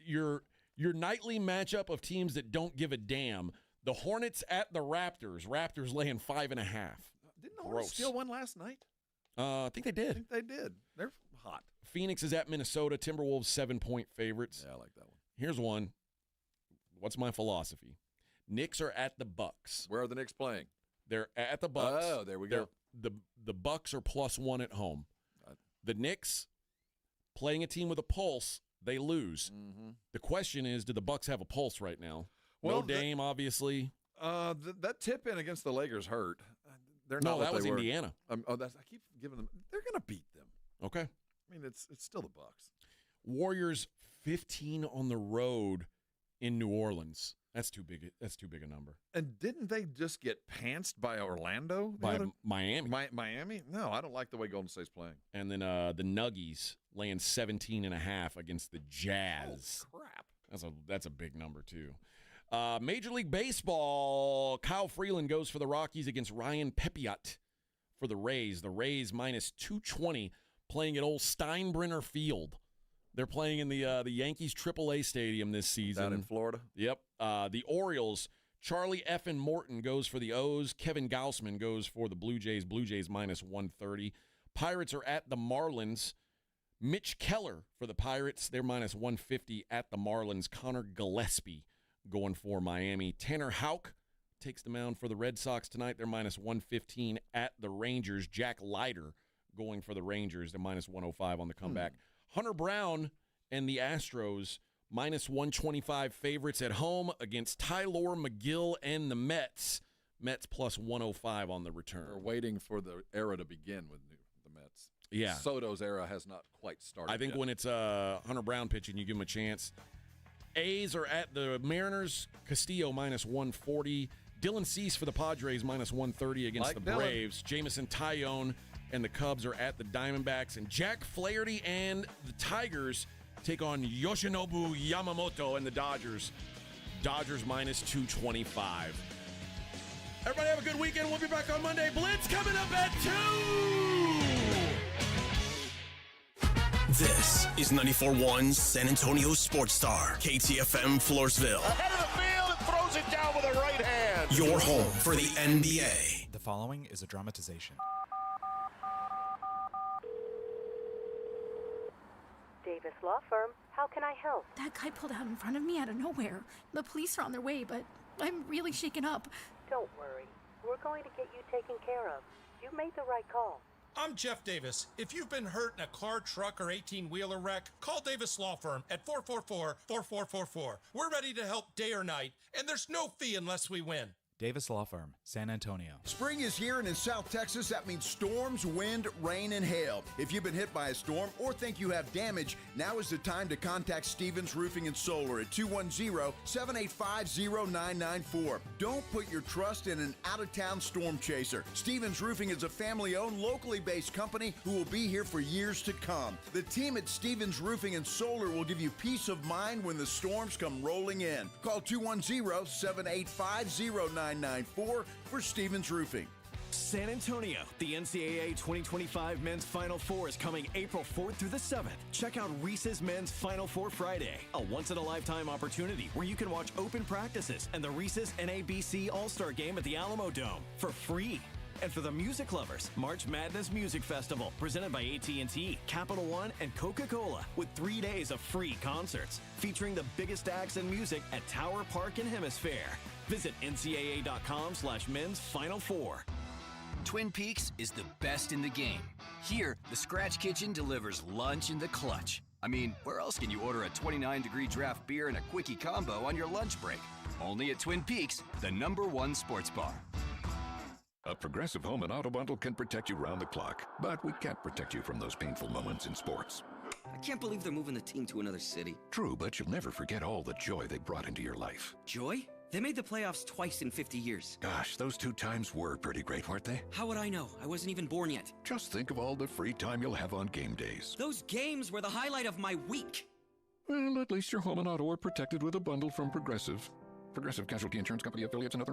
Your nightly matchup of teams that don't give a damn. The Hornets at the Raptors. Raptors laying 5.5. Didn't the Hornets steal one last night? I think they did. They're hot. Phoenix is at Minnesota. Timberwolves 7-point favorites. Yeah, I like that one. Here's one. What's my philosophy? Knicks are at the Bucks. Where are the Knicks playing? They're at the Bucks. Oh, there we go. The Bucks are +1 at home. The Knicks, playing a team with a pulse, they lose. Mm-hmm. The question is, do the Bucks have a pulse right now? Well, no Dame, obviously. That tip in against the Lakers hurt. They're No, not what that was they were. Indiana. I keep giving them. They're going to beat them. Okay. I mean, it's still the Bucks. Warriors 15 on the road in New Orleans. That's too big a number. And didn't they just get pantsed by Orlando? By Miami. Miami? No, I don't like the way Golden State's playing. And then the Nuggies laying 17.5 against the Jazz. Oh, crap. That's a big number too. Major League Baseball, Kyle Freeland goes for the Rockies against Ryan Pepiot for the Rays. The Rays -220 playing at old Steinbrenner Field. They're playing in the Yankees AAA stadium this season. Down in Florida? Yep. The Orioles, Charlie Effin Morton goes for the O's. Kevin Gausman goes for the Blue Jays. Blue Jays -130. Pirates are at the Marlins. Mitch Keller for the Pirates. They're -150 at the Marlins. Connor Gillespie going for Miami. Tanner Houck takes the mound for the Red Sox tonight. They're -115 at the Rangers. Jack Leiter going for the Rangers. They're -105 on the comeback. Hunter Brown and the Astros -125 favorites at home against Tylor McGill and the Mets. Mets +105 on the return. We're waiting for the era to begin with the Mets. Yeah. Soto's era has not quite started I think yet. when it's Hunter Brown pitching, you give him a chance. A's are at the Mariners. Castillo -140. Dylan Cease for the Padres -130 against Like the Dylan. Braves. Jamison Tyone and the Cubs are at the Diamondbacks. And Jack Flaherty and the Tigers take on Yoshinobu Yamamoto and the Dodgers. Dodgers -225. Everybody have a good weekend. We'll be back on Monday. Blitz coming up at 2. This is 94.1 San Antonio Sports Star, KTFM Floresville. Ahead of the field and throws it down with a right hand. Your home for the NBA. The following is a dramatization. Davis Law Firm, how can I help? That guy pulled out in front of me out of nowhere. The police are on their way, but I'm really shaken up. Don't worry. We're going to get you taken care of. You made the right call. I'm Jeff Davis. If you've been hurt in a car, truck, or 18-wheeler wreck, call Davis Law Firm at 444-4444. We're ready to help day or night, and there's no fee unless we win. Davis Law Firm, San Antonio. Spring is here, and in South Texas, that means storms, wind, rain, and hail. If you've been hit by a storm or think you have damage, now is the time to contact Stevens Roofing and Solar at 210-785-0994. Don't put your trust in an out-of-town storm chaser. Stevens Roofing is a family-owned, locally based company who will be here for years to come. The team at Stevens Roofing and Solar will give you peace of mind when the storms come rolling in. Call 210-785-0994 for Stevens Roofing. San Antonio, the NCAA 2025 Men's Final Four is coming April 4th through the 7th. Check out Reese's Men's Final Four Friday, a once-in-a-lifetime opportunity where you can watch open practices and the Reese's NABC All-Star Game at the Alamo Dome for free. And for the music lovers, March Madness Music Festival, presented by AT&T, Capital One, and Coca-Cola, with 3 days of free concerts, featuring the biggest acts in music at Tower Park and Hemisphere. Visit ncaa.com/men's Final Four. Twin Peaks is the best in the game. Here, the Scratch Kitchen delivers lunch in the clutch. I mean, where else can you order a 29-degree draft beer and a quickie combo on your lunch break? Only at Twin Peaks, the #1 sports bar. A Progressive Home and Auto Bundle can protect you round the clock, but we can't protect you from those painful moments in sports. I can't believe they're moving the team to another city. True, but you'll never forget all the joy they brought into your life. Joy? They made the playoffs twice in 50 years. Gosh, those 2 times were pretty great, weren't they? How would I know? I wasn't even born yet. Just think of all the free time you'll have on game days. Those games were the highlight of my week. Well, at least your home and auto are protected with a bundle from Progressive. Progressive Casualty Insurance Company, affiliates, and other